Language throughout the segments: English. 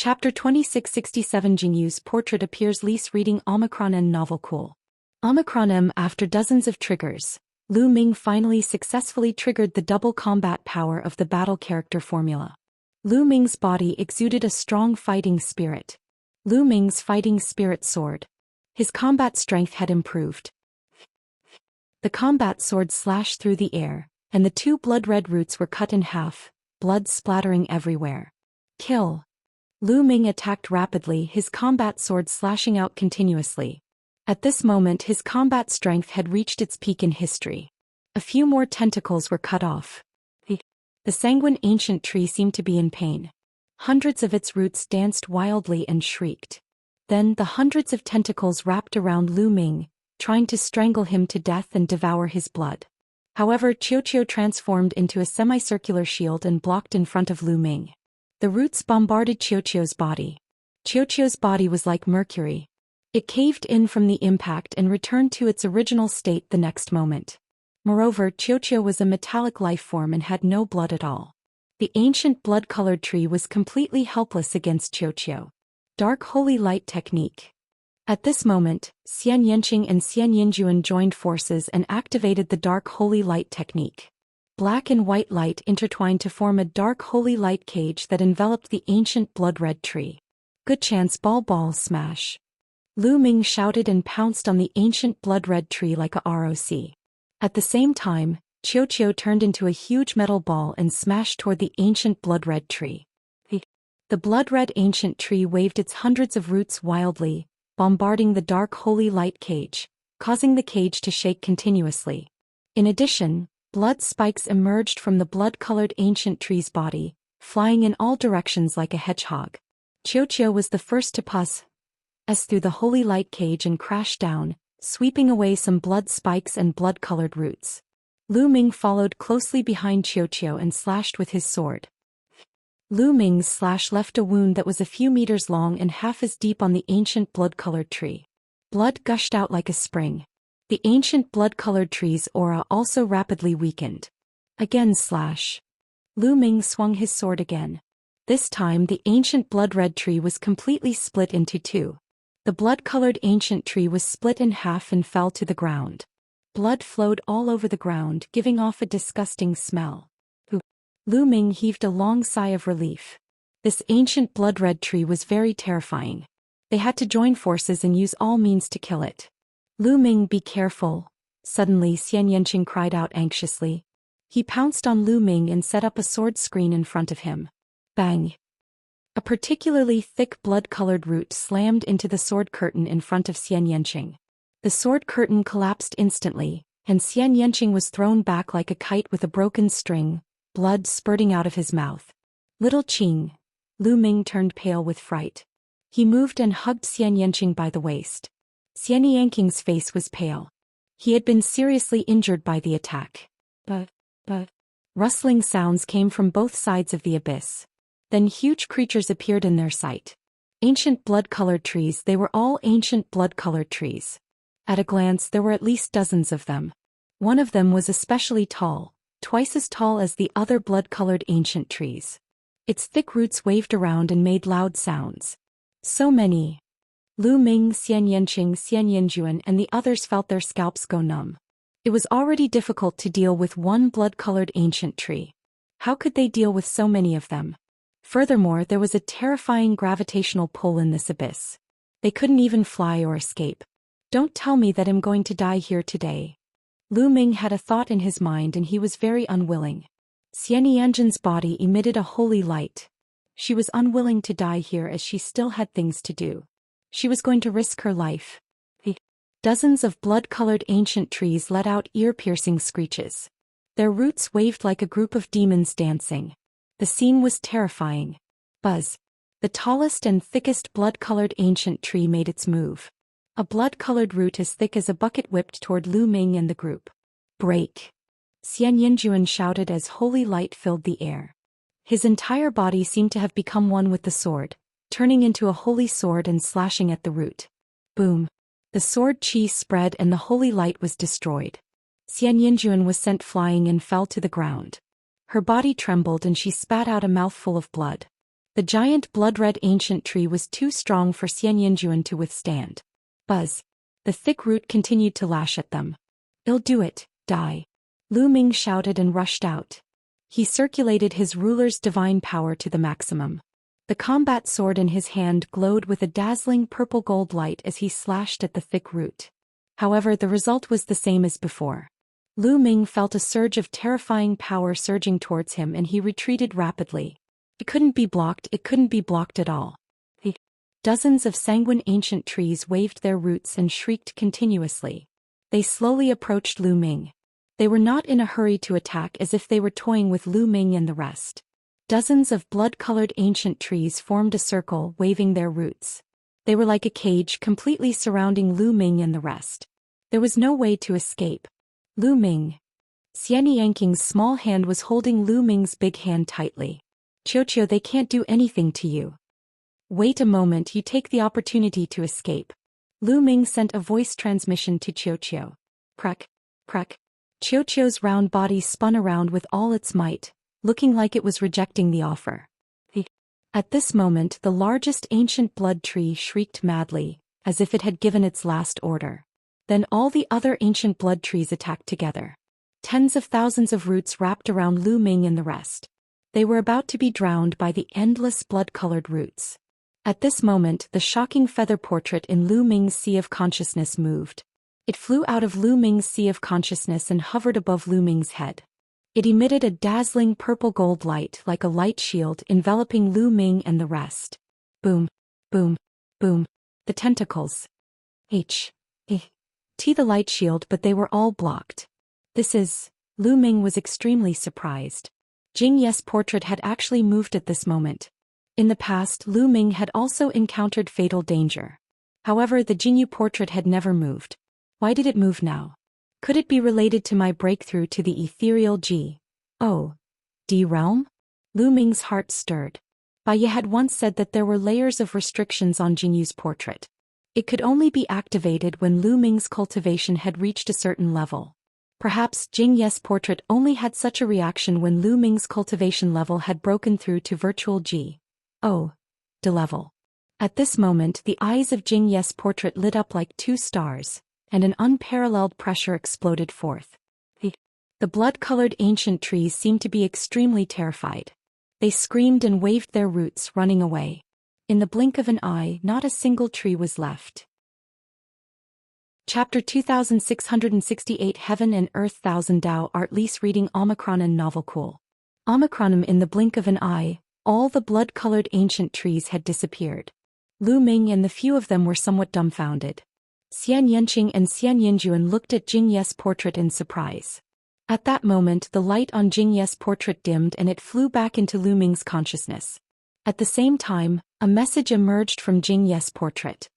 Chapter 2667 Jingyu's portrait appears Lise reading Omicron N novel cool. Omicron M. After dozens of triggers, Lu Ming finally successfully triggered the double combat power of the battle character formula. Lu Ming's body exuded a strong fighting spirit. Lu Ming's fighting spirit soared. His combat strength had improved. The combat sword slashed through the air, and the two blood-red roots were cut in half, blood splattering everywhere. Kill! Lu Ming attacked rapidly, his combat sword slashing out continuously. At this moment his combat strength had reached its peak in history. A few more tentacles were cut off. The sanguine ancient tree seemed to be in pain. Hundreds of its roots danced wildly and shrieked. Then the hundreds of tentacles wrapped around Lu Ming, trying to strangle him to death and devour his blood. However, Xiao transformed into a semicircular shield and blocked in front of Lu Ming. The roots bombarded Xiao's body. Xiao's body was like mercury. It caved in from the impact and returned to its original state the next moment. Moreover, Xiao was a metallic life form and had no blood at all. The ancient blood-colored tree was completely helpless against Xiao. Dark Holy Light Technique. At this moment, Xianxia and Xianxia joined forces and activated the Dark Holy Light Technique. Black and white light intertwined to form a dark holy light cage that enveloped the ancient blood-red tree. Good chance, ball smash. Lu Ming shouted and pounced on the ancient blood-red tree like a ROC. At the same time, Xiao turned into a huge metal ball and smashed toward the ancient blood-red tree. The blood-red ancient tree waved its hundreds of roots wildly, bombarding the dark holy light cage, causing the cage to shake continuously. In addition, blood spikes emerged from the blood-colored ancient tree's body, flying in all directions like a hedgehog. Xiao was the first to pass through the holy light cage and crash down, sweeping away some blood spikes and blood-colored roots. Lu Ming followed closely behind Xiao and slashed with his sword. Lu Ming's slash left a wound that was a few meters long and half as deep on the ancient blood-colored tree. Blood gushed out like a spring. The ancient blood-colored tree's aura also rapidly weakened. Again slash. Lu Ming swung his sword again. This time the ancient blood-red tree was completely split into two. The blood-colored ancient tree was split in half and fell to the ground. Blood flowed all over the ground, giving off a disgusting smell. Lu Ming heaved a long sigh of relief. This ancient blood-red tree was very terrifying. They had to join forces and use all means to kill it. Lu Ming, be careful. Suddenly Xianxia cried out anxiously. He pounced on Lu Ming and set up a sword screen in front of him. Bang! A particularly thick blood-colored root slammed into the sword curtain in front of Xianxia. The sword curtain collapsed instantly, and Xianxia was thrown back like a kite with a broken string, blood spurting out of his mouth. Little Qing. Lu Ming turned pale with fright. He moved and hugged Xianxia by the waist. Xianxing's face was pale. He had been seriously injured by the attack. But. Rustling sounds came from both sides of the abyss. Then huge creatures appeared in their sight. Ancient blood-colored trees, they were all ancient blood-colored trees. At a glance there were at least dozens of them. One of them was especially tall, twice as tall as the other blood-colored ancient trees. Its thick roots waved around and made loud sounds. So many. Lu Ming, Xianxia, and the others felt their scalps go numb. It was already difficult to deal with one blood-colored ancient tree. How could they deal with so many of them? Furthermore, there was a terrifying gravitational pull in this abyss. They couldn't even fly or escape. Don't tell me that I'm going to die here today. Lu Ming had a thought in his mind and he was very unwilling. Xianxin's body emitted a holy light. She was unwilling to die here as she still had things to do. She was going to risk her life. Dozens of blood-colored ancient trees let out ear-piercing screeches. Their roots waved like a group of demons dancing. The scene was terrifying. Buzz. The tallest and thickest blood-colored ancient tree made its move. A blood-colored root as thick as a bucket whipped toward Lu Ming and the group. Break! Xianxia shouted as holy light filled the air. His entire body seemed to have become one with the sword, turning into a holy sword and slashing at the root. Boom! The sword chi spread and the holy light was destroyed. Xianxia was sent flying and fell to the ground. Her body trembled and she spat out a mouthful of blood. The giant blood-red ancient tree was too strong for Xianxia to withstand. Buzz. The thick root continued to lash at them. "I'll do it, die." Lu Ming shouted and rushed out. He circulated his ruler's divine power to the maximum. The combat sword in his hand glowed with a dazzling purple-gold light as he slashed at the thick root. However, the result was the same as before. Lu Ming felt a surge of terrifying power surging towards him and he retreated rapidly. It couldn't be blocked at all. Dozens of sanguine ancient trees waved their roots and shrieked continuously. They slowly approached Lu Ming. They were not in a hurry to attack, as if they were toying with Lu Ming and the rest. Dozens of blood-colored ancient trees formed a circle, waving their roots. They were like a cage completely surrounding Lu Ming and the rest. There was no way to escape. Lu Ming. Xianxia's small hand was holding Lu Ming's big hand tightly. "Qiu, they can't do anything to you. Wait a moment, you take the opportunity to escape." Lu Ming sent a voice transmission to Qiu. Crack, crack. Qiu's round body spun around with all its might, looking like it was rejecting the offer. At this moment, the largest ancient blood tree shrieked madly, as if it had given its last order. Then all the other ancient blood trees attacked together. Tens of thousands of roots wrapped around Lu Ming and the rest. They were about to be drowned by the endless blood-colored roots. At this moment, the shocking feather portrait in Lu Ming's sea of consciousness moved. It flew out of Lu Ming's sea of consciousness and hovered above Lu Ming's head. It emitted a dazzling purple-gold light like a light shield enveloping Lu Ming and the rest. Boom, boom, boom. The tentacles. The light shield, but they were all blocked. Lu Ming was extremely surprised. Jing Ye's portrait had actually moved at this moment. In the past, Lu Ming had also encountered fatal danger. However, the Jingyu portrait had never moved. Why did it move now? Could it be related to my breakthrough to the ethereal D realm? Lu Ming's heart stirred. Bai Ye had once said that there were layers of restrictions on Jingyu's portrait. It could only be activated when Lu Ming's cultivation had reached a certain level. Perhaps Jing Ye's portrait only had such a reaction when Lu Ming's cultivation level had broken through to virtual D level. At this moment, the eyes of Jing Ye's portrait lit up like two stars, and an unparalleled pressure exploded forth. The blood-colored ancient trees seemed to be extremely terrified. They screamed and waved their roots, running away. In the blink of an eye, not a single tree was left. Chapter 2668 Heaven and Earth 1000 Dao Art Lease Reading Omicron and Novel Cool. Omicronim. In the blink of an eye, all the blood-colored ancient trees had disappeared. Lu Ming and the few of them were somewhat dumbfounded. Xianxia and Xianxia looked at Jing Ye's portrait in surprise. At that moment, the light on Jing Ye's portrait dimmed and it flew back into Lu Ming's consciousness. At the same time, a message emerged from Jing Ye's portrait.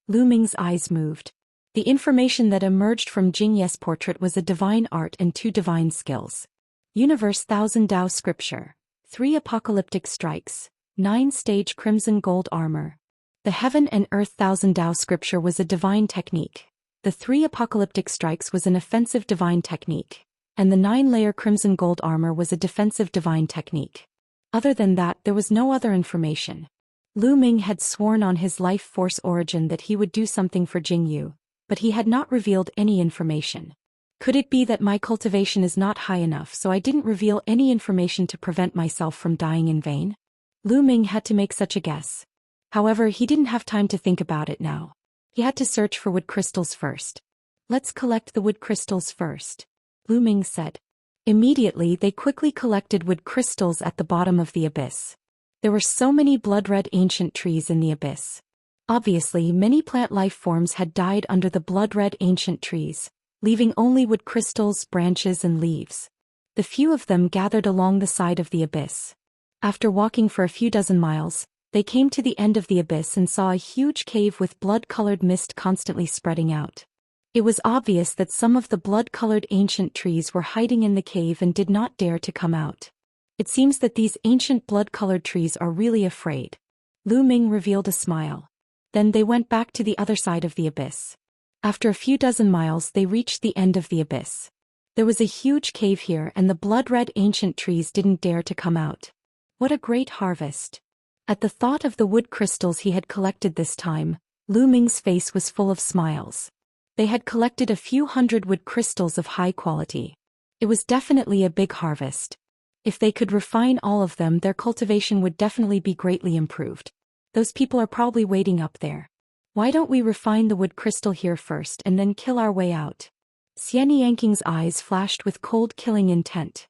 Lu Ming's eyes moved. The information that emerged from Jing Ye's portrait was a divine art and 2 divine skills. Universe 1000 Dao Scripture. 3 apocalyptic strikes. 9-stage crimson gold armor. The Heaven and Earth 1000 Dao Scripture was a divine technique. The 3 apocalyptic strikes was an offensive divine technique. And the 9-layer crimson gold armor was a defensive divine technique. Other than that, there was no other information. Lu Ming had sworn on his life force origin that he would do something for Jingyu, but he had not revealed any information. Could it be that my cultivation is not high enough, so I didn't reveal any information to prevent myself from dying in vain? Lu Ming had to make such a guess. However, he didn't have time to think about it now. He had to search for wood crystals first. "Let's collect the wood crystals first," Lu Ming said. Immediately, they quickly collected wood crystals at the bottom of the abyss. There were so many blood-red ancient trees in the abyss. Obviously, many plant life forms had died under the blood-red ancient trees, leaving only wood crystals, branches and leaves. The few of them gathered along the side of the abyss. After walking for a few dozen miles, they came to the end of the abyss and saw a huge cave with blood-colored mist constantly spreading out. It was obvious that some of the blood-colored ancient trees were hiding in the cave and did not dare to come out. It seems that these ancient blood-colored trees are really afraid. Lu Ming revealed a smile. Then they went back to the other side of the abyss. After a few dozen miles, they reached the end of the abyss. There was a huge cave here and the blood-red ancient trees didn't dare to come out. What a great harvest. At the thought of the wood crystals he had collected this time, Lu Ming's face was full of smiles. They had collected a few hundred wood crystals of high quality. It was definitely a big harvest. If they could refine all of them, their cultivation would definitely be greatly improved. Those people are probably waiting up there. Why don't we refine the wood crystal here first and then kill our way out? Xianxia's eyes flashed with cold killing intent.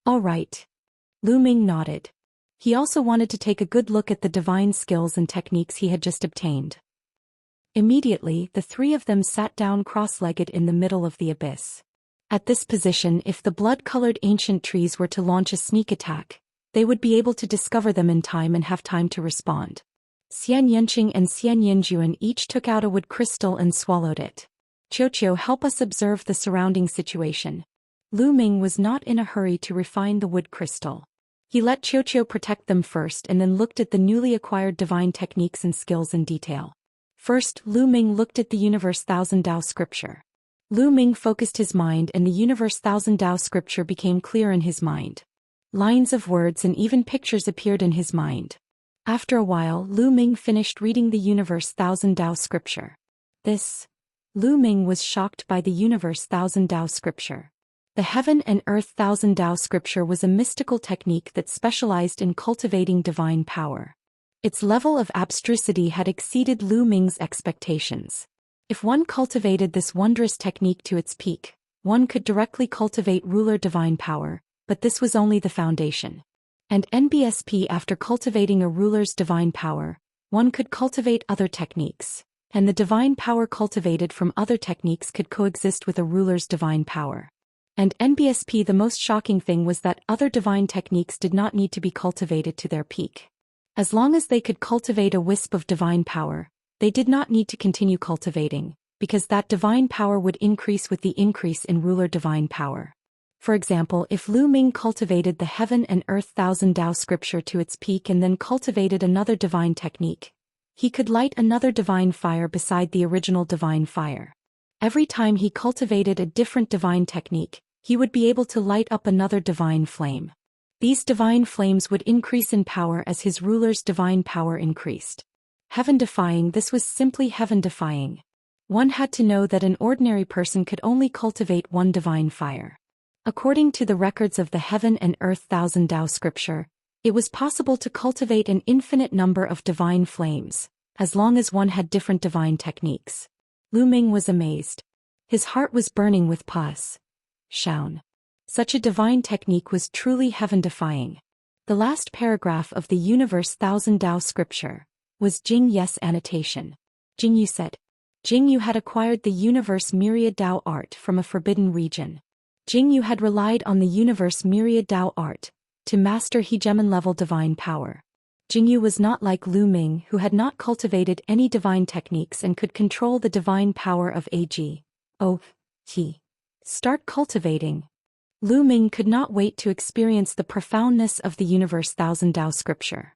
All right. Lu Ming nodded. He also wanted to take a good look at the divine skills and techniques he had just obtained. Immediately, the three of them sat down cross-legged in the middle of the abyss. At this position, if the blood-colored ancient trees were to launch a sneak attack, they would be able to discover them in time and have time to respond. Xianxia and Xianxia each took out a wood crystal and swallowed it. Qiu, help us observe the surrounding situation. Lu Ming was not in a hurry to refine the wood crystal. He let Qiu protect them first and then looked at the newly acquired divine techniques and skills in detail. First, Lu Ming looked at the Universe Thousand Dao scripture. Lu Ming focused his mind and the Universe Thousand Dao scripture became clear in his mind. Lines of words and even pictures appeared in his mind. After a while, Lu Ming finished reading the Universe Thousand Dao scripture. Lu Ming was shocked by the Universe Thousand Dao scripture. The Heaven and Earth Thousand Dao scripture was a mystical technique that specialized in cultivating divine power. Its level of abstrusity had exceeded Lu Ming's expectations. If one cultivated this wondrous technique to its peak, one could directly cultivate ruler divine power, but this was only the foundation. And NBSP, after cultivating a ruler's divine power, one could cultivate other techniques, and the divine power cultivated from other techniques could coexist with a ruler's divine power. And NBSP, the most shocking thing was that other divine techniques did not need to be cultivated to their peak. As long as they could cultivate a wisp of divine power, they did not need to continue cultivating, because that divine power would increase with the increase in ruler divine power. For example, if Lu Ming cultivated the Heaven and Earth Thousand Dao scripture to its peak and then cultivated another divine technique, he could light another divine fire beside the original divine fire. Every time he cultivated a different divine technique, he would be able to light up another divine flame. These divine flames would increase in power as his ruler's divine power increased. Heaven-defying, this was simply heaven-defying. One had to know that an ordinary person could only cultivate one divine fire. According to the records of the Heaven and Earth Thousand Dao scripture, it was possible to cultivate an infinite number of divine flames, as long as one had different divine techniques. Lu Ming was amazed. His heart was burning with pus. Xian. Such a divine technique was truly heaven-defying. The last paragraph of the Universe Thousand Dao scripture was Jing Ye's annotation. Jing Yu said. Jing Yu had acquired the Universe Myriad Dao art from a forbidden region. Jing Yu had relied on the Universe Myriad Dao art to master hegemon-level divine power. Jing Yu was not like Lu Ming, who had not cultivated any divine techniques and could control the divine power of AG. Start cultivating. Lu Ming could not wait to experience the profoundness of the Universe Thousand Dao scripture.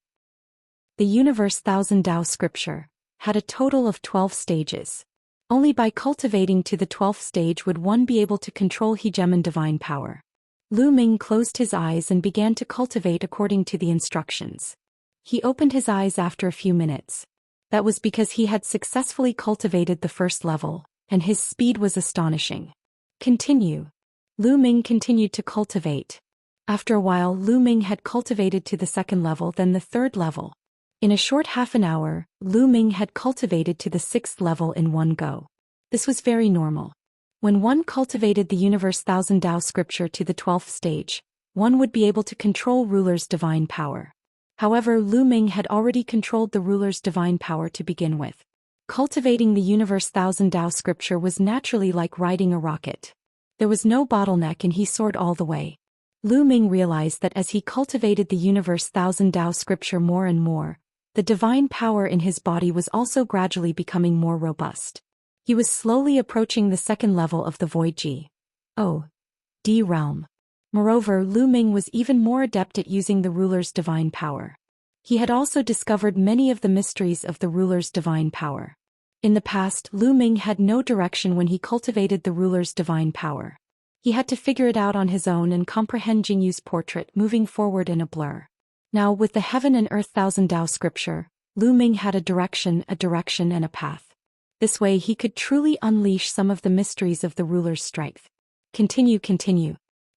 The Universe Thousand Dao scripture had a total of 12 stages. Only by cultivating to the 12th stage would one be able to control hegemon divine power. Lu Ming closed his eyes and began to cultivate according to the instructions. He opened his eyes after a few minutes. That was because he had successfully cultivated the first level, and his speed was astonishing. Continue. Lu Ming continued to cultivate. After a while, Lu Ming had cultivated to the second level, then the third level. In a short half an hour, Lu Ming had cultivated to the 6th level in one go. This was very normal. When one cultivated the Universe Thousand Dao scripture to the 12th stage, one would be able to control ruler's divine power. However, Lu Ming had already controlled the ruler's divine power to begin with. Cultivating the Universe Thousand Dao scripture was naturally like riding a rocket. There was no bottleneck and he soared all the way. Lu Ming realized that as he cultivated the Universe Thousand Dao scripture more and more, the divine power in his body was also gradually becoming more robust. He was slowly approaching the second level of the Void G.O.D. realm. Moreover, Lu Ming was even more adept at using the ruler's divine power. He had also discovered many of the mysteries of the ruler's divine power. In the past, Lu Ming had no direction when he cultivated the ruler's divine power. He had to figure it out on his own and comprehend Jingyu's portrait moving forward in a blur. Now with the Heaven and Earth Thousand Tao scripture, Lu Ming had a direction, and a path. This way he could truly unleash some of the mysteries of the ruler's strength. Continue.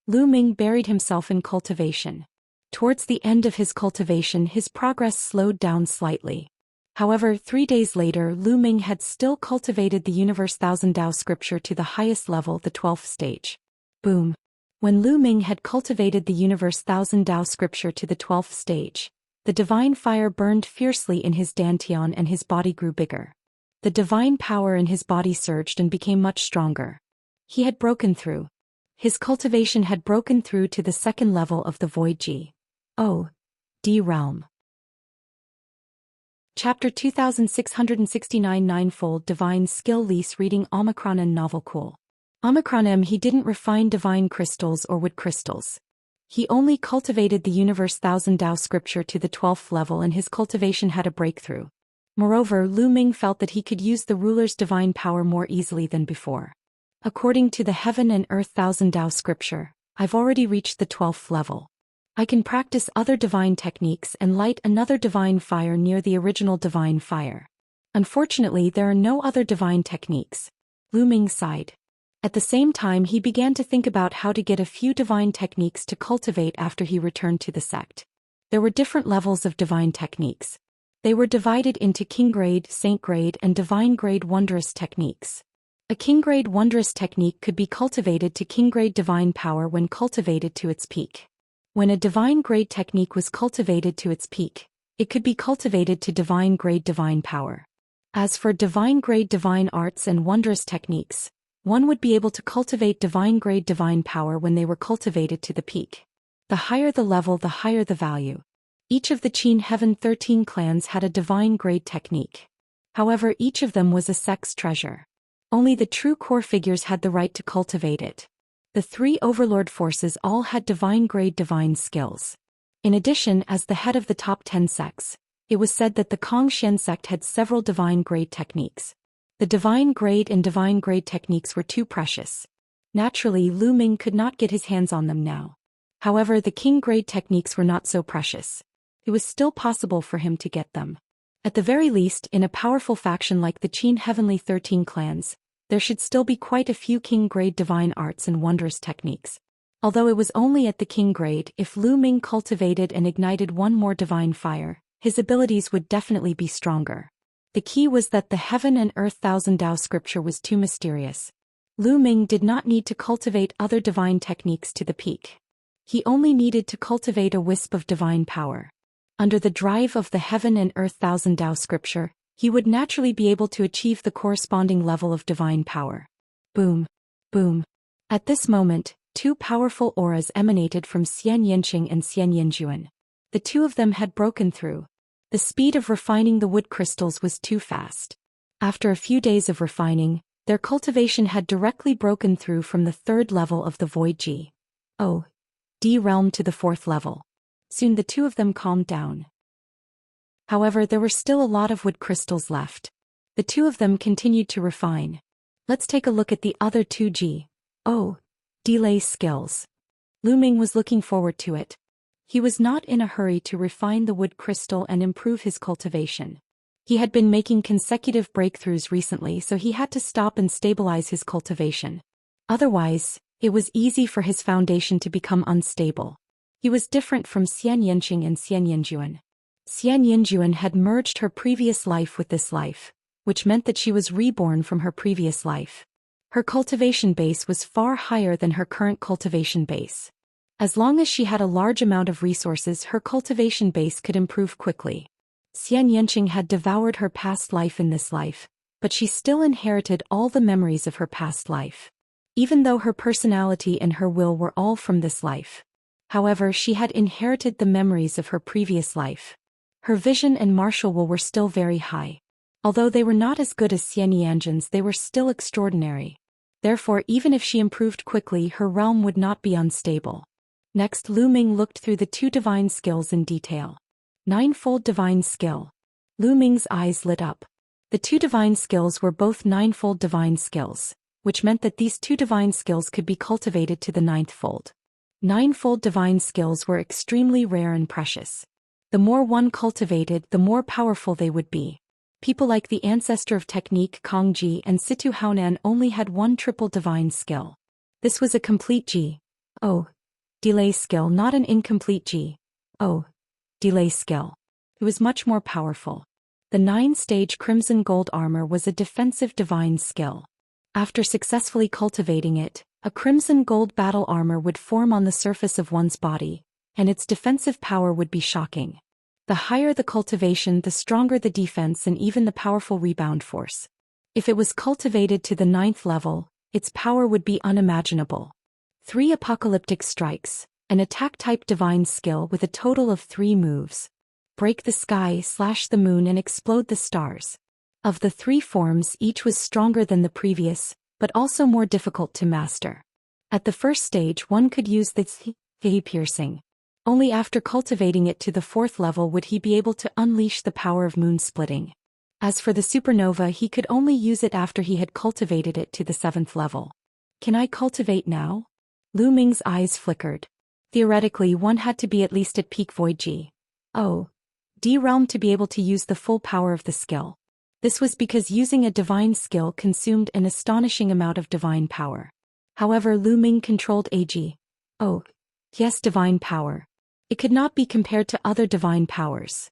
Lu Ming buried himself in cultivation. Towards the end of his cultivation his progress slowed down slightly. However, 3 days later Lu Ming had still cultivated the Universe Thousand Tao scripture to the highest level, the 12th stage. Boom. When Lu Ming had cultivated the Universe Thousand Tao scripture to the 12th stage, the divine fire burned fiercely in his dantian and his body grew bigger. The divine power in his body surged and became much stronger. He had broken through. His cultivation had broken through to the second level of the Void G.O.D. realm. Chapter 2669 Ninefold Divine Skill Lease Reading Omicron and Novel Cool. Omicron M. He didn't refine divine crystals or wood crystals. He only cultivated the Universe Thousand Tao scripture to the 12th level and his cultivation had a breakthrough. Moreover, Lu Ming felt that he could use the ruler's divine power more easily than before. According to the Heaven and Earth Thousand Tao scripture, I've already reached the 12th level. I can practice other divine techniques and light another divine fire near the original divine fire. Unfortunately, there are no other divine techniques. Lu Ming sighed. At the same time he began to think about how to get a few divine techniques to cultivate after he returned to the sect. There were different levels of divine techniques. They were divided into king grade, saint grade, and divine grade wondrous techniques. A king grade wondrous technique could be cultivated to king grade divine power when cultivated to its peak. When a divine grade technique was cultivated to its peak, it could be cultivated to divine grade divine power. As for divine grade divine arts and wondrous techniques, one would be able to cultivate divine grade divine power when they were cultivated to the peak. The higher the level, the higher the value. Each of the Qin Heaven 13 clans had a divine grade technique. However, each of them was a sect's treasure. Only the true core figures had the right to cultivate it. The 3 overlord forces all had divine grade divine skills. In addition, as the head of the top 10 sects, it was said that the Zhou Xian sect had several divine grade techniques. The divine grade and divine grade techniques were too precious. Naturally, Lu Ming could not get his hands on them now. However, the king grade techniques were not so precious. It was still possible for him to get them. At the very least, in a powerful faction like the Qin Heavenly 13 clans, there should still be quite a few king grade divine arts and wondrous techniques. Although it was only at the king grade, if Lu Ming cultivated and ignited one more divine fire, his abilities would definitely be stronger. The key was that the Heaven and Earth Thousand Tao scripture was too mysterious. Lu Ming did not need to cultivate other divine techniques to the peak. He only needed to cultivate a wisp of divine power. Under the drive of the Heaven and Earth Thousand Tao scripture, he would naturally be able to achieve the corresponding level of divine power. Boom. Boom. At this moment, 2 powerful auras emanated from Xianxia and Xianxia. The 2 of them had broken through. The speed of refining the wood crystals was too fast. After a few days of refining, their cultivation had directly broken through from the 3rd level of the Void G.O.D. realm to the 4th level. Soon the 2 of them calmed down. However, there were still a lot of wood crystals left. The 2 of them continued to refine. Let's take a look at the other 2 G.O.D. skills. Lu Ming was looking forward to it. He was not in a hurry to refine the wood crystal and improve his cultivation. He had been making consecutive breakthroughs recently, so he had to stop and stabilize his cultivation. Otherwise, it was easy for his foundation to become unstable. He was different from Xianxia and Xianxia. Xianxia had merged her previous life with this life, which meant that she was reborn from her previous life. Her cultivation base was far higher than her current cultivation base. As long as she had a large amount of resources, her cultivation base could improve quickly. Xianxia had devoured her past life in this life, but she still inherited all the memories of her past life. Even though her personality and her will were all from this life. However, she had inherited the memories of her previous life. Her vision and martial will were still very high. Although they were not as good as Xianxia's, they were still extraordinary. Therefore, even if she improved quickly, her realm would not be unstable. Next, Lu Ming looked through the 2 divine skills in detail. Ninefold divine skill. Lu Ming's eyes lit up. The 2 divine skills were both ninefold divine skills, which meant that these 2 divine skills could be cultivated to the 9th fold. Ninefold divine skills were extremely rare and precious. The more one cultivated, the more powerful they would be. People like the ancestor of technique Kongji and Situ Haonan only had one triple divine skill. This was a complete delay skill, not an incomplete delay skill. It was much more powerful. The 9-stage crimson gold armor was a defensive divine skill. After successfully cultivating it, a crimson gold battle armor would form on the surface of one's body, and its defensive power would be shocking. The higher the cultivation, the stronger the defense and even the powerful rebound force. If it was cultivated to the 9th level, its power would be unimaginable. 3 apocalyptic strikes, an attack-type divine skill with a total of 3 moves. Break the sky, slash the moon and explode the stars. Of the 3 forms, each was stronger than the previous, but also more difficult to master. At the first stage, one could use the piercing. Only after cultivating it to the 4th level would he be able to unleash the power of moon splitting. As for the supernova, he could only use it after he had cultivated it to the 7th level. Can I cultivate now? Lu Ming's eyes flickered. Theoretically, one had to be at least at peak Void G. D realm to be able to use the full power of the skill. This was because using a divine skill consumed an astonishing amount of divine power. However, Lu Ming controlled divine power. It could not be compared to other divine powers.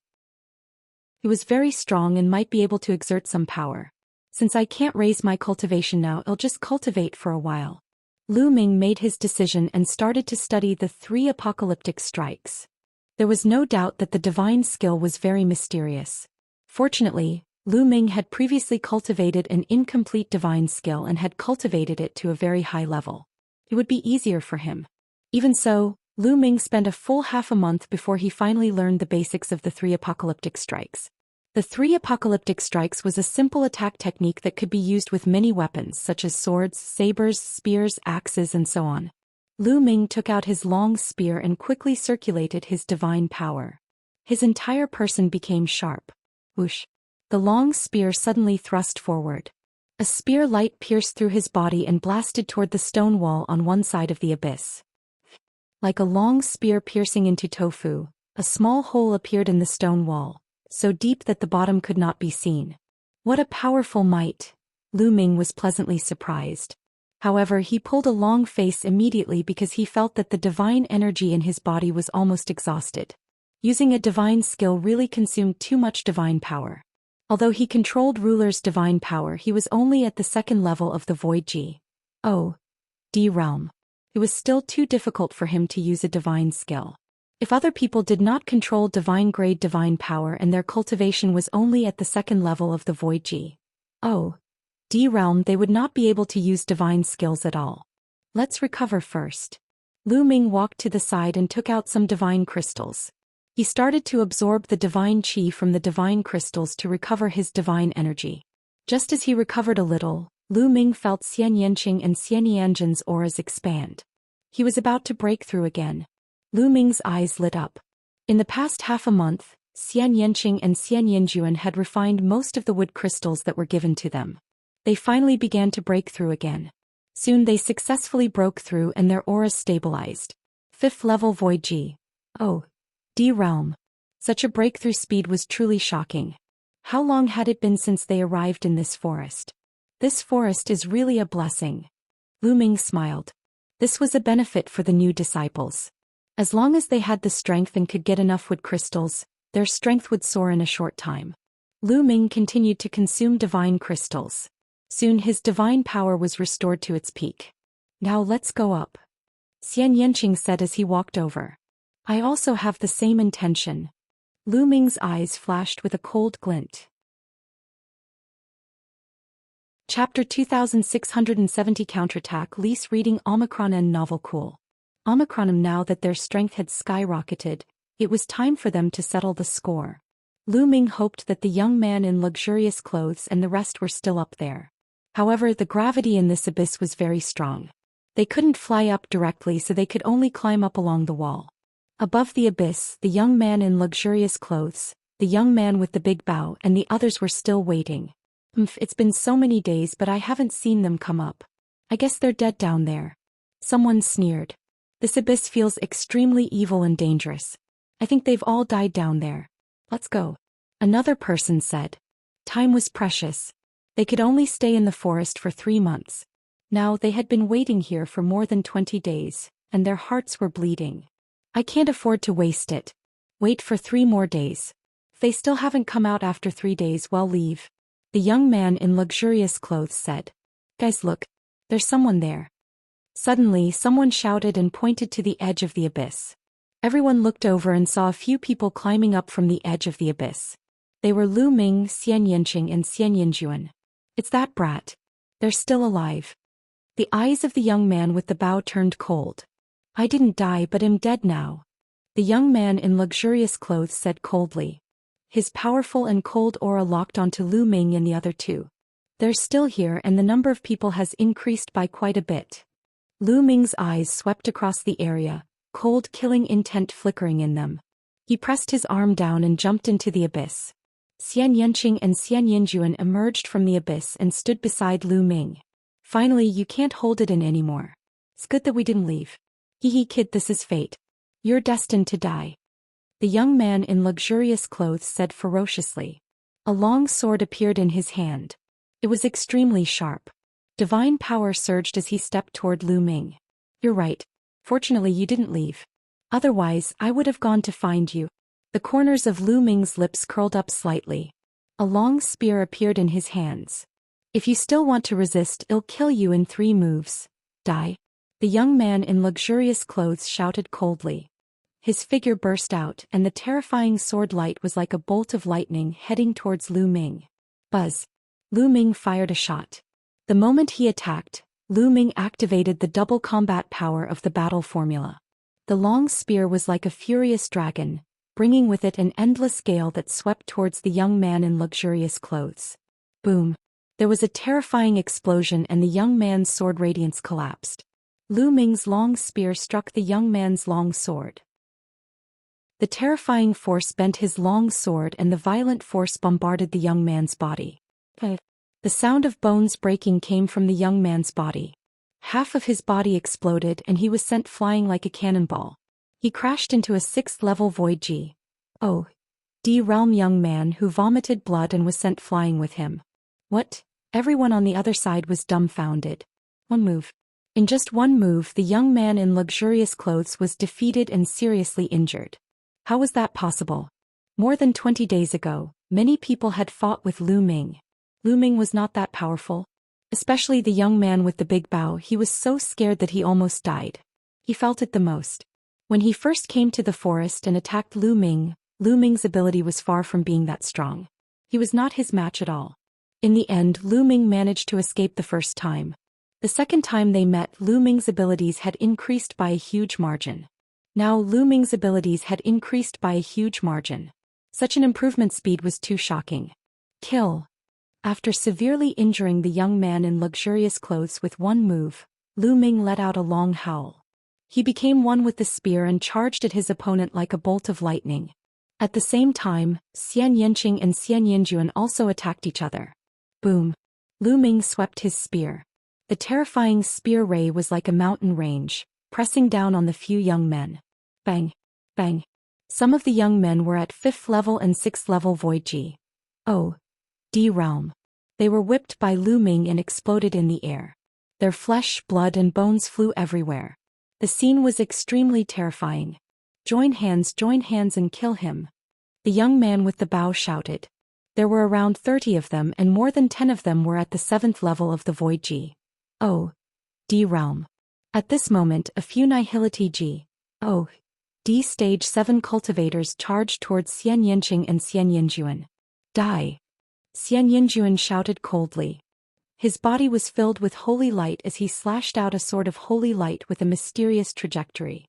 He was very strong and might be able to exert some power. Since I can't raise my cultivation now, I'll just cultivate for a while. Lu Ming made his decision and started to study the 3 apocalyptic strikes. There was no doubt that the divine skill was very mysterious. Fortunately, Lu Ming had previously cultivated an incomplete divine skill and had cultivated it to a very high level. It would be easier for him. Even so, Lu Ming spent a full half a month before he finally learned the basics of the 3 apocalyptic strikes. The 3 apocalyptic strikes was a simple attack technique that could be used with many weapons such as swords, sabers, spears, axes and so on. Lu Ming took out his long spear and quickly circulated his divine power. His entire person became sharp. Whoosh! The long spear suddenly thrust forward. A spear light pierced through his body and blasted toward the stone wall on one side of the abyss. Like a long spear piercing into tofu, a small hole appeared in the stone wall, so deep that the bottom could not be seen. What a powerful might! Lu Ming was pleasantly surprised. However, he pulled a long face immediately because he felt that the divine energy in his body was almost exhausted. Using a divine skill really consumed too much divine power. Although he controlled ruler's divine power, he was only at the 2nd level of the Void G. D realm. It was still too difficult for him to use a divine skill. If other people did not control divine-grade divine power and their cultivation was only at the 2nd level of the Void G. D realm, they would not be able to use divine skills at all. Let's recover first. Lu Ming walked to the side and took out some divine crystals. He started to absorb the divine qi from the divine crystals to recover his divine energy. Just as he recovered a little, Lu Ming felt Xianxia and Xianyanjin's auras expand. He was about to break through again. Lu Ming's eyes lit up. In the past half a month, Xianxia and Xianyanjuan had refined most of the wood crystals that were given to them. They finally began to break through again. Soon they successfully broke through and their auras stabilized. 5th level Void G. D realm. Such a breakthrough speed was truly shocking. How long had it been since they arrived in this forest? This forest is really a blessing. Lu Ming smiled. This was a benefit for the new disciples. As long as they had the strength and could get enough wood crystals, their strength would soar in a short time. Lu Ming continued to consume divine crystals. Soon his divine power was restored to its peak. Now let's go up. Xianxia said as he walked over. I also have the same intention. Lu Ming's eyes flashed with a cold glint. Chapter 2670 Counterattack. Lease reading Omicron and Novel Cool. Omicron. Now that their strength had skyrocketed, it was time for them to settle the score. Lu Ming hoped that the young man in luxurious clothes and the rest were still up there. However, the gravity in this abyss was very strong. They couldn't fly up directly, so they could only climb up along the wall. Above the abyss, the young man in luxurious clothes, the young man with the big bow and the others were still waiting. It's been so many days but I haven't seen them come up. I guess they're dead down there. Someone sneered. This abyss feels extremely evil and dangerous. I think they've all died down there. Let's go. Another person said. Time was precious. They could only stay in the forest for 3 months. Now they had been waiting here for more than 20 days, and their hearts were bleeding. I can't afford to waste it. Wait for 3 more days. If they still haven't come out after 3 days, well, leave. The young man in luxurious clothes said. Guys, look. There's someone there. Suddenly, someone shouted and pointed to the edge of the abyss. Everyone looked over and saw a few people climbing up from the edge of the abyss. They were Lu Ming, Xianxia, and Xianxia. It's that brat. They're still alive. The eyes of the young man with the bow turned cold. I didn't die but am dead now. The young man in luxurious clothes said coldly. His powerful and cold aura locked onto Lu Ming and the other two. They're still here and the number of people has increased by quite a bit. Lu Ming's eyes swept across the area, cold killing intent flickering in them. He pressed his arm down and jumped into the abyss. Xianxia and Xianxia emerged from the abyss and stood beside Lu Ming. Finally, you can't hold it in anymore. It's good that we didn't leave. Hee kid, this is fate. You're destined to die. The young man in luxurious clothes said ferociously. A long sword appeared in his hand. It was extremely sharp. Divine power surged as he stepped toward Lu Ming. You're right. Fortunately, you didn't leave. Otherwise, I would have gone to find you. The corners of Lu Ming's lips curled up slightly. A long spear appeared in his hands. If you still want to resist, I'll kill you in 3 moves. Die. The young man in luxurious clothes shouted coldly. His figure burst out, and the terrifying sword light was like a bolt of lightning heading towards Lu Ming. Buzz. Lu Ming fired a shot. The moment he attacked, Lu Ming activated the double combat power of the battle formula. The long spear was like a furious dragon, bringing with it an endless gale that swept towards the young man in luxurious clothes. Boom. There was a terrifying explosion and the young man's sword radiance collapsed. Lu Ming's long spear struck the young man's long sword. The terrifying force bent his long sword and the violent force bombarded the young man's body. The sound of bones breaking came from the young man's body. Half of his body exploded and he was sent flying like a cannonball. He crashed into a 6th-level void G.O.D. realm young man who vomited blood and was sent flying with him. What? Everyone on the other side was dumbfounded. One move. In just one move, the young man in luxurious clothes was defeated and seriously injured. How was that possible? More than 20 days ago, many people had fought with Lu Ming. Lu Ming was not that powerful. Especially the young man with the big bow, he was so scared that he almost died. He felt it the most. When he first came to the forest and attacked Lu Ming's ability was far from being that strong. He was not his match at all. In the end, Lu Ming managed to escape the first time. The second time they met, Lu Ming's abilities had increased by a huge margin. Now Lu Ming's abilities had increased by a huge margin. Such an improvement speed was too shocking. Kill. After severely injuring the young man in luxurious clothes with one move, Lu Ming let out a long howl. He became one with the spear and charged at his opponent like a bolt of lightning. At the same time, Xianxia and Xianxia also attacked each other. Boom. Lu Ming swept his spear. The terrifying spear ray was like a mountain range, pressing down on the few young men. Bang. Bang. Some of the young men were at 5th level and 6th level void G.O.D. realm. They were whipped by Lu Ming and exploded in the air. Their flesh, blood and bones flew everywhere. The scene was extremely terrifying. Join hands and kill him. The young man with the bow shouted. There were around 30 of them and more than 10 of them were at the 7th level of the void G.O.D. realm. At this moment, a few Nihility G.O.D. stage 7 cultivators charged towards Xianxia and Xianxia. Die. Xianxia shouted coldly. His body was filled with holy light as he slashed out a sword of holy light with a mysterious trajectory.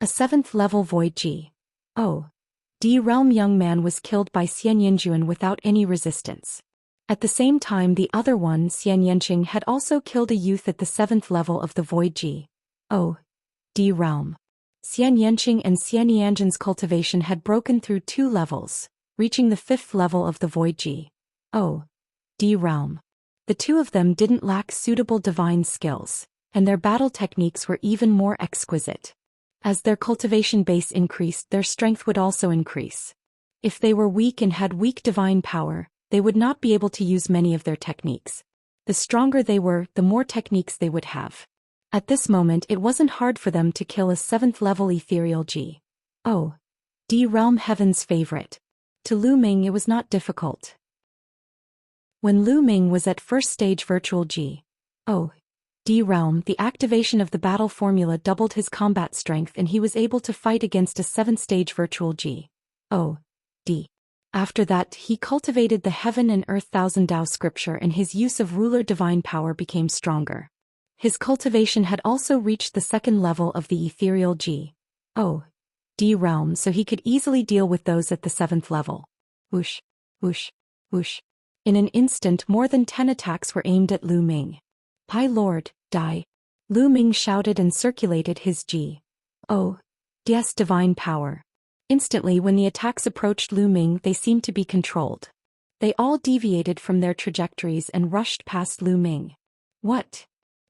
A 7th level void G.O.D. realm young man was killed by Xianxia without any resistance. At the same time, the other one, Xianxia, had also killed a youth at the 7th level of the void G.O.D. realm. Xianxia and Xianxia's cultivation had broken through 2 levels, reaching the 5th level of the void G.O.D. realm. The two of them didn't lack suitable divine skills, and their battle techniques were even more exquisite. As their cultivation base increased, their strength would also increase. If they were weak and had weak divine power, they would not be able to use many of their techniques. The stronger they were, the more techniques they would have. At this moment, it wasn't hard for them to kill a 7th-level ethereal G.O.D. realm heaven's favorite. To Lu Ming, it was not difficult. When Lu Ming was at first stage virtual G.O.D. realm, the activation of the battle formula doubled his combat strength and he was able to fight against a 7th stage virtual G.O.D. After that, he cultivated the Heaven and Earth Thousand Tao scripture and his use of ruler divine power became stronger. His cultivation had also reached the 2nd level of the ethereal G.O.D. realm, so he could easily deal with those at the 7th level. Whoosh, whoosh, whoosh. In an instant, more than 10 attacks were aimed at Lu Ming. "Pai Lord, die!" Lu Ming shouted and circulated his G.O.D.'s divine power. Instantly, when the attacks approached Lu Ming, they seemed to be controlled. They all deviated from their trajectories and rushed past Lu Ming. What?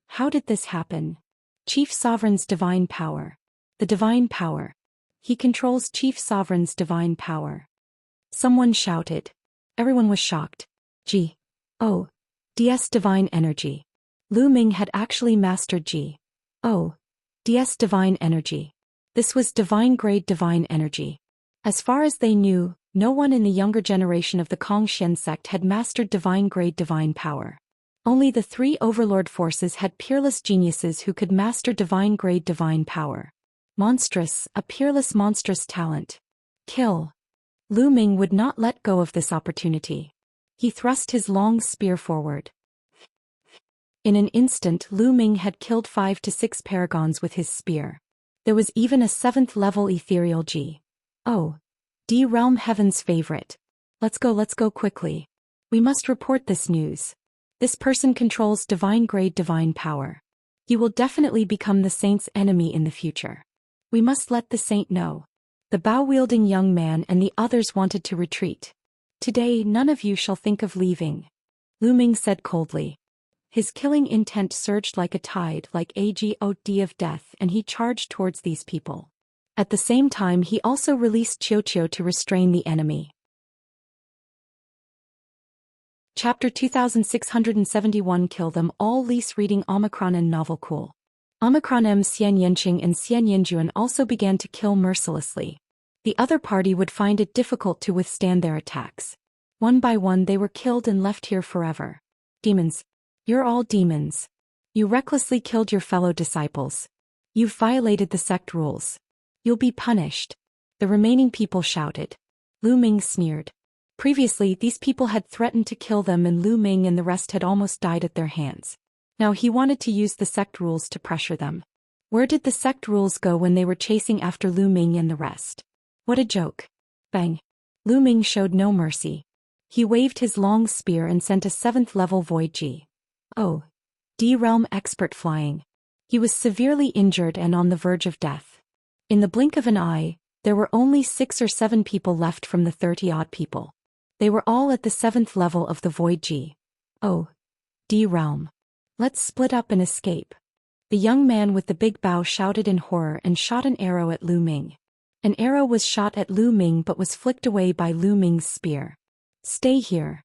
How did this happen? Chief Sovereign's divine power. The divine power. He controls Chief Sovereign's divine power. Someone shouted. Everyone was shocked. G.O.D.'s divine energy. Lu Ming had actually mastered G.O.D.'s divine energy. This was divine-grade divine energy. As far as they knew, no one in the younger generation of the Xian sect had mastered divine-grade divine power. Only the 3 overlord forces had peerless geniuses who could master divine-grade divine power. Monstrous, a peerless monstrous talent. Kill. Lu Ming would not let go of this opportunity. He thrust his long spear forward. In an instant, Lu Ming had killed 5 to 6 paragons with his spear. There was even a 7th-level ethereal G.O.D. realm heaven's favorite. Let's go quickly. We must report this news. This person controls divine-grade divine power. He will definitely become the saint's enemy in the future. We must let the saint know. The bow-wielding young man and the others wanted to retreat. Today, none of you shall think of leaving, Lu Ming said coldly. His killing intent surged like a tide, like a god of death, and he charged towards these people. At the same time, he also released Qiu to restrain the enemy. Chapter 2671 Kill Them All. Lease reading Omicron and Novel Cool. Omicron M. Xianxia and Xianxia also began to kill mercilessly. The other party would find it difficult to withstand their attacks. One by one they were killed and left here forever. Demons. You're all demons. You recklessly killed your fellow disciples. You've violated the sect rules. You'll be punished. The remaining people shouted. Lu Ming sneered. Previously, these people had threatened to kill them and Lu Ming and the rest had almost died at their hands. Now he wanted to use the sect rules to pressure them. Where did the sect rules go when they were chasing after Lu Ming and the rest? What a joke. Bang. Lu Ming showed no mercy. He waved his long spear and sent a 7th-level void G.O.D. realm expert flying. He was severely injured and on the verge of death. In the blink of an eye, there were only 6 or 7 people left from the 30-odd people. They were all at the 7th level of the void G.O.D. realm. Let's split up and escape. The young man with the big bow shouted in horror and shot an arrow at Lu Ming. An arrow was shot at Lu Ming but was flicked away by Lu Ming's spear. Stay here.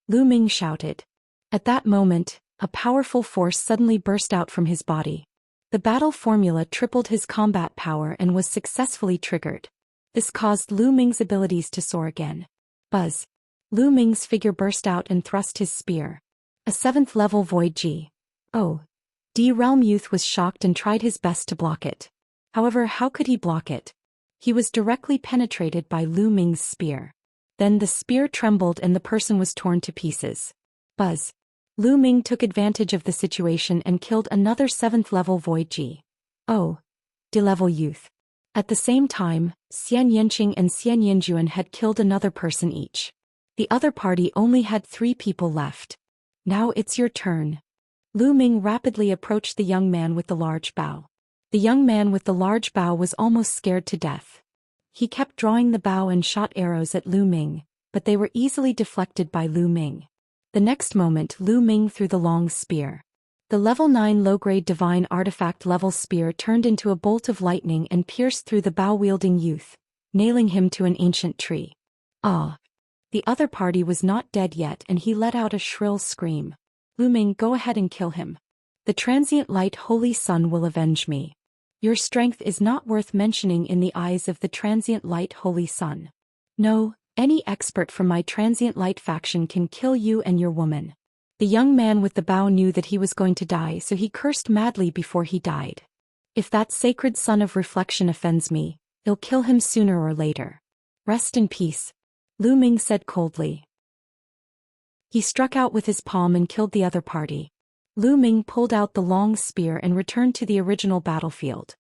Lu Ming shouted. At that moment, a powerful force suddenly burst out from his body. The battle formula tripled his combat power and was successfully triggered. This caused Lu Ming's abilities to soar again. Buzz. Lu Ming's figure burst out and thrust his spear. A 7th-level void G.O.D. realm youth was shocked and tried his best to block it. However, how could he block it? He was directly penetrated by Lu Ming's spear. Then the spear trembled and the person was torn to pieces. Buzz. Lu Ming took advantage of the situation and killed another 7th-level void G.O.D. level youth. At the same time, Xianxia and Xianxia had killed another person each. The other party only had 3 people left. Now it's your turn. Lu Ming rapidly approached the young man with the large bow. The young man with the large bow was almost scared to death. He kept drawing the bow and shot arrows at Lu Ming, but they were easily deflected by Lu Ming. The next moment Lu Ming threw the long spear. The level 9 low-grade divine artifact level spear turned into a bolt of lightning and pierced through the bow-wielding youth, nailing him to an ancient tree. Ah! The other party was not dead yet and he let out a shrill scream. Lu Ming, go ahead and kill him. The transient light holy sun will avenge me. Your strength is not worth mentioning in the eyes of the transient light holy sun. No, any expert from my transient light faction can kill you and your woman. The young man with the bow knew that he was going to die, so he cursed madly before he died. If that sacred sun of reflection offends me, I'll kill him sooner or later. Rest in peace, Lu Ming said coldly. He struck out with his palm and killed the other party. Lu Ming pulled out the long spear and returned to the original battlefield.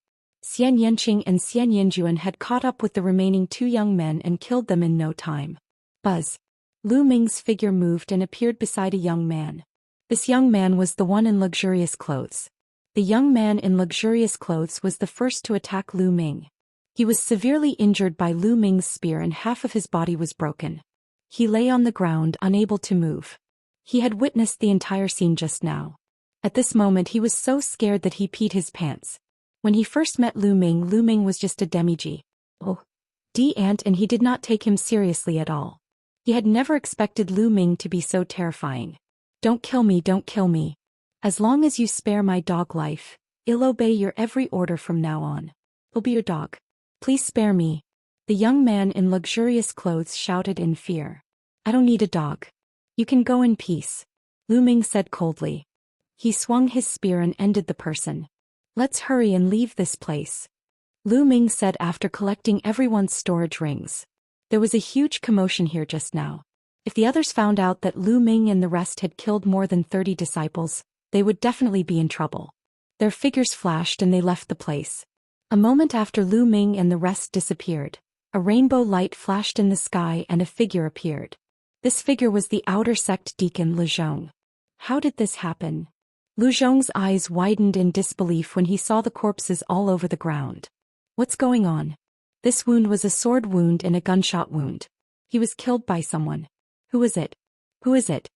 Xian Yanqing and Xian Yanjuan had caught up with the remaining 2 young men and killed them in no time. Buzz. Lu Ming's figure moved and appeared beside a young man. This young man was the one in luxurious clothes. The young man in luxurious clothes was the first to attack Lu Ming. He was severely injured by Lu Ming's spear and half of his body was broken. He lay on the ground, unable to move. He had witnessed the entire scene just now. At this moment he was so scared that he peed his pants. When he first met Lu Ming was just a demigod. And he did not take him seriously at all. He had never expected Lu Ming to be so terrifying. Don't kill me, don't kill me. As long as you spare my dog life, I'll obey your every order from now on. I'll be your dog. Please spare me. The young man in luxurious clothes shouted in fear. I don't need a dog. You can go in peace, Lu Ming said coldly. He swung his spear and ended the person. Let's hurry and leave this place, Lu Ming said after collecting everyone's storage rings. There was a huge commotion here just now. If the others found out that Lu Ming and the rest had killed more than 30 disciples, they would definitely be in trouble. Their figures flashed and they left the place. A moment after Lu Ming and the rest disappeared, a rainbow light flashed in the sky and a figure appeared. This figure was the outer sect deacon Lu Zhong. How did this happen? Lu Zhong's eyes widened in disbelief when he saw the corpses all over the ground. What's going on? This wound was a sword wound and a gunshot wound. He was killed by someone. Who is it? Who is it?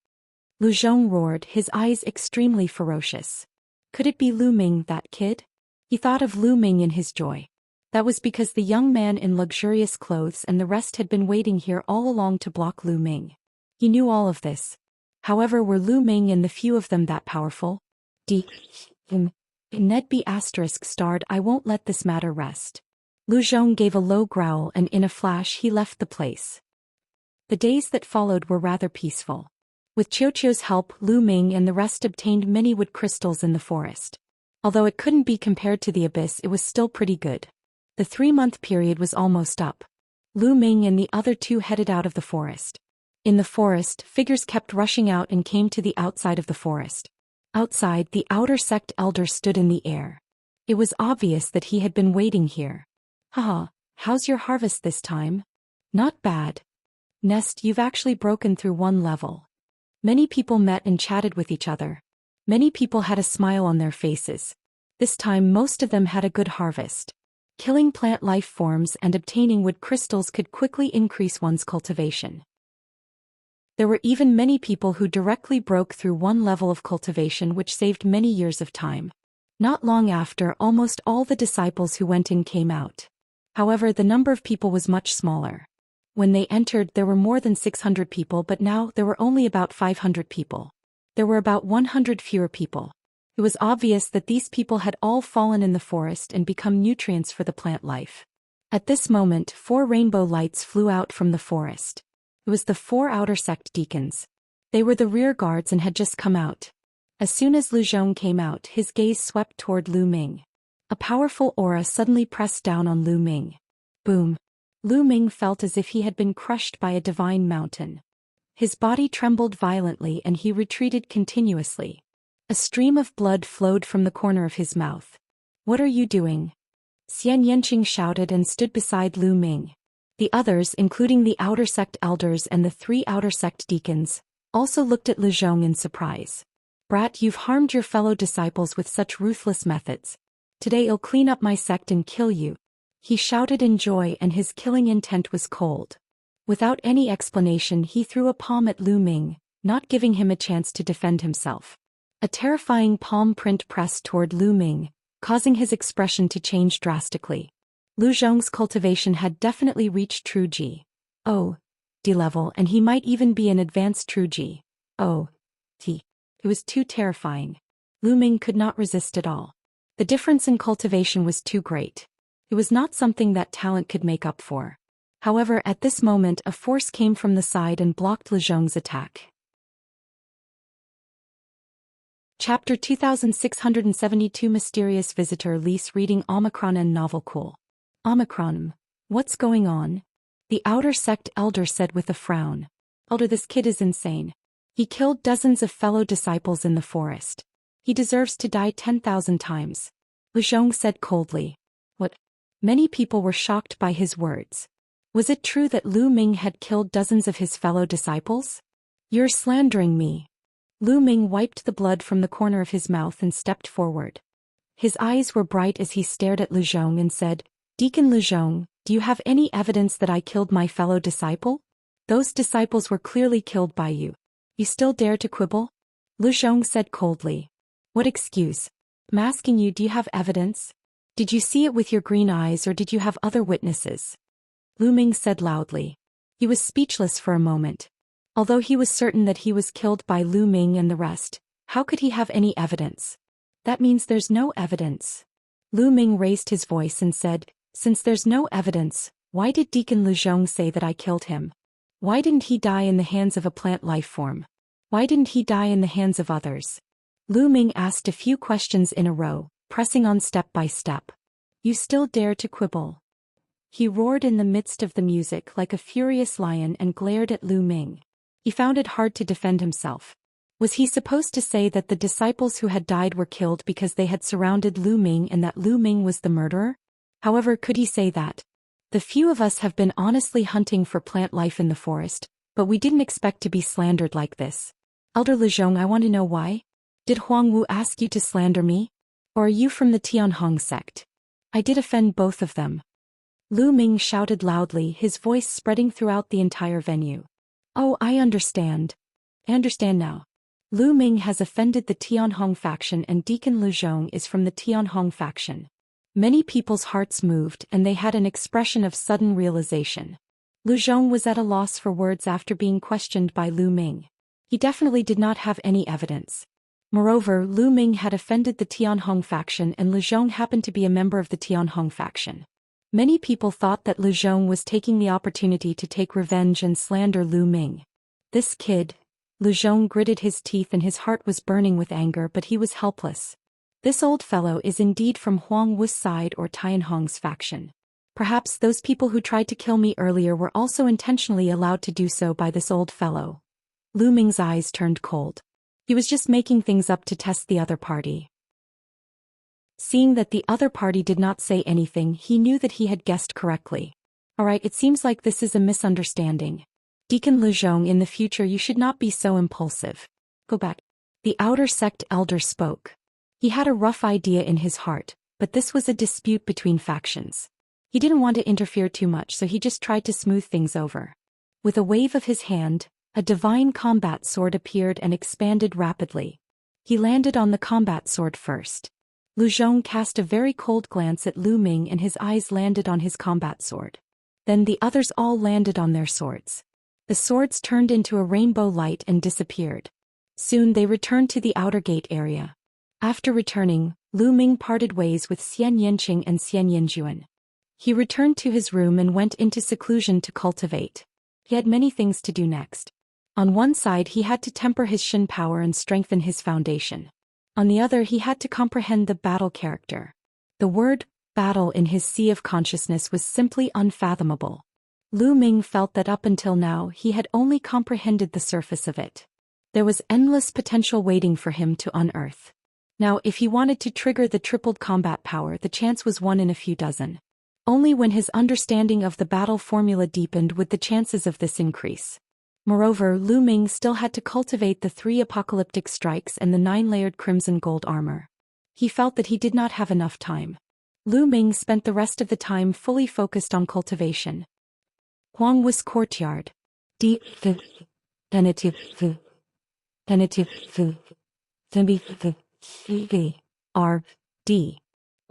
Lu Zhong roared, his eyes extremely ferocious. Could it be Lu Ming, that kid? He thought of Lu Ming in his joy. That was because the young man in luxurious clothes and the rest had been waiting here all along to block Lu Ming. He knew all of this. However, were Lu Ming and the few of them that powerful? Ned B** starred, I won't let this matter rest. Lu Zhong gave a low growl and in a flash he left the place. The days that followed were rather peaceful. With Qiuqiu's help, Lu Ming and the rest obtained many wood crystals in the forest. Although it couldn't be compared to the abyss, it was still pretty good. The 3-month period was almost up. Lu Ming and the other 2 headed out of the forest. In the forest, figures kept rushing out and came to the outside of the forest. Outside, the outer sect elder stood in the air. It was obvious that he had been waiting here. Haha, how's your harvest this time? Not bad. Nest, you've actually broken through 1 level. Many people met and chatted with each other. Many people had a smile on their faces. This time most of them had a good harvest. Killing plant life forms and obtaining wood crystals could quickly increase one's cultivation. There were even many people who directly broke through 1 level of cultivation, which saved many years of time. Not long after, almost all the disciples who went in came out. However, the number of people was much smaller. When they entered, there were more than 600 people, but now there were only about 500 people. There were about 100 fewer people. It was obvious that these people had all fallen in the forest and become nutrients for the plant life. At this moment, 4 rainbow lights flew out from the forest. It was the 4 outer sect deacons. They were the rear guards and had just come out. As soon as Lu Zhong came out, his gaze swept toward Lu Ming. A powerful aura suddenly pressed down on Lu Ming. Boom. Lu Ming felt as if he had been crushed by a divine mountain. His body trembled violently and he retreated continuously. A stream of blood flowed from the corner of his mouth. What are you doing? Xian Yanqing shouted and stood beside Lu Ming. The others, including the outer sect elders and the 3 outer sect deacons, also looked at Lu Zhong in surprise. Brat, you've harmed your fellow disciples with such ruthless methods. Today I'll clean up my sect and kill you. He shouted in joy and his killing intent was cold. Without any explanation he threw a palm at Lu Ming, not giving him a chance to defend himself. A terrifying palm print pressed toward Lu Ming, causing his expression to change drastically. Lu Zhong's cultivation had definitely reached true G.O.D level, and he might even be an advanced true G.O.D. It was too terrifying. Lu Ming could not resist at all. The difference in cultivation was too great. It was not something that talent could make up for. However, at this moment a force came from the side and blocked Lu Zhong's attack. Chapter 2672 Mysterious Visitor Lise reading Omicron and Novel Cool. Omicron, what's going on? The outer sect elder said with a frown. Elder, this kid is insane. He killed dozens of fellow disciples in the forest. He deserves to die 10,000 times. Lu Zhong said coldly. What? Many people were shocked by his words. Was it true that Lu Ming had killed dozens of his fellow disciples? You're slandering me. Lu Ming wiped the blood from the corner of his mouth and stepped forward. His eyes were bright as he stared at Lu Zhong and said, Deacon Lu Zhong, do you have any evidence that I killed my fellow disciple? Those disciples were clearly killed by you. You still dare to quibble? Lu Zhong said coldly. What excuse? I'm asking you, do you have evidence? Did you see it with your green eyes or did you have other witnesses? Lu Ming said loudly. He was speechless for a moment. Although he was certain that he was killed by Lu Ming and the rest, how could he have any evidence? That means there's no evidence. Lu Ming raised his voice and said, Since there's no evidence, why did Deacon Lu Zhong say that I killed him? Why didn't he die in the hands of a plant life form? Why didn't he die in the hands of others? Lu Ming asked a few questions in a row, pressing on step by step. You still dare to quibble? He roared in the midst of the music like a furious lion and glared at Lu Ming. He found it hard to defend himself. Was he supposed to say that the disciples who had died were killed because they had surrounded Lu Ming and that Lu Ming was the murderer? However, could he say that? The few of us have been honestly hunting for plant life in the forest, but we didn't expect to be slandered like this. Elder Lu Zhong, I want to know why. Did Huang Wu ask you to slander me? Or are you from the Tianhong sect? I did offend both of them. Lu Ming shouted loudly, his voice spreading throughout the entire venue. Oh, I understand. I understand now. Lu Ming has offended the Tianhong faction and Deacon Lu Zhong is from the Tianhong faction. Many people's hearts moved and they had an expression of sudden realization. Lu Zhong was at a loss for words after being questioned by Lu Ming. He definitely did not have any evidence. Moreover, Lu Ming had offended the Tianhong faction and Lu Zhong happened to be a member of the Tianhong faction. Many people thought that Lu Zhong was taking the opportunity to take revenge and slander Lu Ming. This kid. Lu Zhong gritted his teeth and his heart was burning with anger, but he was helpless. This old fellow is indeed from Huang Wu's side or Tianhong's faction. Perhaps those people who tried to kill me earlier were also intentionally allowed to do so by this old fellow. Lu Ming's eyes turned cold. He was just making things up to test the other party. Seeing that the other party did not say anything, he knew that he had guessed correctly. Alright, it seems like this is a misunderstanding. Deacon Lu Zhong, in the future you should not be so impulsive. Go back. The outer sect elder spoke. He had a rough idea in his heart, but this was a dispute between factions. He didn't want to interfere too much, so he just tried to smooth things over. With a wave of his hand, a divine combat sword appeared and expanded rapidly. He landed on the combat sword first. Lu Zhong cast a very cold glance at Lu Ming and his eyes landed on his combat sword. Then the others all landed on their swords. The swords turned into a rainbow light and disappeared. Soon they returned to the outer gate area. After returning, Lu Ming parted ways with Xian Yanqing and Xian Yanjuan. He returned to his room and went into seclusion to cultivate. He had many things to do next. On one side he had to temper his Shin power and strengthen his foundation. On the other he had to comprehend the battle character. The word, battle in his sea of consciousness was simply unfathomable. Lu Ming felt that up until now he had only comprehended the surface of it. There was endless potential waiting for him to unearth. Now if he wanted to trigger the tripled combat power, the chance was 1 in a few dozen. Only when his understanding of the battle formula deepened would the chances of this increase. Moreover, Lu Ming still had to cultivate the 3 apocalyptic strikes and the 9-layered crimson gold armor. He felt that he did not have enough time. Lu Ming spent the rest of the time fully focused on cultivation. Huang Wu's courtyard. Deep. R.D.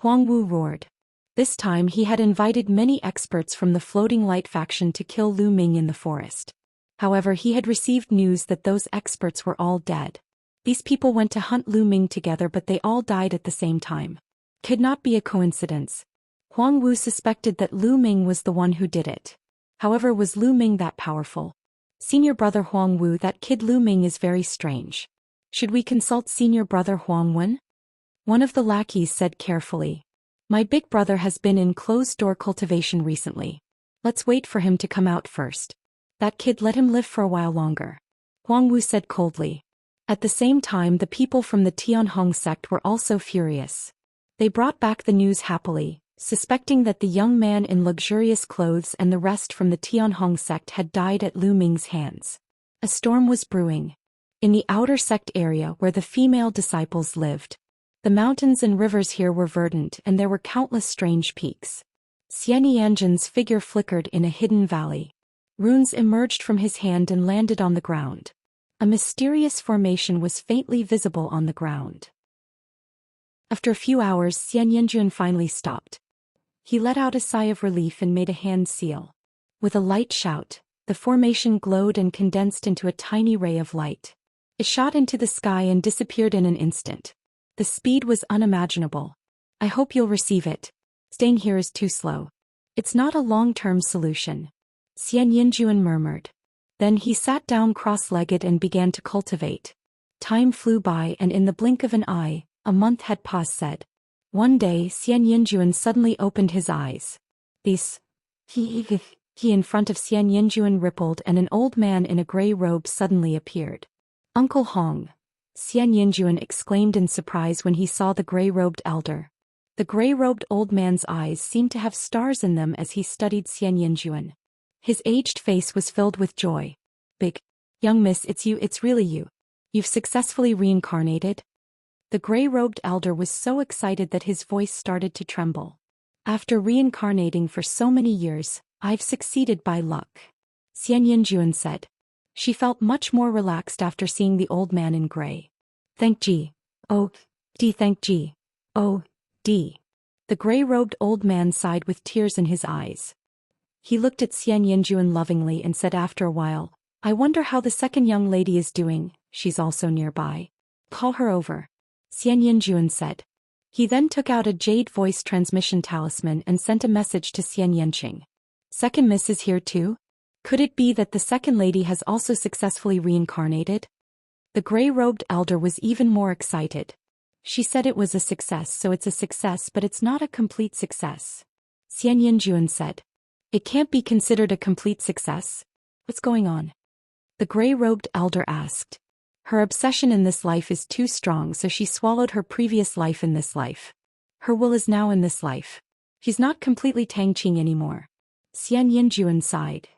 Huang Wu roared. This time he had invited many experts from the Floating Light faction to kill Lu Ming in the forest. However, he had received news that those experts were all dead. These people went to hunt Lu Ming together, but they all died at the same time. Could not be a coincidence. Huang Wu suspected that Lu Ming was the one who did it. However, was Lu Ming that powerful? Senior brother Huang Wu, that kid Lu Ming is very strange. Should we consult senior brother Huang Wen? One of the lackeys said carefully. My big brother has been in closed-door cultivation recently. Let's wait for him to come out first. That kid, let him live for a while longer. Huang Wu said coldly. At the same time, the people from the Tianhong sect were also furious. They brought back the news happily, suspecting that the young man in luxurious clothes and the rest from the Tianhong sect had died at Lu Ming's hands. A storm was brewing. In the outer sect area where the female disciples lived, the mountains and rivers here were verdant and there were countless strange peaks. Xianxia's figure flickered in a hidden valley. Runes emerged from his hand and landed on the ground. A mysterious formation was faintly visible on the ground. After a few hours, Xianxia finally stopped. He let out a sigh of relief and made a hand seal. With a light shout, the formation glowed and condensed into a tiny ray of light. It shot into the sky and disappeared in an instant. The speed was unimaginable. I hope you'll receive it. Staying here is too slow. It's not a long-term solution. Xianxia murmured. Then he sat down cross-legged and began to cultivate. Time flew by, and in the blink of an eye, a month had passed. One day Xianxia suddenly opened his eyes. He in front of Xianxia rippled, and an old man in a gray robe suddenly appeared. Uncle Hong! Xianxia exclaimed in surprise when he saw the gray-robed elder. The gray-robed old man's eyes seemed to have stars in them as he studied Xianxia. His aged face was filled with joy. Big, young miss, it's you, it's really you. You've successfully reincarnated? The gray-robed elder was so excited that his voice started to tremble. After reincarnating for so many years, I've succeeded by luck. Xianxia said. She felt much more relaxed after seeing the old man in gray. Thank G. Oh, D. Thank G. Oh, D. The gray-robed old man sighed with tears in his eyes. He looked at Xianxia lovingly and said after a while, I wonder how the second young lady is doing, she's also nearby. Call her over. Xianxia said. He then took out a jade voice transmission talisman and sent a message to Xianxia. Second miss is here too? Could it be that the second lady has also successfully reincarnated? The gray-robed elder was even more excited. She said it was a success, so it's a success, but it's not a complete success. Xianxia said. It can't be considered a complete success. What's going on? The gray-robed elder asked. Her obsession in this life is too strong, so she swallowed her previous life in this life. Her will is now in this life. She's not completely Tang Qing anymore. Xianxia sighed.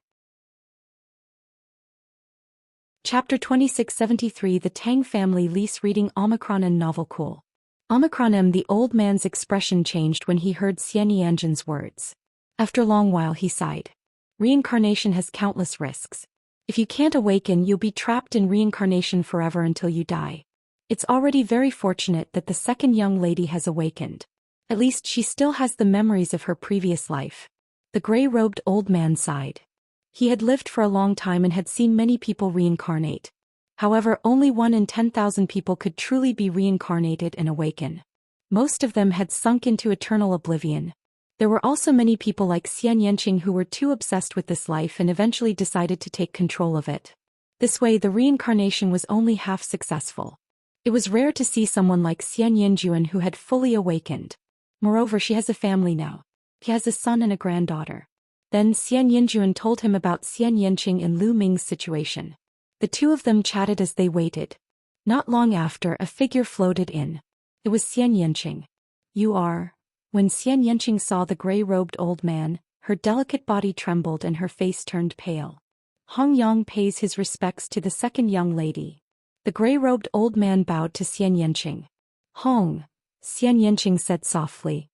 Chapter 2673. The Tang Family Lease. Reading Omicron and Novel Cool. Omicron M. The old man's expression changed when he heard Xianxia's words. After a long while he sighed. Reincarnation has countless risks. If you can't awaken, you'll be trapped in reincarnation forever until you die. It's already very fortunate that the second young lady has awakened. At least she still has the memories of her previous life. The gray-robed old man sighed. He had lived for a long time and had seen many people reincarnate. However, only 1 in 10,000 people could truly be reincarnated and awaken. Most of them had sunk into eternal oblivion. There were also many people like Xianxia who were too obsessed with this life and eventually decided to take control of it. This way, the reincarnation was only half successful. It was rare to see someone like Xianxia who had fully awakened. Moreover, she has a family now. She has a son and a granddaughter. Then Xianxia told him about Xianxia and Lu Ming's situation. The two of them chatted as they waited. Not long after, a figure floated in. It was Xianxia. You are... When Xianxia saw the gray-robed old man, her delicate body trembled and her face turned pale. Hong Yang pays his respects to the second young lady. The gray-robed old man bowed to Xianxia. Hong, Xianxia said softly.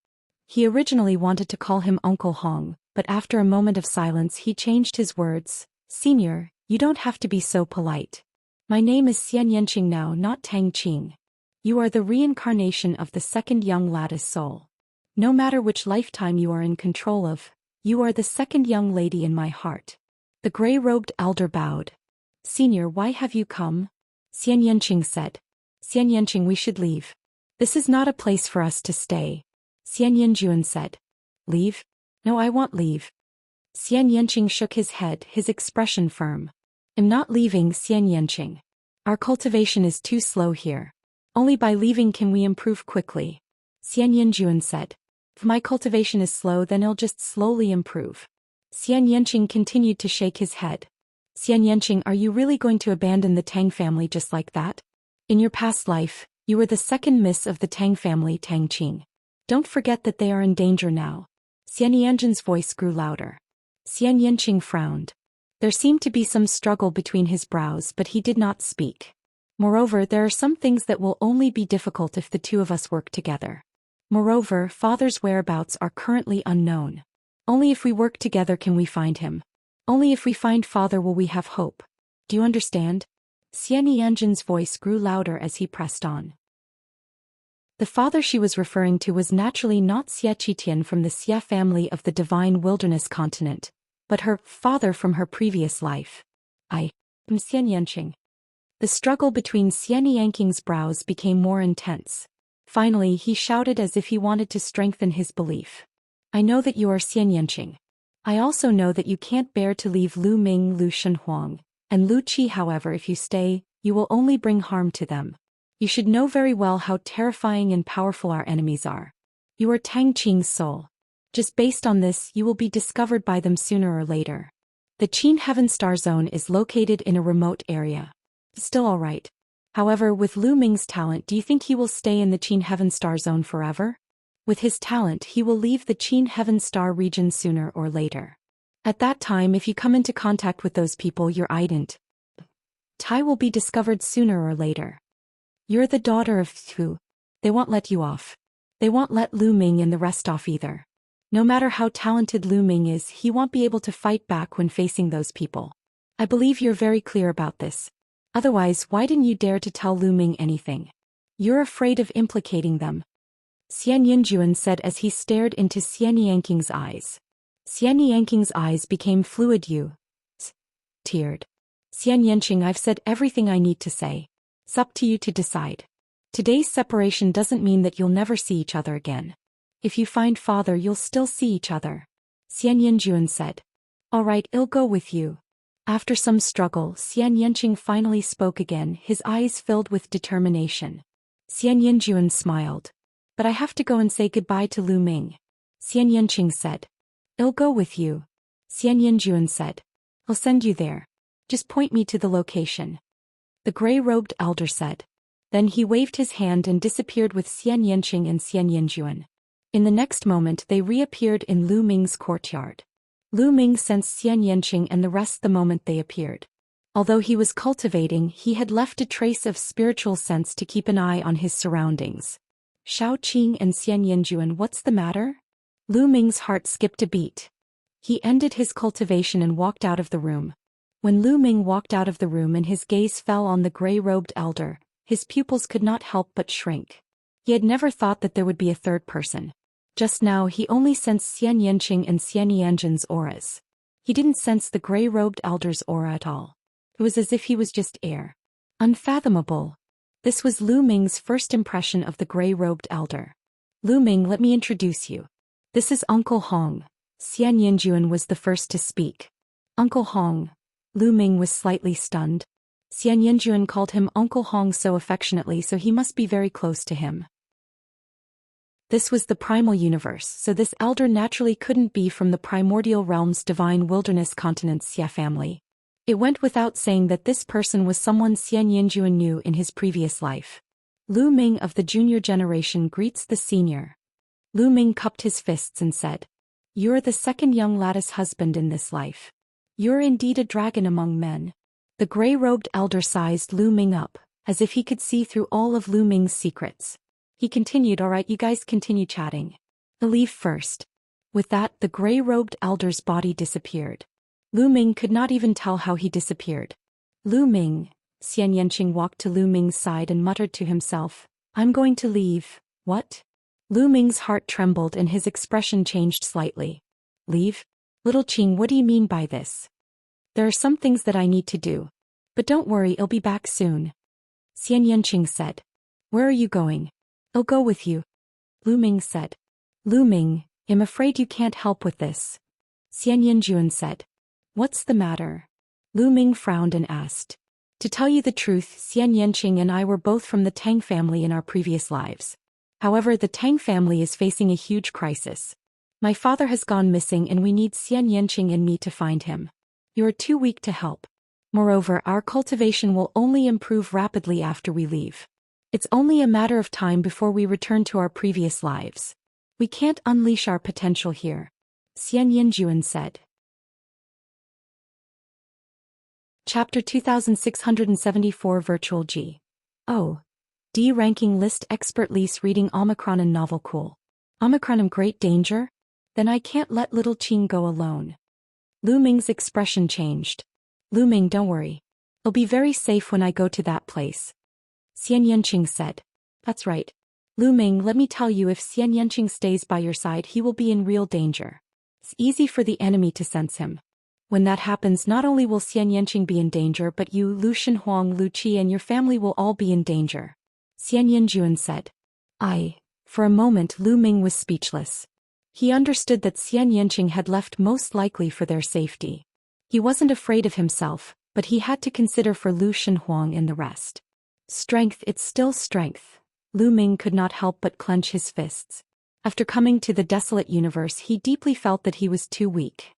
He originally wanted to call him Uncle Hong, but after a moment of silence he changed his words. Senior, you don't have to be so polite. My name is Xianxia now, not Tang Qing. You are the reincarnation of the second young lattice soul. No matter which lifetime you are in control of, you are the second young lady in my heart. The gray-robed elder bowed. Senior, why have you come? Xianxia said. Xianxia, we should leave. This is not a place for us to stay. Xianxia said. Leave? No, I won't leave. Xianxia shook his head, his expression firm. I'm not leaving, Xianxia. Our cultivation is too slow here. Only by leaving can we improve quickly. Xianxia said. If my cultivation is slow, then it'll just slowly improve. Xianxia continued to shake his head. Xianxia, are you really going to abandon the Tang family just like that? In your past life, you were the second miss of the Tang family, Tang Qing. Don't forget that they are in danger now. Xianxia's voice grew louder. Xianxia frowned. There seemed to be some struggle between his brows, but he did not speak. Moreover, there are some things that will only be difficult if the two of us work together. Moreover, father's whereabouts are currently unknown. Only if we work together can we find him. Only if we find father will we have hope. Do you understand? Xianxia's voice grew louder as he pressed on. The father she was referring to was naturally not Xie Qitian from the Xie family of the divine wilderness continent, but her father from her previous life. I am Xianxia. The struggle between Xianxia's brows became more intense. Finally, he shouted as if he wanted to strengthen his belief. I know that you are Xianxia. I also know that you can't bear to leave Lu Ming, Lu Shenhuang, and Lu Qi. However, if you stay, you will only bring harm to them. You should know very well how terrifying and powerful our enemies are. You are Tang Qing's soul. Just based on this, you will be discovered by them sooner or later. The Qin Heaven Star Zone is located in a remote area. Still all right. However, with Lu Ming's talent, do you think he will stay in the Qin Heaven Star Zone forever? With his talent, he will leave the Qin Heaven Star region sooner or later. At that time, if you come into contact with those people, your ident Tai will be discovered sooner or later. You're the daughter of Fu. They won't let you off. They won't let Lu Ming and the rest off either. No matter how talented Lu Ming is, he won't be able to fight back when facing those people. I believe you're very clear about this. Otherwise, why didn't you dare to tell Lu Ming anything? You're afraid of implicating them. Xianxia said as he stared into Xianxia's eyes. Xianxia's eyes became fluid. You teared. Xianxia, I've said everything I need to say. It's up to you to decide. Today's separation doesn't mean that you'll never see each other again. If you find father, you'll still see each other. Xianxia said. All right, I'll go with you. After some struggle, Xianxia finally spoke again, his eyes filled with determination. Xianxia smiled. But I have to go and say goodbye to Lu Ming. Xianxia said. I'll go with you. Xianxia said. I'll send you there. Just point me to the location. The gray-robed elder said. Then he waved his hand and disappeared with Xianxia and Xianxia. In the next moment they reappeared in Lu Ming's courtyard. Lu Ming sensed Xianxia and the rest the moment they appeared. Although he was cultivating, he had left a trace of spiritual sense to keep an eye on his surroundings. Shao Qing and Xianxia, what's the matter? Lu Ming's heart skipped a beat. He ended his cultivation and walked out of the room. When Lu Ming walked out of the room and his gaze fell on the gray-robed elder, his pupils could not help but shrink. He had never thought that there would be a third person. Just now he only sensed Xianxia and Xianxia's auras. He didn't sense the gray-robed elder's aura at all. It was as if he was just air. Unfathomable. This was Lu Ming's first impression of the gray-robed elder. Lu Ming, let me introduce you. This is Uncle Hong. Xianxia was the first to speak. Uncle Hong. Lu Ming was slightly stunned. Xianxia called him Uncle Hong so affectionately, so he must be very close to him. This was the primal universe, so this elder naturally couldn't be from the primordial realm's divine wilderness continent Xie family. It went without saying that this person was someone Xianxia knew in his previous life. Lu Ming of the junior generation greets the senior. Lu Ming cupped his fists and said, You're the second young lattice husband in this life. You're indeed a dragon among men. The gray-robed elder sized Lu Ming up, as if he could see through all of Lu Ming's secrets. He continued, all right, you guys continue chatting. I'll leave first. With that, the gray-robed elder's body disappeared. Lu Ming could not even tell how he disappeared. Lu Ming. Xianxia walked to Lu Ming's side and muttered to himself, I'm going to leave. What? Lu Ming's heart trembled and his expression changed slightly. Leave? Little Qing, what do you mean by this? There are some things that I need to do. But don't worry, I'll be back soon. Xianxia said. Where are you going? I'll go with you. Lu Ming said. Lu Ming, I'm afraid you can't help with this. Xianxia said. What's the matter? Lu Ming frowned and asked. To tell you the truth, Xianxia and I were both from the Tang family in our previous lives. However, the Tang family is facing a huge crisis. My father has gone missing and we need Xianxia and me to find him. You are too weak to help. Moreover, our cultivation will only improve rapidly after we leave. It's only a matter of time before we return to our previous lives. We can't unleash our potential here. Xianxia said. Chapter 2674 Virtual G. Oh. D ranking list expert lease reading Omicron and novel cool. Omicron in great danger? Then I can't let little Qing go alone. Lu Ming's expression changed. Lu Ming, don't worry. I'll be very safe when I go to that place. Xianxia said. That's right. Lu Ming, let me tell you, if Xianxia stays by your side, he will be in real danger. It's easy for the enemy to sense him. When that happens, not only will Xianxia be in danger, but you, Lu Shenhuang, Lu Qi, and your family will all be in danger. Xianxia said. For a moment Lu Ming was speechless. He understood that Xianxia had left most likely for their safety. He wasn't afraid of himself, but he had to consider for Lu Shenhuang and the rest. Strength, it's still strength. Lu Ming could not help but clench his fists. After coming to the desolate universe, he deeply felt that he was too weak.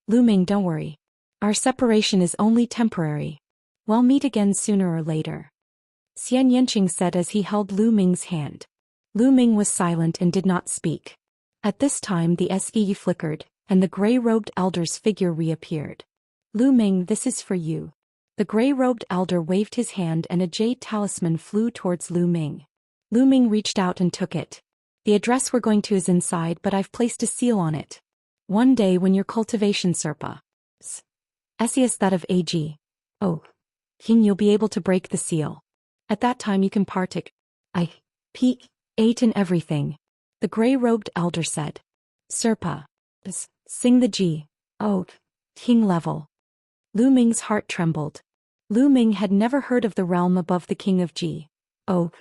Lu Ming, don't worry. Our separation is only temporary. We'll meet again sooner or later. Xianxia said as he held Lu Ming's hand. Lu Ming was silent and did not speak. At this time the SE flickered, and the gray-robed elder's figure reappeared. Lu Ming, this is for you. The gray-robed elder waved his hand and a jade talisman flew towards Lu Ming. Lu Ming reached out and took it. The address we're going to is inside, but I've placed a seal on it. One day when your cultivation Serpa is that of AG. Oh. King, you'll be able to break the seal. At that time you can partake. Ate and everything. The gray-robed elder said. Serpa. Sing the G. Oh. King level. Lu Ming's heart trembled. Lu Ming had never heard of the realm above the king of G. Oh.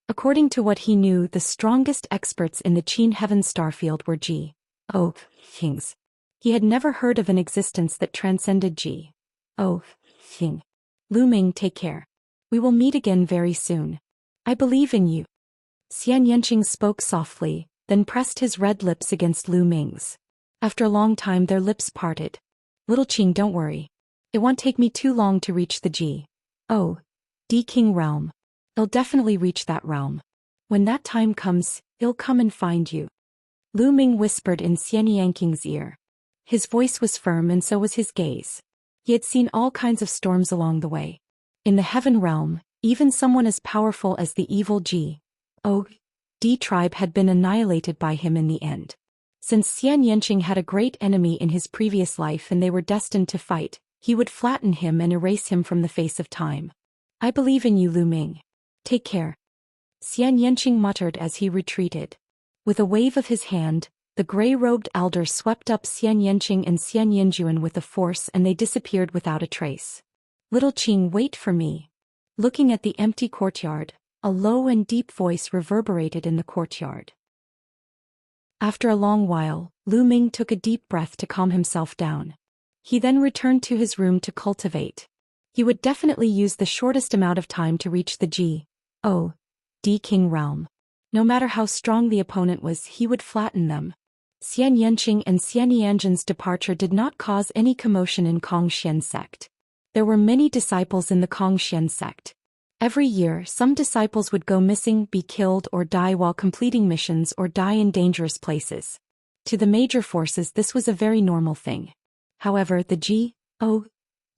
According to what he knew, the strongest experts in the Qin Heaven starfield were G. Oh. Kings. He had never heard of an existence that transcended G. Oh. King. Lu Ming, take care. We will meet again very soon. I believe in you. Xianxia spoke softly, then pressed his red lips against Lu Ming's. After a long time their lips parted. Little Qing, don't worry. It won't take me too long to reach the G. Oh. D King realm. I'll definitely reach that realm. When that time comes, I'll come and find you. Lu Ming whispered in Xianxing's ear. His voice was firm and so was his gaze. He had seen all kinds of storms along the way. In the heaven realm, even someone as powerful as the evil G. O. D tribe had been annihilated by him in the end. Since Xianxia had a great enemy in his previous life and they were destined to fight, he would flatten him and erase him from the face of time. I believe in you, Lu Ming. Take care. Xianxia muttered as he retreated. With a wave of his hand, the gray-robed elder swept up Xianxia and Xianxia with a force and they disappeared without a trace. Little Qing, wait for me. Looking at the empty courtyard, a low and deep voice reverberated in the courtyard. After a long while, Lu Ming took a deep breath to calm himself down. He then returned to his room to cultivate. He would definitely use the shortest amount of time to reach the G. O. D King realm. No matter how strong the opponent was, he would flatten them. Xianxia and Xianxin's departure did not cause any commotion in Kongxian sect. There were many disciples in the Kongxian sect. Every year, some disciples would go missing, be killed or die while completing missions or die in dangerous places. To the major forces this was a very normal thing. However, the G. O.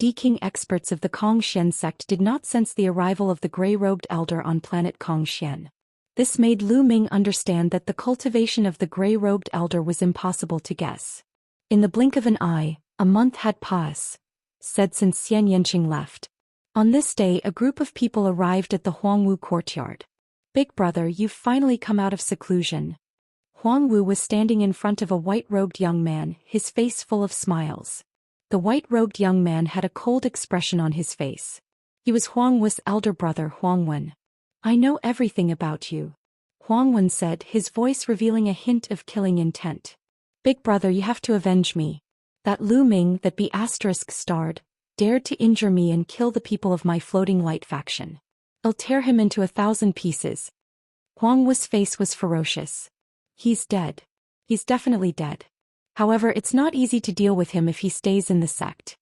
D King experts of the Kongxian sect did not sense the arrival of the gray-robed elder on planet Kongxian. This made Lu Ming understand that the cultivation of the gray-robed elder was impossible to guess. In the blink of an eye, a month had passed, said since Xianxia left. On this day a group of people arrived at the Huangwu courtyard. Big brother, you've finally come out of seclusion. Huang Wu was standing in front of a white-robed young man, his face full of smiles. The white-robed young man had a cold expression on his face. He was Huang Wu's elder brother, Huang Wen. I know everything about you, Huang Wen said, his voice revealing a hint of killing intent. Big brother, you have to avenge me. That Lu Ming that be *starred, dared to injure me and kill the people of my floating light faction. I'll tear him into 1,000 pieces. Huang Wu's face was ferocious. He's dead. He's definitely dead. However, it's not easy to deal with him if he stays in the sect.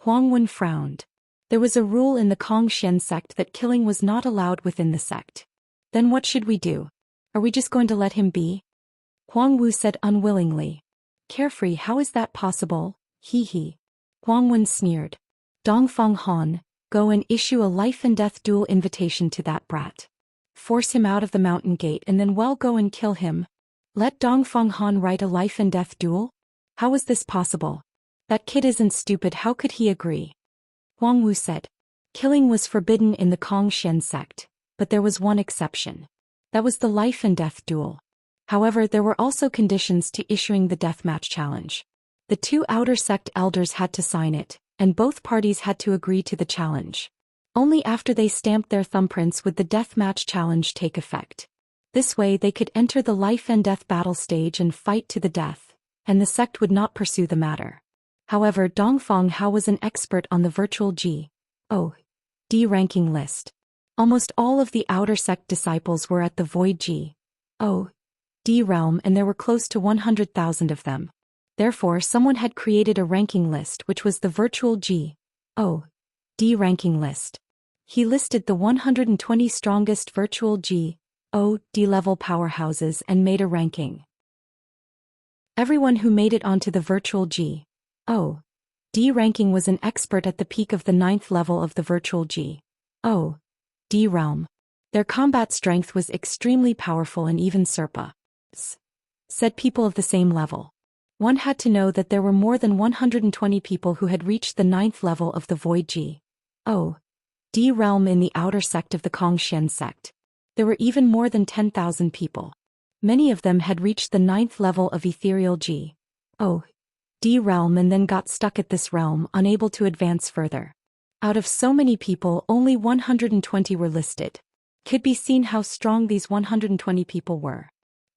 Huang Wen frowned. There was a rule in the Xian sect that killing was not allowed within the sect. Then what should we do? Are we just going to let him be? Huang Wu said unwillingly. Carefree, how is that possible? He. Huang Wen sneered. Dongfang Han, go and issue a life and death duel invitation to that brat. Force him out of the mountain gate and then go and kill him. Let Dongfang Han write a life and death duel? How is this possible? That kid isn't stupid, how could he agree? Huang Wu said. Killing was forbidden in the Xian sect, but there was one exception. That was the life and death duel. However, there were also conditions to issuing the deathmatch challenge. The two outer sect elders had to sign it, and both parties had to agree to the challenge. Only after they stamped their thumbprints would the deathmatch challenge take effect. This way they could enter the life and death battle stage and fight to the death, and the sect would not pursue the matter. However, Dongfang Hao was an expert on the virtual G.O.D. ranking list. Almost all of the outer sect disciples were at the void G.O.D. realm, and there were close to 100,000 of them. Therefore, someone had created a ranking list which was the virtual G.O.D. ranking list. He listed the 120 strongest virtual G.O.D. level powerhouses and made a ranking. Everyone who made it onto the virtual G.O.D. ranking was an expert at the peak of the 9th level of the virtual G.O.D. realm. Their combat strength was extremely powerful and even surpassed said people of the same level. One had to know that there were more than 120 people who had reached the 9th level of the void G.O.D. realm in the outer sect of the Xian sect. There were even more than 10,000 people. Many of them had reached the 9th level of ethereal G.O.D. realm and then got stuck at this realm, unable to advance further. Out of so many people, only 120 were listed. Could be seen how strong these 120 people were.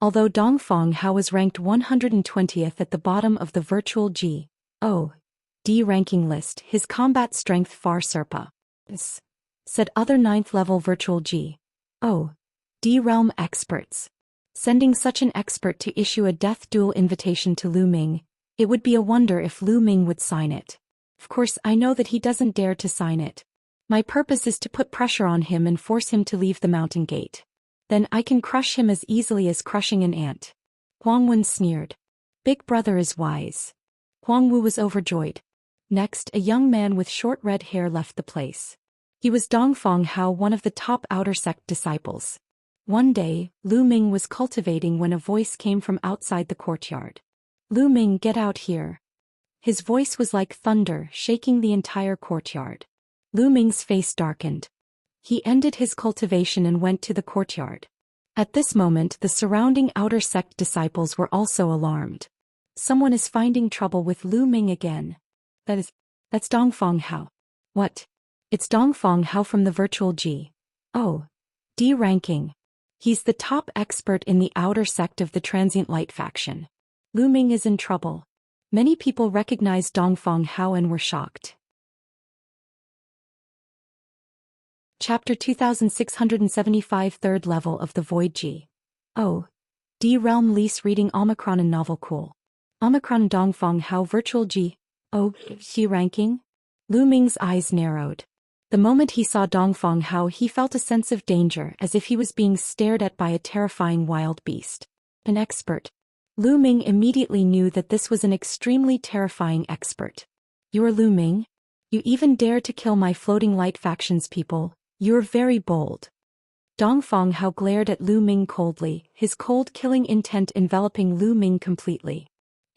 Although Dongfang Hao was ranked 120th at the bottom of the virtual G.O.D. ranking list, his combat strength far surpassed, said other 9th level virtual G.O.D. realm experts. Sending such an expert to issue a death duel invitation to Lu Ming, it would be a wonder if Lu Ming would sign it. Of course, I know that he doesn't dare to sign it. My purpose is to put pressure on him and force him to leave the mountain gate. Then I can crush him as easily as crushing an ant. Huang Wen sneered. Big brother is wise. Huang Wu was overjoyed. Next, a young man with short red hair left the place. He was Dongfang Hao, one of the top outer sect disciples. One day, Lu Ming was cultivating when a voice came from outside the courtyard. Lu Ming, get out here. His voice was like thunder, shaking the entire courtyard. Lu Ming's face darkened. He ended his cultivation and went to the courtyard. At this moment, the surrounding outer sect disciples were also alarmed. Someone is finding trouble with Lu Ming again. That's Dongfang Hao. What? It's Dongfang Hao from the virtual G.O.D. ranking. He's the top expert in the outer sect of the transient light faction. Lu Ming is in trouble. Many people recognized Dongfang Hao and were shocked. Chapter 2675, Third Level of the Void G.O.D. Realm Lease reading Omicron and Novel Cool. Omicron Dongfang Hao Virtual G.O.D. ranking? Lu Ming's eyes narrowed. The moment he saw Dongfang Hao, he felt a sense of danger, as if he was being stared at by a terrifying wild beast. An expert. Lu Ming immediately knew that this was an extremely terrifying expert. You're Lu Ming? You even dare to kill my floating light faction's people? You're very bold. Dongfang Hao glared at Lu Ming coldly, his cold killing intent enveloping Lu Ming completely.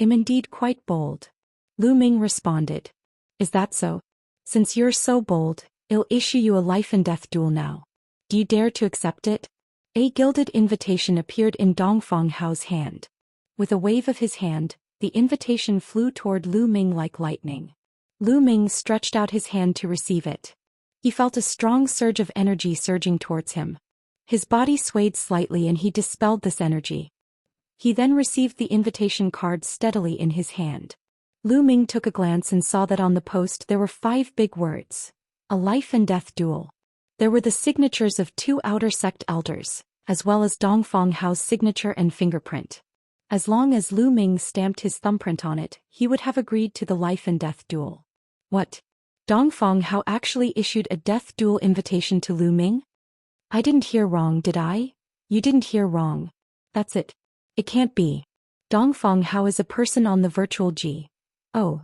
I'm indeed quite bold. Lu Ming responded. Is that so? Since you're so bold, I'll issue you a life and death duel now. Do you dare to accept it? A gilded invitation appeared in Dongfang Hao's hand. With a wave of his hand, the invitation flew toward Lu Ming like lightning. Lu Ming stretched out his hand to receive it. He felt a strong surge of energy surging towards him. His body swayed slightly and he dispelled this energy. He then received the invitation card steadily in his hand. Lu Ming took a glance and saw that on the post there were 5 big words. A life and death duel. There were the signatures of 2 outer sect elders, as well as Dongfang Hao's signature and fingerprint. As long as Lu Ming stamped his thumbprint on it, he would have agreed to the life and death duel. What? Dongfang Hao actually issued a death duel invitation to Lu Ming? I didn't hear wrong, did I? You didn't hear wrong. That's it. It can't be. Dongfang Hao is a person on the virtual G. Oh.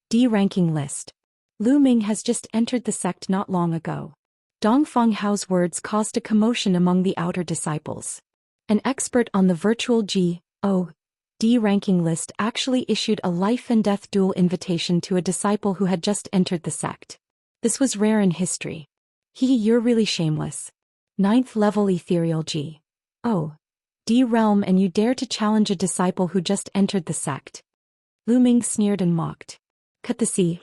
D ranking list. Lu Ming has just entered the sect not long ago. Dongfang Hao's words caused a commotion among the outer disciples. An expert on the virtual G. Oh. D ranking list actually issued a life and death duel invitation to a disciple who had just entered the sect. This was rare in history. You're really shameless. 9th level ethereal G. Oh. D realm and you dare to challenge a disciple who just entered the sect. Lu Ming sneered and mocked. Cut the C.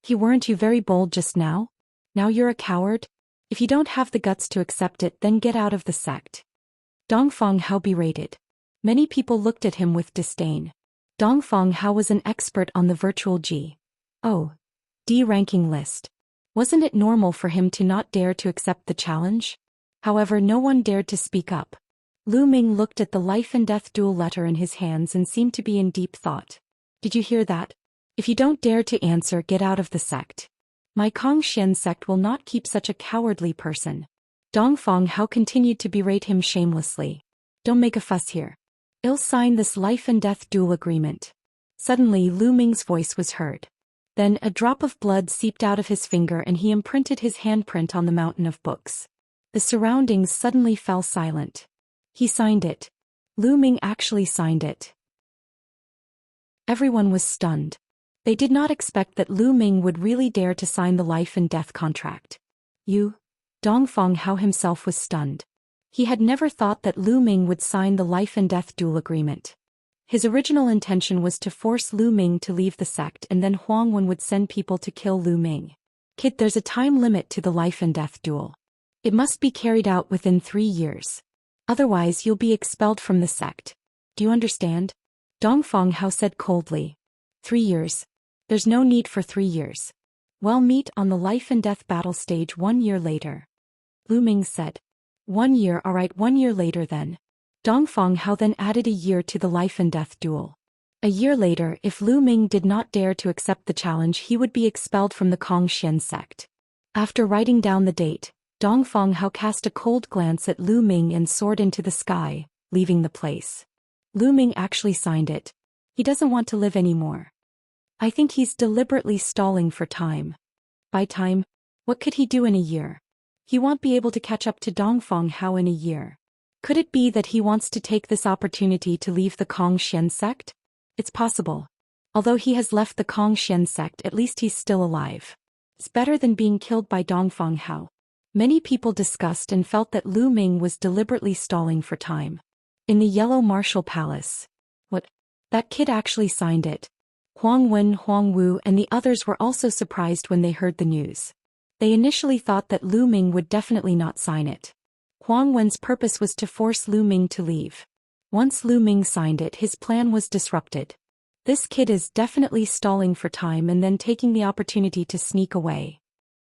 Weren't you very bold just now? Now you're a coward? If you don't have the guts to accept it, then get out of the sect. Dongfang Hao berated. Many people looked at him with disdain. Dongfang Hao was an expert on the virtual G. Oh. D ranking list. Wasn't it normal for him to not dare to accept the challenge? However, no one dared to speak up. Lu Ming looked at the life and death duel letter in his hands and seemed to be in deep thought. Did you hear that? If you don't dare to answer, get out of the sect. My Xian sect will not keep such a cowardly person. Dongfang Hao continued to berate him shamelessly. Don't make a fuss here. I'll sign this life and death duel agreement. Suddenly Lu Ming's voice was heard. Then a drop of blood seeped out of his finger and he imprinted his handprint on the mountain of books. The surroundings suddenly fell silent. He signed it. Lu Ming actually signed it. Everyone was stunned. They did not expect that Lu Ming would really dare to sign the life and death contract. Dongfang Hao himself was stunned. He had never thought that Lu Ming would sign the life and death duel agreement. His original intention was to force Lu Ming to leave the sect and then Huang Wen would send people to kill Lu Ming. Kid, there's a time limit to the life and death duel. It must be carried out within 3 years. Otherwise you'll be expelled from the sect. Do you understand? Dongfang Hao said coldly. 3 years. There's no need for 3 years. We'll meet on the life and death battle stage 1 year later. Lu Ming said. 1 year, alright, 1 year later then. Dongfang Hao then added a year to the life and death duel. A year later, if Lu Ming did not dare to accept the challenge, he would be expelled from the Xian sect. After writing down the date, Dongfang Hao cast a cold glance at Lu Ming and soared into the sky, leaving the place. Lu Ming actually signed it. He doesn't want to live anymore. I think he's deliberately stalling for time. By time, what could he do in a year? He won't be able to catch up to Dongfang Hao in a year. Could it be that he wants to take this opportunity to leave the Xian sect? It's possible. Although he has left the Xian sect, at least he's still alive. It's better than being killed by Dongfang Hao. Many people discussed and felt that Lu Ming was deliberately stalling for time. In the Yellow Martial Palace. What? That kid actually signed it. Huang Wen, Huang Wu and the others were also surprised when they heard the news. They initially thought that Lu Ming would definitely not sign it. Huang Wen's purpose was to force Lu Ming to leave. Once Lu Ming signed it, his plan was disrupted. This kid is definitely stalling for time and then taking the opportunity to sneak away.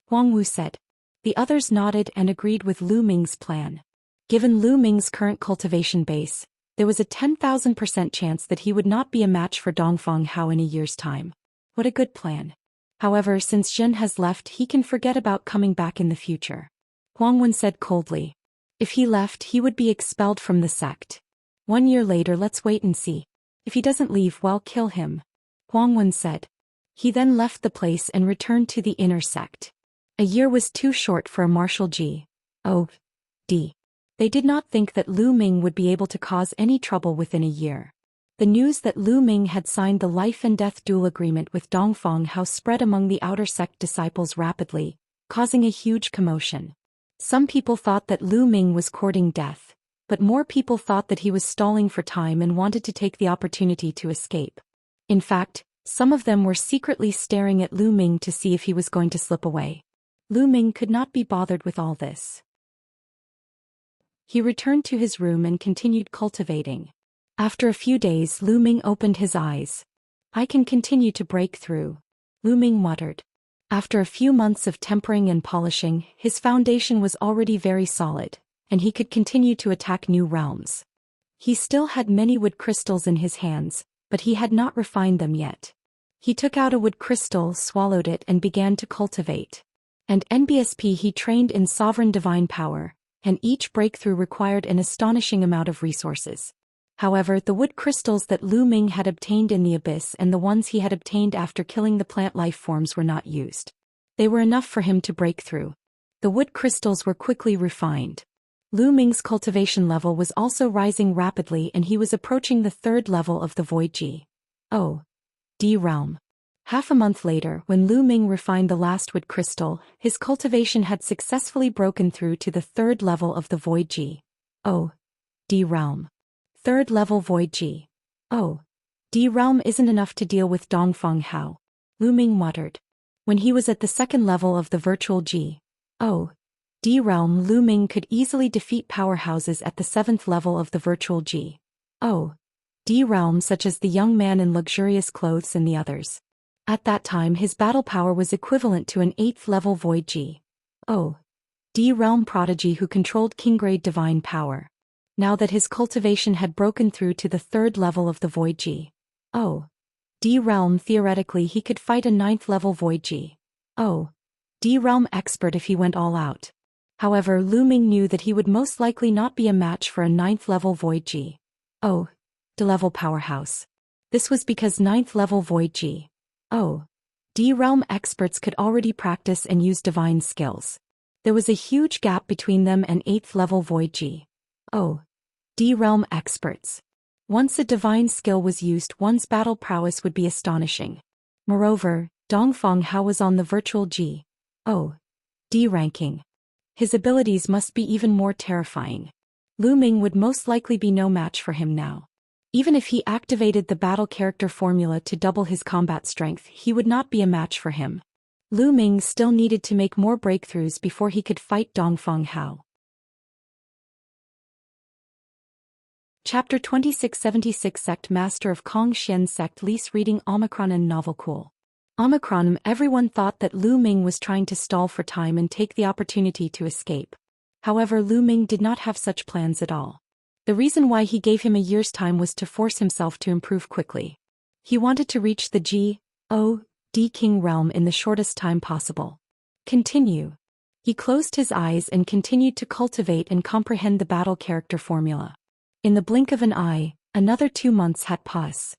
Huang Wu said. The others nodded and agreed with Lu Ming's plan. Given Lu Ming's current cultivation base, there was a 10,000% chance that he would not be a match for Dongfang Hao in a year's time. What a good plan. However, since Zhen has left, he can forget about coming back in the future. Huang Wen said coldly. If he left, he would be expelled from the sect. 1 year later, let's wait and see. If he doesn't leave, well, kill him. Huang Wen said. He then left the place and returned to the inner sect. A year was too short for a martial G. O. D. They did not think that Lu Ming would be able to cause any trouble within a year. The news that Lu Ming had signed the life and death duel agreement with Dongfang Hao spread among the outer sect disciples rapidly, causing a huge commotion. Some people thought that Lu Ming was courting death, but more people thought that he was stalling for time and wanted to take the opportunity to escape. In fact, some of them were secretly staring at Lu Ming to see if he was going to slip away. Lu Ming could not be bothered with all this. He returned to his room and continued cultivating. After a few days, Lu Ming opened his eyes. "I can continue to break through," Lu Ming muttered. After a few months of tempering and polishing, his foundation was already very solid, and he could continue to attack new realms. He still had many wood crystals in his hands, but he had not refined them yet. He took out a wood crystal, swallowed it, and began to cultivate. And NBSP he trained in sovereign divine power, and each breakthrough required an astonishing amount of resources. However, the wood crystals that Lu Ming had obtained in the abyss and the ones he had obtained after killing the plant life forms were not used. They were enough for him to break through. The wood crystals were quickly refined. Lu Ming's cultivation level was also rising rapidly, and he was approaching the 3rd level of the Void D realm. Half a month later, when Lu Ming refined the last wood crystal, his cultivation had successfully broken through to the 3rd level of the Void D realm. 3rd level Void D realm isn't enough to deal with Dongfeng Hao, Lu Ming muttered. When he was at the 2nd level of the virtual D realm, Lu Ming could easily defeat powerhouses at the 7th level of the virtual D realm, such as the young man in luxurious clothes and the others. At that time, his battle power was equivalent to an 8th level Void D realm prodigy who controlled king-grade divine power. Now that his cultivation had broken through to the 3rd level of the Void D realm, theoretically he could fight a 9th level Void D realm expert if he went all out. However, Lu Ming knew that he would most likely not be a match for a 9th level Void D level powerhouse. This was because 9th level Void D realm experts could already practice and use divine skills. There was a huge gap between them and 8th level Void D realm experts. Once a divine skill was used, one's battle prowess would be astonishing. Moreover, Dongfeng Hao was on the virtual D ranking. His abilities must be even more terrifying. Lu Ming would most likely be no match for him now. Even if he activated the battle character formula to double his combat strength, he would not be a match for him. Lu Ming still needed to make more breakthroughs before he could fight Dongfeng Hao. Chapter 2676 Sect Master of Kong Xian Sect Lease Reading Omicron and Novel Cool. Omicron. Everyone thought that Lu Ming was trying to stall for time and take the opportunity to escape. However, Lu Ming did not have such plans at all. The reason why he gave him a year's time was to force himself to improve quickly. He wanted to reach the D King realm in the shortest time possible. Continue. He closed his eyes and continued to cultivate and comprehend the battle character formula. In the blink of an eye, another 2 months had passed.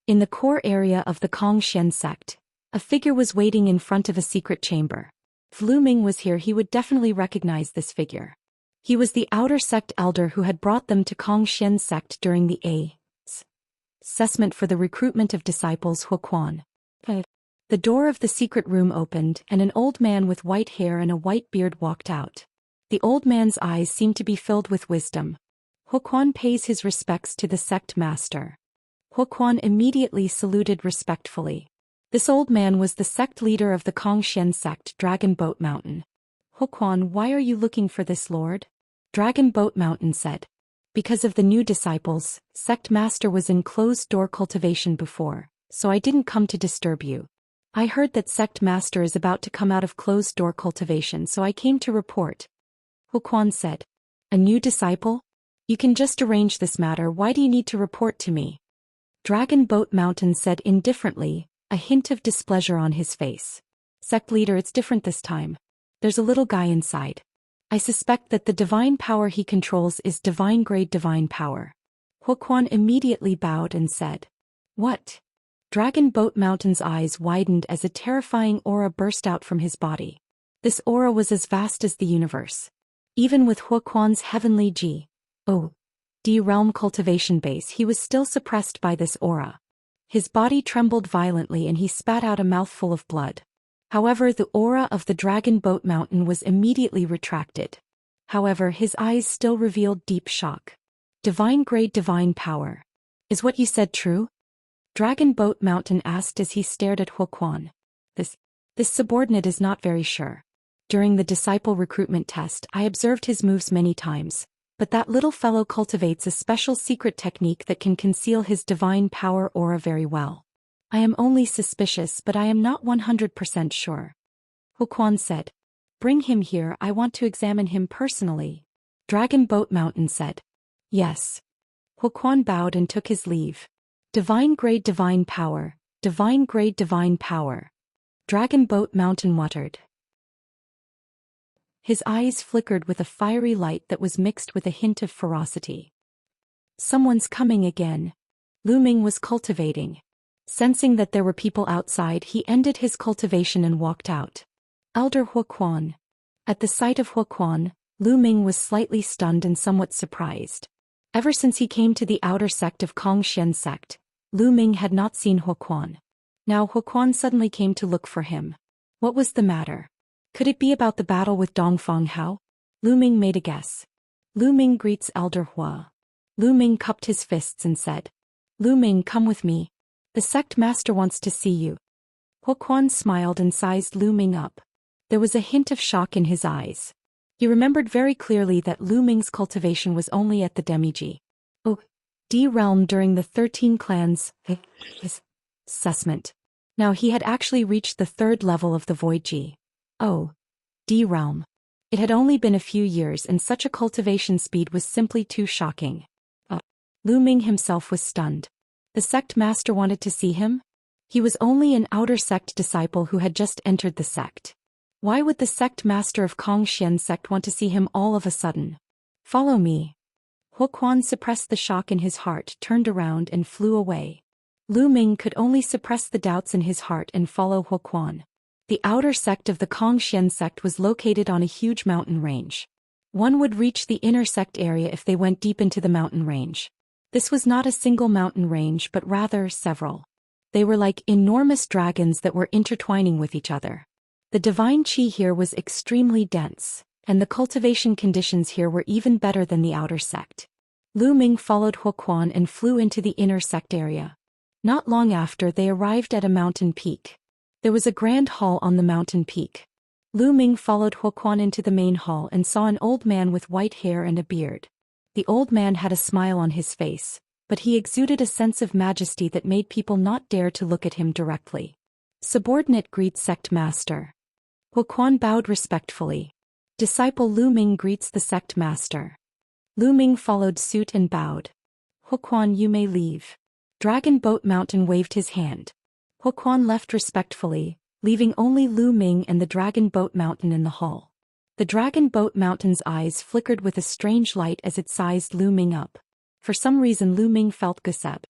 In the core area of the Kong Xian sect, a figure was waiting in front of a secret chamber. If Lu Ming was here, he would definitely recognize this figure. He was the outer sect elder who had brought them to Kong Xian sect during the assessment for the recruitment of disciples Huquan. The door of the secret room opened, and an old man with white hair and a white beard walked out. The old man's eyes seemed to be filled with wisdom. Huquan pays his respects to the sect master. Huquan immediately saluted respectfully. This old man was the sect leader of the Kong Xian sect, Dragon Boat Mountain. Huquan, why are you looking for this lord? Dragon Boat Mountain said. Because of the new disciples, sect master was in closed door cultivation before, so I didn't come to disturb you. I heard that sect master is about to come out of closed door cultivation, so I came to report. Huquan said. A new disciple? You can just arrange this matter, why do you need to report to me? Dragon Boat Mountain said indifferently, a hint of displeasure on his face. Sect leader, it's different this time. There's a little guy inside. I suspect that the divine power he controls is divine-grade divine power. Huquan immediately bowed and said. What? Dragon Boat Mountain's eyes widened as a terrifying aura burst out from his body. This aura was as vast as the universe. Even with Huquan's heavenly D realm cultivation base, he was still suppressed by this aura. His body trembled violently and he spat out a mouthful of blood. However, the aura of the dragon boat mountain was immediately retracted. However, his eyes still revealed deep shock. Divine grade divine power. Is what you said true? Dragon boat mountain asked as he stared at Huoquan. This subordinate is not very sure. During the disciple recruitment test, I observed his moves many times, but that little fellow cultivates a special secret technique that can conceal his divine power aura very well. I am only suspicious, but I am not 100% sure. Huoquan said. Bring him here, I want to examine him personally. Dragon Boat Mountain said. Yes. Huoquan bowed and took his leave. Divine grade divine power, divine grade divine power. Dragon Boat Mountain muttered. His eyes flickered with a fiery light that was mixed with a hint of ferocity. Someone's coming again. Lu Ming was cultivating. Sensing that there were people outside, he ended his cultivation and walked out. Elder Huoquan. At the sight of Huoquan, Lu Ming was slightly stunned and somewhat surprised. Ever since he came to the outer sect of Xian sect, Lu Ming had not seen Huoquan. Now Huoquan suddenly came to look for him. What was the matter? Could it be about the battle with Dongfang Hao? Lu Ming made a guess. Lu Ming greets Elder Hua. Lu Ming cupped his fists and said, Lu Ming, come with me. The sect master wants to see you. Huoquan smiled and sized Lu Ming up. There was a hint of shock in his eyes. He remembered very clearly that Lu Ming's cultivation was only at the Demi-G. D realm during the 13 clans assessment. Now he had actually reached the 3rd level of the Void G. D realm. It had only been a few years and such a cultivation speed was simply too shocking. Lu Ming himself was stunned. The sect master wanted to see him? He was only an outer sect disciple who had just entered the sect. Why would the sect master of Xian sect want to see him all of a sudden? Follow me. Huoquan suppressed the shock in his heart, turned around and flew away. Lu Ming could only suppress the doubts in his heart and follow Huoquan. The outer sect of the Xian sect was located on a huge mountain range. One would reach the inner sect area if they went deep into the mountain range. This was not a single mountain range but rather several. They were like enormous dragons that were intertwining with each other. The divine qi here was extremely dense, and the cultivation conditions here were even better than the outer sect. Lu Ming followed Huoquan and flew into the inner sect area. Not long after, they arrived at a mountain peak. There was a grand hall on the mountain peak. Lu Ming followed Huoquan into the main hall and saw an old man with white hair and a beard. The old man had a smile on his face, but he exuded a sense of majesty that made people not dare to look at him directly. Subordinate greets sect master. Huoquan bowed respectfully. Disciple Lu Ming greets the sect master. Lu Ming followed suit and bowed. Huoquan, you may leave. Dragon Boat Mountain waved his hand. Huoquan left respectfully, leaving only Lu Ming and the Dragon Boat Mountain in the hall. The Dragon Boat Mountain's eyes flickered with a strange light as it sized Lu Ming up. For some reason Lu Ming felt guseb.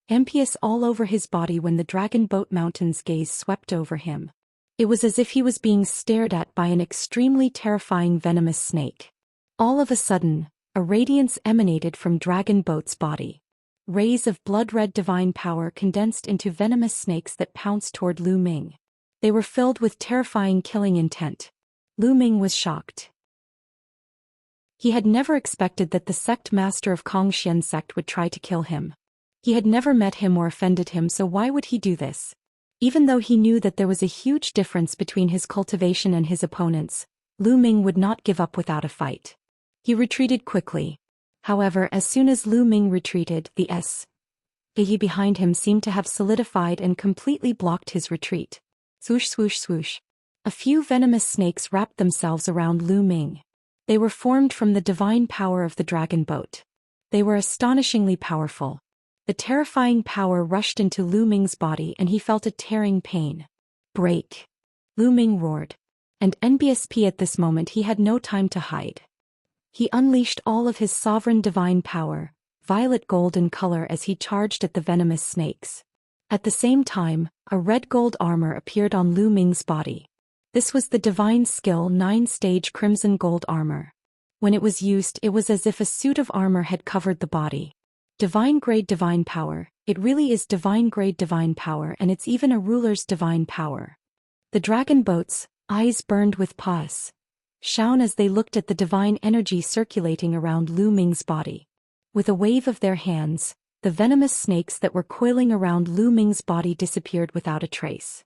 Impious all over his body when the Dragon Boat Mountain's gaze swept over him. It was as if he was being stared at by an extremely terrifying venomous snake. All of a sudden, a radiance emanated from Dragon Boat's body. Rays of blood-red divine power condensed into venomous snakes that pounced toward Lu Ming. They were filled with terrifying killing intent. Lu Ming was shocked. He had never expected that the sect master of Xian sect would try to kill him. He had never met him or offended him, so why would he do this? Even though he knew that there was a huge difference between his cultivation and his opponents, Lu Ming would not give up without a fight. He retreated quickly. However, as soon as Lu Ming retreated, the he behind him seemed to have solidified and completely blocked his retreat. Swoosh swoosh swoosh. A few venomous snakes wrapped themselves around Lu Ming. They were formed from the divine power of the dragon boat. They were astonishingly powerful. The terrifying power rushed into Lu Ming's body and he felt a tearing pain. Break! Lu Ming roared. And NBSP at this moment he had no time to hide. He unleashed all of his sovereign divine power, violet gold in color, as he charged at the venomous snakes. At the same time, a red gold armor appeared on Lu Ming's body. This was the divine skill 9-stage crimson gold armor. When it was used, it was as if a suit of armor had covered the body. Divine grade divine power, it really is divine grade divine power, and it's even a ruler's divine power. The dragon boat's eyes burned with pause, shone as they looked at the divine energy circulating around Lu Ming's body. With a wave of their hands, the venomous snakes that were coiling around Lu Ming's body disappeared without a trace.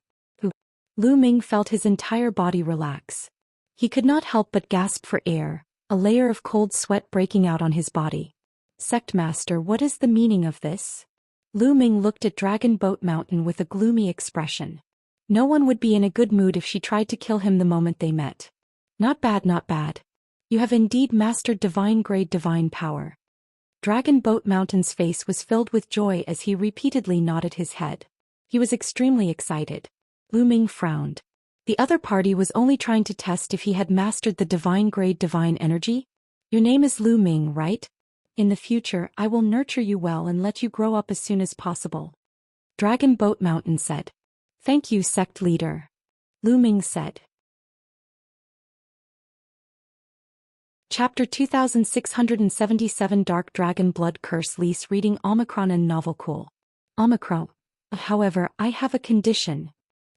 Lu Ming felt his entire body relax. He could not help but gasp for air, a layer of cold sweat breaking out on his body. Sect Master, what is the meaning of this? Lu Ming looked at Dragon Boat Mountain with a gloomy expression. No one would be in a good mood if she tried to kill him the moment they met. Not bad, not bad. You have indeed mastered divine-grade divine power. Dragon Boat Mountain's face was filled with joy as he repeatedly nodded his head. He was extremely excited. Lu Ming frowned. The other party was only trying to test if he had mastered the divine-grade divine energy. Your name is Lu Ming, right? In the future, I will nurture you well and let you grow up as soon as possible. Dragon Boat Mountain said. Thank you, sect leader. Lu Ming said. Chapter 2677 Dark Dragon Blood Curse Lease Reading Omicron and Novel Cool. Omicron. However, I have a condition.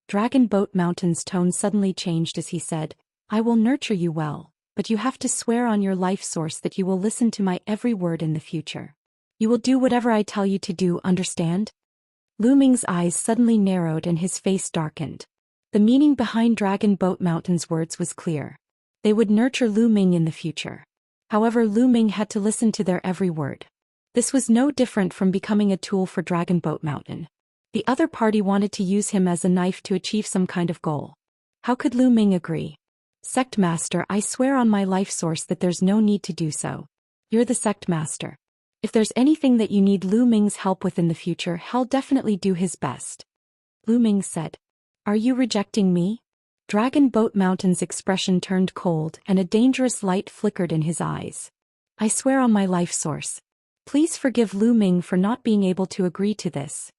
Dragon Boat Mountain's tone suddenly changed as he said, I will nurture you well, but you have to swear on your life source that you will listen to my every word in the future. You will do whatever I tell you to do, understand? Lu Ming's eyes suddenly narrowed and his face darkened. The meaning behind Dragon Boat Mountain's words was clear. They would nurture Lu Ming in the future. However, Lu Ming had to listen to their every word. This was no different from becoming a tool for Dragon Boat Mountain. The other party wanted to use him as a knife to achieve some kind of goal. How could Lu Ming agree? Sect Master, I swear on my life source that there's no need to do so. You're the Sect Master. If there's anything that you need Lu Ming's help with in the future, he'll definitely do his best. Lu Ming said. Are you rejecting me? Dragon Boat Mountain's expression turned cold and a dangerous light flickered in his eyes. I swear on my life source. Please forgive Lu Ming for not being able to agree to this.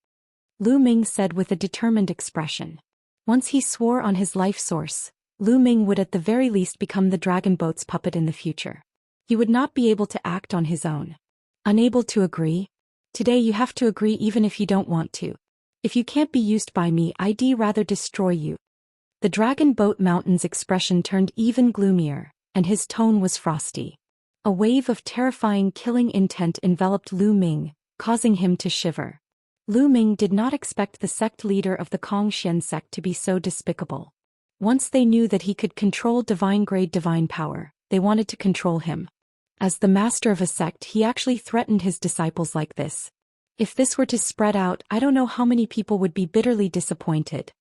Lu Ming said with a determined expression. Once he swore on his life source, Lu Ming would at the very least become the dragon boat's puppet in the future. He would not be able to act on his own. Unable to agree? Today you have to agree even if you don't want to. If you can't be used by me, I'd rather destroy you. The Dragon Boat Mountain's expression turned even gloomier, and his tone was frosty. A wave of terrifying killing intent enveloped Lu Ming, causing him to shiver. Lu Ming did not expect the sect leader of the Zhou Xian sect to be so despicable. Once they knew that he could control divine-grade divine power, they wanted to control him. As the master of a sect, he actually threatened his disciples like this. If this were to spread out, I don't know how many people would be bitterly disappointed.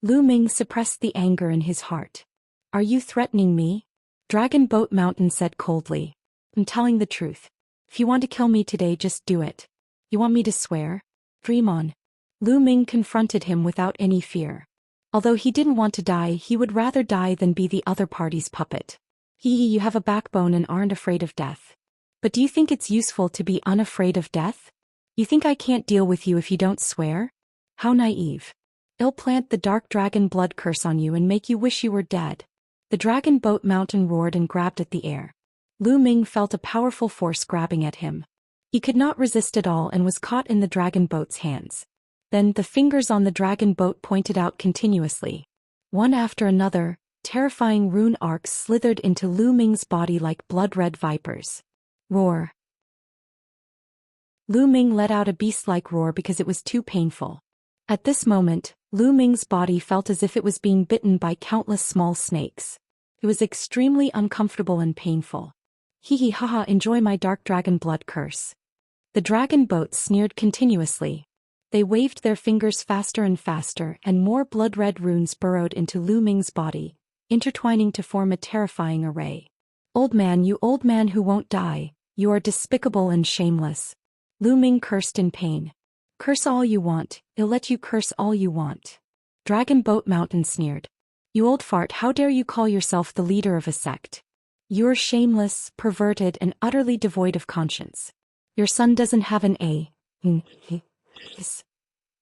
Lu Ming suppressed the anger in his heart. Are you threatening me? Dragon Boat Mountain said coldly. I'm telling the truth. If you want to kill me today, just do it. You want me to swear? Dream on. Lu Ming confronted him without any fear. Although he didn't want to die, he would rather die than be the other party's puppet. You have a backbone and aren't afraid of death. But do you think it's useful to be unafraid of death? You think I can't deal with you if you don't swear? How naive. I'll plant the dark dragon blood curse on you and make you wish you were dead. The Dragon Boat Mountain roared and grabbed at the air. Lu Ming felt a powerful force grabbing at him. He could not resist at all and was caught in the dragon boat's hands. Then the fingers on the dragon boat pointed out continuously. One after another, terrifying rune arcs slithered into Lu Ming's body like blood-red vipers. Roar. Lu Ming let out a beast-like roar because it was too painful. At this moment, Lu Ming's body felt as if it was being bitten by countless small snakes. It was extremely uncomfortable and painful. Hee haha, enjoy my dark dragon blood curse. The dragon boat sneered continuously. They waved their fingers faster and faster, and more blood-red runes burrowed into Lu Ming's body, intertwining to form a terrifying array. Old man, you old man who won't die, you are despicable and shameless. Lu Ming cursed in pain. Curse all you want, I'll let you curse all you want. Dragon Boat Mountain sneered. You old fart, how dare you call yourself the leader of a sect? You're shameless, perverted, and utterly devoid of conscience. Your son doesn't have an A.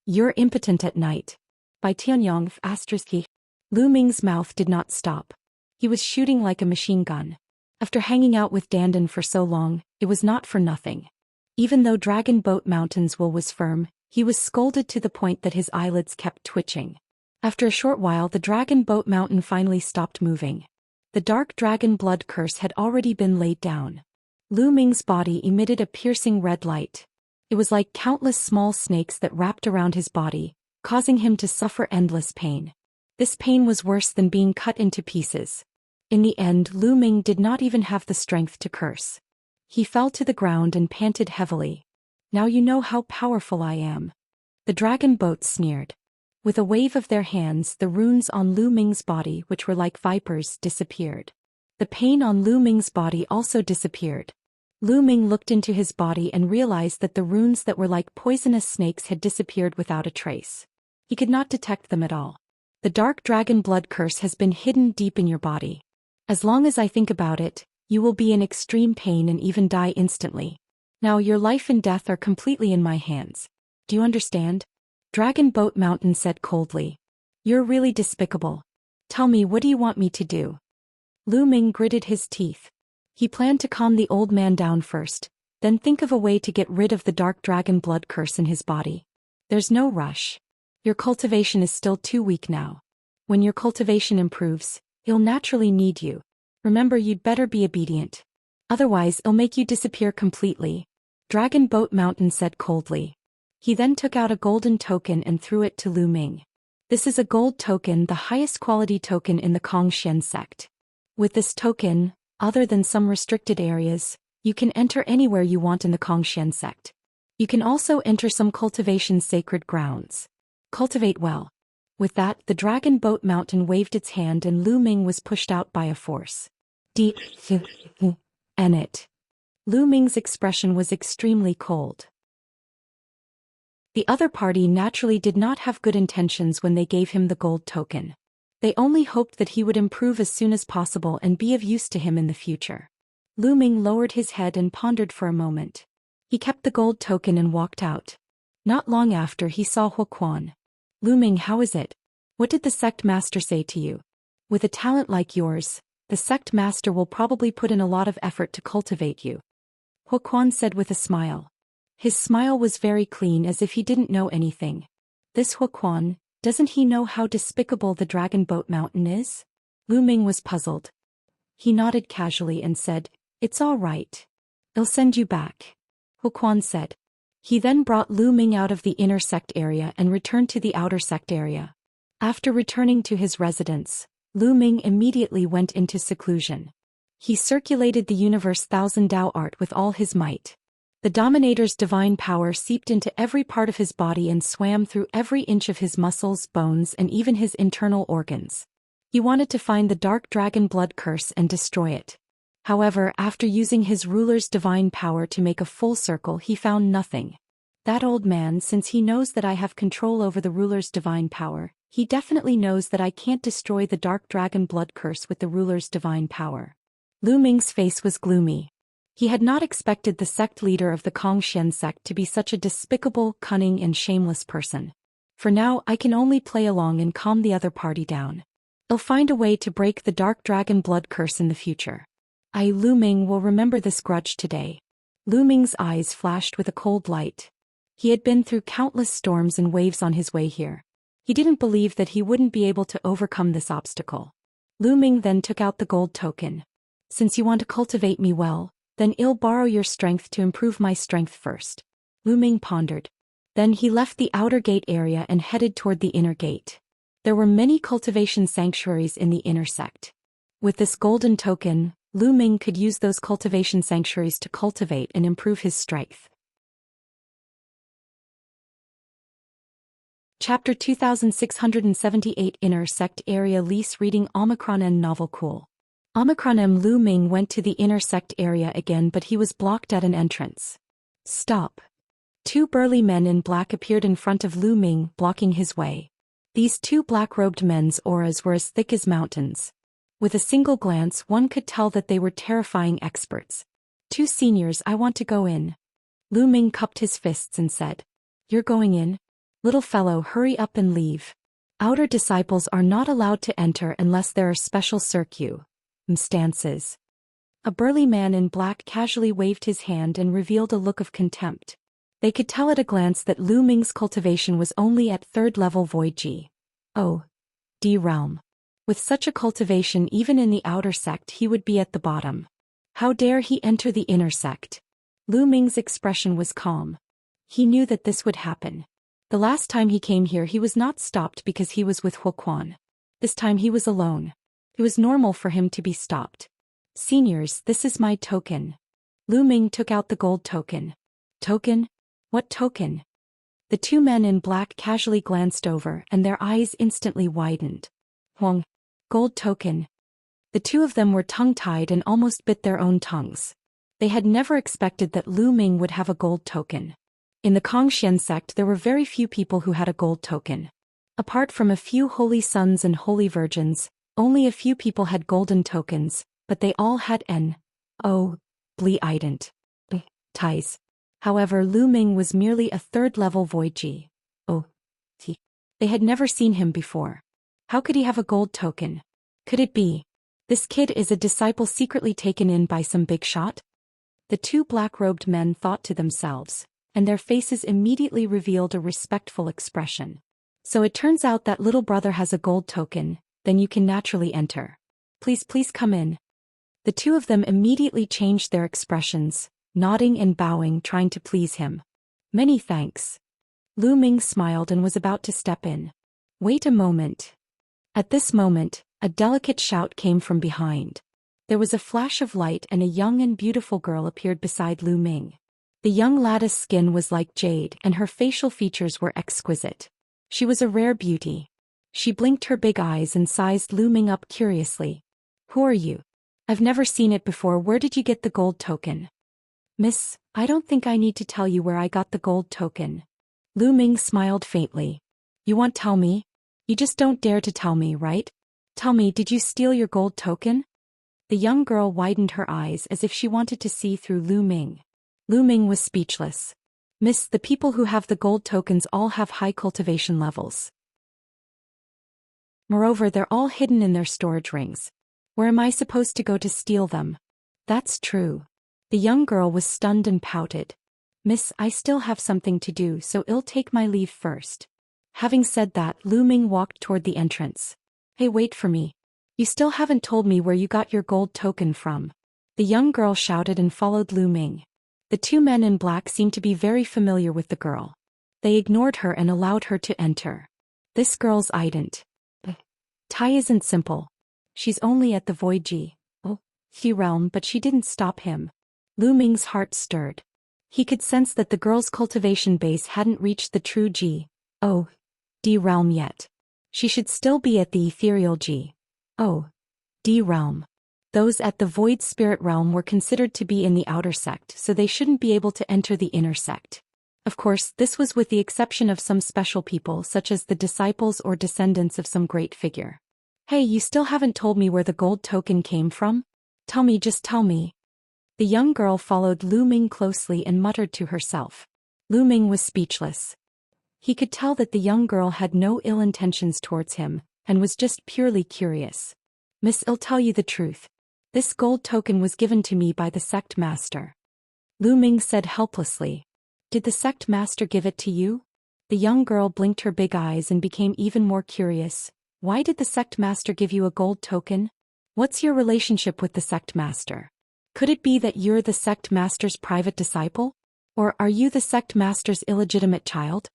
You're impotent at night. By Tianyong ***. Lu Ming's mouth did not stop. He was shooting like a machine gun. After hanging out with Dandan for so long, it was not for nothing. Even though Dragon Boat Mountain's will was firm, he was scolded to the point that his eyelids kept twitching. After a short while, the dragon boat mountain finally stopped moving. The dark dragon blood curse had already been laid down. Lu Ming's body emitted a piercing red light. It was like countless small snakes that wrapped around his body, causing him to suffer endless pain. This pain was worse than being cut into pieces. In the end, Lu Ming did not even have the strength to curse. He fell to the ground and panted heavily. "Now you know how powerful I am." The dragon boat sneered. With a wave of their hands, the runes on Lu Ming's body, which were like vipers, disappeared. The pain on Lu Ming's body also disappeared. Lu Ming looked into his body and realized that the runes that were like poisonous snakes had disappeared without a trace. He could not detect them at all. "The dark dragon blood curse has been hidden deep in your body. As long as I think about it, you will be in extreme pain and even die instantly. Now your life and death are completely in my hands. Do you understand?" Dragon Boat Mountain said coldly. "You're really despicable. Tell me, what do you want me to do?" Lu Ming gritted his teeth. He planned to calm the old man down first, then think of a way to get rid of the dark dragon blood curse in his body. "There's no rush. Your cultivation is still too weak now. When your cultivation improves, he'll naturally need you. Remember, you'd better be obedient. Otherwise, it'll make you disappear completely," Dragon Boat Mountain said coldly. He then took out a golden token and threw it to Lu Ming. "This is a gold token, the highest quality token in the Xian sect. With this token, other than some restricted areas, you can enter anywhere you want in the Xian sect. You can also enter some cultivation sacred grounds. Cultivate well." With that, the Dragon Boat Mountain waved its hand and Lu Ming was pushed out by a force. And it. Lu Ming's expression was extremely cold. The other party naturally did not have good intentions when they gave him the gold token. They only hoped that he would improve as soon as possible and be of use to him in the future. Lu Ming lowered his head and pondered for a moment. He kept the gold token and walked out. Not long after, he saw Huoquan. "Lu Ming, how is it? What did the sect master say to you? With a talent like yours, the sect master will probably put in a lot of effort to cultivate you," Huoquan said with a smile. His smile was very clean, as if he didn't know anything. This Huoquan, doesn't he know how despicable the Dragon Boat Mountain is? Lu Ming was puzzled. He nodded casually and said, "It's all right. I'll send you back," Huoquan said. He then brought Lu Ming out of the inner sect area and returned to the outer sect area. After returning to his residence, Lu Ming immediately went into seclusion. He circulated the universe Thousand Dao art with all his might. The Dominator's divine power seeped into every part of his body and swam through every inch of his muscles, bones, and even his internal organs. He wanted to find the dark dragon blood curse and destroy it. However, after using his ruler's divine power to make a full circle, he found nothing. That old man, since he knows that I have control over the ruler's divine power, he definitely knows that I can't destroy the dark dragon blood curse with the ruler's divine power. Lu Ming's face was gloomy. He had not expected the sect leader of the Xian sect to be such a despicable, cunning, and shameless person. For now, I can only play along and calm the other party down. I'll find a way to break the dark dragon blood curse in the future. I, Lu Ming, will remember this grudge today. Lu Ming's eyes flashed with a cold light. He had been through countless storms and waves on his way here. He didn't believe that he wouldn't be able to overcome this obstacle. Lu Ming then took out the gold token. "Since you want to cultivate me well, then I'll borrow your strength to improve my strength first," Lu Ming pondered. Then he left the outer gate area and headed toward the inner gate. There were many cultivation sanctuaries in the inner sect. With this golden token, Lu Ming could use those cultivation sanctuaries to cultivate and improve his strength. Chapter 2678 Inner Sect Area Lease Reading Omicron and Novel Cool. Omicron M. Lu Ming went to the inner sect area again, but he was blocked at an entrance. "Stop." Two burly men in black appeared in front of Lu Ming, blocking his way. These two black-robed men's auras were as thick as mountains. With a single glance, one could tell that they were terrifying experts. "Two seniors, I want to go in." Lu Ming cupped his fists and said, "You're going in? Little fellow, hurry up and leave. Outer disciples are not allowed to enter unless there are special circumstances." A burly man in black casually waved his hand and revealed a look of contempt. They could tell at a glance that Lu Ming's cultivation was only at 3rd level Void G. "Oh, D realm. With such a cultivation even in the outer sect he would be at the bottom. How dare he enter the inner sect? Lu Ming's expression was calm. He knew that this would happen. The last time he came here he was not stopped because he was with Huoquan. This time he was alone. It was normal for him to be stopped. Seniors, this is my token. Lu Ming took out the gold token. Token? What token? The two men in black casually glanced over and their eyes instantly widened. Huang. Gold token. The two of them were tongue-tied and almost bit their own tongues. They had never expected that Lu Ming would have a gold token. In the Xian sect there were very few people who had a gold token. Apart from a few holy sons and holy virgins, only a few people had golden tokens, but they all had ident ties. However, Lu Ming was merely a third-level void G. They had never seen him before. How could he have a gold token? Could it be? This kid is a disciple secretly taken in by some big shot? The two black-robed men thought to themselves, and their faces immediately revealed a respectful expression. So it turns out that little brother has a gold token, then you can naturally enter. Please come in. The two of them immediately changed their expressions, nodding and bowing, trying to please him. Many thanks. Lu Ming smiled and was about to step in. Wait a moment. At this moment, a delicate shout came from behind. There was a flash of light and a young and beautiful girl appeared beside Lu Ming. The young lady's skin was like jade and her facial features were exquisite. She was a rare beauty. She blinked her big eyes and sized Lu Ming up curiously. Who are you? I've never seen it before. Where did you get the gold token? Miss, I don't think I need to tell you where I got the gold token. Lu Ming smiled faintly. You won't tell me? You just don't dare to tell me, right? Tell me, did you steal your gold token? The young girl widened her eyes as if she wanted to see through Lu Ming. Lu Ming was speechless. Miss, the people who have the gold tokens all have high cultivation levels. Moreover, they're all hidden in their storage rings. Where am I supposed to go to steal them? That's true. The young girl was stunned and pouted. Miss, I still have something to do, so I'll take my leave first. Having said that, Lu Ming walked toward the entrance. Hey, wait for me. You still haven't told me where you got your gold token from. The young girl shouted and followed Lu Ming. The two men in black seemed to be very familiar with the girl. They ignored her and allowed her to enter. This girl's ident. Tai isn't simple. She's only at the void G. Realm, but she didn't stop him. Lu Ming's heart stirred. He could sense that the girl's cultivation base hadn't reached the true G. D realm yet. She should still be at the ethereal G. D realm. Those at the void spirit realm were considered to be in the outer sect, so they shouldn't be able to enter the inner sect. Of course, this was with the exception of some special people such as the disciples or descendants of some great figure. Hey, you still haven't told me where the gold token came from? Tell me, just tell me. The young girl followed Lu Ming closely and muttered to herself. Lu Ming was speechless. He could tell that the young girl had no ill intentions towards him, and was just purely curious. Miss, I'll tell you the truth. This gold token was given to me by the sect master. Lu Ming said helplessly. Did the sect master give it to you? The young girl blinked her big eyes and became even more curious. Why did the sect master give you a gold token? What's your relationship with the sect master? Could it be that you're the sect master's private disciple? Or are you the sect master's illegitimate child?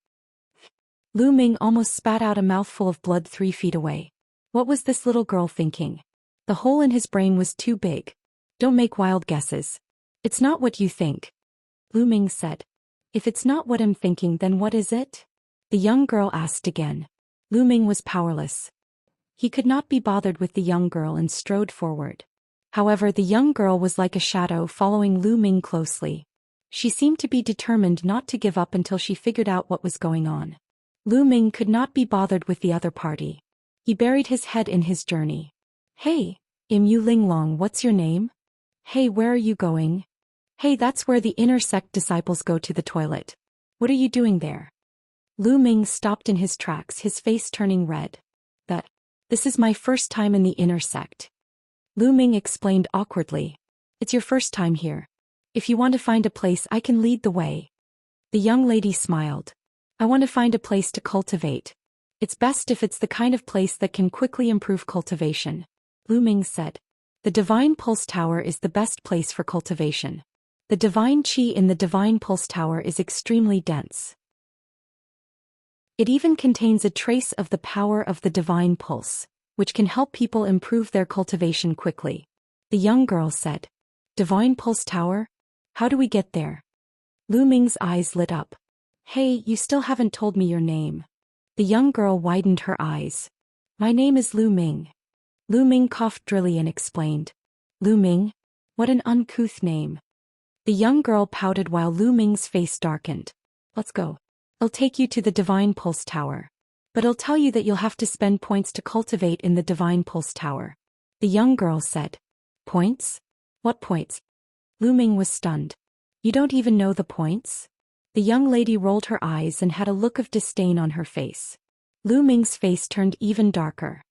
Lu Ming almost spat out a mouthful of blood 3 feet away. What was this little girl thinking? The hole in his brain was too big. Don't make wild guesses. It's not what you think. Lu Ming said. If it's not what I'm thinking, then what is it? The young girl asked again. Lu Ming was powerless. He could not be bothered with the young girl and strode forward. However, the young girl was like a shadow following Lu Ming closely. She seemed to be determined not to give up until she figured out what was going on. Lu Ming could not be bothered with the other party. He buried his head in his journey. Hey, Yu Linglong, what's your name? Hey, where are you going? Hey, that's where the inner sect disciples go to the toilet. What are you doing there? Lu Ming stopped in his tracks, his face turning red. This is my first time in the inner sect. Lu Ming explained awkwardly. It's your first time here. If you want to find a place, I can lead the way. The young lady smiled. I want to find a place to cultivate. It's best if it's the kind of place that can quickly improve cultivation. Lu Ming said. The Divine Pulse Tower is the best place for cultivation. The divine qi in the Divine Pulse Tower is extremely dense. It even contains a trace of the power of the Divine Pulse, which can help people improve their cultivation quickly. The young girl said. Divine Pulse Tower? How do we get there? Lu Ming's eyes lit up. Hey, you still haven't told me your name. The young girl widened her eyes. My name is Lu Ming. Lu Ming coughed drily and explained. Lu Ming? What an uncouth name. The young girl pouted while Lu Ming's face darkened. Let's go. I'll take you to the Divine Pulse Tower. But I'll tell you that you'll have to spend points to cultivate in the Divine Pulse Tower. The young girl said. Points? What points? Lu Ming was stunned. You don't even know the points? The young lady rolled her eyes and had a look of disdain on her face. Lu Ming's face turned even darker.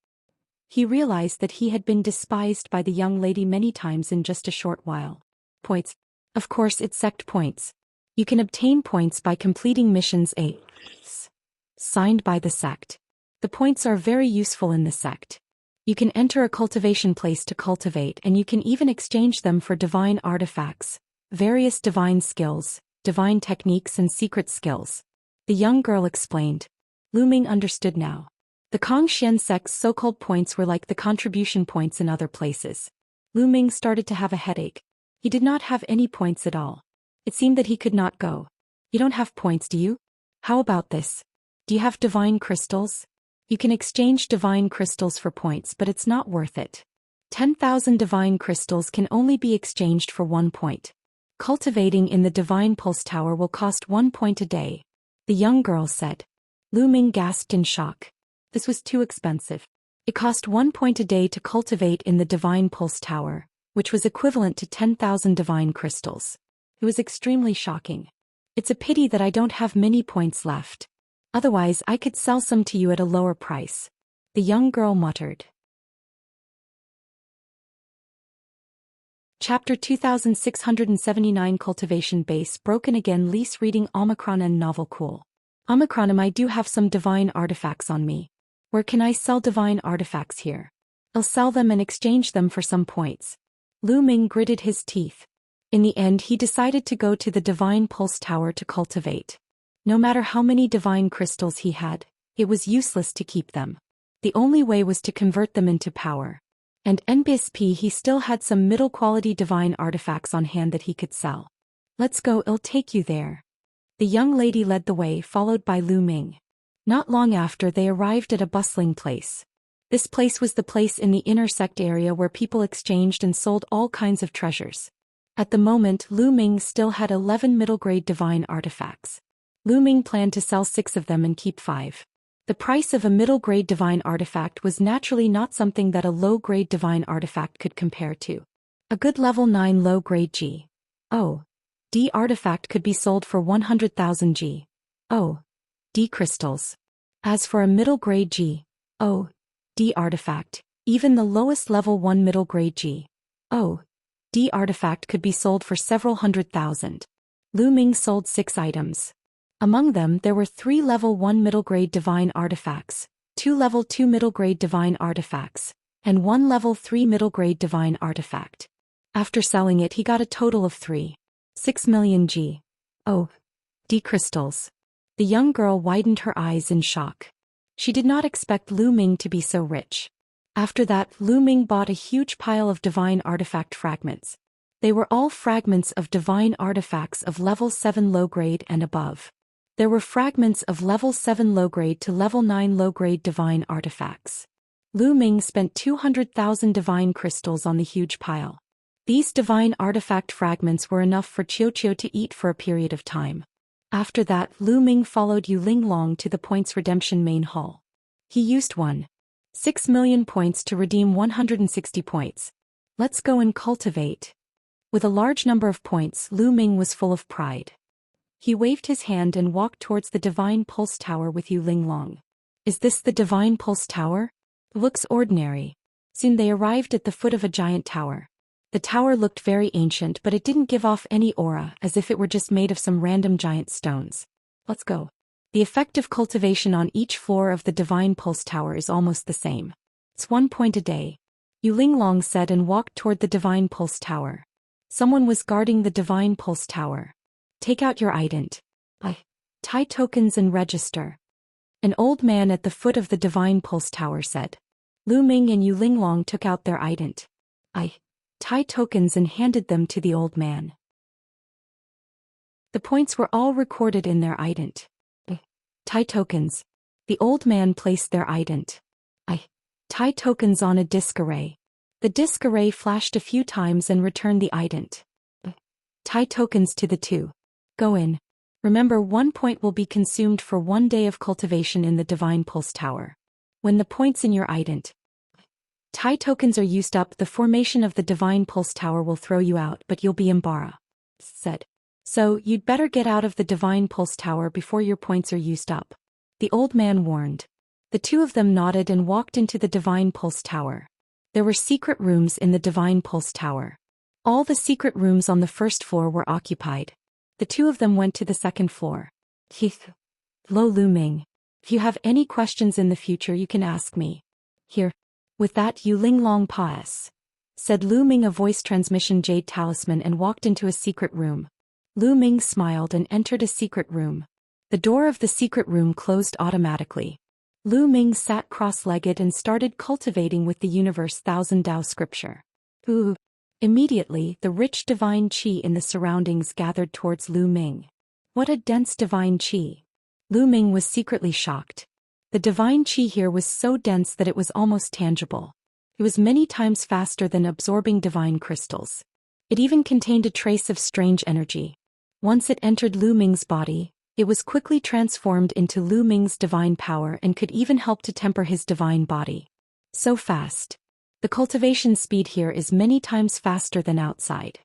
He realized that he had been despised by the young lady many times in just a short while. Points? Of course it's sect points. You can obtain points by completing missions signed by the sect. The points are very useful in the sect. You can enter a cultivation place to cultivate, and you can even exchange them for divine artifacts, various divine skills, divine techniques and secret skills. The young girl explained. Lu Ming understood now. The Xian sect's so-called points were like the contribution points in other places. Lu Ming started to have a headache. He did not have any points at all. It seemed that he could not go. You don't have points, do you? How about this? Do you have divine crystals? You can exchange divine crystals for points, but it's not worth it. 10,000 divine crystals can only be exchanged for 1 point. Cultivating in the Divine Pulse Tower will cost 1 point a day. The young girl said. Lu Ming gasped in shock. This was too expensive. It cost 1 point a day to cultivate in the Divine Pulse Tower, which was equivalent to 10,000 divine crystals. It was extremely shocking. It's a pity that I don't have many points left. Otherwise I could sell some to you at a lower price. The young girl muttered. Chapter 2679 Cultivation Base Broken Again Lease Reading Omicron and Novel Cool. Omicron, I do have some divine artifacts on me. Where can I sell divine artifacts here? I'll sell them and exchange them for some points. Lu Ming gritted his teeth. In the end he decided to go to the Divine Pulse Tower to cultivate. No matter how many divine crystals he had, it was useless to keep them. The only way was to convert them into power. And NBSP he still had some middle-quality divine artifacts on hand that he could sell. Let's go, I'll take you there. The young lady led the way, followed by Lu Ming. Not long after they arrived at a bustling place. This place was the place in the inner sect area where people exchanged and sold all kinds of treasures. At the moment Lu Ming still had 11 middle-grade divine artifacts. Lu Ming planned to sell 6 of them and keep 5. The price of a middle-grade divine artifact was naturally not something that a low-grade divine artifact could compare to. A good level 9 low-grade G.O.D. artifact could be sold for 100,000 G.O.D. crystals. As for a middle-grade G.O.D. artifact, even the lowest level 1 middle-grade G.O.D. artifact could be sold for several 100,000. Lu Ming sold 6 items. Among them there were 3 level 1 middle-grade divine artifacts, 2 level 2 middle-grade divine artifacts, and 1 level 3 middle-grade divine artifact. After selling it he got a total of 3.6 million G.O.D. crystals. The young girl widened her eyes in shock. She did not expect Lu Ming to be so rich. After that Lu Ming bought a huge pile of divine artifact fragments. They were all fragments of divine artifacts of level 7 low-grade and above. There were fragments of level 7 low-grade to level 9 low-grade divine artifacts. Lu Ming spent 200,000 divine crystals on the huge pile. These divine artifact fragments were enough for Qiu Qiu to eat for a period of time. After that Lu Ming followed Yu Linglong to the points redemption main hall. He used 1.6 million points to redeem 160 points. Let's go and cultivate. With a large number of points Lu Ming was full of pride. He waved his hand and walked towards the Divine Pulse Tower with Yu Linglong. Is this the Divine Pulse Tower? It looks ordinary. Soon they arrived at the foot of a giant tower. The tower looked very ancient, but it didn't give off any aura, as if it were just made of some random giant stones. Let's go. The effective cultivation on each floor of the Divine Pulse Tower is almost the same. It's 1 point a day. Yu Linglong said and walked toward the Divine Pulse Tower. Someone was guarding the Divine Pulse Tower. Take out your ident. Tie tokens and register. An old man at the foot of the Divine Pulse Tower said. Lu Ming and Yu Linglong took out their ident. Tie tokens and handed them to the old man. The points were all recorded in their ident. Tie tokens. The old man placed their ident. Tie tokens on a disk array. The disk array flashed a few times and returned the ident. Tie tokens to the 2. Go in. Remember, 1 point will be consumed for 1 day of cultivation in the Divine Pulse Tower. When the points in your ident tie tokens are used up, the formation of the Divine Pulse Tower will throw you out, but you'll be said. So, you'd better get out of the Divine Pulse Tower before your points are used up. The old man warned. The 2 of them nodded and walked into the Divine Pulse Tower. There were secret rooms in the Divine Pulse Tower. All the secret rooms on the first floor were occupied. The 2 of them went to the second floor. Lo Lu Ming. If you have any questions in the future, you can ask me. Here. With that, Yu Linglong said Lu Ming, a voice transmission jade talisman, and walked into a secret room. Lu Ming smiled and entered a secret room. The door of the secret room closed automatically. Lu Ming sat cross-legged and started cultivating with the universe thousand Tao scripture. Immediately, the rich divine qi in the surroundings gathered towards Lu Ming. What a dense divine qi! Lu Ming was secretly shocked. The divine qi here was so dense that it was almost tangible. It was many times faster than absorbing divine crystals. It even contained a trace of strange energy. Once it entered Lu Ming's body, it was quickly transformed into Lu Ming's divine power and could even help to temper his divine body. So fast. The cultivation speed here is many times faster than outside.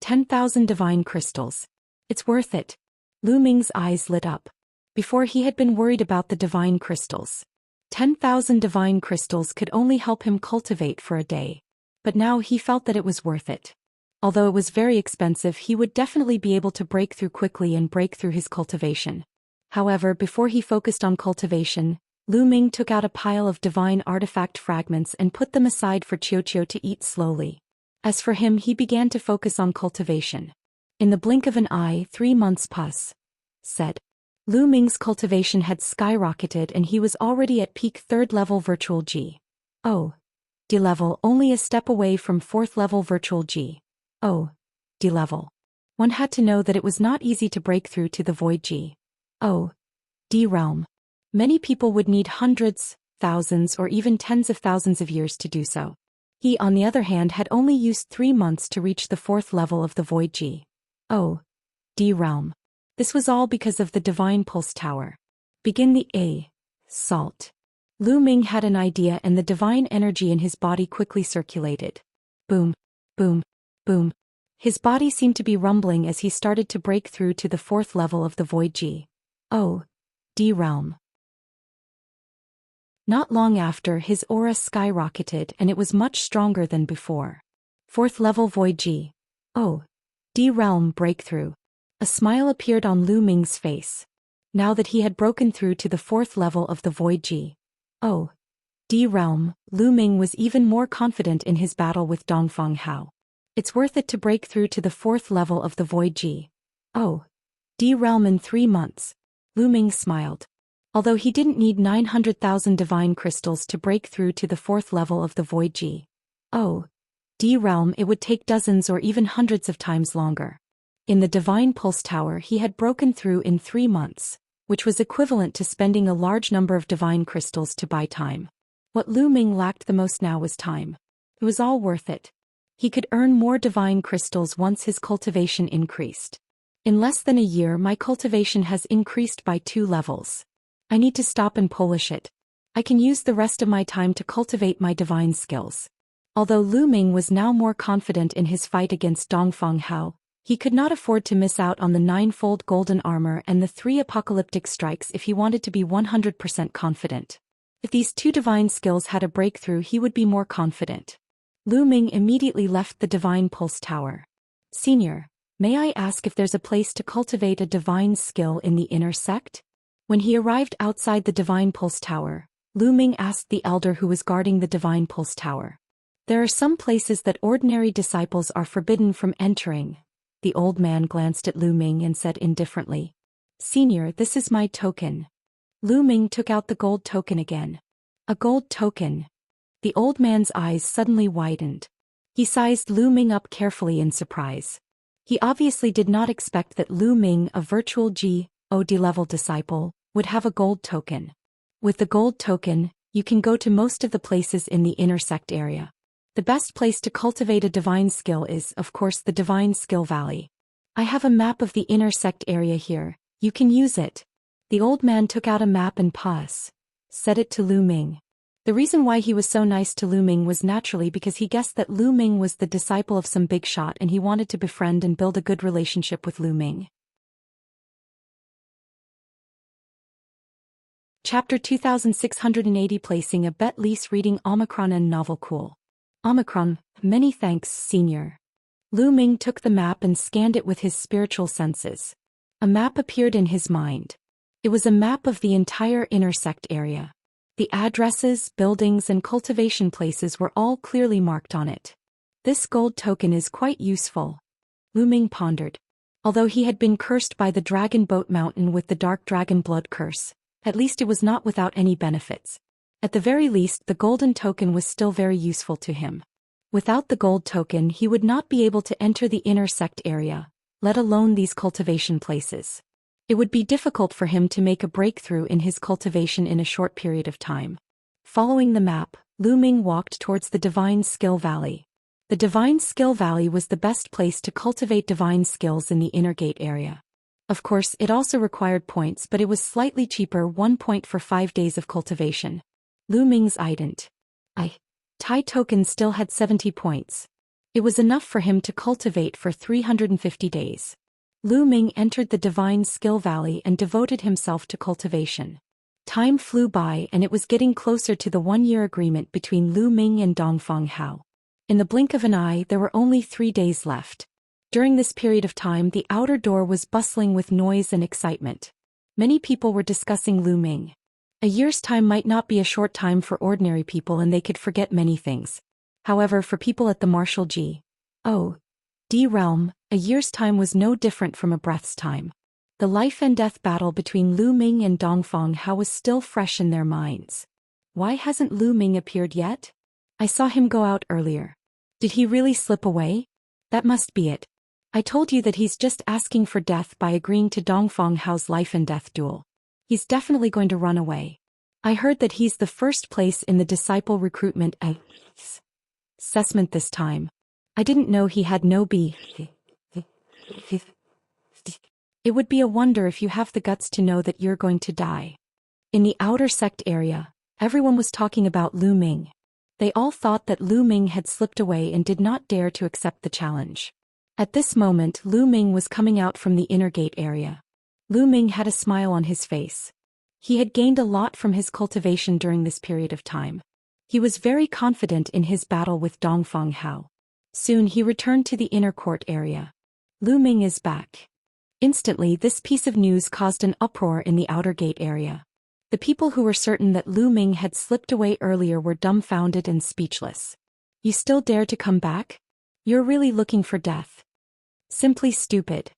10,000 divine crystals. It's worth it. Lu Ming's eyes lit up. Before, he had been worried about the divine crystals. 10,000 divine crystals could only help him cultivate for a day. But now he felt that it was worth it. Although it was very expensive, he would definitely be able to break through quickly and break through his cultivation. However, before he focused on cultivation, Lu Ming took out a pile of divine artifact fragments and put them aside for Qiu to eat slowly. As for him, he began to focus on cultivation. In the blink of an eye, 3 months said. Lu Ming's cultivation had skyrocketed and he was already at peak 3rd level virtual G. D level, only a step away from 4th level virtual G. D level. One had to know that it was not easy to break through to the void G. D realm. Many people would need hundreds, thousands, or even tens of thousands of years to do so. He, on the other hand, had only used 3 months to reach the 4th level of the void G. D realm. This was all because of the Divine Pulse Tower. Begin the salt. Lu Ming had an idea and the divine energy in his body quickly circulated. Boom, boom, boom. His body seemed to be rumbling as he started to break through to the 4th level of the void G. D realm. Not long after, his aura skyrocketed and it was much stronger than before. 4th level void G. D realm breakthrough. A smile appeared on Lu Ming's face. Now that he had broken through to the 4th level of the void G. D realm, Lu Ming was even more confident in his battle with Dongfang Hao. It's worth it to break through to the 4th level of the void G. D realm in 3 months. Lu Ming smiled. Although he didn't need 900,000 divine crystals to break through to the 4th level of the void G. D realm, it would take dozens or even hundreds of times longer. In the Divine Pulse Tower, he had broken through in 3 months, which was equivalent to spending a large number of divine crystals to buy time. What Lu Ming lacked the most now was time. It was all worth it. He could earn more divine crystals once his cultivation increased. In less than a year, my cultivation has increased by 2 levels. I need to stop and polish it. I can use the rest of my time to cultivate my divine skills. Although Lu Ming was now more confident in his fight against Dongfang Hao, he could not afford to miss out on the 9-fold golden armor and the 3 apocalyptic strikes if he wanted to be 100% confident. If these 2 divine skills had a breakthrough, he would be more confident. Lu Ming immediately left the Divine Pulse Tower. Senior, may I ask if there's a place to cultivate a divine skill in the inner sect? When he arrived outside the Divine Pulse Tower, Lu Ming asked the elder who was guarding the Divine Pulse Tower. There are some places that ordinary disciples are forbidden from entering. The old man glanced at Lu Ming and said indifferently, "Senior, this is my token." Lu Ming took out the gold token again. A gold token. The old man's eyes suddenly widened. He sized Lu Ming up carefully in surprise. He obviously did not expect that Lu Ming, a virtual G.O.D. level disciple, would have a gold token. With the gold token, you can go to most of the places in the intersect area. The best place to cultivate a divine skill is, of course, the Divine Skill Valley. I have a map of the intersect area here. You can use it. The old man took out a map and said it to Lu Ming. The reason why he was so nice to Lu Ming was naturally because he guessed that Lu Ming was the disciple of some big shot and he wanted to befriend and build a good relationship with Lu Ming. Chapter 2680 Placing a Bet Lease Reading Omicron and Novel Cool. Omicron, many thanks, Senior. Lu Ming took the map and scanned it with his spiritual senses. A map appeared in his mind. It was a map of the entire intersect area. The addresses, buildings and cultivation places were all clearly marked on it. This gold token is quite useful. Lu Ming pondered. Although he had been cursed by the Dragon Boat Mountain with the Dark Dragon Blood Curse, at least it was not without any benefits. At the very least, the golden token was still very useful to him. Without the gold token, he would not be able to enter the intersect area, let alone these cultivation places. It would be difficult for him to make a breakthrough in his cultivation in a short period of time. Following the map, Lu Ming walked towards the Divine Skill Valley. The Divine Skill Valley was the best place to cultivate divine skills in the inner gate area. Of course, it also required points, but it was slightly cheaper, 1 point for 5 days of cultivation. Lu Ming's Tai token still had 70 points. It was enough for him to cultivate for 350 days. Lu Ming entered the Divine Skill Valley and devoted himself to cultivation. Time flew by and it was getting closer to the 1-year agreement between Lu Ming and Dongfang Hao. In the blink of an eye, there were only 3 days left. During this period of time, the outer door was bustling with noise and excitement. Many people were discussing Lu Ming. A year's time might not be a short time for ordinary people and they could forget many things. However, for people at the martial G.O.D. realm, a year's time was no different from a breath's time. The life and death battle between Lu Ming and Dongfang Hao was still fresh in their minds. Why hasn't Lu Ming appeared yet? I saw him go out earlier. Did he really slip away? That must be it. I told you that he's just asking for death by agreeing to Dongfang Hao's life and death duel. He's definitely going to run away. I heard that he's the first place in the disciple recruitment assessment this time. I didn't know he had no B. It would be a wonder if you have the guts to know that you're going to die. In the outer sect area, everyone was talking about Lu Ming. They all thought that Lu Ming had slipped away and did not dare to accept the challenge. At this moment, Lu Ming was coming out from the inner gate area. Lu Ming had a smile on his face. He had gained a lot from his cultivation during this period of time. He was very confident in his battle with Dongfang Hao. Soon he returned to the inner court area. Lu Ming is back. Instantly, this piece of news caused an uproar in the outer gate area. The people who were certain that Lu Ming had slipped away earlier were dumbfounded and speechless. You still dare to come back? You're really looking for death. Simply stupid.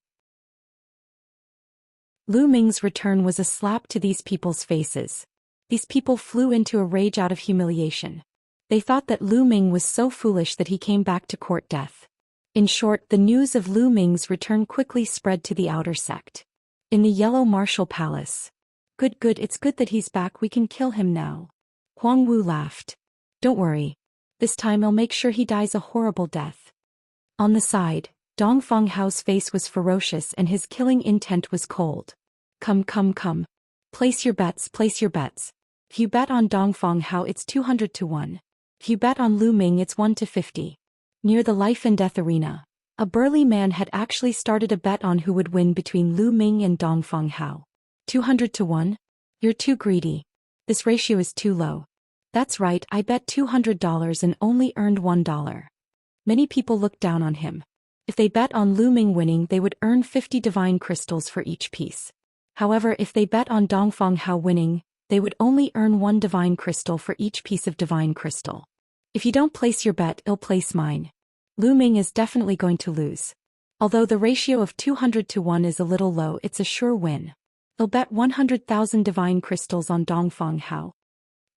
Lu Ming's return was a slap to these people's faces. These people flew into a rage out of humiliation. They thought that Lu Ming was so foolish that he came back to court death. In short, the news of Lu Ming's return quickly spread to the outer sect. In the Yellow Martial Palace. Good, it's good that he's back, we can kill him now. Huang Wu laughed. Don't worry. This time I'll make sure he dies a horrible death. On the side, Dongfang Hao's face was ferocious and his killing intent was cold. Come. Place your bets. If you bet on Dongfang Hao it's 200 to 1. If you bet on Lu Ming it's 1 to 50. Near the life and death arena, a burly man had actually started a bet on who would win between Lu Ming and Dongfang Hao. 200 to 1? You're too greedy. This ratio is too low. That's right, I bet $200 and only earned $1. Many people looked down on him. If they bet on Lu Ming winning they would earn 50 divine crystals for each piece. However, if they bet on Dongfang Hao winning, they would only earn 1 divine crystal for each piece of divine crystal. If you don't place your bet, I'll place mine. Lu Ming is definitely going to lose. Although the ratio of 200 to 1 is a little low, it's a sure win. I'll bet 100,000 divine crystals on Dongfang Hao.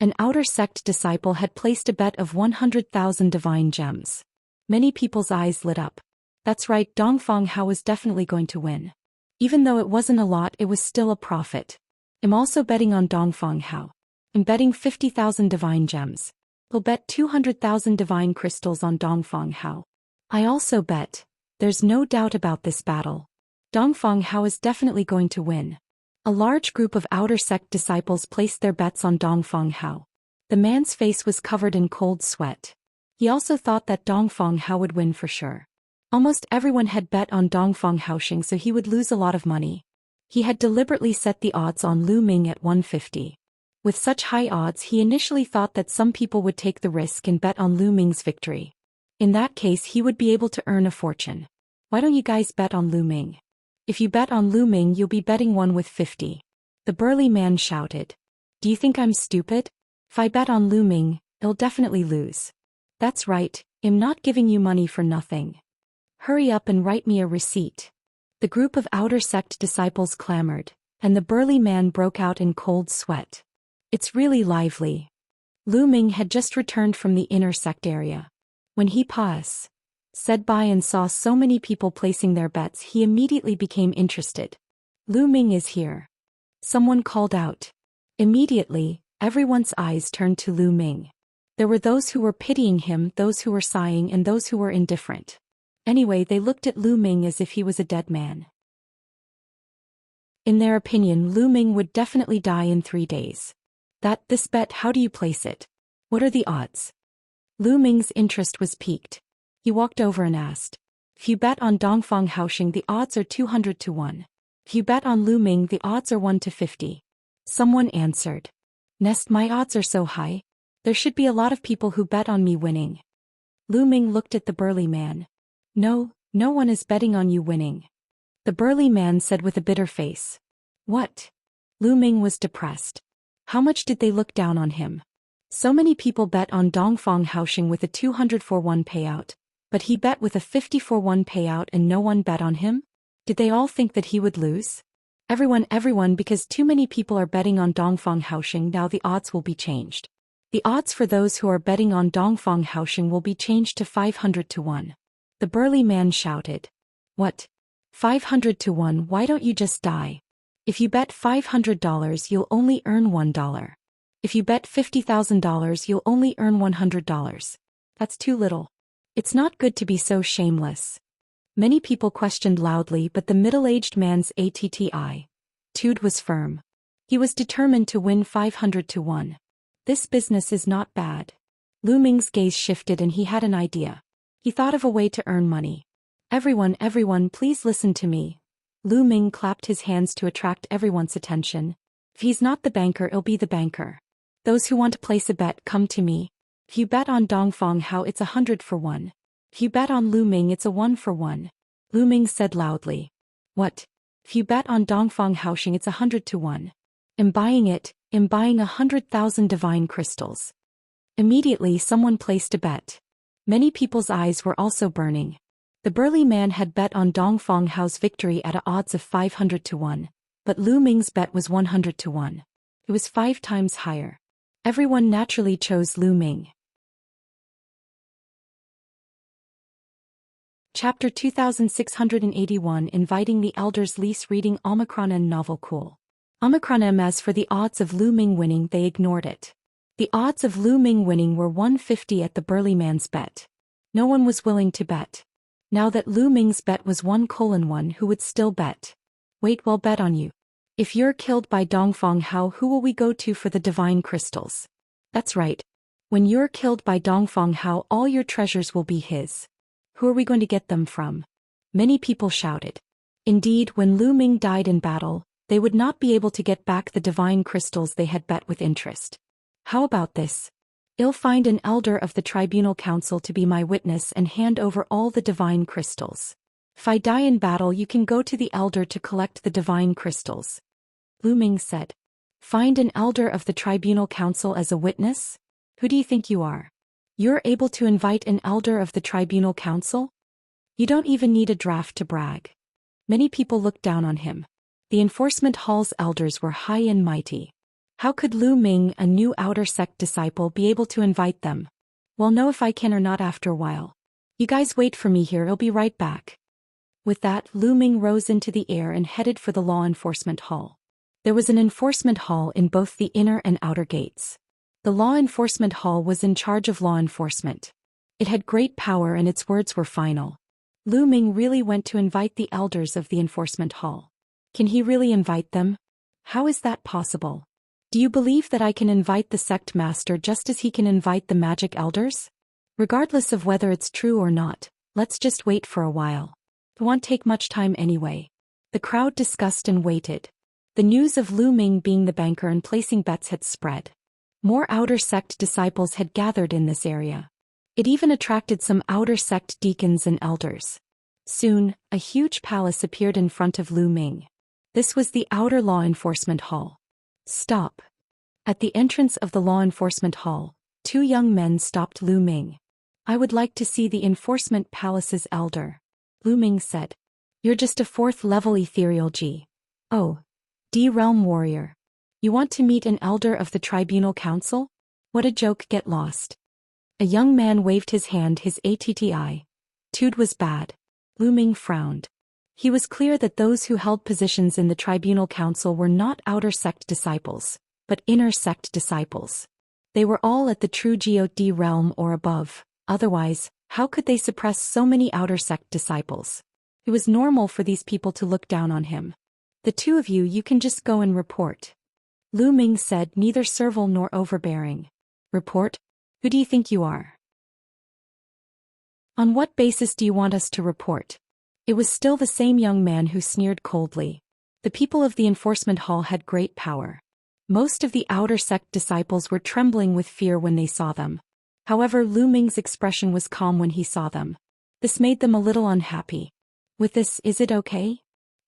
An outer sect disciple had placed a bet of 100,000 divine gems. Many people's eyes lit up. That's right, Dongfang Hao was definitely going to win. Even though it wasn't a lot, it was still a profit. I'm also betting on Dongfang Hao. I'm betting 50,000 divine gems. I'll bet 200,000 divine crystals on Dongfang Hao. I also bet. There's no doubt about this battle. Dongfang Hao is definitely going to win. A large group of outer sect disciples placed their bets on Dongfang Hao. The man's face was covered in cold sweat. He also thought that Dongfang Hao would win for sure. Almost everyone had bet on Dongfang Haoxing, so he would lose a lot of money. He had deliberately set the odds on Lu Ming at 150. With such high odds, he initially thought that some people would take the risk and bet on Lu Ming's victory. In that case, he would be able to earn a fortune. Why don't you guys bet on Lu Ming? If you bet on Lu Ming, you'll be betting 1 with 50. The burly man shouted. Do you think I'm stupid? If I bet on Lu Ming, I'll definitely lose. That's right, I'm not giving you money for nothing. Hurry up and write me a receipt. The group of outer sect disciples clamored, and the burly man broke out in cold sweat. It's really lively. Lu Ming had just returned from the inner sect area. When he said bye and saw so many people placing their bets, he immediately became interested. Lu Ming is here. Someone called out. Immediately, everyone's eyes turned to Lu Ming. There were those who were pitying him, those who were sighing, and those who were indifferent. Anyway, they looked at Lu Ming as if he was a dead man. In their opinion, Lu Ming would definitely die in 3 days. This bet, how do you place it? What are the odds? Lu Ming's interest was piqued. He walked over and asked. If you bet on Dongfang Haoxing, the odds are 200 to 1. If you bet on Lu Ming, the odds are 1 to 50. Someone answered. My odds are so high. There should be a lot of people who bet on me winning. Lu Ming looked at the burly man. No one is betting on you winning. The burly man said with a bitter face. What? Lu Ming was depressed. How much did they look down on him? So many people bet on Dongfang Haoxing with a 200-1 payout, but he bet with a 50-1 payout and no one bet on him? Did they all think that he would lose? Everyone, because too many people are betting on Dongfang Haoxing, now the odds will be changed. The odds for those who are betting on Dongfang Haoxing will be changed to 500 to 1. The burly man shouted. What? 500 to 1, why don't you just die? If you bet $500, you'll only earn $1. If you bet $50,000, you'll only earn $100. That's too little. It's not good to be so shameless. Many people questioned loudly, but the middle-aged man's attitude was firm. He was determined to win 500 to 1. This business is not bad. Lu Ming's gaze shifted and he had an idea. He thought of a way to earn money. Everyone, please listen to me. Lu Ming clapped his hands to attract everyone's attention. If he's not the banker, I'll be the banker. Those who want to place a bet, come to me. If you bet on Dongfang Hao, it's 100 for 1. If you bet on Lu Ming, it's a 1 for 1. Lu Ming said loudly. What? If you bet on Dongfang Haoxing, it's 100 to 1. I'm buying it, I'm buying 100,000 divine crystals. Immediately someone placed a bet. Many people's eyes were also burning. The burly man had bet on Dongfang Hao's victory at odds of 500 to 1, but Lu Ming's bet was 100 to 1. It was 5 times higher. Everyone naturally chose Lu Ming. Chapter 2681, Inviting the Elders. Lease reading Omicron and Novel Cool. Omicron. As for the odds of Lu Ming winning, they ignored it. The odds of Lu Ming winning were 150 at the burly man's bet. No one was willing to bet. Now that Lu Ming's bet was 1:1, who would still bet? Wait, we'll bet on you. If you're killed by Dongfang Hao, who will we go to for the divine crystals? That's right. When you're killed by Dongfang Hao, all your treasures will be his. Who are we going to get them from? Many people shouted. Indeed, when Lu Ming died in battle, they would not be able to get back the divine crystals they had bet with interest. How about this? I'll find an elder of the tribunal council to be my witness and hand over all the divine crystals. If I die in battle, you can go to the elder to collect the divine crystals. Lu Ming said. Find an elder of the tribunal council as a witness? Who do you think you are? You're able to invite an elder of the tribunal council? You don't even need a draft to brag. Many people looked down on him. The enforcement hall's elders were high and mighty. How could Lu Ming, a new outer sect disciple, be able to invite them? Well, know if I can or not after a while. You guys wait for me here, I'll be right back. With that, Lu Ming rose into the air and headed for the law enforcement hall. There was an enforcement hall in both the inner and outer gates. The law enforcement hall was in charge of law enforcement. It had great power and its words were final. Lu Ming really went to invite the elders of the enforcement hall. Can he really invite them? How is that possible? Do you believe that I can invite the sect master just as he can invite the magic elders? Regardless of whether it's true or not, let's just wait for a while. It won't take much time anyway. The crowd discussed and waited. The news of Lu Ming being the banker and placing bets had spread. More outer sect disciples had gathered in this area. It even attracted some outer sect deacons and elders. Soon, a huge palace appeared in front of Lu Ming. This was the outer law enforcement hall. Stop. At the entrance of the law enforcement hall, two young men stopped Lu Ming. I would like to see the enforcement palace's elder. Lu Ming said. You're just a 4th level ethereal G. Oh. D realm warrior. You want to meet an elder of the tribunal council? What a joke, get lost. A young man waved his hand, his ATTI. Tude was bad. Lu Ming frowned. He was clear that those who held positions in the tribunal council were not outer sect disciples, but inner sect disciples. They were all at the true God realm or above, otherwise, how could they suppress so many outer sect disciples? It was normal for these people to look down on him. The two of you can just go and report. Lu Ming said, neither servile nor overbearing. Report? Who do you think you are? On what basis do you want us to report? It was still the same young man who sneered coldly. The people of the enforcement hall had great power. Most of the outer sect disciples were trembling with fear when they saw them. However, Lu Ming's expression was calm when he saw them. This made them a little unhappy. With this, is it okay?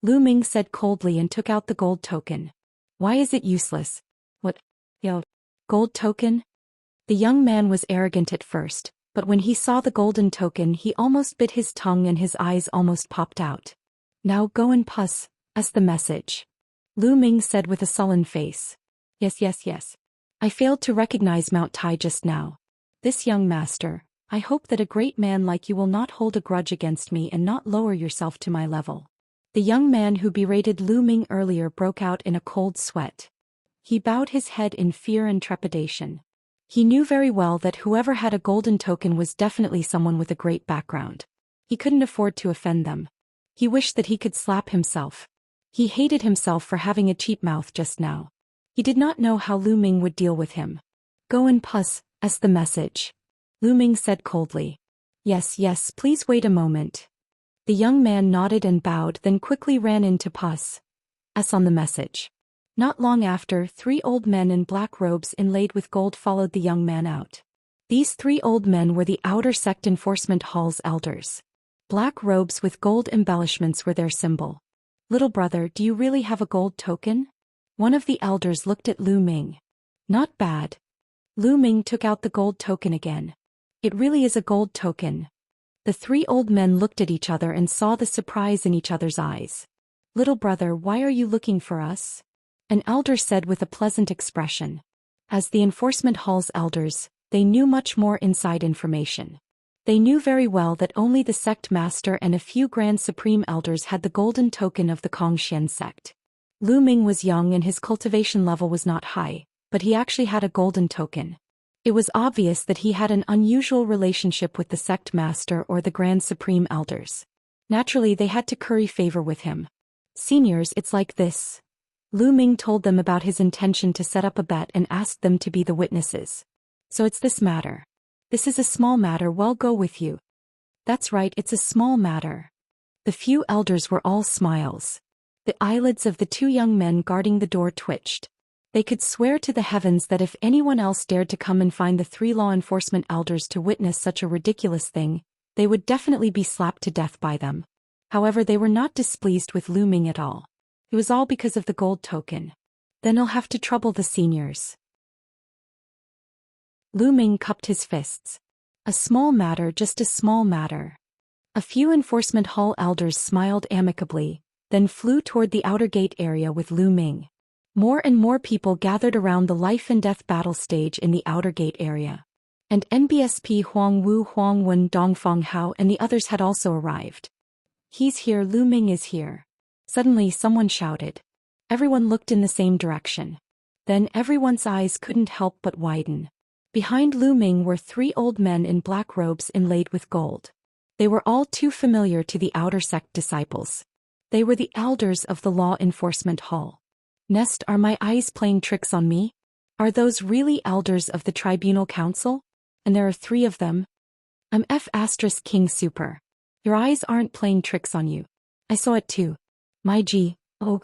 Lu Ming said coldly and took out the gold token. Why is it useless? What? Gold token? The young man was arrogant at first, but when he saw the golden token he almost bit his tongue and his eyes almost popped out. Now go and puss, as the message. Lu Ming said with a sullen face. Yes. I failed to recognize Mount Tai just now. This young master, I hope that a great man like you will not hold a grudge against me and not lower yourself to my level. The young man who berated Lu Ming earlier broke out in a cold sweat. He bowed his head in fear and trepidation. He knew very well that whoever had a golden token was definitely someone with a great background. He couldn't afford to offend them. He wished that he could slap himself. He hated himself for having a cheap mouth just now. He did not know how Lu Ming would deal with him. Go and puss, as the message. Lu Ming said coldly. Yes, please wait a moment. The young man nodded and bowed, then quickly ran in to puss. As on the message. Not long after, 3 old men in black robes inlaid with gold followed the young man out. These 3 old men were the outer sect enforcement hall's elders. Black robes with gold embellishments were their symbol. Little brother, do you really have a gold token? One of the elders looked at Lu Ming. Not bad. Lu Ming took out the gold token again. It really is a gold token. The 3 old men looked at each other and saw the surprise in each other's eyes. Little brother, why are you looking for us? An elder said with a pleasant expression. As the enforcement hall's elders, they knew much more inside information. They knew very well that only the sect master and a few grand supreme elders had the golden token of the Xian sect. Lu Ming was young and his cultivation level was not high, but he actually had a golden token. It was obvious that he had an unusual relationship with the sect master or the grand supreme elders. Naturally, they had to curry favor with him. Seniors, it's like this. Lu Ming told them about his intention to set up a bet and asked them to be the witnesses. So it's this matter. This is a small matter, well, go with you. That's right, it's a small matter. The few elders were all smiles. The eyelids of the 2 young men guarding the door twitched. They could swear to the heavens that if anyone else dared to come and find the 3 law enforcement elders to witness such a ridiculous thing, they would definitely be slapped to death by them. However, they were not displeased with Lu Ming at all. It was all because of the gold token. Then I'll have to trouble the seniors. Lu Ming cupped his fists. A small matter, just a small matter. A few enforcement hall elders smiled amicably, then flew toward the outer gate area with Lu Ming. More and more people gathered around the life-and-death battle stage in the outer gate area. And NBSP Huang Wu, Huang Wen, Dongfang Hao and the others had also arrived. He's here, Lu Ming is here. Suddenly someone shouted. Everyone looked in the same direction. Then everyone's eyes couldn't help but widen. Behind Lu Ming were 3 old men in black robes inlaid with gold. They were all too familiar to the outer sect disciples. They were the elders of the law enforcement hall. Nest, are my eyes playing tricks on me? Are those really elders of the tribunal council? And there are 3 of them? I'm F** King Super. Your eyes aren't playing tricks on you. I saw it too. My G, oh,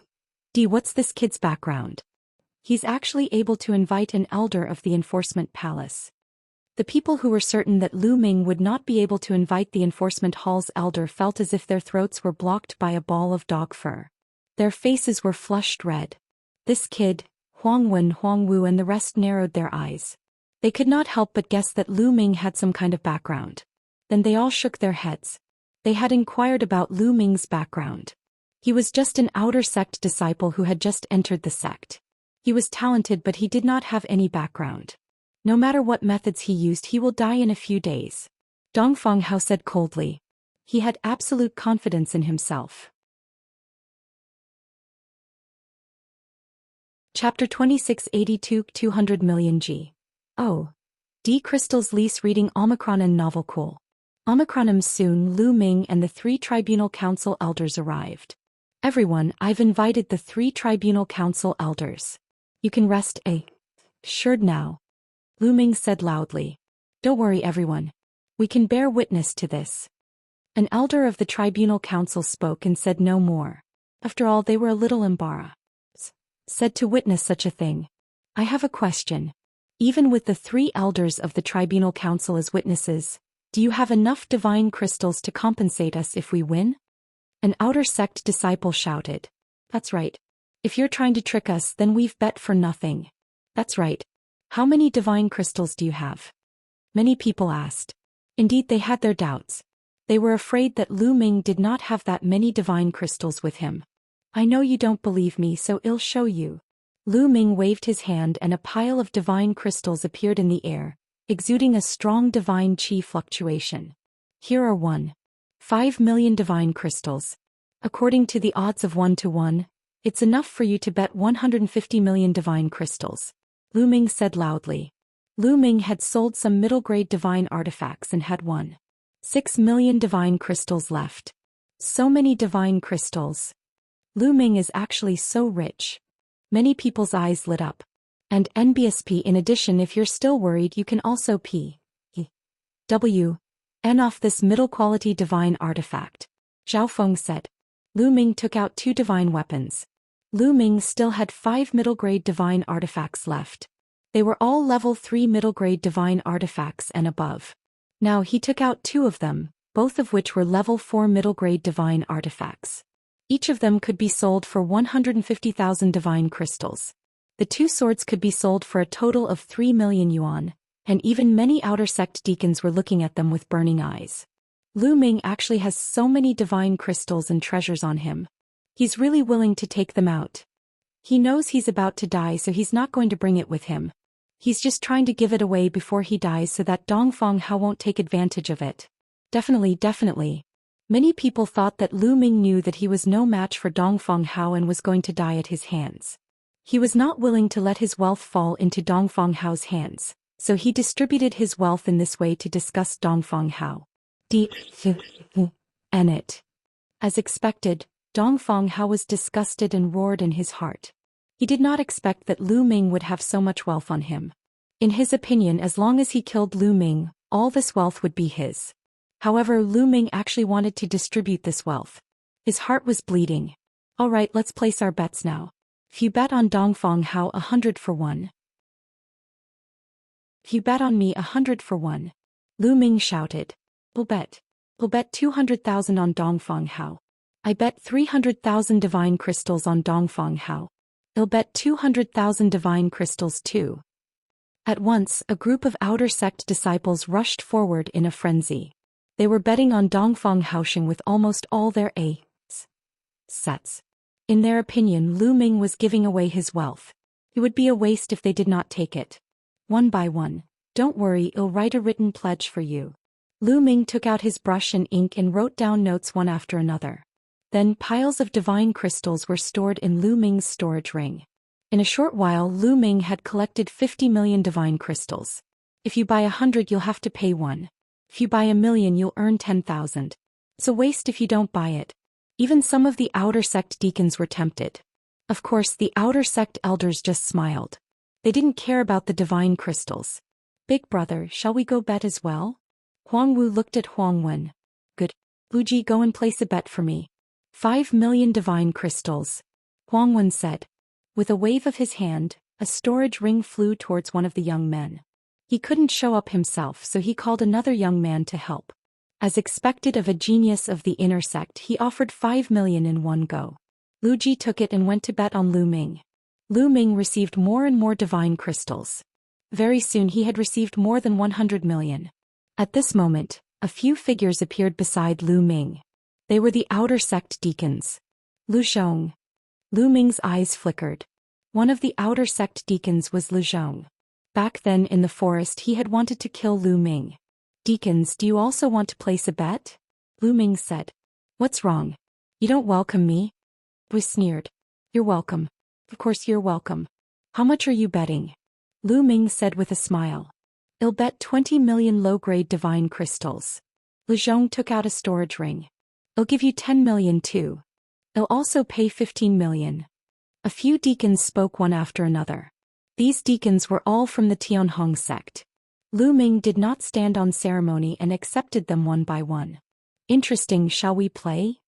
D, what's this kid's background? He's actually able to invite an elder of the enforcement palace. The people who were certain that Lu Ming would not be able to invite the enforcement hall's elder felt as if their throats were blocked by a ball of dog fur. Their faces were flushed red. This kid, Huang Wen, Huang Wu and the rest narrowed their eyes. They could not help but guess that Lu Ming had some kind of background. Then they all shook their heads. They had inquired about Lu Ming's background. He was just an outer sect disciple who had just entered the sect. He was talented but he did not have any background. No matter what methods he used, he will die in a few days. Dongfang Hao said coldly. He had absolute confidence in himself. Chapter 2682 200 million G. Oh. D. Crystal's lease reading Omicron and novel cool. Omicronim soon Lu Ming and the 3 tribunal council elders arrived. Everyone, I've invited the 3 tribunal council elders. You can rest assured now. Lu Ming said loudly. Don't worry everyone. We can bear witness to this. An elder of the tribunal council spoke and said no more. After all, they were a little embarrassed. Said to witness such a thing. I have a question. Even with the 3 elders of the tribunal council as witnesses, do you have enough divine crystals to compensate us if we win? An outer sect disciple shouted. That's right. If you're trying to trick us, then we've bet for nothing. That's right. How many divine crystals do you have? Many people asked. Indeed, they had their doubts. They were afraid that Lu Ming did not have that many divine crystals with him. I know you don't believe me, so I'll show you. Lu Ming waved his hand and a pile of divine crystals appeared in the air, exuding a strong divine qi fluctuation. Here are 1.5 million divine crystals. According to the odds of 1 to 1, it's enough for you to bet 150 million divine crystals. Lu Ming said loudly. Lu Ming had sold some middle-grade divine artifacts and had 1.6 million divine crystals left. So many divine crystals. Lu Ming is actually so rich. Many people's eyes lit up. And NBSP, in addition, if you're still worried, you can also N off this middle-quality divine artifact. Zhao Feng said. Lu Ming took out 2 divine weapons. Lu Ming still had 5 middle-grade divine artifacts left. They were all level 3 middle-grade divine artifacts and above. Now he took out 2 of them, both of which were level 4 middle-grade divine artifacts. Each of them could be sold for 150,000 divine crystals. The 2 swords could be sold for a total of 3 million yuan, and even many outer sect deacons were looking at them with burning eyes. Lu Ming actually has so many divine crystals and treasures on him. He's really willing to take them out. He knows he's about to die, so he's not going to bring it with him. He's just trying to give it away before he dies so that Dongfang Hao won't take advantage of it. Definitely. Many people thought that Lu Ming knew that he was no match for Dongfang Hao and was going to die at his hands. He was not willing to let his wealth fall into Dongfang Hao's hands, so he distributed his wealth in this way to disgust Dongfang Hao. And it. As expected, Dongfang Hao was disgusted and roared in his heart. He did not expect that Lu Ming would have so much wealth on him. In his opinion, as long as he killed Lu Ming, all this wealth would be his. However, Lu Ming actually wanted to distribute this wealth. His heart was bleeding. Alright, let's place our bets now. If you bet on Dongfang Hao 100 for 1. If you bet on me 100 for 1. Lu Ming shouted. We'll bet 200,000 on Dongfang Hao. I bet 300,000 divine crystals on Dongfang Hao. I'll bet 200,000 divine crystals too. At once, a group of outer sect disciples rushed forward in a frenzy. They were betting on Dongfang Haosheng with almost all their assets. In their opinion, Lu Ming was giving away his wealth. It would be a waste if they did not take it. One by one. Don't worry, I'll write a written pledge for you. Lu Ming took out his brush and ink and wrote down notes one after another. Then piles of divine crystals were stored in Lu Ming's storage ring. In a short while, Lu Ming had collected 50 million divine crystals. If you buy 100, you'll have to pay 1. If you buy 1,000,000, you'll earn 10,000. It's a waste if you don't buy it. Even some of the outer sect deacons were tempted. Of course, the outer sect elders just smiled. They didn't care about the divine crystals. Big brother, shall we go bet as well? Huang Wu looked at Huang Wen. Good. Luji, go and place a bet for me. 5 million divine crystals. Huang Wen said. With a wave of his hand, a storage ring flew towards one of the young men. He couldn't show up himself, so he called another young man to help. As expected of a genius of the inner sect, he offered 5 million in one go. Lu Ji took it and went to bet on Lu Ming. Lu Ming received more and more divine crystals. Very soon he had received more than 100 million. At this moment, a few figures appeared beside Lu Ming. They were the outer sect deacons. Lu Zhong. Lu Ming's eyes flickered. One of the outer sect deacons was Lu Zhong. Back then in the forest he had wanted to kill Lu Ming. Deacons, do you also want to place a bet? Lu Ming said. What's wrong? You don't welcome me? Lu sneered. You're welcome. Of course you're welcome. How much are you betting? Lu Ming said with a smile. I'll bet 20 million low-grade divine crystals. Lu Zhong took out a storage ring. I'll give you 10 million too. I'll also pay 15 million. A few deacons spoke one after another. These deacons were all from the Tianhong sect. Lu Ming did not stand on ceremony and accepted them one by one. Interesting, shall we play?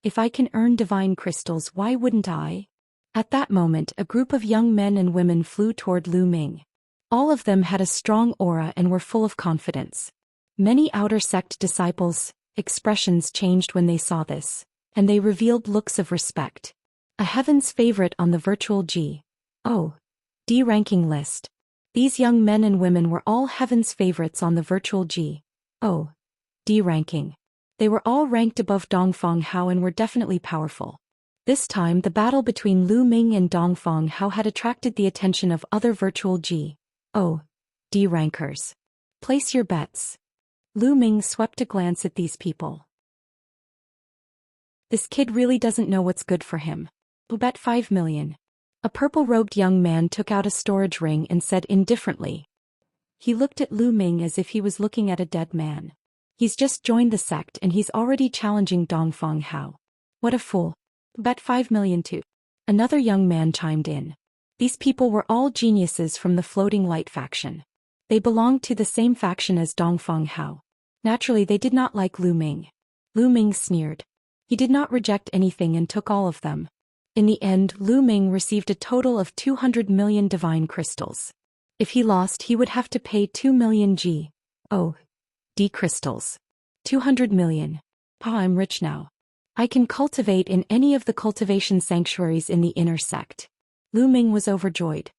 If I can earn divine crystals, why wouldn't I? At that moment, a group of young men and women flew toward Lu Ming. All of them had a strong aura and were full of confidence. Many outer sect disciples' expressions changed when they saw this, and they revealed looks of respect. A heaven's favorite on the virtual G.O.D. ranking list. These young men and women were all heaven's favorites on the virtual G.O.D. ranking. They were all ranked above Dongfang Hao and were definitely powerful. This time the battle between Lu Ming and Dongfang Hao had attracted the attention of other virtual G.O.D. rankers. Place your bets. Lu Ming swept a glance at these people. This kid really doesn't know what's good for him. We'll bet 5 million. A purple-robed young man took out a storage ring and said indifferently. He looked at Lu Ming as if he was looking at a dead man. He's just joined the sect and he's already challenging Dongfang Hao. What a fool. Bet 5 million too. Another young man chimed in. These people were all geniuses from the Floating Light faction. They belonged to the same faction as Dongfang Hao. Naturally they did not like Lu Ming. Lu Ming sneered. He did not reject anything and took all of them. In the end, Lu Ming received a total of 200 million divine crystals. If he lost, he would have to pay 2 million G.O.D. crystals. 200 million. I'm rich now. I can cultivate in any of the cultivation sanctuaries in the inner sect. Lu Ming was overjoyed.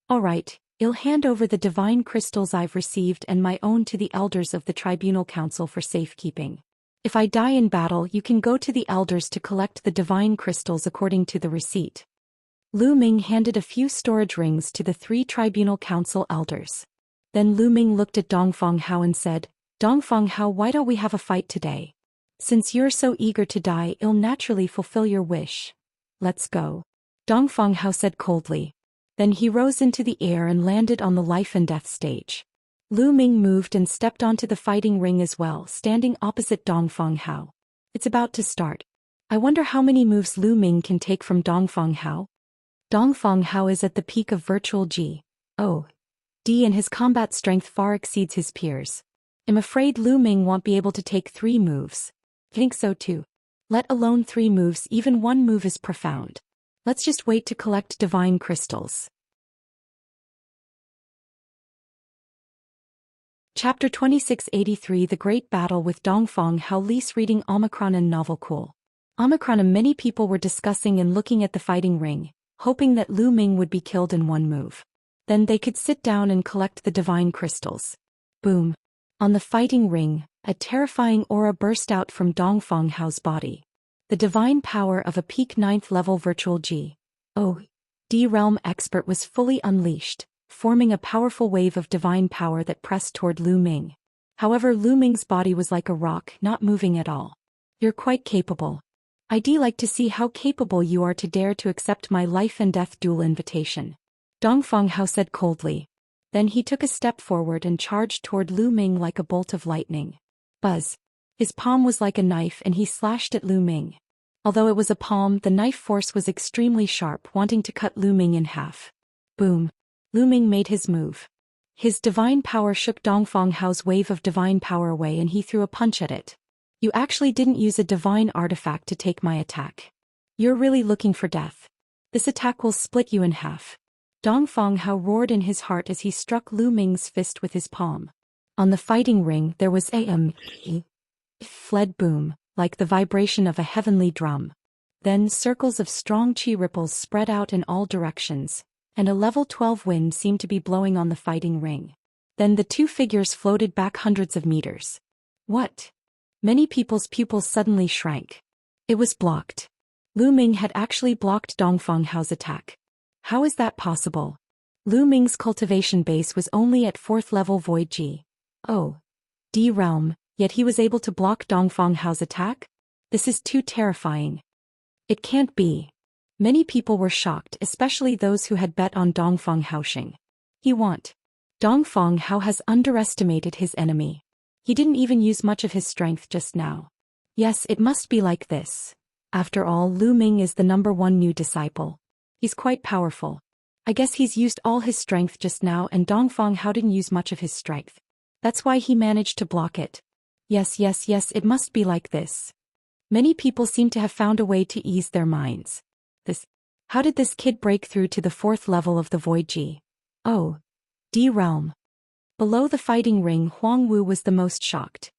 All right, I'll hand over the divine crystals I've received and my own to the elders of the Tribunal Council for safekeeping. If I die in battle, you can go to the elders to collect the divine crystals according to the receipt. Lu Ming handed a few storage rings to the 3 Tribunal Council elders. Then Lu Ming looked at Dongfang Hao and said, Dongfang Hao, why don't we have a fight today? Since you're so eager to die, I'll naturally fulfill your wish. Let's go. Dongfang Hao said coldly. Then he rose into the air and landed on the life and death stage. Lu Ming moved and stepped onto the fighting ring as well, standing opposite Dongfang Hao. It's about to start. I wonder how many moves Lu Ming can take from Dongfang Hao. Dongfang Hao is at the peak of virtual G.O.D. and his combat strength far exceeds his peers. I'm afraid Lu Ming won't be able to take 3 moves. Think so too. Let alone 3 moves, even 1 move is profound. Let's just wait to collect divine crystals. Chapter 2683 The Great Battle with Dongfang Hao. Lease reading Omicron and Novel Cool. Omicron. Many people were discussing and looking at the fighting ring. hoping that Lu Ming would be killed in one move. Then they could sit down and collect the divine crystals. Boom. On the fighting ring, a terrifying aura burst out from Dongfang Hao's body. The divine power of a peak 9th level virtual G.O.D. realm expert was fully unleashed, forming a powerful wave of divine power that pressed toward Lu Ming. However, Lu Ming's body was like a rock, not moving at all. You're quite capable. I'd like to see how capable you are to dare to accept my life and death duel invitation. Dongfang Hao said coldly. Then he took a step forward and charged toward Lu Ming like a bolt of lightning. Buzz. His palm was like a knife and he slashed at Lu Ming. Although it was a palm, the knife force was extremely sharp, wanting to cut Lu Ming in half. Boom. Lu Ming made his move. His divine power shook Dongfang Hao's wave of divine power away and he threw a punch at it. You actually didn't use a divine artifact to take my attack. You're really looking for death. This attack will split you in half. Dongfang Hao roared in his heart as he struck Lu Ming's fist with his palm. On the fighting ring there was a fled boom, like the vibration of a heavenly drum. Then circles of strong qi ripples spread out in all directions, and a level 12 wind seemed to be blowing on the fighting ring. Then the two figures floated back hundreds of meters. What? Many people's pupils suddenly shrank. It was blocked. Lu Ming had actually blocked Dongfang Hao's attack. How is that possible? Lu Ming's cultivation base was only at 4th level Void G.O.D. realm, yet he was able to block Dongfang Hao's attack? This is too terrifying. It can't be. Many people were shocked, especially those who had bet on Dongfang Haoxing. He won't. Dongfang Hao has underestimated his enemy. He didn't even use much of his strength just now. Yes, it must be like this. After all, Lu Ming is the #1 new disciple. He's quite powerful. I guess he's used all his strength just now and Dongfang Hao didn't use much of his strength. That's why he managed to block it. Yes, it must be like this. Many people seem to have found a way to ease their minds. How did this kid break through to the 4th level of the Void G.O.D. realm? Below the fighting ring, Huang Wu was the most shocked.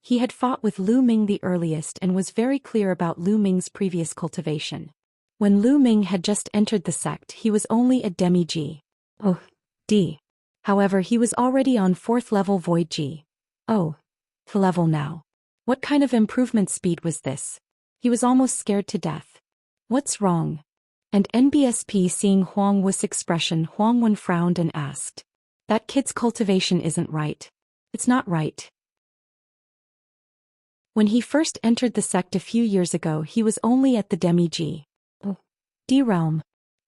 He had fought with Lu Ming the earliest and was very clear about Lu Ming's previous cultivation. When Lu Ming had just entered the sect, he was only a demi G.O.D. However, he was already on 4th level Void G.O.D. level now. What kind of improvement speed was this? He was almost scared to death. What's wrong? And NBSP, seeing Huang Wu's expression, Huang Wen frowned and asked. That kid's cultivation isn't right. It's not right. When he first entered the sect a few years ago, he was only at the demi G.O.D. realm.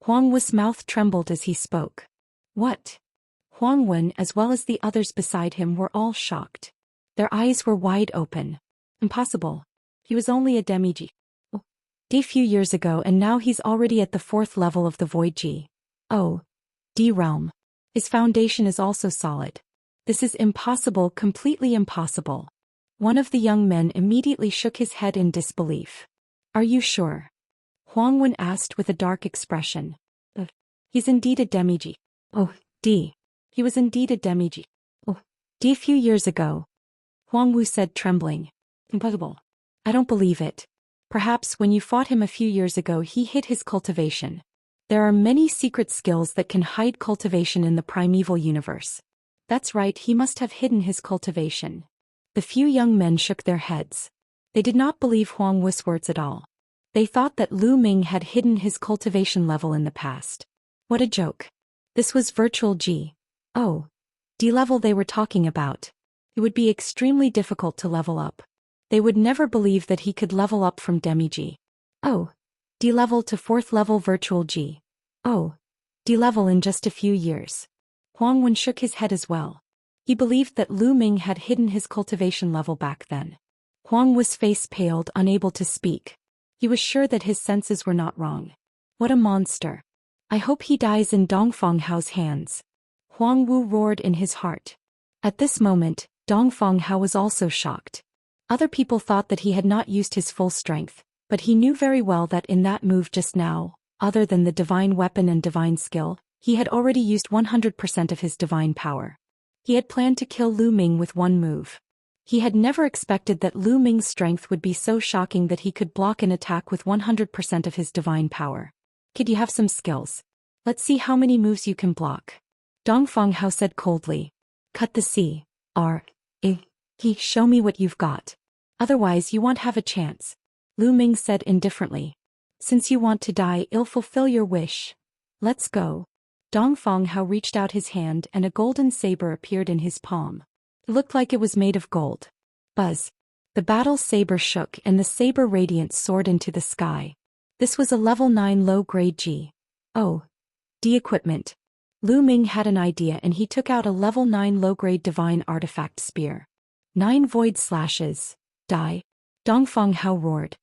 Huang Wu's mouth trembled as he spoke. What? Huang Wen, as well as the others beside him, were all shocked. Their eyes were wide open. Impossible. He was only a demi G.O.D. few years ago and now he's already at the 4th level of the Void G.O.D. realm. His foundation is also solid. This is impossible, completely impossible. One of the young men immediately shook his head in disbelief. Are you sure? Huang Wen asked with a dark expression. He's indeed a demi G.O.D. He was indeed a demi G.O.D. a few years ago. Huang Wu said, trembling. Impossible. I don't believe it. Perhaps when you fought him a few years ago he hid his cultivation. There are many secret skills that can hide cultivation in the primeval universe. That's right, he must have hidden his cultivation. The few young men shook their heads. They did not believe Huang Wu's words at all. They thought that Lu Ming had hidden his cultivation level in the past. What a joke. This was virtual G.O.D. level they were talking about. It would be extremely difficult to level up. They would never believe that he could level up from demi G.O.D. level to 4th level virtual G.O.D. level in just a few years. Huang Wen shook his head as well. He believed that Lu Ming had hidden his cultivation level back then. Huang Wu's face paled, unable to speak. He was sure that his senses were not wrong. What a monster. I hope he dies in Dongfang Hao's hands. Huang Wu roared in his heart. At this moment, Dongfang Hao was also shocked. Other people thought that he had not used his full strength, but he knew very well that in that move just now, other than the divine weapon and divine skill, he had already used 100% of his divine power. He had planned to kill Lu Ming with one move. He had never expected that Lu Ming's strength would be so shocking that he could block an attack with 100% of his divine power. Could you have some skills? Let's see how many moves you can block. Dongfeng Hao said coldly. Cut the show me what you've got. Otherwise you won't have a chance. Lu Ming said indifferently. Since you want to die, I'll fulfill your wish. Let's go. Dongfeng Hao reached out his hand and a golden saber appeared in his palm. It looked like it was made of gold. Buzz. The battle saber shook and the saber radiance soared into the sky. This was a level 9 low-grade G.O.D. equipment. Lu Ming had an idea and he took out a level 9 low-grade divine artifact spear. 9 void slashes. Die. Dongfeng Hao roared.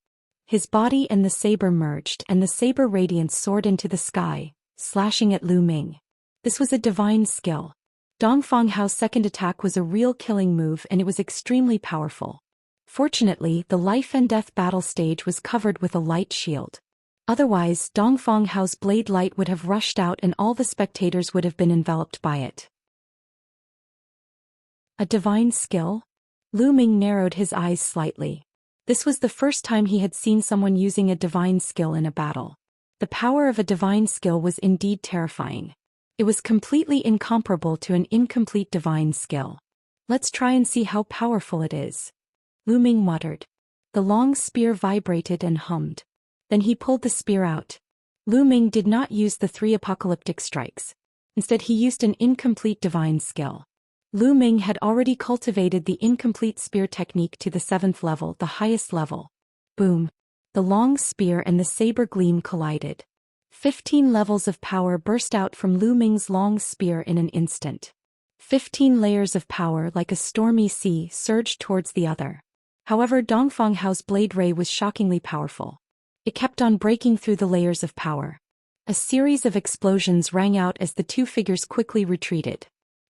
His body and the saber merged and the saber radiance soared into the sky, slashing at Lu Ming. This was a divine skill. Dongfeng Hao's second attack was a real killing move and it was extremely powerful. Fortunately, the life and death battle stage was covered with a light shield. Otherwise, Dongfeng Hao's blade light would have rushed out and all the spectators would have been enveloped by it. A divine skill? Lu Ming narrowed his eyes slightly. This was the first time he had seen someone using a divine skill in a battle. The power of a divine skill was indeed terrifying. It was completely incomparable to an incomplete divine skill. Let's try and see how powerful it is. Lu Ming muttered. The long spear vibrated and hummed. Then he pulled the spear out. Lu Ming did not use the 3 apocalyptic strikes. Instead he used an incomplete divine skill. Lu Ming had already cultivated the incomplete spear technique to the 7th level, the highest level. Boom. The long spear and the saber gleam collided. 15 levels of power burst out from Lu Ming's long spear in an instant. 15 layers of power like a stormy sea surged towards the other. However, Dongfeng Hao's blade ray was shockingly powerful. It kept on breaking through the layers of power. A series of explosions rang out as the two figures quickly retreated.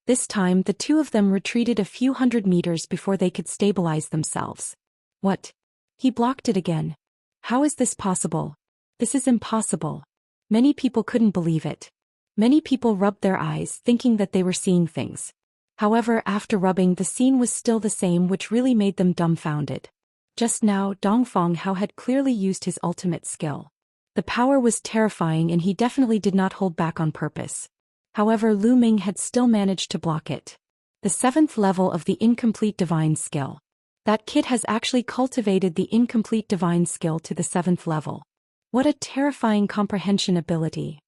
This time the two of them retreated a few hundred meters before they could stabilize themselves. What? He blocked it again. How is this possible? This is impossible. Many people couldn't believe it. Many people rubbed their eyes thinking that they were seeing things. However, after rubbing, the scene was still the same, which really made them dumbfounded. Just now, Dongfeng Hao had clearly used his ultimate skill. The power was terrifying and he definitely did not hold back on purpose. However, Lu Ming had still managed to block it. The 7th level of the incomplete divine skill. That kid has actually cultivated the incomplete divine skill to the 7th level. What a terrifying comprehension ability.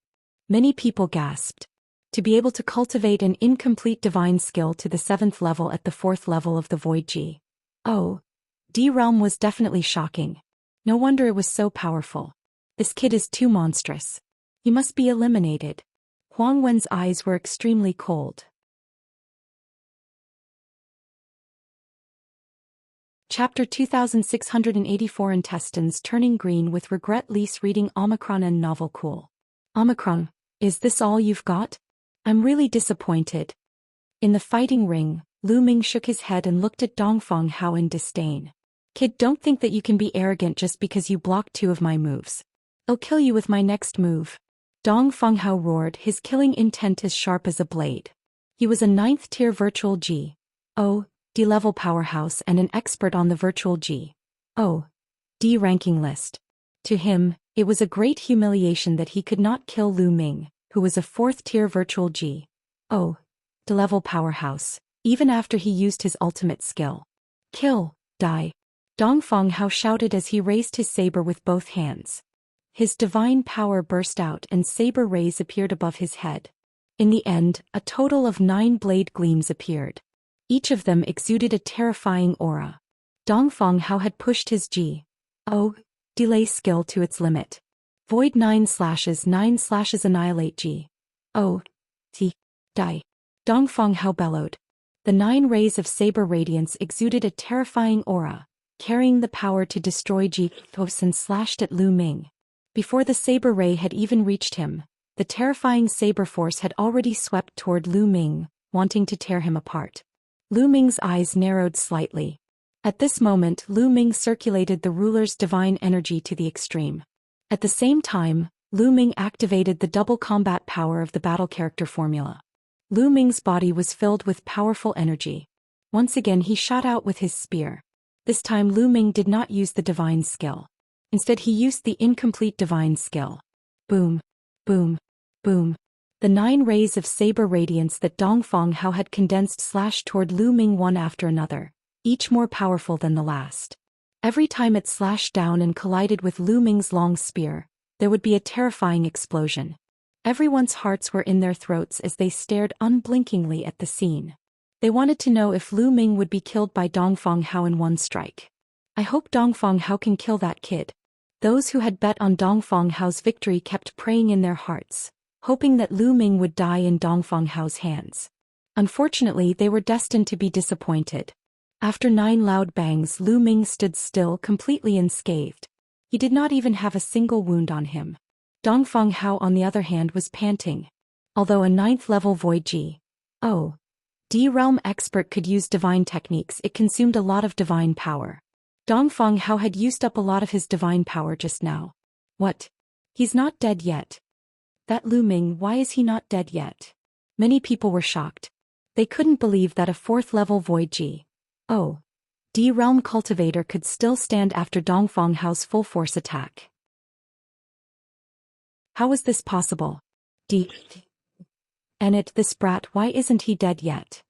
Many people gasped. To be able to cultivate an incomplete divine skill to the 7th level at the 4th level of the Void G.O.D. realm was definitely shocking. No wonder it was so powerful. This kid is too monstrous. He must be eliminated. Huang Wen's eyes were extremely cold. Chapter 2684 Intestines Turning Green with Regret. Lise reading Omicron and Novel Cool. Omicron, is this all you've got? I'm really disappointed. In the fighting ring, Lu Ming shook his head and looked at Dongfeng Hao in disdain. Kid, don't think that you can be arrogant just because you blocked 2 of my moves. I'll kill you with my next move. Dongfeng Hao roared, his killing intent as sharp as a blade. He was a 9th tier virtual G.O.D. level powerhouse and an expert on the virtual G.O.D. ranking list. To him, it was a great humiliation that he could not kill Lu Ming, who was a 4th tier virtual G.O.D. level powerhouse, even after he used his ultimate skill. Kill, die. Dongfeng Hao shouted as he raised his saber with both hands. His divine power burst out and saber rays appeared above his head. In the end, a total of 9 blade gleams appeared. Each of them exuded a terrifying aura. Dongfeng Hao had pushed his G.O.D. delay skill to its limit. Void 9 slashes annihilate G.O.D. Die. Dongfeng Hao bellowed. The 9 rays of saber radiance exuded a terrifying aura, carrying the power to destroy G.O.D. and slashed at Lu Ming. Before the saber ray had even reached him, the terrifying saber force had already swept toward Lu Ming, wanting to tear him apart. Lu Ming's eyes narrowed slightly. At this moment, Lu Ming circulated the ruler's divine energy to the extreme. At the same time, Lu Ming activated the double combat power of the battle character formula. Lu Ming's body was filled with powerful energy. Once again he shot out with his spear. This time Lu Ming did not use the divine skill. Instead he used the incomplete divine skill. Boom. Boom. Boom. The 9 rays of saber radiance that Dongfang Hao had condensed slashed toward Lu Ming one after another, each more powerful than the last. Every time it slashed down and collided with Lu Ming's long spear, there would be a terrifying explosion. Everyone's hearts were in their throats as they stared unblinkingly at the scene. They wanted to know if Lu Ming would be killed by Dongfang Hao in one strike. I hope Dongfang Hao can kill that kid. Those who had bet on Dongfang Hao's victory kept praying in their hearts, hoping that Lu Ming would die in Dongfang Hao's hands. Unfortunately, they were destined to be disappointed. After 9 loud bangs, Lu Ming stood still, completely unscathed. He did not even have a single wound on him. Dongfang Hao, on the other hand, was panting. Although a 9th level Void G.O.D. realm expert could use divine techniques, it consumed a lot of divine power. Dongfang Hao had used up a lot of his divine power just now. What? He's not dead yet. That Lu Ming, why is he not dead yet? Many people were shocked. They couldn't believe that a 4th level Void G.O.D. realm cultivator could still stand after Dongfang Hao's full force attack. How was this possible? This brat, why isn't he dead yet?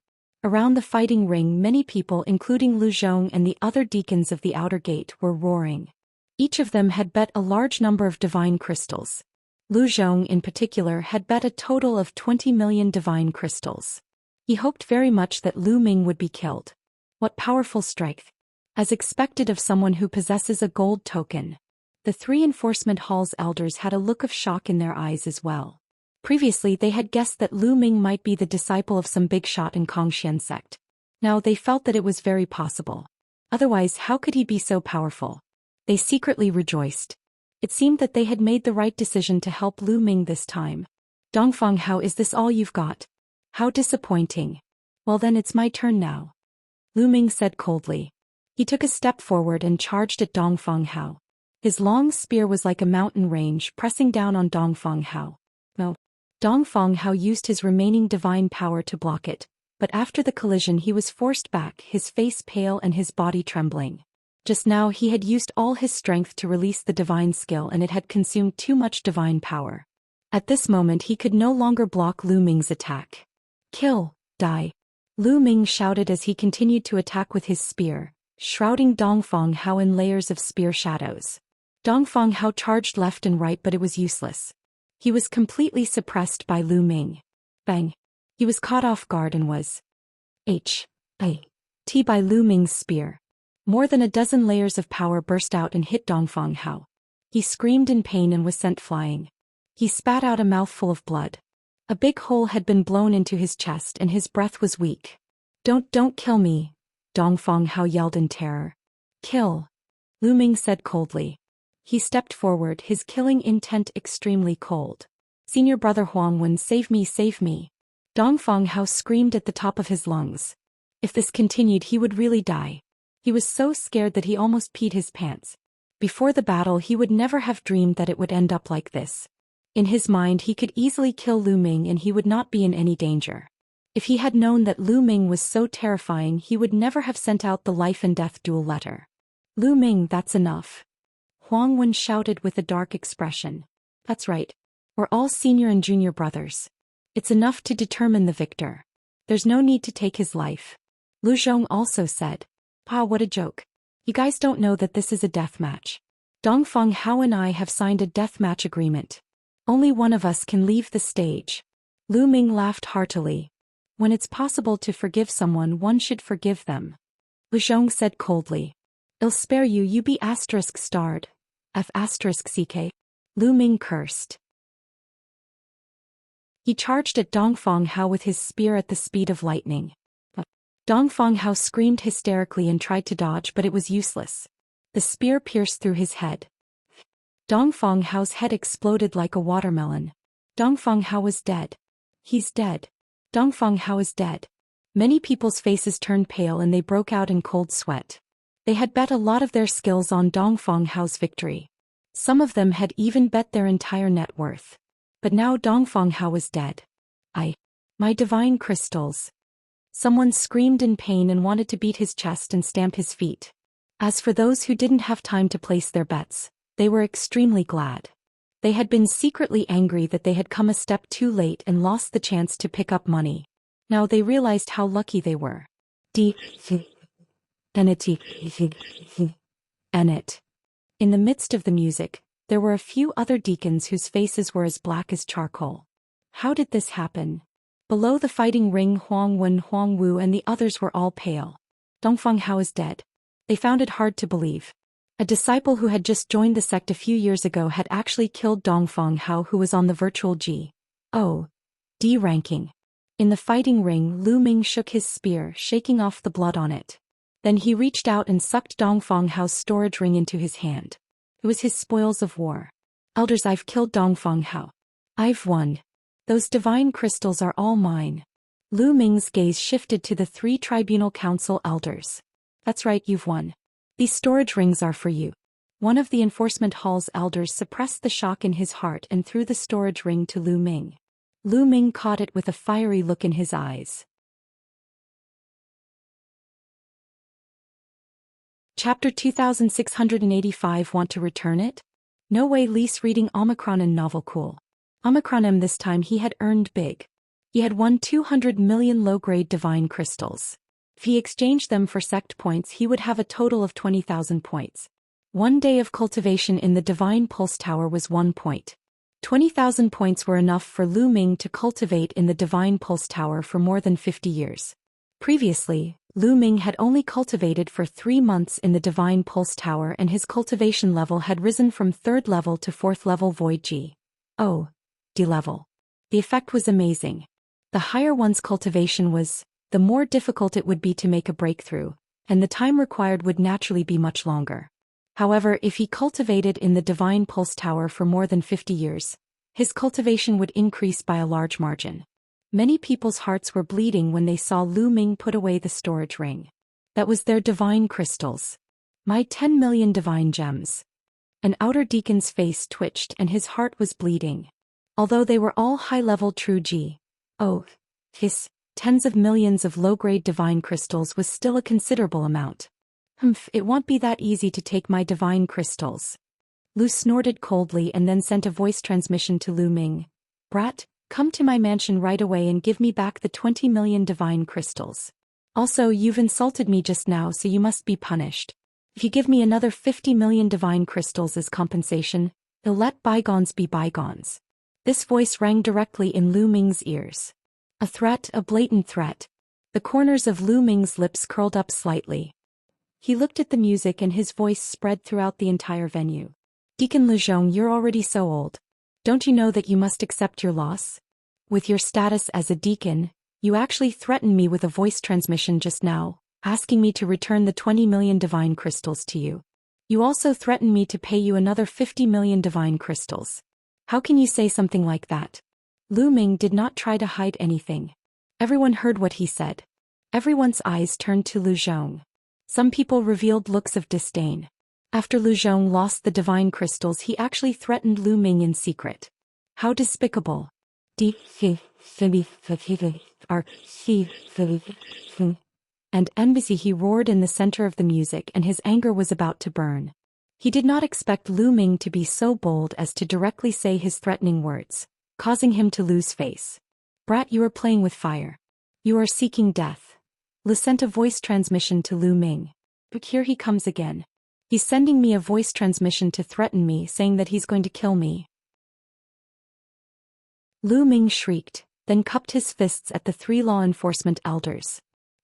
Around the fighting ring, many people, including Lu Zhong and the other deacons of the outer gate, were roaring. Each of them had bet a large number of divine crystals. Lu Zhong in particular had bet a total of 20 million divine crystals. He hoped very much that Lu Ming would be killed. What powerful strength! As expected of someone who possesses a gold token. The 3 enforcement hall's elders had a look of shock in their eyes as well. Previously they had guessed that Lu Ming might be the disciple of some big shot in Xian sect. Now they felt that it was very possible. Otherwise, how could he be so powerful? They secretly rejoiced. It seemed that they had made the right decision to help Lu Ming this time. Dongfang Hao, is this all you've got? How disappointing. Well then, it's my turn now. Lu Ming said coldly. He took a step forward and charged at Dongfang Hao. His long spear was like a mountain range, pressing down on Dongfang Hao. No. Dongfang Hao used his remaining divine power to block it, but after the collision he was forced back, his face pale and his body trembling. Just now he had used all his strength to release the divine skill and it had consumed too much divine power. At this moment he could no longer block Lu Ming's attack. Kill, die. Lu Ming shouted as he continued to attack with his spear, shrouding Dongfang Hao in layers of spear shadows. Dongfang Hao charged left and right, but it was useless. He was completely suppressed by Lu Ming. Bang! He was caught off guard and was hit by Lu Ming's spear. More than a dozen layers of power burst out and hit Dongfang Hao. He screamed in pain and was sent flying. He spat out a mouthful of blood. A big hole had been blown into his chest and his breath was weak. Don't kill me, Dongfang Hao yelled in terror. Kill, Lu Ming said coldly. He stepped forward, his killing intent extremely cold. Senior brother Huangwen, save me, save me. Dongfang Hao screamed at the top of his lungs. If this continued he would really die. He was so scared that he almost peed his pants. Before the battle he would never have dreamed that it would end up like this. In his mind he could easily kill Lu Ming and he would not be in any danger. If he had known that Lu Ming was so terrifying he would never have sent out the life and death duel letter. Lu Ming, that's enough. Huangwen shouted with a dark expression. That's right. We're all senior and junior brothers. It's enough to determine the victor. There's no need to take his life. Lu Zhong also said. Pa, what a joke. You guys don't know that this is a death match. Dongfang Hao and I have signed a death match agreement. Only one of us can leave the stage. Lu Ming laughed heartily. When it's possible to forgive someone, one should forgive them. Lu Zhong said coldly. I'll spare you, you be *starred. F*ck. Lu Ming cursed. He charged at Dongfang Hao with his spear at the speed of lightning. Dongfang Hao screamed hysterically and tried to dodge, but it was useless. The spear pierced through his head. Dongfang Hao's head exploded like a watermelon. Dongfang Hao was dead. He's dead. Dongfang Hao is dead. Many people's faces turned pale and they broke out in cold sweat. They had bet a lot of their skills on Dongfang Hao's victory. Some of them had even bet their entire net worth. But now Dongfang Hao was dead. My divine crystals. Someone screamed in pain and wanted to beat his chest and stamp his feet. As for those who didn't have time to place their bets, they were extremely glad. They had been secretly angry that they had come a step too late and lost the chance to pick up money. Now they realized how lucky they were. In the midst of the music, there were a few other deacons whose faces were as black as charcoal. How did this happen? Below the fighting ring, Huang Wen, Huang Wu and the others were all pale. Dongfeng Hao is dead. They found it hard to believe. A disciple who had just joined the sect a few years ago had actually killed Dongfeng Hao, who was on the virtual G.O.D ranking. In the fighting ring, Lu Ming shook his spear, shaking off the blood on it. Then he reached out and sucked Dongfeng Hao's storage ring into his hand. It was his spoils of war. Elders, I've killed Dongfeng Hao. I've won. Those divine crystals are all mine. Lu Ming's gaze shifted to the 3 tribunal council elders. That's right, you've won. These storage rings are for you. One of the enforcement hall's elders suppressed the shock in his heart and threw the storage ring to Lu Ming. Lu Ming caught it with a fiery look in his eyes. Chapter 2685. Want to return it? No way. Lise reading Omicron and novel cool. Omicron M. This time he had earned big. He had won 200 million low-grade divine crystals. If he exchanged them for sect points, he would have a total of 20,000 points. 1 day of cultivation in the Divine Pulse Tower was 1 point. 20,000 points were enough for Lu Ming to cultivate in the Divine Pulse Tower for more than 50 years. Previously, Lu Ming had only cultivated for 3 months in the Divine Pulse Tower, and his cultivation level had risen from 3rd level to 4th level Void G.O.D level. The effect was amazing. The higher one's cultivation was, the more difficult it would be to make a breakthrough, and the time required would naturally be much longer. However, if he cultivated in the Divine Pulse Tower for more than 50 years, his cultivation would increase by a large margin. Many people's hearts were bleeding when they saw Lu Ming put away the storage ring. That was their divine crystals. My 10 million divine gems. An outer deacon's face twitched and his heart was bleeding. Although they were all high-level true G.O.His, tens of millions of low-grade divine crystals was still a considerable amount. It won't be that easy to take my divine crystals. Lu snorted coldly and then sent a voice transmission to Lu Ming. Brat, come to my mansion right away and give me back the 20 million divine crystals. Also, you've insulted me just now, so you must be punished. If you give me another 50 million divine crystals as compensation, I'll let bygones be bygones. This voice rang directly in Lu Ming's ears. A threat, a blatant threat. The corners of Lu Ming's lips curled up slightly. He looked at the music and his voice spread throughout the entire venue. Deacon Lu Zhong, you're already so old. Don't you know that you must accept your loss? With your status as a deacon, you actually threatened me with a voice transmission just now, asking me to return the 20 million divine crystals to you. You also threatened me to pay you another 50 million divine crystals. How can you say something like that? Lu Ming did not try to hide anything. Everyone heard what he said. Everyone's eyes turned to Lu Zhong. Some people revealed looks of disdain. After Lu Zhong lost the divine crystals, he actually threatened Lu Ming in secret. How despicable. And embassy, he roared in the center of the music, and his anger was about to burn. He did not expect Lu Ming to be so bold as to directly say his threatening words, causing him to lose face. Brat, you are playing with fire. You are seeking death. Lu sent a voice transmission to Lu Ming. But here he comes again. He's sending me a voice transmission to threaten me, saying that he's going to kill me. Lu Ming shrieked, then cupped his fists at the 3 law enforcement elders.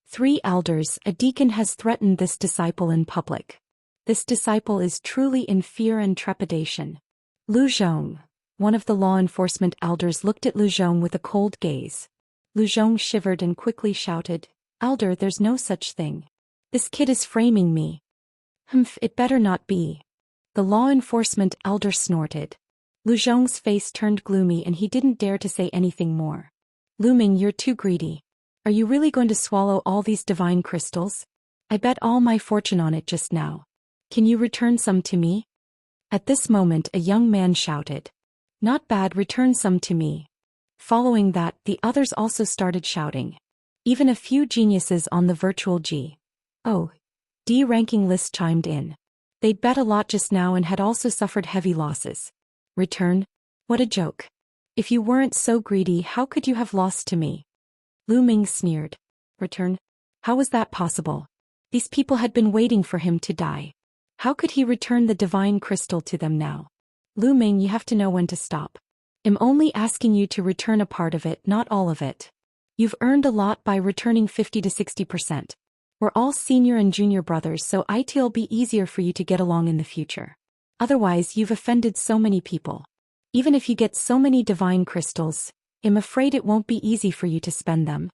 3 elders, a deacon has threatened this disciple in public. This disciple is truly in fear and trepidation. Lu Zhong, one of the law enforcement elders, looked at Lu Zhong with a cold gaze. Lu Zhong shivered and quickly shouted, Elder, there's no such thing. This kid is framing me. It better not be. The law enforcement elder snorted. Lu Zhong's face turned gloomy and he didn't dare to say anything more. Lu Ming, you're too greedy. Are you really going to swallow all these divine crystals? I bet all my fortune on it just now. Can you return some to me? At this moment a young man shouted. Not bad, return some to me. Following that, the others also started shouting. Even a few geniuses on the virtual G.O.D ranking list chimed in. They'd bet a lot just now and had also suffered heavy losses. Return? What a joke. If you weren't so greedy, how could you have lost to me? Lu Ming sneered. Return? How was that possible? These people had been waiting for him to die. How could he return the divine crystal to them now? Lu Ming, you have to know when to stop. I'm only asking you to return a part of it, not all of it. You've earned a lot by returning 50 to 60%. We're all senior and junior brothers, so it'll be easier for you to get along in the future. Otherwise, you've offended so many people. Even if you get so many divine crystals, I'm afraid it won't be easy for you to spend them.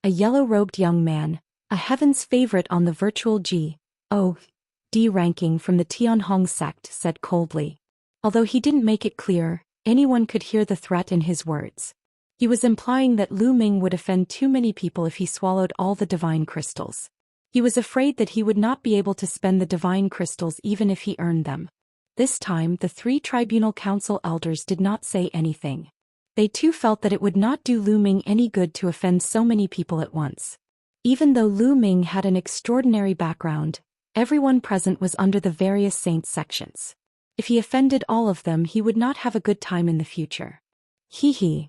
A yellow-robed young man, a heaven's favorite on the virtual G.O.D. ranking from the Tianhong sect, said coldly. Although he didn't make it clear, anyone could hear the threat in his words. He was implying that Lu Ming would offend too many people if he swallowed all the divine crystals. He was afraid that he would not be able to spend the divine crystals even if he earned them. This time, the 3 tribunal council elders did not say anything. They too felt that it would not do Lu Ming any good to offend so many people at once. Even though Lu Ming had an extraordinary background, everyone present was under the various saints sections. If he offended all of them, he would not have a good time in the future. Hee.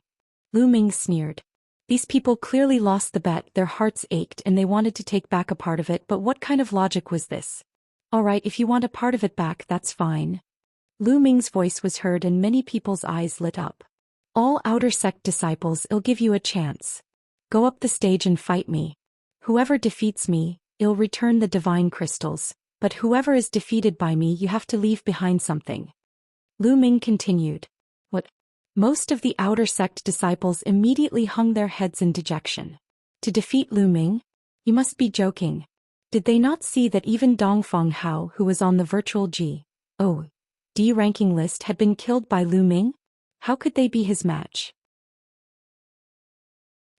Lu Ming sneered. These people clearly lost the bet, their hearts ached and they wanted to take back a part of it, but what kind of logic was this? All right, if you want a part of it back, that's fine. Lu Ming's voice was heard and many people's eyes lit up. All outer sect disciples, I'll give you a chance. Go up the stage and fight me. Whoever defeats me, I'll return the divine crystals, but whoever is defeated by me, you have to leave behind something. Lu Ming continued. What? Most of the outer sect disciples immediately hung their heads in dejection. To defeat Lu Ming? You must be joking. Did they not see that even Dongfeng Hao, who was on the virtual G.O.D. ranking list, had been killed by Lu Ming? How could they be his match?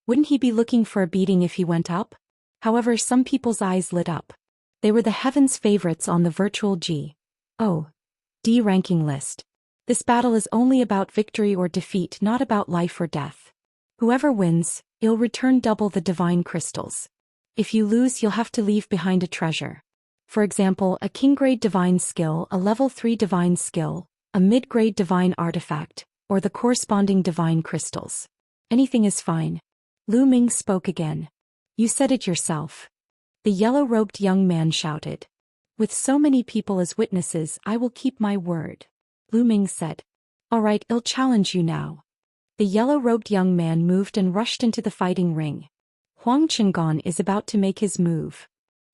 Wouldn't he be looking for a beating if he went up? However, some people's eyes lit up. They were the heavens' favorites on the virtual G.O.D. ranking list. This battle is only about victory or defeat, not about life or death. Whoever wins, I'll return double the divine crystals. If you lose, you'll have to leave behind a treasure. For example, a king-grade divine skill, a level 3 divine skill, a mid-grade divine artifact, or the corresponding divine crystals. Anything is fine. Lu Ming spoke again. You said it yourself. The yellow-robed young man shouted. With so many people as witnesses, I will keep my word. Lu Ming said. All right, I'll challenge you now. The yellow-robed young man moved and rushed into the fighting ring. Huang Qinggan is about to make his move.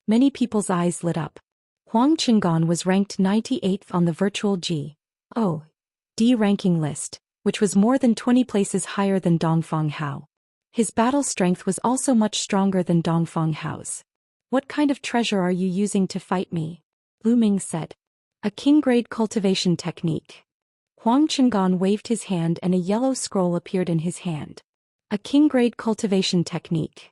Many people's eyes lit up. Huang Qinggan was ranked 98th on the virtual G.O.D. ranking list, which was more than 20 places higher than Dongfeng Hao. His battle strength was also much stronger than Dongfeng Hao's. What kind of treasure are you using to fight me? Lu Ming said. A king-grade cultivation technique. Huang Qinggan waved his hand and a yellow scroll appeared in his hand. A king-grade cultivation technique.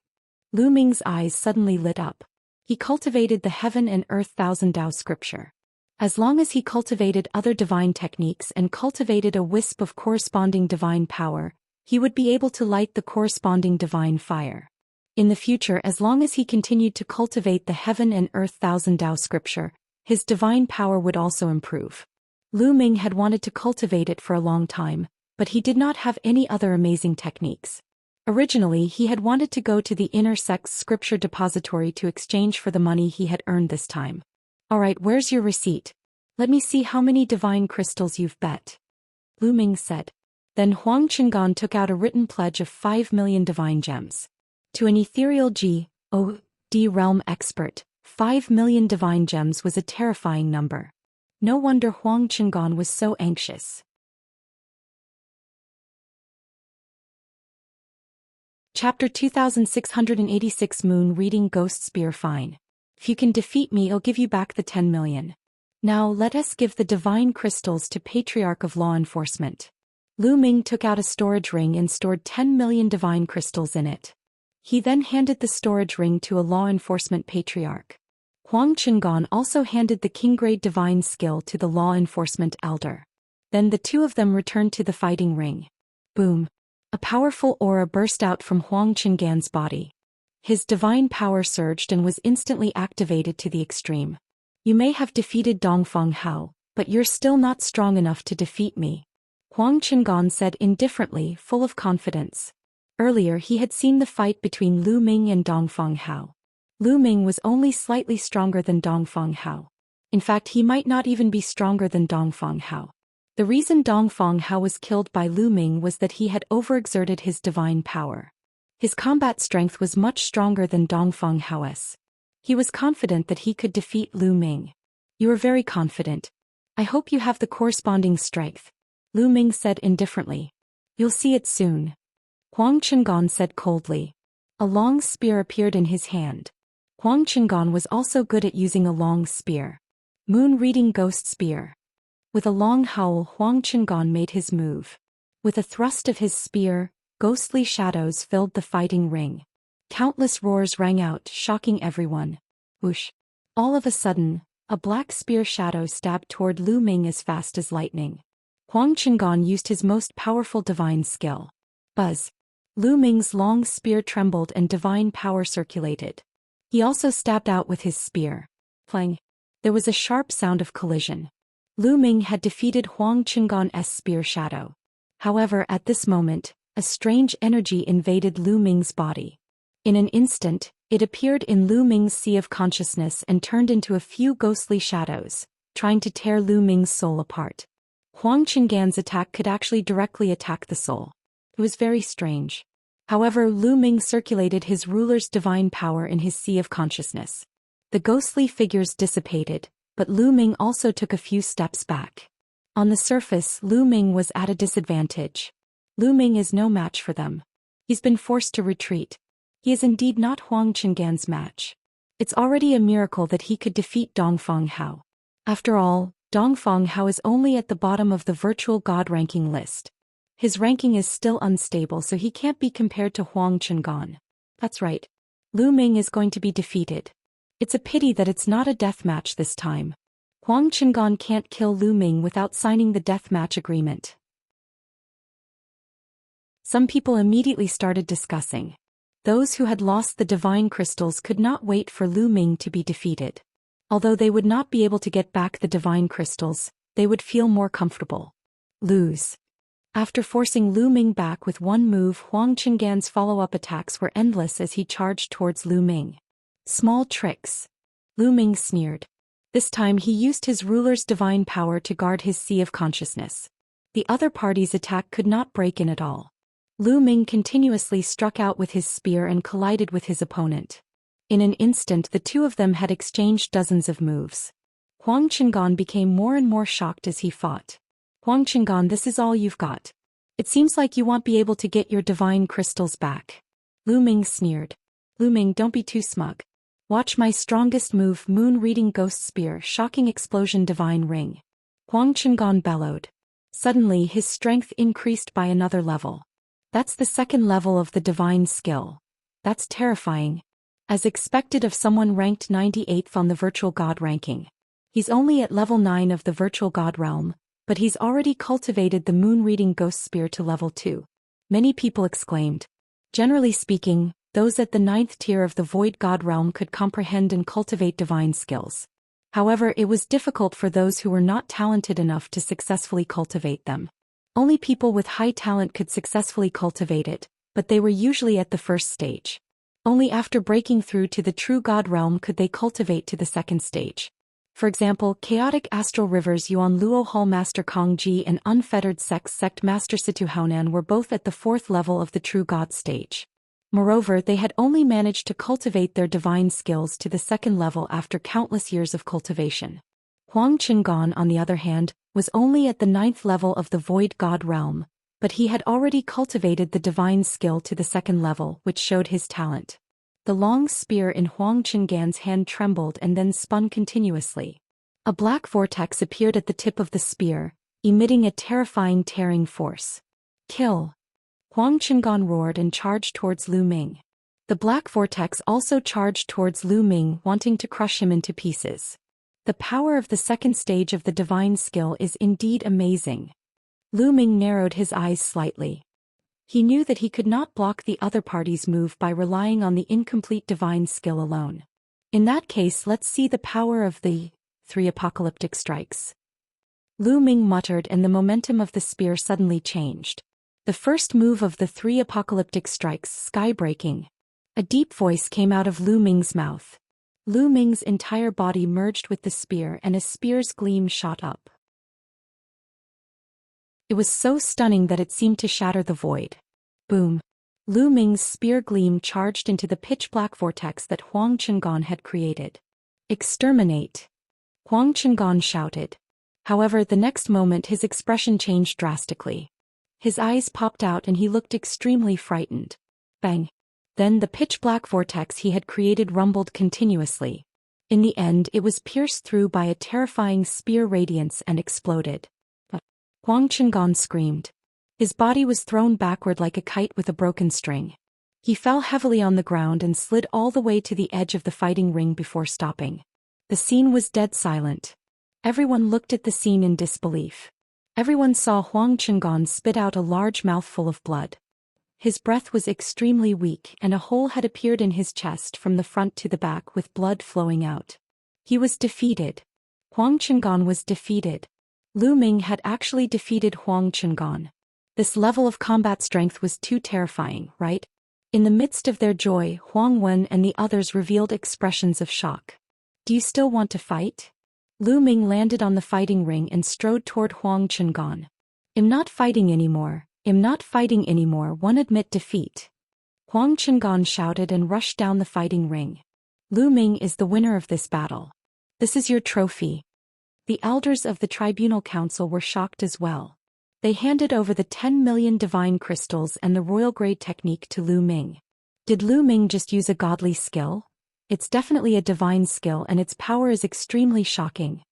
Lu Ming's eyes suddenly lit up. He cultivated the Heaven and Earth Thousand Tao scripture. As long as he cultivated other divine techniques and cultivated a wisp of corresponding divine power, he would be able to light the corresponding divine fire. In the future, as long as he continued to cultivate the Heaven and Earth Thousand Tao scripture, his divine power would also improve. Lu Ming had wanted to cultivate it for a long time, but he did not have any other amazing techniques. Originally, he had wanted to go to the inner sect's scripture depository to exchange for the money he had earned this time. All right, where's your receipt? Let me see how many divine crystals you've bet. Lu Ming said. Then Huang Qinggan took out a written pledge of 5 million divine gems. To an ethereal G.O.D. realm expert, 5 million divine gems was a terrifying number. No wonder Huang Qinggan was so anxious. Chapter 2686 Moon Reading Ghost Spear Fine. If you can defeat me, I'll give you back the 10 million. Now let us give the divine crystals to Patriarch of Law Enforcement. Lu Ming took out a storage ring and stored 10 million divine crystals in it. He then handed the storage ring to a law enforcement patriarch. Huang Qinggan also handed the king-grade divine skill to the law enforcement elder. Then the two of them returned to the fighting ring. Boom! A powerful aura burst out from Huang Qinggan's body. His divine power surged and was instantly activated to the extreme. You may have defeated Dongfeng Hao, but you're still not strong enough to defeat me. Huang Qingan said indifferently, full of confidence. Earlier he had seen the fight between Lu Ming and Dongfang Hao. Lu Ming was only slightly stronger than Dongfang Hao. In fact, he might not even be stronger than Dongfang Hao. The reason Dongfang Hao was killed by Lu Ming was that he had overexerted his divine power. His combat strength was much stronger than Dongfang Hao's. He was confident that he could defeat Lu Ming. You are very confident. I hope you have the corresponding strength, Lu Ming said indifferently. You'll see it soon. Huang Qingan said coldly. A long spear appeared in his hand. Huang Qingan was also good at using a long spear. Moon-reading ghost spear. With a long howl, Huang Qingan made his move. With a thrust of his spear, ghostly shadows filled the fighting ring. Countless roars rang out, shocking everyone. Whoosh! All of a sudden, a black spear shadow stabbed toward Lu Ming as fast as lightning. Huang Qingan used his most powerful divine skill. Buzz! Lu Ming's long spear trembled and divine power circulated. He also stabbed out with his spear. Clang! There was a sharp sound of collision. Lu Ming had defeated Huang Qingan's spear shadow. However, at this moment, a strange energy invaded Lu Ming's body. In an instant, it appeared in Lu Ming's sea of consciousness and turned into a few ghostly shadows, trying to tear Lu Ming's soul apart. Huang Qingan's attack could actually directly attack the soul. It was very strange. However, Lu Ming circulated his ruler's divine power in his sea of consciousness. The ghostly figures dissipated, but Lu Ming also took a few steps back. On the surface, Lu Ming was at a disadvantage. Lu Ming is no match for them. He's been forced to retreat. He is indeed not Huang Qingan's match. It's already a miracle that he could defeat Dongfang Hao. After all, Dongfang Hao is only at the bottom of the virtual god ranking list. His ranking is still unstable, so he can't be compared to Huang Qingan. That's right. Lu Ming is going to be defeated. It's a pity that it's not a death match this time. Huang Qingan can't kill Lu Ming without signing the death match agreement. Some people immediately started discussing. Those who had lost the divine crystals could not wait for Lu Ming to be defeated. Although they would not be able to get back the divine crystals, they would feel more comfortable. Lose. After forcing Lu Ming back with one move, Huang Qingan's follow-up attacks were endless as he charged towards Lu Ming. Small tricks. Lu Ming sneered. This time he used his ruler's divine power to guard his sea of consciousness. The other party's attack could not break in at all. Lu Ming continuously struck out with his spear and collided with his opponent. In an instant the two of them had exchanged dozens of moves. Huang Qingan became more and more shocked as he fought. Huang Qingan, this is all you've got. It seems like you won't be able to get your divine crystals back. Lu Ming sneered. Lu Ming, don't be too smug. Watch my strongest move, moon-reading ghost spear, shocking explosion divine ring. Huang Qingan bellowed. Suddenly his strength increased by another level. That's the second level of the divine skill. That's terrifying. As expected of someone ranked 98th on the virtual god ranking. He's only at level 9 of the virtual god realm, but he's already cultivated the moon-reading ghost spear to level 2. Many people exclaimed. Generally speaking, those at the 9th tier of the void god realm could comprehend and cultivate divine skills. However, it was difficult for those who were not talented enough to successfully cultivate them. Only people with high talent could successfully cultivate it, but they were usually at the first stage. Only after breaking through to the true god realm could they cultivate to the second stage. For example, Chaotic Astral Rivers Yuan Luo Hall Master Kong Ji and Unfettered Sex Sect Master Situ Haonan were both at the 4th level of the true god stage. Moreover, they had only managed to cultivate their divine skills to the 2nd level after countless years of cultivation. Huang Qingan, on the other hand, was only at the 9th level of the void god realm, but he had already cultivated the divine skill to the 2nd level, which showed his talent. The long spear in Huang Qingan's hand trembled and then spun continuously. A black vortex appeared at the tip of the spear, emitting a terrifying tearing force. Kill! Huang Qingan roared and charged towards Lu Ming. The black vortex also charged towards Lu Ming, wanting to crush him into pieces. The power of the 2nd stage of the divine skill is indeed amazing. Lu Ming narrowed his eyes slightly. He knew that he could not block the other party's move by relying on the incomplete divine skill alone. In that case, let's see the power of the 3 apocalyptic strikes. Lu Ming muttered, and the momentum of the spear suddenly changed. The first move of the 3 apocalyptic strikes, sky-breaking. A deep voice came out of Lu Ming's mouth. Lu Ming's entire body merged with the spear, and a spear's gleam shot up. It was so stunning that it seemed to shatter the void. Boom! Lu Ming's spear gleam charged into the pitch-black vortex that Huang Chengan had created. Exterminate! Huang Chengan shouted. However, the next moment his expression changed drastically. His eyes popped out and he looked extremely frightened. Bang! Then the pitch-black vortex he had created rumbled continuously. In the end, it was pierced through by a terrifying spear radiance and exploded. Huang Chengan screamed. His body was thrown backward like a kite with a broken string. He fell heavily on the ground and slid all the way to the edge of the fighting ring before stopping. The scene was dead silent. Everyone looked at the scene in disbelief. Everyone saw Huang Chengan spit out a large mouthful of blood. His breath was extremely weak and a hole had appeared in his chest from the front to the back with blood flowing out. He was defeated. Huang Chengan was defeated. Lu Ming had actually defeated Huang Chengan. This level of combat strength was too terrifying, right? In the midst of their joy, Huang Wen and the others revealed expressions of shock. Do you still want to fight? Lu Ming landed on the fighting ring and strode toward Huang Chengan. I'm not fighting anymore. I'm not fighting anymore. One admit defeat. Huang Chengan shouted and rushed down the fighting ring. Lu Ming is the winner of this battle. This is your trophy. The elders of the Tribunal Council were shocked as well. They handed over the 10 million divine crystals and the royal grade technique to Lu Ming. Did Lu Ming just use a godly skill? It's definitely a divine skill and its power is extremely shocking.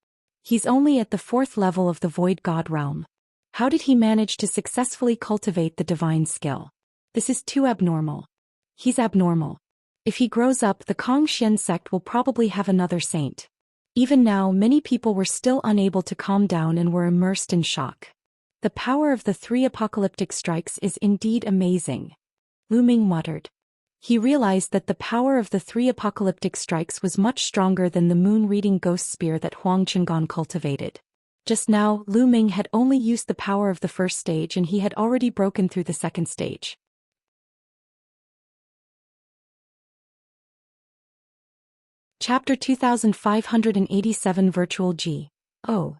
He's only at the 4th level of the Void God realm. How did he manage to successfully cultivate the divine skill? This is too abnormal. He's abnormal. If he grows up, the Kangxian sect will probably have another saint. Even now, many people were still unable to calm down and were immersed in shock. The power of the 3 apocalyptic strikes is indeed amazing. Lu Ming muttered. He realized that the power of the 3 apocalyptic strikes was much stronger than the moon-reading ghost spear that Huang Chengan cultivated. Just now, Lu Ming had only used the power of the 1st stage and he had already broken through the 2nd stage. Chapter 2587 Virtual G. O.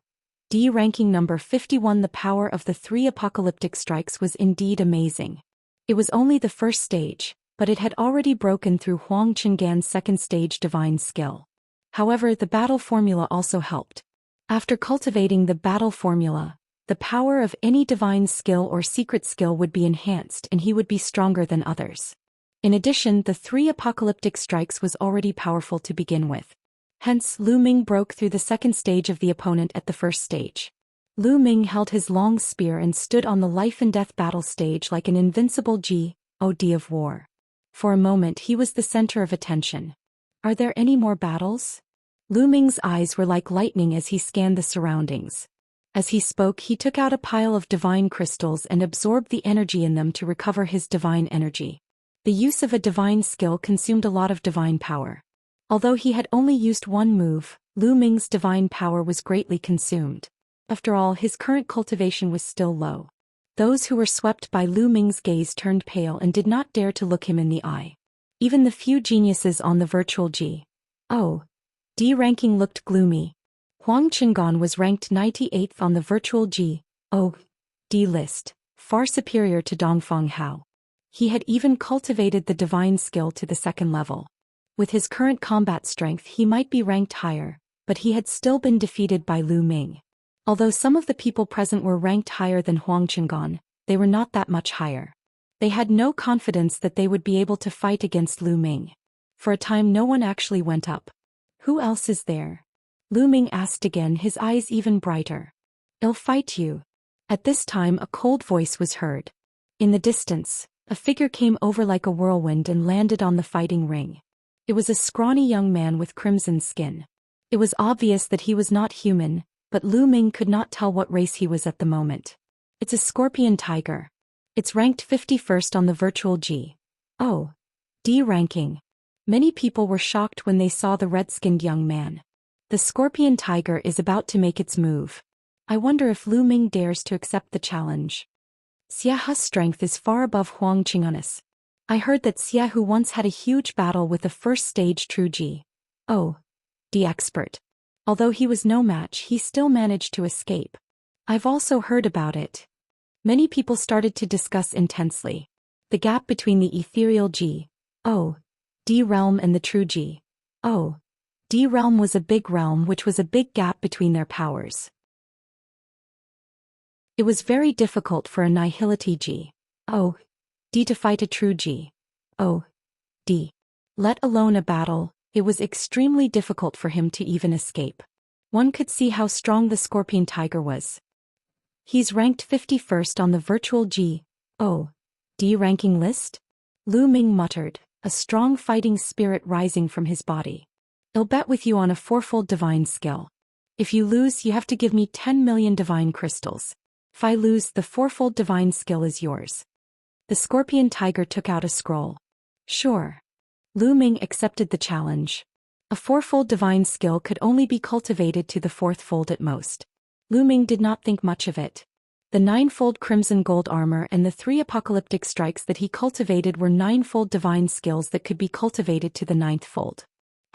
D. Ranking number 51. The power of the 3 apocalyptic strikes was indeed amazing. It was only the 1st stage, but it had already broken through Huang Chengan's 2nd stage divine skill. However, the battle formula also helped. After cultivating the battle formula, the power of any divine skill or secret skill would be enhanced and he would be stronger than others. In addition, the 3 apocalyptic strikes was already powerful to begin with. Hence, Lu Ming broke through the 2nd stage of the opponent at the 1st stage. Lu Ming held his long spear and stood on the life-and-death battle stage like an invincible God of war. For a moment he was the center of attention. Are there any more battles? Lu Ming's eyes were like lightning as he scanned the surroundings. As he spoke, he took out a pile of divine crystals and absorbed the energy in them to recover his divine energy. The use of a divine skill consumed a lot of divine power. Although he had only used one move, Lu Ming's divine power was greatly consumed. After all, his current cultivation was still low. Those who were swept by Lu Ming's gaze turned pale and did not dare to look him in the eye. Even the few geniuses on the virtual G. O. D ranking looked gloomy. Huang Chengan was ranked 98th on the virtual G. O. D list, far superior to Dongfang Hao. He had even cultivated the divine skill to the 2nd level. With his current combat strength he might be ranked higher, but he had still been defeated by Lu Ming. Although some of the people present were ranked higher than Huang Chengan, they were not that much higher. They had no confidence that they would be able to fight against Lu Ming. For a time no one actually went up. Who else is there? Lu Ming asked again, his eyes even brighter. I'll fight you. At this time a cold voice was heard. In the distance, a figure came over like a whirlwind and landed on the fighting ring. It was a scrawny young man with crimson skin. It was obvious that he was not human, but Lu Ming could not tell what race he was at the moment. It's a scorpion tiger. It's ranked 51st on the virtual G. O. D ranking. Many people were shocked when they saw the red-skinned young man. The scorpion tiger is about to make its move. I wonder if Lu Ming dares to accept the challenge. Xia's strength is far above Huang Qing'an's. I heard that Xia, who once had a huge battle with the first stage True Ji. Oh, the expert. Although he was no match, he still managed to escape. I've also heard about it. Many people started to discuss intensely the gap between the ethereal G. Oh, D realm and the true G. Oh, D realm was a big realm, which was a big gap between their powers. It was very difficult for a nihility G. Oh, D to fight a true G. Oh, D. Let alone a battle, it was extremely difficult for him to even escape. One could see how strong the scorpion tiger was. He's ranked 51st on the virtual G. Oh, D ranking list? Lu Ming muttered, a strong fighting spirit rising from his body. I'll bet with you on a fourfold divine skill. If you lose, you have to give me 10 million divine crystals. If I lose, the fourfold divine skill is yours. The scorpion tiger took out a scroll. Sure. Lu Ming accepted the challenge. A fourfold divine skill could only be cultivated to the fourth fold at most. Lu Ming did not think much of it. The ninefold crimson gold armor and the 3 apocalyptic strikes that he cultivated were ninefold divine skills that could be cultivated to the ninth fold.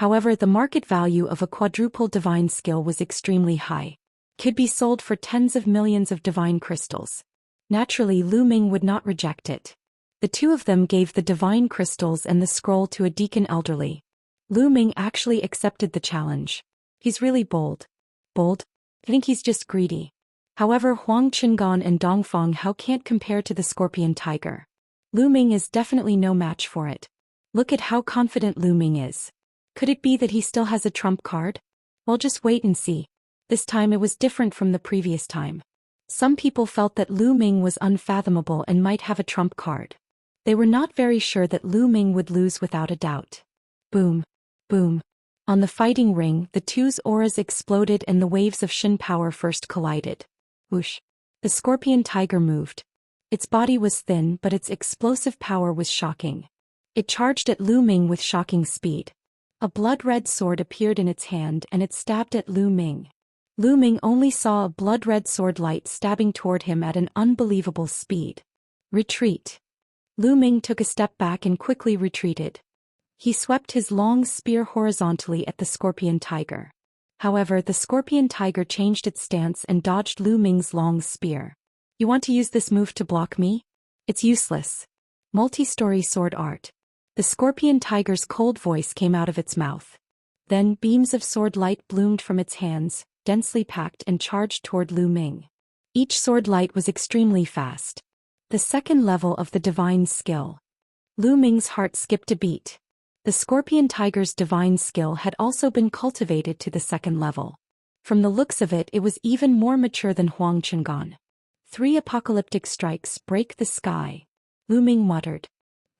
However, the market value of a quadruple divine skill was extremely high. Could be sold for tens of millions of divine crystals. Naturally, Lu Ming would not reject it. The two of them gave the divine crystals and the scroll to a deacon elderly. Lu Ming actually accepted the challenge. He's really bold. Bold? I think he's just greedy. However, Huang Qing'an and Dongfang Hao can't compare to the scorpion tiger. Lu Ming is definitely no match for it. Look at how confident Lu Ming is. Could it be that he still has a trump card? Well, just wait and see. This time it was different from the previous time. Some people felt that Lu Ming was unfathomable and might have a trump card. They were not very sure that Lu Ming would lose without a doubt. Boom. Boom. On the fighting ring, the two's auras exploded and the waves of Shin power first collided. Whoosh. The scorpion tiger moved. Its body was thin, but its explosive power was shocking. It charged at Lu Ming with shocking speed. A blood-red sword appeared in its hand and it stabbed at Lu Ming. Lu Ming only saw a blood-red sword light stabbing toward him at an unbelievable speed. Retreat. Lu Ming took a step back and quickly retreated. He swept his long spear horizontally at the scorpion tiger. However, the scorpion tiger changed its stance and dodged Lu Ming's long spear. You want to use this move to block me? It's useless. Multi-story sword art. The scorpion tiger's cold voice came out of its mouth. Then beams of sword light bloomed from its hands, densely packed and charged toward Lu Ming. Each sword light was extremely fast. The second level of the divine skill. Lu Ming's heart skipped a beat. The scorpion tiger's divine skill had also been cultivated to the second level. From the looks of it, it was even more mature than Huang Qing'an. 3 apocalyptic strikes break the sky. Lu Ming muttered.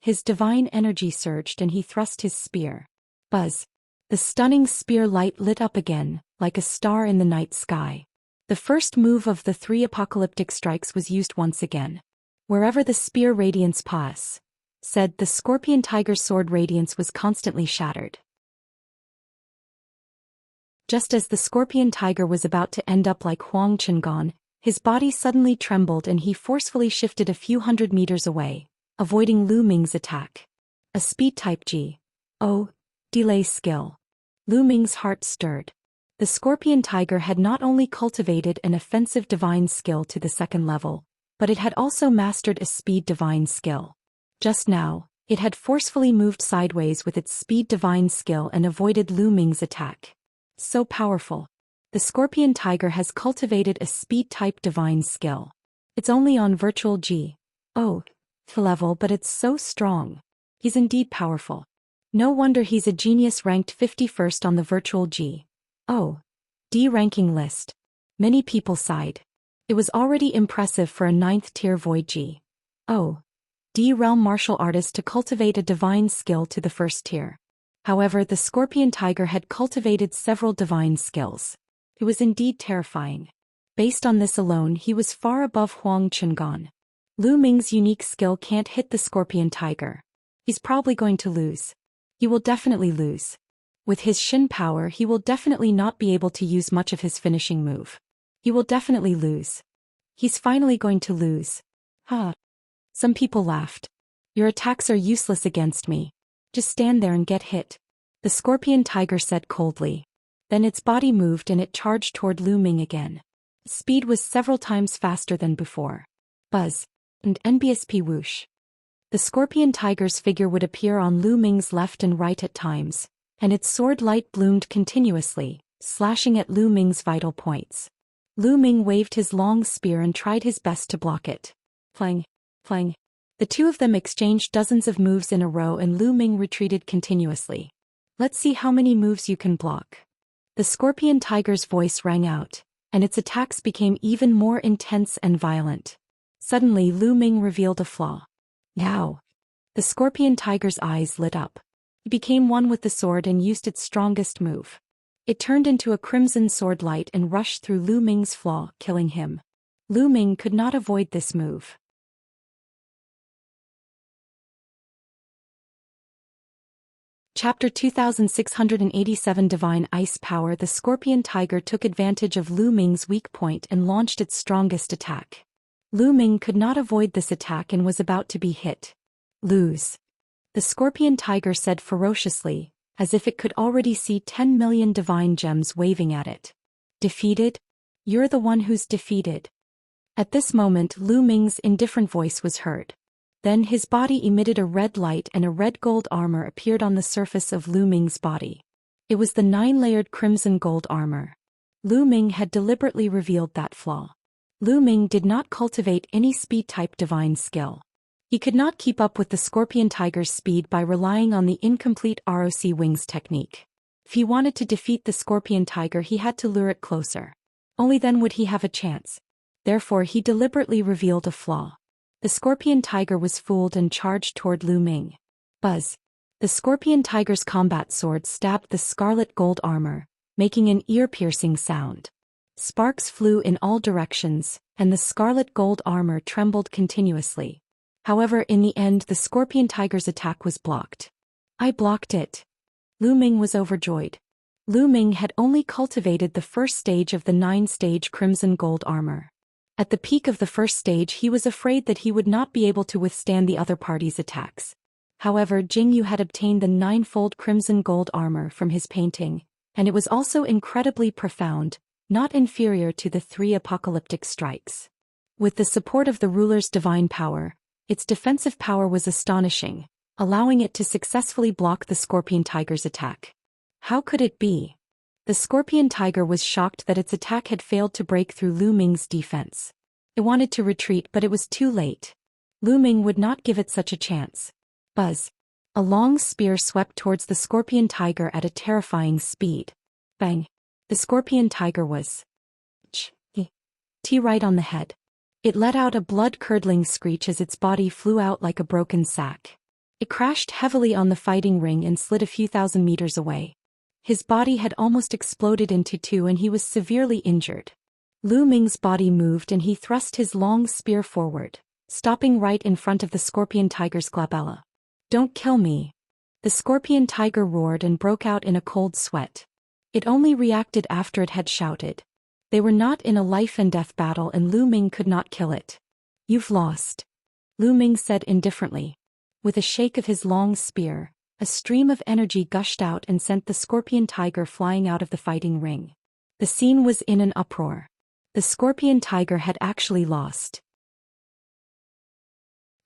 His divine energy surged and he thrust his spear. Buzz. The stunning spear light lit up again, like a star in the night sky. The first move of the 3 apocalyptic strikes was used once again. Wherever the spear radiance pass, said the scorpion tiger's sword radiance was constantly shattered. Just as the scorpion tiger was about to end up like Huang Qing'an, his body suddenly trembled and he forcefully shifted a few hundred meters away, avoiding Lu Ming's attack. A speed type G. Oh, delay skill. Lu Ming's heart stirred. The scorpion tiger had not only cultivated an offensive divine skill to the second level, but it had also mastered a speed divine skill. Just now, it had forcefully moved sideways with its speed divine skill and avoided Lu Ming's attack. So powerful. The scorpion tiger has cultivated a speed type divine skill. It's only on virtual G. Oh, level, but it's so strong. He's indeed powerful. No wonder he's a genius, ranked 51st on the virtual G. Oh, D ranking list. Many people sighed. It was already impressive for a 9th tier void G. Oh, D realm martial artist to cultivate a divine skill to the 1st tier. However, the scorpion tiger had cultivated several divine skills. It was indeed terrifying. Based on this alone, he was far above Huang Qing'an. Lu Ming's unique skill can't hit the scorpion tiger. He's probably going to lose. He will definitely lose. With his Shin power, he will definitely not be able to use much of his finishing move. He will definitely lose. He's finally going to lose. Ha. Some people laughed. Your attacks are useless against me. Just stand there and get hit. The scorpion tiger said coldly. Then its body moved and it charged toward Lu Ming again. Speed was several times faster than before. Buzz. And NBSP whoosh. The scorpion tiger's figure would appear on Lu Ming's left and right at times, and its sword light bloomed continuously, slashing at Lu Ming's vital points. Lu Ming waved his long spear and tried his best to block it. Clang, clang. The two of them exchanged dozens of moves in a row and Lu Ming retreated continuously. Let's see how many moves you can block. The scorpion tiger's voice rang out, and its attacks became even more intense and violent. Suddenly Lu Ming revealed a flaw. Now. The scorpion tiger's eyes lit up. He became one with the sword and used its strongest move. It turned into a crimson sword light and rushed through Lu Ming's flaw, killing him. Lu Ming could not avoid this move. Chapter 2687 Divine Ice Power. The scorpion tiger took advantage of Lu Ming's weak point and launched its strongest attack. Lu Ming could not avoid this attack and was about to be hit. Lose. The scorpion tiger said ferociously, as if it could already see 10 million divine gems waving at it. Defeated? You're the one who's defeated. At this moment Lu Ming's indifferent voice was heard. Then his body emitted a red light and a red gold armor appeared on the surface of Lu Ming's body. It was the 9-layered crimson gold armor. Lu Ming had deliberately revealed that flaw. Lu Ming did not cultivate any speed-type divine skill. He could not keep up with the scorpion tiger's speed by relying on the incomplete ROC wings technique. If he wanted to defeat the scorpion tiger he had to lure it closer. Only then would he have a chance. Therefore he deliberately revealed a flaw. The scorpion tiger was fooled and charged toward Lu Ming. Buzz. The scorpion tiger's combat sword stabbed the scarlet gold armor, making an ear-piercing sound. Sparks flew in all directions, and the scarlet gold armor trembled continuously. However, in the end the scorpion tiger's attack was blocked. I blocked it. Lu Ming was overjoyed. Lu Ming had only cultivated the first stage of the 9-stage crimson gold armor. At the peak of the first stage he was afraid that he would not be able to withstand the other party's attacks. However, Jingyu had obtained the 9-fold crimson gold armor from his painting, and it was also incredibly profound, not inferior to the 3 apocalyptic strikes. With the support of the ruler's divine power, its defensive power was astonishing, allowing it to successfully block the scorpion tiger's attack. How could it be? The scorpion tiger was shocked that its attack had failed to break through Lu Ming's defense. It wanted to retreat but it was too late. Lu Ming would not give it such a chance. Buzz. A long spear swept towards the scorpion tiger at a terrifying speed. Bang. The scorpion tiger was right on the head. It let out a blood-curdling screech as its body flew out like a broken sack. It crashed heavily on the fighting ring and slid a few thousand meters away. His body had almost exploded into two and he was severely injured. Lu Ming's body moved and he thrust his long spear forward, stopping right in front of the scorpion tiger's glabella. Don't kill me. The scorpion tiger roared and broke out in a cold sweat. It only reacted after it had shouted. They were not in a life-and-death battle and Lu Ming could not kill it. You've lost. Lu Ming said indifferently. With a shake of his long spear, a stream of energy gushed out and sent the scorpion tiger flying out of the fighting ring. The scene was in an uproar. The scorpion tiger had actually lost.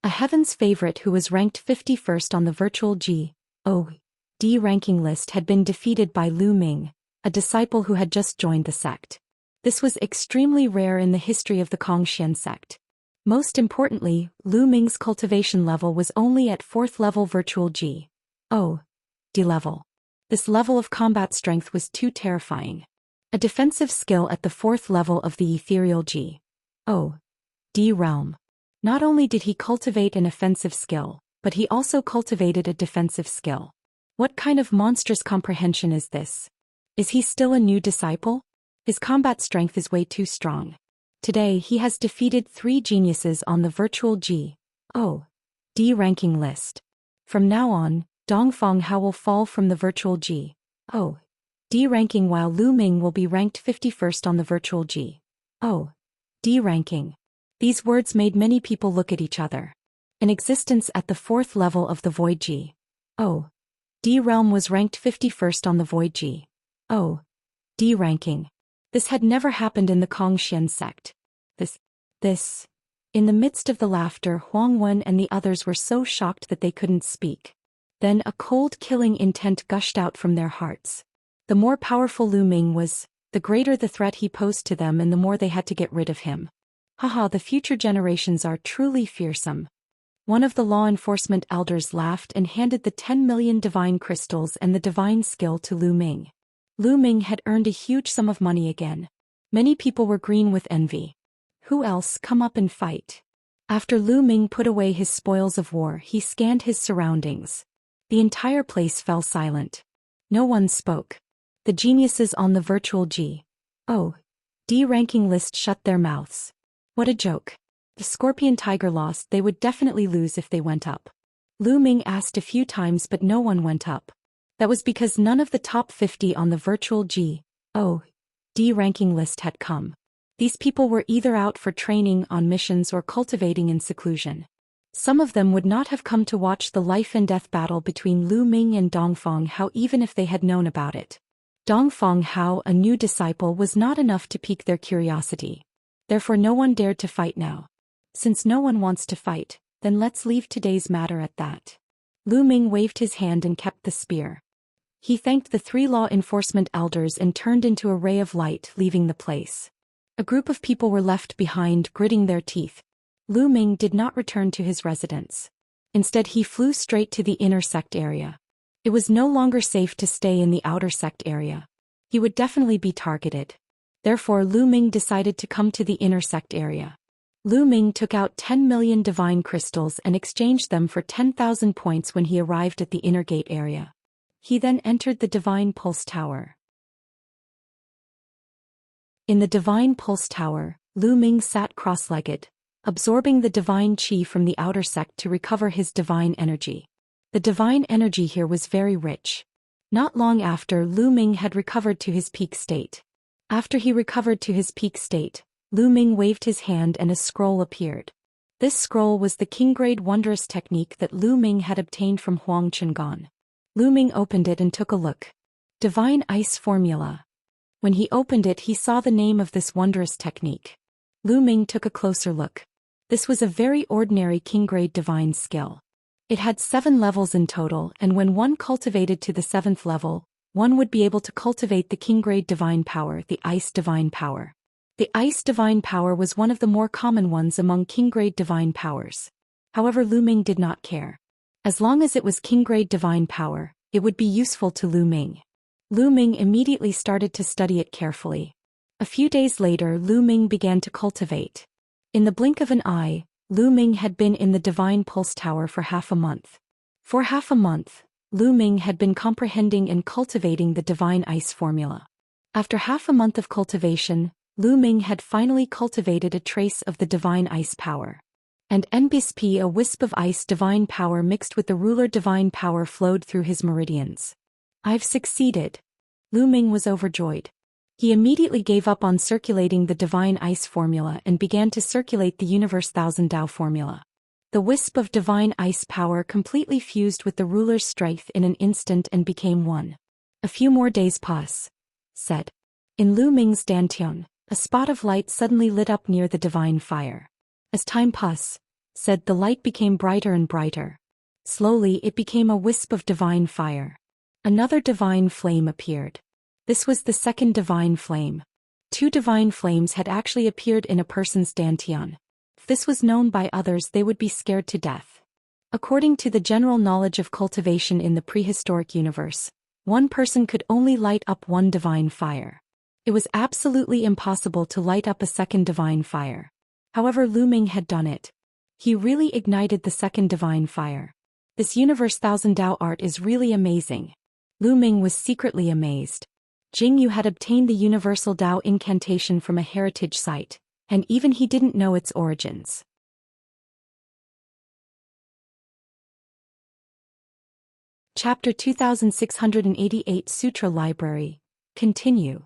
A Heaven's favorite who was ranked 51st on the virtual G.O.D. ranking list had been defeated by Lu Ming, a disciple who had just joined the sect. This was extremely rare in the history of the Xianxia sect. Most importantly, Lu Ming's cultivation level was only at 4th level virtual G.O.D. level. This level of combat strength was too terrifying. A defensive skill at the 4th level of the ethereal G.O.D. realm. Not only did he cultivate an offensive skill, but he also cultivated a defensive skill. What kind of monstrous comprehension is this? Is he still a new disciple? His combat strength is way too strong. Today he has defeated 3 geniuses on the virtual G.O.D. ranking list. From now on, Dongfeng Hao will fall from the virtual G.O.D. ranking while Lu Ming will be ranked 51st on the virtual G.O. Oh. D ranking. These words made many people look at each other. An existence at the 4th level of the Void G. Oh. D realm was ranked 51st on the Void G. Oh. D ranking. This had never happened in the Xian sect. This. In the midst of the laughter, Huang Wen and the others were so shocked that they couldn't speak. Then a cold killing intent gushed out from their hearts. The more powerful Lu Ming was, the greater the threat he posed to them and the more they had to get rid of him. Haha, the future generations are truly fearsome. One of the law enforcement elders laughed and handed the 10 million divine crystals and the divine skill to Lu Ming. Lu Ming had earned a huge sum of money again. Many people were green with envy. Who else come up and fight? After Lu Ming put away his spoils of war, he scanned his surroundings. The entire place fell silent. No one spoke. The geniuses on the virtual G. Oh. D ranking list shut their mouths. What a joke. The Scorpion Tiger lost, they would definitely lose if they went up. Lu Ming asked a few times but no one went up. That was because none of the top 50 on the virtual G. Oh. D ranking list had come. These people were either out for training on missions or cultivating in seclusion. Some of them would not have come to watch the life and death battle between Lu Ming and Dongfang Hao even if they had known about it. Dongfang Hao, a new disciple, was not enough to pique their curiosity. Therefore no one dared to fight now. Since no one wants to fight, then let's leave today's matter at that. Lu Ming waved his hand and kept the spear. He thanked the 3 law enforcement elders and turned into a ray of light, leaving the place. A group of people were left behind, gritting their teeth. Lu Ming did not return to his residence. Instead he flew straight to the inner sect area. It was no longer safe to stay in the outer sect area. He would definitely be targeted. Therefore Lu Ming decided to come to the inner sect area. Lu Ming took out 10 million divine crystals and exchanged them for 10,000 points when he arrived at the inner gate area. He then entered the Divine Pulse Tower. In the Divine Pulse Tower, Lu Ming sat cross-legged, absorbing the divine qi from the outer sect to recover his divine energy. The divine energy here was very rich. Not long after, Lu Ming had recovered to his peak state. After he recovered to his peak state, Lu Ming waved his hand and a scroll appeared. This scroll was the King-grade wondrous technique that Lu Ming had obtained from Huang Chengan. Lu Ming opened it and took a look. Divine Ice Formula. When he opened it, he saw the name of this wondrous technique. Lu Ming took a closer look. This was a very ordinary King-grade divine skill. It had 7 levels in total, and when one cultivated to the 7th level, one would be able to cultivate the King-grade divine power, the Ice Divine Power. The Ice Divine Power was one of the more common ones among King-grade divine powers. However, Lu Ming did not care. As long as it was King-grade divine power, it would be useful to Lu Ming. Lu Ming immediately started to study it carefully. A few days later, Lu Ming began to cultivate. In the blink of an eye, Lu Ming had been in the Divine Pulse Tower for half a month. For half a month, Lu Ming had been comprehending and cultivating the Divine Ice Formula. After half a month of cultivation, Lu Ming had finally cultivated a trace of the Divine Ice Power. And NBSP, a wisp of ice divine power mixed with the ruler divine power, flowed through his meridians. I've succeeded. Lu Ming was overjoyed. He immediately gave up on circulating the Divine Ice Formula and began to circulate the Universe Thousand Tao Formula. The wisp of divine ice power completely fused with the ruler's strength in an instant and became one. A few more days pass. Said. In Lu Ming's dantian, a spot of light suddenly lit up near the divine fire. As time passed, said the light became brighter and brighter. Slowly it became a wisp of divine fire. Another divine flame appeared. This was the second divine flame. 2 divine flames had actually appeared in a person's dantian. If this was known by others, they would be scared to death. According to the general knowledge of cultivation in the prehistoric universe, one person could only light up one divine fire. It was absolutely impossible to light up a second divine fire. However, Lu Ming had done it. He really ignited the second divine fire. This Universe Thousand Tao art is really amazing. Lu Ming was secretly amazed. Jing Yu had obtained the Universal Tao incantation from a heritage site, and even he didn't know its origins. Chapter 2688 Sutra Library. Continue.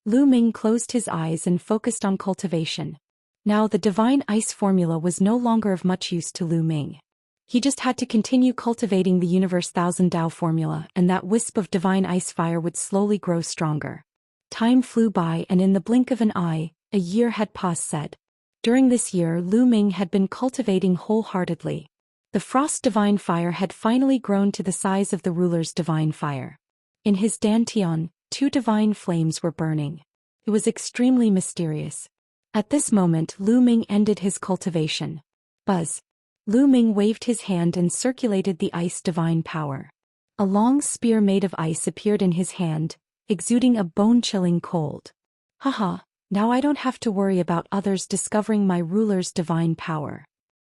Lu Ming closed his eyes and focused on cultivation. Now the divine ice formula was no longer of much use to Lu Ming. He just had to continue cultivating the universe thousand Tao formula, and that wisp of divine ice fire would slowly grow stronger. Time flew by, and in the blink of an eye, a year had passed. During this year, Lu Ming had been cultivating wholeheartedly. The frost divine fire had finally grown to the size of the ruler's divine fire. In his dantian, 2 divine flames were burning. It was extremely mysterious. At this moment, Lu Ming ended his cultivation. Buzz. Lu Ming waved his hand and circulated the ice divine power. A long spear made of ice appeared in his hand, exuding a bone-chilling cold. Haha, now I don't have to worry about others discovering my ruler's divine power.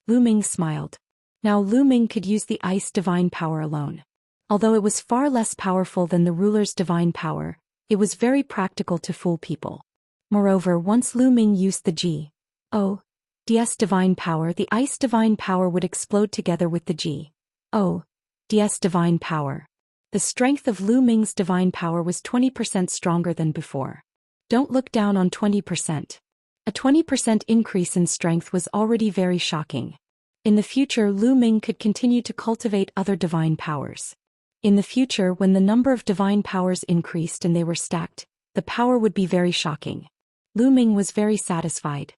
Lu Ming smiled. Now Lu Ming could use the ice divine power alone. Although it was far less powerful than the ruler's divine power, it was very practical to fool people. Moreover, once Lu Ming used the G.O.DS divine power, the ice divine power would explode together with the G.O.DS divine power. The strength of Lu Ming's divine power was 20% stronger than before. Don't look down on 20%. A 20% increase in strength was already very shocking. In the future, Lu Ming could continue to cultivate other divine powers. In the future, when the number of divine powers increased and they were stacked, the power would be very shocking. Lu Ming was very satisfied.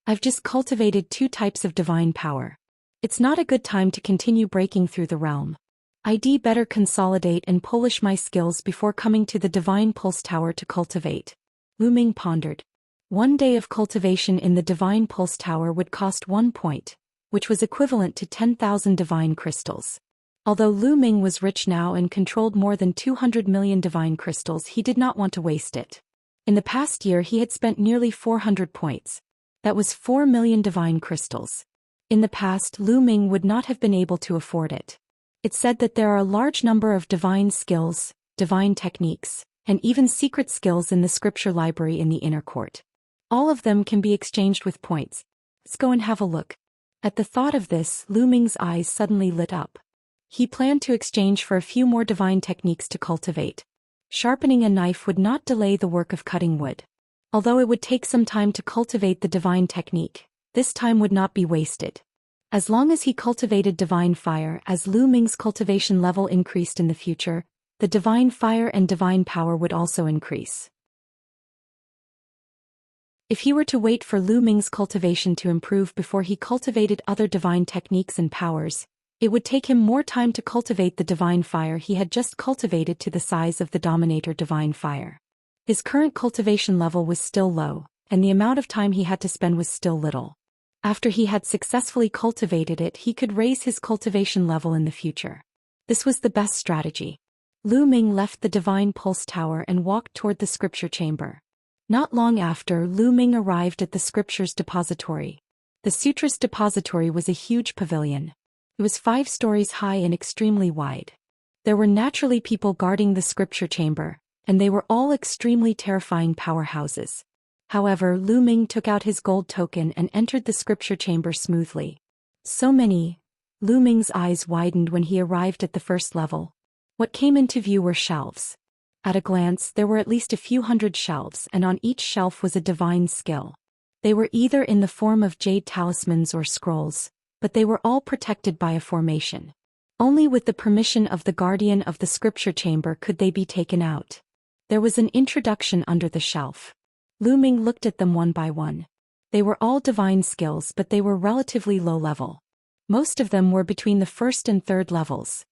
I've just cultivated 2 types of divine power. It's not a good time to continue breaking through the realm. I'd better consolidate and polish my skills before coming to the divine pulse tower to cultivate. Lu Ming pondered. 1 day of cultivation in the divine pulse tower would cost 1 point, which was equivalent to 10,000 divine crystals. Although Lu Ming was rich now and controlled more than 200 million divine crystals, he did not want to waste it. In the past year he had spent nearly 400 points. That was 4 million divine crystals. In the past, Lu Ming would not have been able to afford it. It's said that there are a large number of divine skills, divine techniques, and even secret skills in the scripture library in the inner court. All of them can be exchanged with points. Let's go and have a look. At the thought of this, Lu Ming's eyes suddenly lit up. He planned to exchange for a few more divine techniques to cultivate. Sharpening a knife would not delay the work of cutting wood. Although it would take some time to cultivate the divine technique, this time would not be wasted. As long as he cultivated divine fire, as Lu Ming's cultivation level increased in the future, the divine fire and divine power would also increase. If he were to wait for Lu Ming's cultivation to improve before he cultivated other divine techniques and powers, it would take him more time to cultivate the divine fire he had just cultivated to the size of the Dominator divine fire. His current cultivation level was still low, and the amount of time he had to spend was still little. After he had successfully cultivated it, he could raise his cultivation level in the future. This was the best strategy. Lu Ming left the divine pulse tower and walked toward the scripture chamber. Not long after, Lu Ming arrived at the scriptures depository. The sutras depository was a huge pavilion. It was 5 stories high and extremely wide. There were naturally people guarding the scripture chamber, and they were all extremely terrifying powerhouses. However, Lu Ming took out his gold token and entered the scripture chamber smoothly. So many. Lu Ming's eyes widened when he arrived at the first level. What came into view were shelves. At a glance, there were at least a few hundred shelves, and on each shelf was a divine skill. They were either in the form of jade talismans or scrolls, but they were all protected by a formation. Only with the permission of the guardian of the scripture chamber could they be taken out. There was an introduction under the shelf. Lu Ming looked at them one by one. They were all divine skills, but they were relatively low level. Most of them were between the 1st and 3rd levels.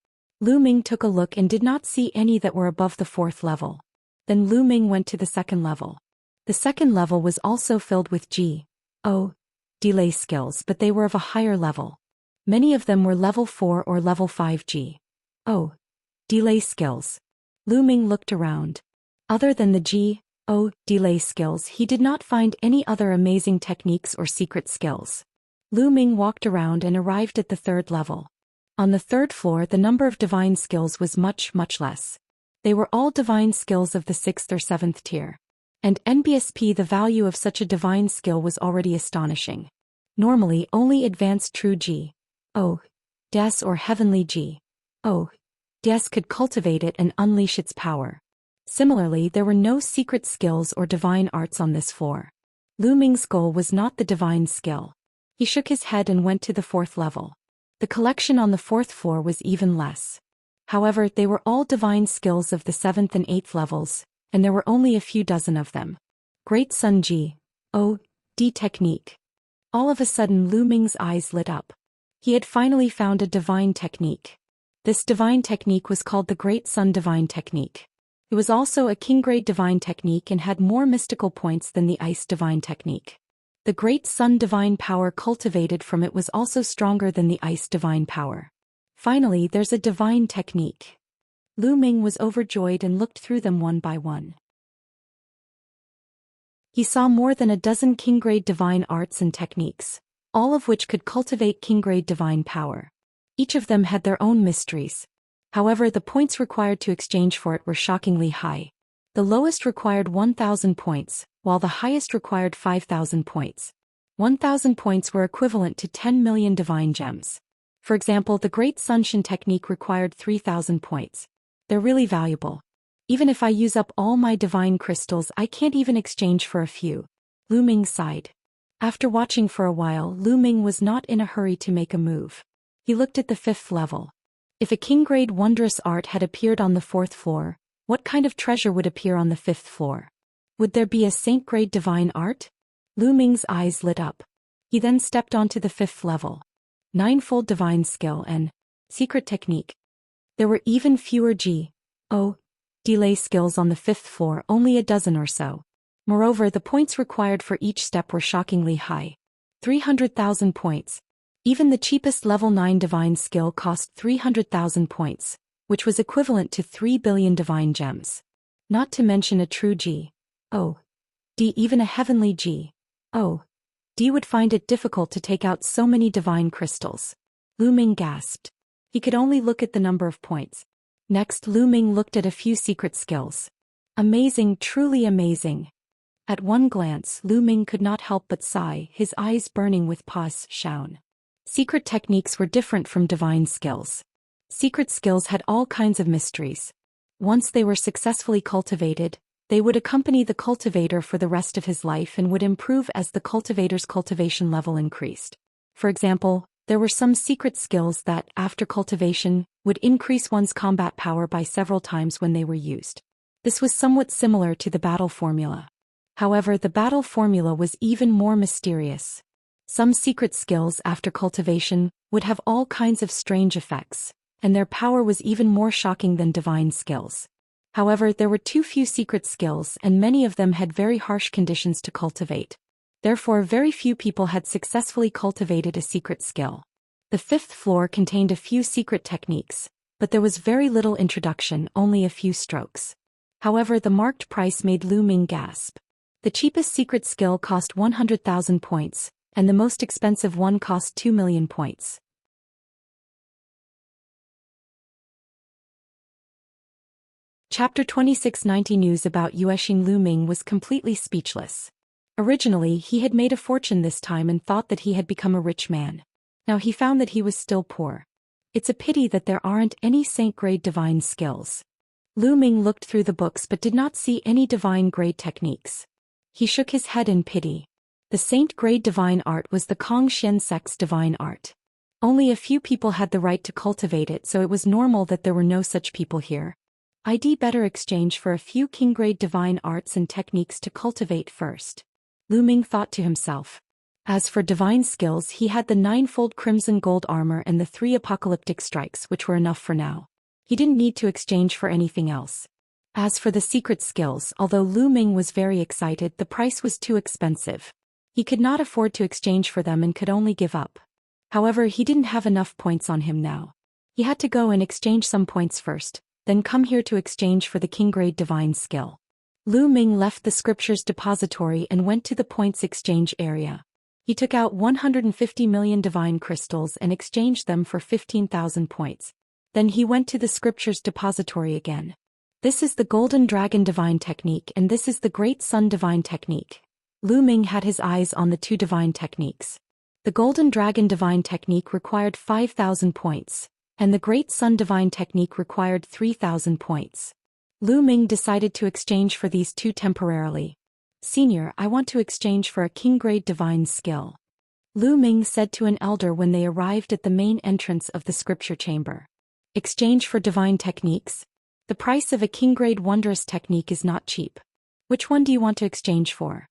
Lu Ming took a look and did not see any that were above the 4th level. Then Lu Ming went to the 2nd level. The 2nd level was also filled with delay skills, but they were of a higher level. Many of them were level 4 or level 5 delay skills. Lu Ming looked around. Other than the delay skills, he did not find any other amazing techniques or secret skills. Lu Ming walked around and arrived at the 3rd level. On the 3rd floor, the number of divine skills was much less. They were all divine skills of the 6th or 7th tier. And NBSP, the value of such a divine skill was already astonishing. Normally, only advanced true Des or heavenly Des could cultivate it and unleash its power. Similarly, there were no secret skills or divine arts on this floor. Lu Ming's goal was not the divine skill. He shook his head and went to the 4th level. The collection on the 4th floor was even less. However, they were all divine skills of the 7th and 8th levels, and there were only a few dozen of them. Great Sun Ji. Oh, D technique. All of a sudden Lu Ming's eyes lit up. He had finally found a divine technique. This divine technique was called the Great Sun Divine Technique. It was also a king-grade divine technique and had more mystical points than the Ice Divine Technique. The Great Sun Divine Power cultivated from it was also stronger than the Ice Divine Power. Finally, there's a divine technique. Lu Ming was overjoyed and looked through them one by one. He saw more than a dozen king-grade divine arts and techniques, all of which could cultivate king-grade divine power. Each of them had their own mysteries. However, the points required to exchange for it were shockingly high. The lowest required 1,000 points, while the highest required 5,000 points. 1,000 points were equivalent to 10 million divine gems. For example, the Great Sun Xian technique required 3,000 points. They're really valuable. Even if I use up all my divine crystals, I can't even exchange for a few. Lu Ming sighed. After watching for a while, Lu Ming was not in a hurry to make a move. He looked at the 5th level. If a king-grade wondrous art had appeared on the 4th floor, what kind of treasure would appear on the 5th floor? Would there be a saint-grade divine art? Lu Ming's eyes lit up. He then stepped onto the 5th level. Ninefold divine skill and secret technique. There were even fewer delay skills on the 5th floor, only a dozen or so. Moreover, the points required for each step were shockingly high. 300,000 points. Even the cheapest level 9 divine skill cost 300,000 points, which was equivalent to 3 billion divine gems. Not to mention a true D, even a heavenly D would find it difficult to take out so many divine crystals. Lu Ming gasped. He could only look at the number of points. Next, Lu Ming looked at a few secret skills. Amazing, truly amazing. At one glance, Lu Ming could not help but sigh, his eyes burning with passion. Secret techniques were different from divine skills. Secret skills had all kinds of mysteries. Once they were successfully cultivated, they would accompany the cultivator for the rest of his life and would improve as the cultivator's cultivation level increased. For example, there were some secret skills that, after cultivation, would increase one's combat power by several times when they were used. This was somewhat similar to the battle formula. However, the battle formula was even more mysterious. Some secret skills after cultivation would have all kinds of strange effects, and their power was even more shocking than divine skills. However, there were too few secret skills and many of them had very harsh conditions to cultivate. Therefore, very few people had successfully cultivated a secret skill. The 5th floor contained a few secret techniques, but there was very little introduction, only a few strokes. However, the marked price made Lu Ming gasp. The cheapest secret skill cost 100,000 points, and the most expensive one cost 2 million points. Chapter 2690 News about Yuexing. Lu Ming was completely speechless. Originally, he had made a fortune this time and thought that he had become a rich man. Now he found that he was still poor. It's a pity that there aren't any saint-grade divine skills. Lu Ming looked through the books but did not see any divine-grade techniques. He shook his head in pity. The saint-grade divine art was the Xian sect's divine art. Only a few people had the right to cultivate it, so it was normal that there were no such people here. I'd better exchange for a few king-grade divine arts and techniques to cultivate first. Lu Ming thought to himself. As for divine skills, he had the ninefold crimson gold armor and the 3 apocalyptic strikes, which were enough for now. He didn't need to exchange for anything else. As for the secret skills, although Lu Ming was very excited, the price was too expensive. He could not afford to exchange for them and could only give up. However, he didn't have enough points on him now. He had to go and exchange some points first, then come here to exchange for the king-grade divine skill. Lu Ming left the scriptures depository and went to the points exchange area. He took out 150 million divine crystals and exchanged them for 15,000 points. Then he went to the scriptures depository again. This is the Golden Dragon Divine Technique and this is the Great Sun Divine Technique. Lu Ming had his eyes on the 2 divine techniques. The Golden Dragon Divine Technique required 5,000 points, and the Great Sun Divine Technique required 3,000 points. Lu Ming decided to exchange for these two temporarily. Senior, I want to exchange for a king-grade divine skill. Lu Ming said to an elder when they arrived at the main entrance of the scripture chamber. Exchange for divine techniques? The price of a king-grade wondrous technique is not cheap. Which one do you want to exchange for?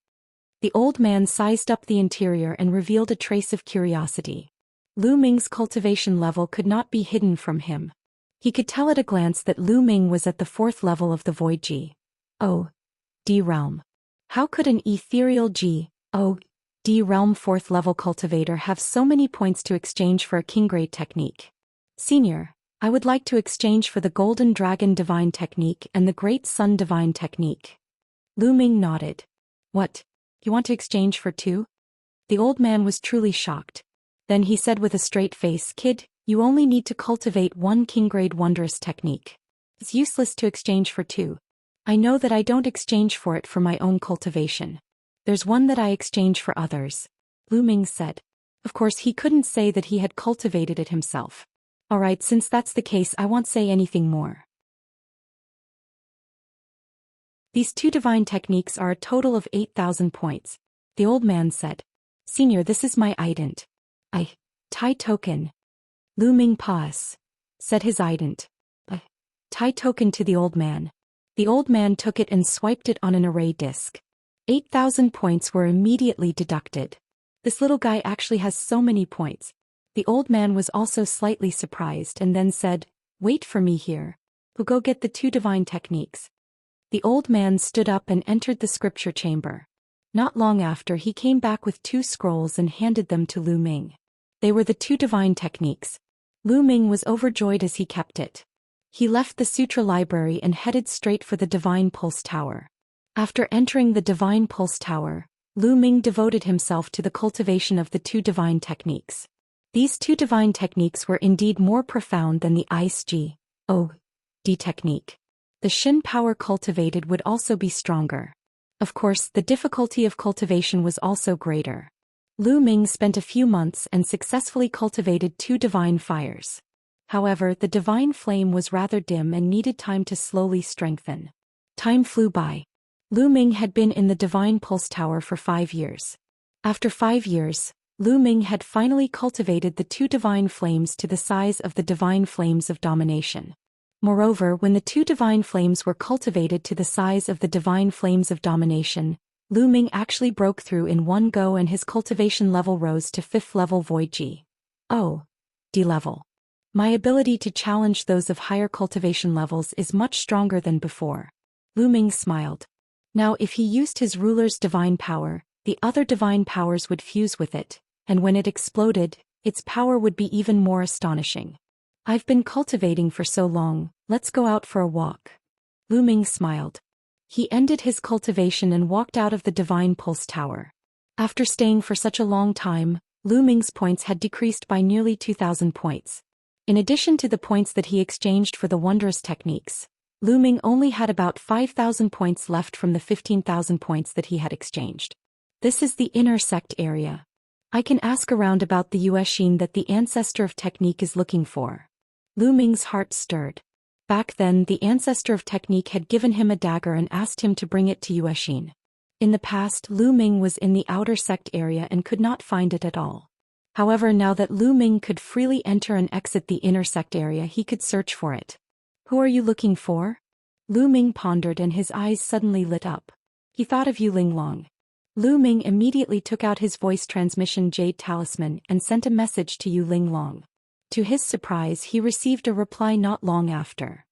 The old man sized up the interior and revealed a trace of curiosity. Lu Ming's cultivation level could not be hidden from him. He could tell at a glance that Lu Ming was at the 4th level of the Void G.O.D. realm. How could an ethereal G.O.D. realm 4th level cultivator have so many points to exchange for a king-grade technique? Senior, I would like to exchange for the Golden Dragon Divine Technique and the Great Sun Divine Technique. Lu Ming nodded. What? You want to exchange for two? The old man was truly shocked. Then he said with a straight face, Kid, you only need to cultivate one king-grade wondrous technique. It's useless to exchange for two. I know that I don't exchange for it for my own cultivation. There's one that I exchange for others. Lu Ming said. Of course he couldn't say that he had cultivated it himself. Alright, since that's the case I won't say anything more. These two divine techniques are a total of 8,000 points. The old man said. Senior, this is my ident. Tai token. Lu Ming paused. Said his ident. Tai token to the old man. The old man took it and swiped it on an array disk. 8,000 points were immediately deducted. This little guy actually has so many points. The old man was also slightly surprised and then said, Wait for me here. We'll go get the two divine techniques. The old man stood up and entered the scripture chamber. Not long after he came back with two scrolls and handed them to Lu Ming. They were the two divine techniques. Lu Ming was overjoyed as he kept it. He left the sutra library and headed straight for the Divine Pulse Tower. After entering the Divine Pulse Tower, Lu Ming devoted himself to the cultivation of the two divine techniques. These two divine techniques were indeed more profound than the Ice G.O.D. technique. The Shin power cultivated would also be stronger. Of course, the difficulty of cultivation was also greater. Lu Ming spent a few months and successfully cultivated two divine fires. However, the divine flame was rather dim and needed time to slowly strengthen. Time flew by. Lu Ming had been in the Divine Pulse Tower for 5 years. After 5 years, Lu Ming had finally cultivated the two divine flames to the size of the divine flames of domination. Moreover, when the two divine flames were cultivated to the size of the divine flames of domination, Lu Ming actually broke through in one go and his cultivation level rose to 5th level Void G.O.D. level. My ability to challenge those of higher cultivation levels is much stronger than before. Lu Ming smiled. Now if he used his ruler's divine power, the other divine powers would fuse with it, and when it exploded, its power would be even more astonishing. I've been cultivating for so long, let's go out for a walk. Lu Ming smiled. He ended his cultivation and walked out of the Divine Pulse Tower. After staying for such a long time, Lu Ming's points had decreased by nearly 2,000 points. In addition to the points that he exchanged for the wondrous techniques, Lu Ming only had about 5,000 points left from the 15,000 points that he had exchanged. This is the inner sect area. I can ask around about the Yuexin that the ancestor of technique is looking for. Lu Ming's heart stirred. Back then, the ancestor of technique had given him a dagger and asked him to bring it to Yuexin. In the past, Lu Ming was in the outer sect area and could not find it at all. However, now that Lu Ming could freely enter and exit the inner sect area, he could search for it. Who are you looking for? Lu Ming pondered and his eyes suddenly lit up. He thought of Yu Linglong. Lu Ming immediately took out his voice transmission jade talisman and sent a message to Yu Linglong. To his surprise, he received a reply not long after.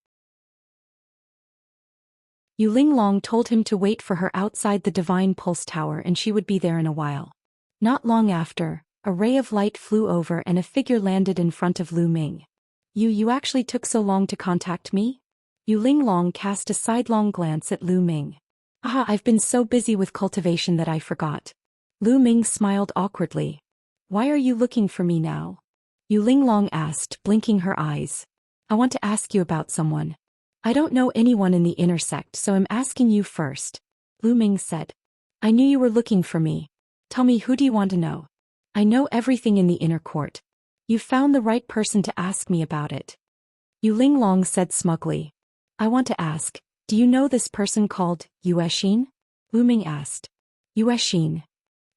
Yu Linglong told him to wait for her outside the Divine Pulse Tower and she would be there in a while. Not long after, a ray of light flew over and a figure landed in front of Lu Ming. You actually took so long to contact me? Yu Linglong cast a sidelong glance at Lu Ming. I've been so busy with cultivation that I forgot. Lu Ming smiled awkwardly. Why are you looking for me now? Yu Linglong asked, blinking her eyes. I want to ask you about someone. I don't know anyone in the inner sect, so I'm asking you first. Lu Ming said. I knew you were looking for me. Tell me, who do you want to know? I know everything in the inner court. You found the right person to ask me about it. Yu Linglong said smugly. I want to ask, Do you know this person called Yuexin? Lu Ming asked. Yuexin.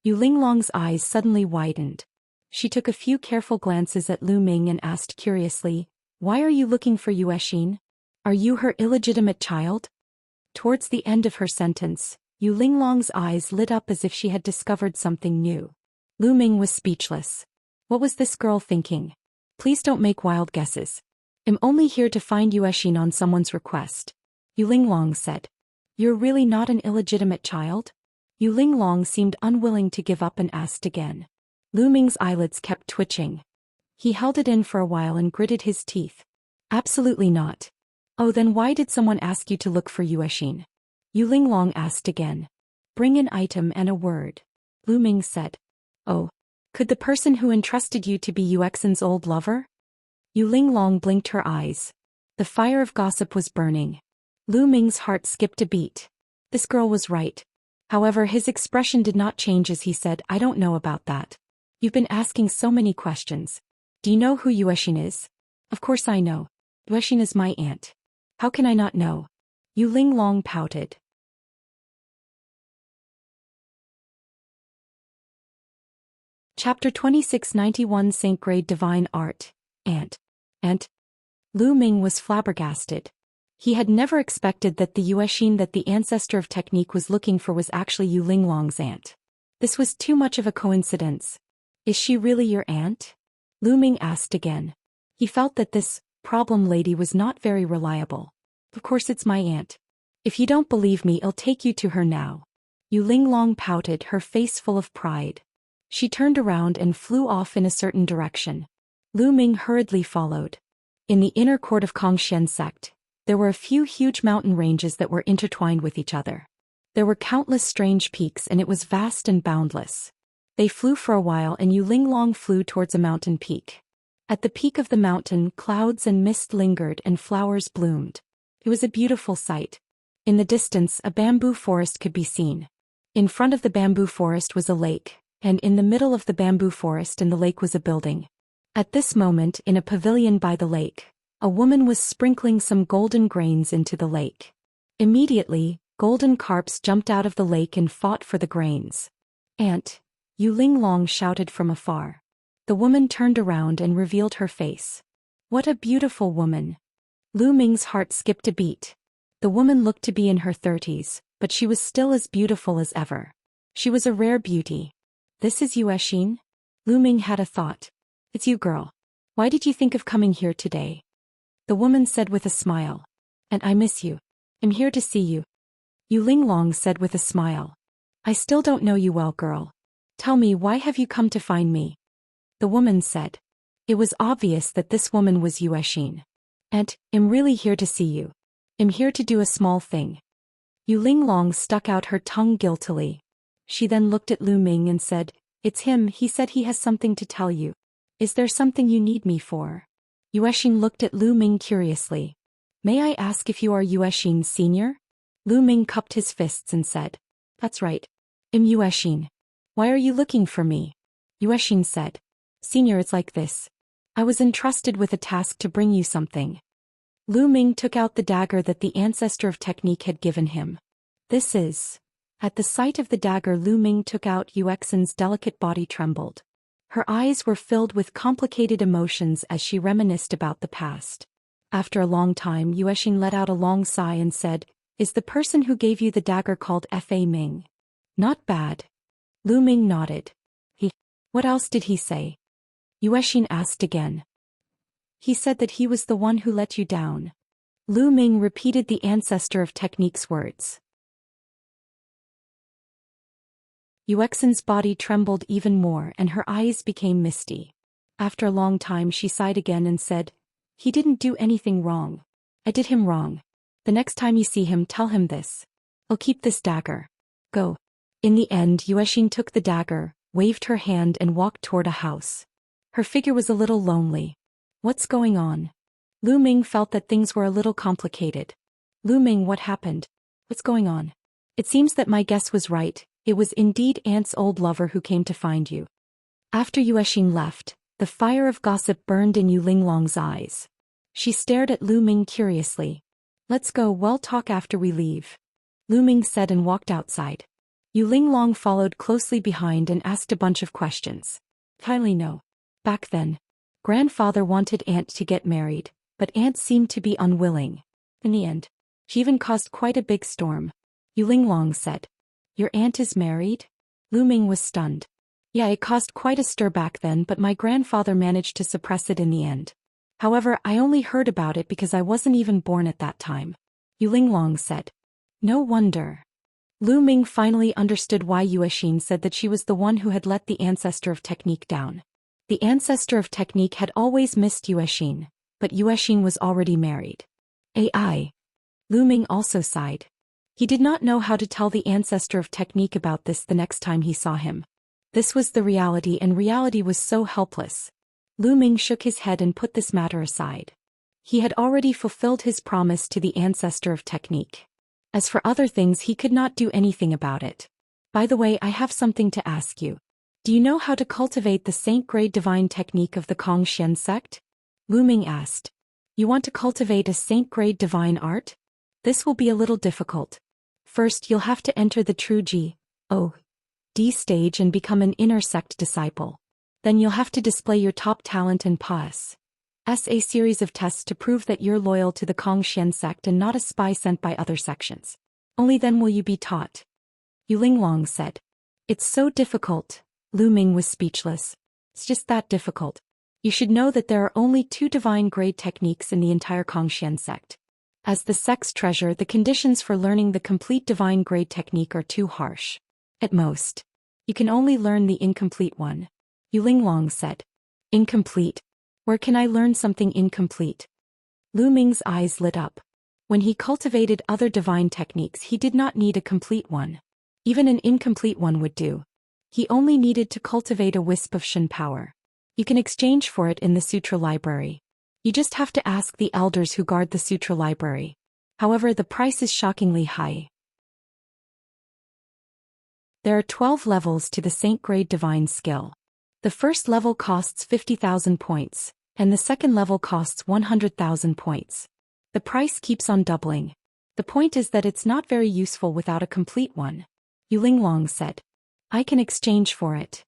Yu Linglong's eyes suddenly widened. She took a few careful glances at Lu Ming and asked curiously, "Why are you looking for Yuexin? Are you her illegitimate child?" Towards the end of her sentence, Yu Linglong's eyes lit up as if she had discovered something new. Lu Ming was speechless. What was this girl thinking? Please don't make wild guesses. I'm only here to find Yuexin on someone's request. Yu Linglong said. You're really not an illegitimate child? Yu Linglong seemed unwilling to give up and asked again. Lu Ming's eyelids kept twitching. He held it in for a while and gritted his teeth. Absolutely not. Oh, then why did someone ask you to look for Yuexin? Yu Linglong asked again. Bring an item and a word. Lu Ming said. Oh. Could the person who entrusted you to be Yuexin's old lover? Yu Linglong blinked her eyes. The fire of gossip was burning. Lu Ming's heart skipped a beat. This girl was right. However, his expression did not change as he said, I don't know about that. You've been asking so many questions. Do you know who Yuexin is? Of course I know. Yuexin is my aunt. How can I not know? Yu Linglong pouted. Chapter 2691 Saint Grade Divine Art. Aunt. Lu Ming was flabbergasted. He had never expected that the Yuexin that the ancestor of technique was looking for was actually Yu Linglong's aunt. This was too much of a coincidence. Is she really your aunt? Lu Ming asked again. He felt that this problem lady was not very reliable. Of course it's my aunt. If you don't believe me, I'll take you to her now. Yu Linglong pouted, her face full of pride. She turned around and flew off in a certain direction. Lu Ming hurriedly followed. In the inner court of Xianxia sect, there were a few huge mountain ranges that were intertwined with each other. There were countless strange peaks and it was vast and boundless. They flew for a while and Yu Linglong flew towards a mountain peak. At the peak of the mountain, clouds and mist lingered and flowers bloomed. It was a beautiful sight. In the distance, a bamboo forest could be seen. In front of the bamboo forest was a lake, and in the middle of the bamboo forest and the lake was a building. At this moment, in a pavilion by the lake, a woman was sprinkling some golden grains into the lake. Immediately, golden carps jumped out of the lake and fought for the grains. Aunt, Yu Linglong shouted from afar. The woman turned around and revealed her face. What a beautiful woman. Lu Ming's heart skipped a beat. The woman looked to be in her 30s, but she was still as beautiful as ever. She was a rare beauty. This is Yuexin? Lu Ming had a thought. It's you, girl. Why did you think of coming here today? The woman said with a smile. And I miss you. I'm here to see you. Yu Linglong said with a smile. I still don't know you well, girl. Tell me, why have you come to find me? The woman said. It was obvious that this woman was Yuexin. And, I'm really here to see you. I'm here to do a small thing. Yu Linglong stuck out her tongue guiltily. She then looked at Lu Ming and said, It's him, he said he has something to tell you. Is there something you need me for? Yuexin looked at Lu Ming curiously. May I ask if you are Yuexin's senior? Lu Ming cupped his fists and said. That's right. I'm Yuexin. Why are you looking for me? Yuexin said. Senior, it's like this. I was entrusted with a task to bring you something. Lu Ming took out the dagger that the ancestor of technique had given him. This is. At the sight of the dagger, Lu Ming took out. Yuexin's delicate body trembled. Her eyes were filled with complicated emotions as she reminisced about the past. After a long time, Yuexin let out a long sigh and said, Is the person who gave you the dagger called Fa Ming? Not bad. Lu Ming nodded. What else did he say? Yuexin asked again. He said that he was the one who let you down. Lu Ming repeated the ancestor of technique's words. Yuexin's body trembled even more and her eyes became misty. After a long time she sighed again and said, He didn't do anything wrong. I did him wrong. The next time you see him, tell him this. I'll keep this dagger. Go. In the end, Yuexin took the dagger, waved her hand and walked toward a house. Her figure was a little lonely. What's going on? Lu Ming felt that things were a little complicated. Lu Ming, what happened? What's going on? It seems that my guess was right. It was indeed Aunt's old lover who came to find you. After Yuexin left, the fire of gossip burned in Yu Linglong's eyes. She stared at Lu Ming curiously. Let's go, we'll talk after we leave. Lu Ming said and walked outside. Yu Linglong followed closely behind and asked a bunch of questions. Finally no. Back then, grandfather wanted aunt to get married, but aunt seemed to be unwilling. In the end, she even caused quite a big storm. Yu Linglong said. Your aunt is married? Lu Ming was stunned. Yeah, it caused quite a stir back then, but my grandfather managed to suppress it in the end. However, I only heard about it because I wasn't even born at that time. Yu Linglong said. No wonder. Lu Ming finally understood why Zhou Xian said that she was the one who had let the ancestor of technique down. The ancestor of technique had always missed Zhou Xian, but Zhou Xian was already married. AI. Lu Ming also sighed. He did not know how to tell the ancestor of technique about this the next time he saw him. This was the reality, and reality was so helpless. Lu Ming shook his head and put this matter aside. He had already fulfilled his promise to the ancestor of technique. As for other things, he could not do anything about it. By the way, I have something to ask you. Do you know how to cultivate the Saint-grade divine technique of the Xian sect? Lu Ming asked. You want to cultivate a Saint-grade divine art? This will be a little difficult. First, you'll have to enter the true G.O.D. stage and become an inner sect disciple. Then you'll have to display your top talent and pass a series of tests to prove that you're loyal to the Xian sect and not a spy sent by other sections. Only then will you be taught. Yu Linglong said. It's so difficult. Lu Ming was speechless. It's just that difficult. You should know that there are only 2 divine grade techniques in the entire Xian sect. As the sect's treasure, the conditions for learning the complete divine grade technique are too harsh. At most, you can only learn the incomplete one. Yu Linglong said. Incomplete? Where can I learn something incomplete? Lu Ming's eyes lit up. When he cultivated other divine techniques, he did not need a complete one. Even an incomplete one would do. He only needed to cultivate a wisp of Shen power. You can exchange for it in the Sutra library. You just have to ask the elders who guard the Sutra library. However, the price is shockingly high. There are 12 levels to the Saint-grade divine skill. The first level costs 50,000 points, and the second level costs 100,000 points. The price keeps on doubling. The point is that it's not very useful without a complete one. Yu Linglong said. I can exchange for it.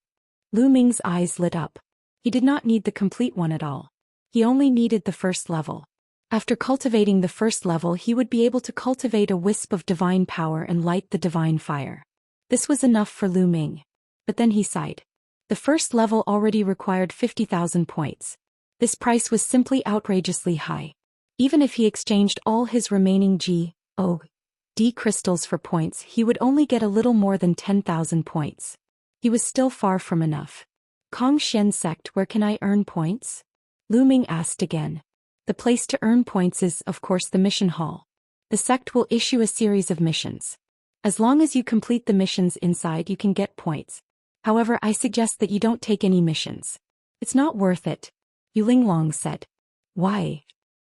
Lu Ming's eyes lit up. He did not need the complete one at all. He only needed the first level. After cultivating the first level, he would be able to cultivate a wisp of divine power and light the divine fire. This was enough for Lu Ming. But then he sighed. The first level already required 50,000 points. This price was simply outrageously high. Even if he exchanged all his remaining G.O.D. crystals for points, he would only get a little more than 10,000 points. He was still far from enough. Xian sect, where can I earn points? Lu Ming asked again. The place to earn points is, of course, the mission hall. The sect will issue a series of missions. As long as you complete the missions inside, you can get points. However, I suggest that you don't take any missions. It's not worth it. Yu Linglong said. Why?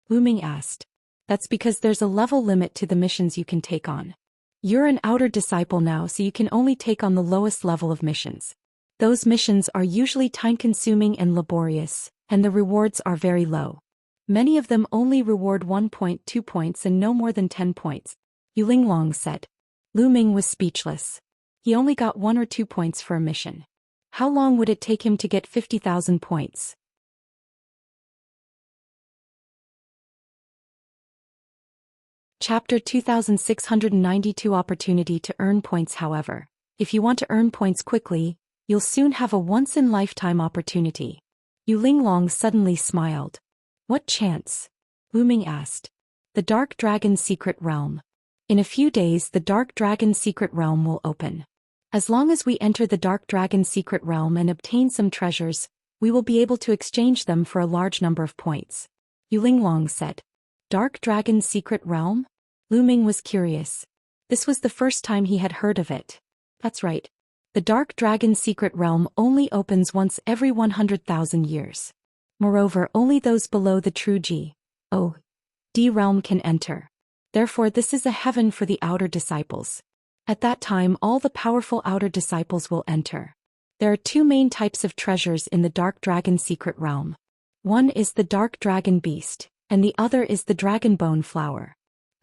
Lu Ming asked. That's because there's a level limit to the missions you can take on. You're an outer disciple now, so you can only take on the lowest level of missions. Those missions are usually time-consuming and laborious, and the rewards are very low. Many of them only reward 1 point, 2 points, and no more than 10 points. Yu Linglong said. Lu Ming was speechless. He only got 1 or 2 points for a mission. How long would it take him to get 50,000 points? Chapter 2692 Opportunity to earn points. However, if you want to earn points quickly, you'll soon have a once-in-lifetime opportunity. Yu Linglong suddenly smiled. What chance? Lu Ming asked. The Dark Dragon's Secret Realm. In a few days, the Dark Dragon's Secret Realm will open. As long as we enter the Dark Dragon's Secret Realm and obtain some treasures, we will be able to exchange them for a large number of points. Yu Linglong said. Dark Dragon's Secret Realm? Lu Ming was curious. This was the first time he had heard of it. That's right. The Dark Dragon's Secret Realm only opens once every 100,000 years. Moreover, only those below the true G.O.D. realm can enter. Therefore, this is a heaven for the outer disciples. At that time, all the powerful outer disciples will enter. There are 2 main types of treasures in the Dark Dragon Secret Realm. One is the Dark Dragon Beast, and the other is the Dragon Bone Flower.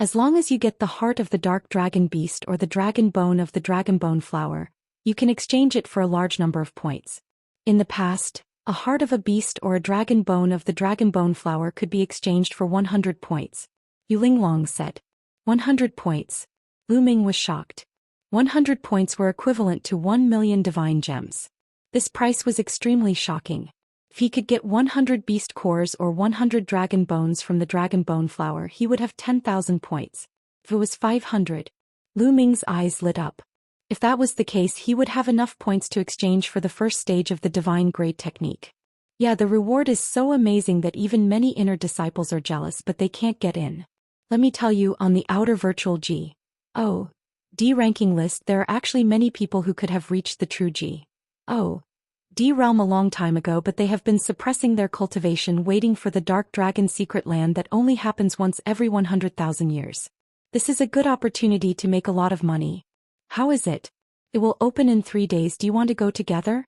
As long as you get the heart of the dark dragon beast or the dragon bone of the dragon bone flower, you can exchange it for a large number of points. In the past, a heart of a beast or a dragon bone of the dragon bone flower could be exchanged for 100 points. Yu Linglong said. 100 points. Lu Ming was shocked. 100 points were equivalent to 1 million divine gems. This price was extremely shocking. If he could get 100 beast cores or 100 dragon bones from the dragon bone flower, he would have 10,000 points. If it was 500, Lu Ming's eyes lit up. If that was the case, he would have enough points to exchange for the first stage of the divine grade technique. Yeah, the reward is so amazing that even many inner disciples are jealous, but they can't get in. Let me tell you, on the outer virtual G.O.D. ranking list, there are actually many people who could have reached the true G.O.D. realm a long time ago, but they have been suppressing their cultivation, waiting for the dark dragon secret land that only happens once every 100,000 years. This is a good opportunity to make a lot of money. How is it? It will open in 3 days. Do you want to go together?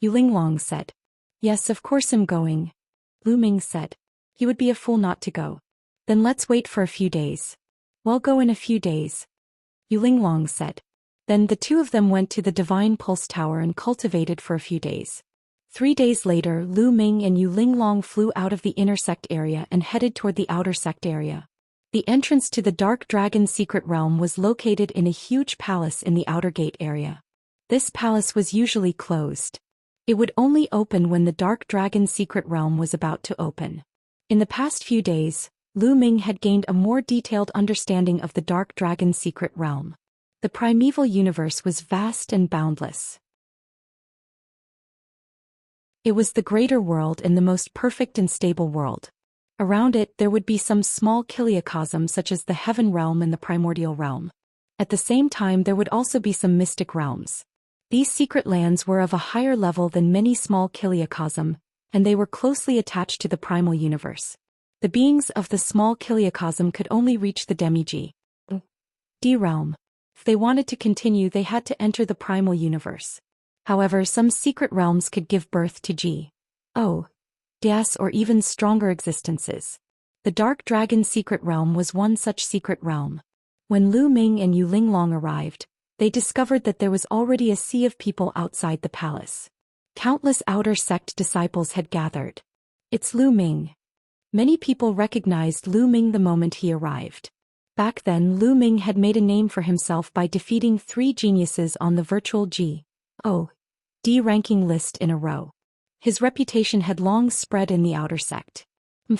Yu Linglong said. Yes, of course I'm going. Lu Ming said. He would be a fool not to go. Then let's wait for a few days. We'll go in a few days. Yu Linglong said. Then the two of them went to the Divine Pulse Tower and cultivated for a few days. 3 days later, Lu Ming and Yu Linglong flew out of the inner sect area and headed toward the outer sect area. The entrance to the Dark Dragon secret realm was located in a huge palace in the outer gate area. This palace was usually closed. It would only open when the Dark Dragon secret realm was about to open. In the past few days, Lu Ming had gained a more detailed understanding of the Dark Dragon secret realm. The primeval universe was vast and boundless. It was the greater world and the most perfect and stable world. Around it there would be some small kiliacosm such as the heaven realm and the primordial realm. At the same time there would also be some mystic realms. These secret lands were of a higher level than many small kiliacosm, and they were closely attached to the primal universe. The beings of the small kiliacosm could only reach the demi-G.D. realm. If they wanted to continue, they had to enter the primal universe. However, some secret realms could give birth to G.O.D.S. or even stronger existences. The Dark Dragon secret realm was one such secret realm. When Lu Ming and Yu Linglong arrived, they discovered that there was already a sea of people outside the palace. Countless outer sect disciples had gathered. It's Lu Ming. Many people recognized Lu Ming the moment he arrived. Back then, Lu Ming had made a name for himself by defeating 3 geniuses on the virtual G.O.D. ranking list in a row. His reputation had long spread in the outer sect.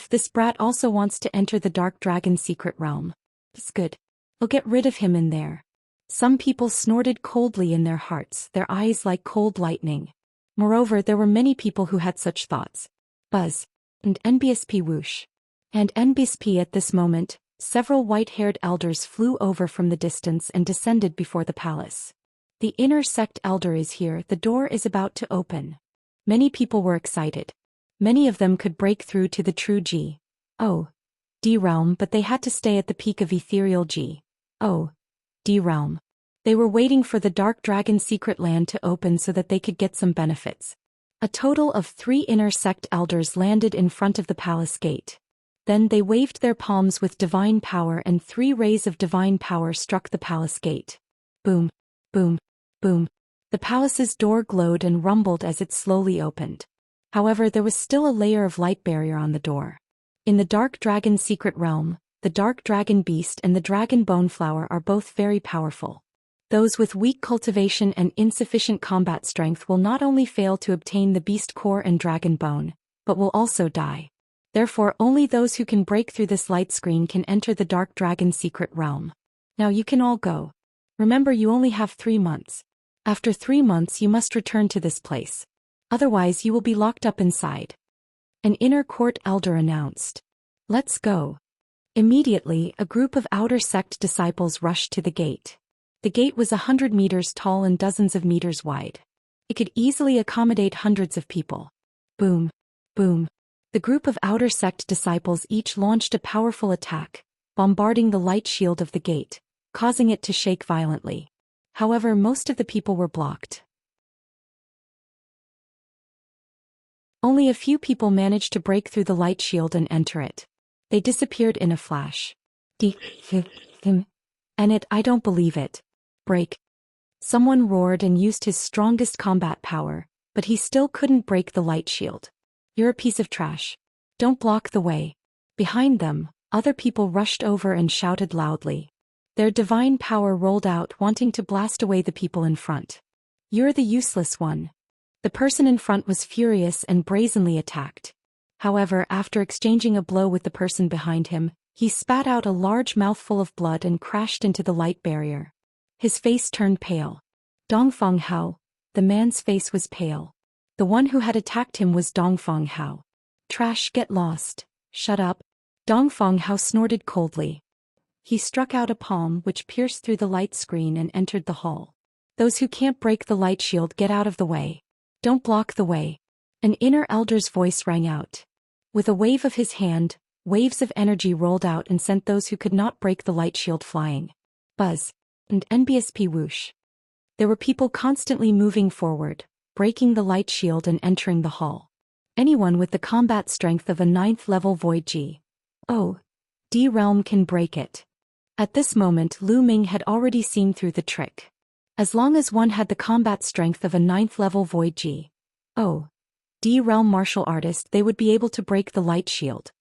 This brat also wants to enter the Dark Dragon secret realm. It's good. We'll get rid of him in there. Some people snorted coldly in their hearts, their eyes like cold lightning. Moreover, there were many people who had such thoughts. Buzz. And NBSP whoosh. And NBSP at this moment, several white-haired elders flew over from the distance and descended before the palace. The inner sect elder is here, the door is about to open. Many people were excited. Many of them could break through to the true G.O.D. realm, but they had to stay at the peak of ethereal G.O.D. realm. They were waiting for the Dark Dragon secret land to open so that they could get some benefits. A total of 3 inner sect elders landed in front of the palace gate. Then they waved their palms with divine power and 3 rays of divine power struck the palace gate. Boom, boom, boom. The palace's door glowed and rumbled as it slowly opened. However, there was still a layer of light barrier on the door. In the Dark Dragon secret realm, the Dark Dragon beast and the Dragon bone flower are both very powerful. Those with weak cultivation and insufficient combat strength will not only fail to obtain the beast core and dragon bone, but will also die. Therefore, only those who can break through this light screen can enter the Dark Dragon secret realm. Now you can all go. Remember, you only have 3 months. After 3 months you must return to this place. Otherwise you will be locked up inside. An inner court elder announced. Let's go. Immediately, a group of outer sect disciples rushed to the gate. The gate was 100 meters tall and dozens of meters wide. It could easily accommodate hundreds of people. Boom, boom. The group of outer sect disciples each launched a powerful attack, bombarding the light shield of the gate, causing it to shake violently. However, most of the people were blocked. Only a few people managed to break through the light shield and enter it. They disappeared in a flash. D. Him. And it, I don't believe it. Break. Someone roared and used his strongest combat power, but he still couldn't break the light shield. You're a piece of trash. Don't block the way. Behind them, other people rushed over and shouted loudly. Their divine power rolled out, wanting to blast away the people in front. You're the useless one. The person in front was furious and brazenly attacked. However, after exchanging a blow with the person behind him, he spat out a large mouthful of blood and crashed into the light barrier. His face turned pale. Dongfeng Hao. The man's face was pale. The one who had attacked him was Dongfeng Hao. Trash, get lost. Shut up. Dongfeng Hao snorted coldly. He struck out a palm which pierced through the light screen and entered the hall. Those who can't break the light shield, get out of the way. Don't block the way. An inner elder's voice rang out. With a wave of his hand, waves of energy rolled out and sent those who could not break the light shield flying. Buzz. And NBSP whoosh. There were people constantly moving forward, breaking the light shield and entering the hall. Anyone with the combat strength of a 9th level Void G. Oh. D realm can break it. At this moment Lu Ming had already seen through the trick. As long as one had the combat strength of a 9th level Void G. Oh. D realm martial artist, they would be able to break the light shield.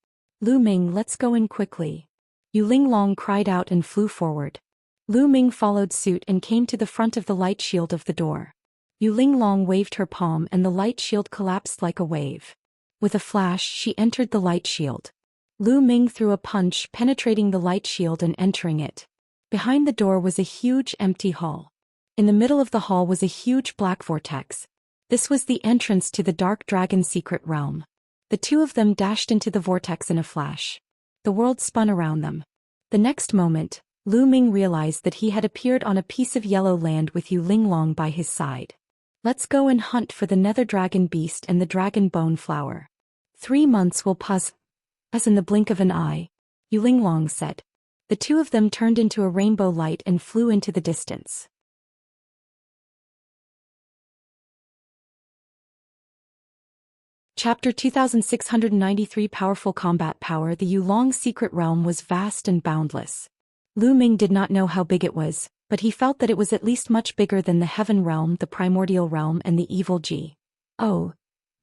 Lu Ming, let's go in quickly. Yu Linglong cried out and flew forward. Lu Ming followed suit and came to the front of the light shield of the door. Yu Linglong waved her palm and the light shield collapsed like a wave. With a flash she entered the light shield. Lu Ming threw a punch penetrating the light shield and entering it. Behind the door was a huge empty hall. In the middle of the hall was a huge black vortex. This was the entrance to the Dark Dragon secret realm. The two of them dashed into the vortex in a flash. The world spun around them. The next moment, Lu Ming realized that he had appeared on a piece of yellow land with Yu Linglong by his side. Let's go and hunt for the nether dragon beast and the dragon bone flower. 3 months will pass, as in the blink of an eye, Yu Linglong said. The two of them turned into a rainbow light and flew into the distance. Chapter 2693 Powerful Combat Power. The Yulong secret realm was vast and boundless. Lu Ming did not know how big it was, but he felt that it was at least much bigger than the Heaven realm, the Primordial realm and the Evil G. O.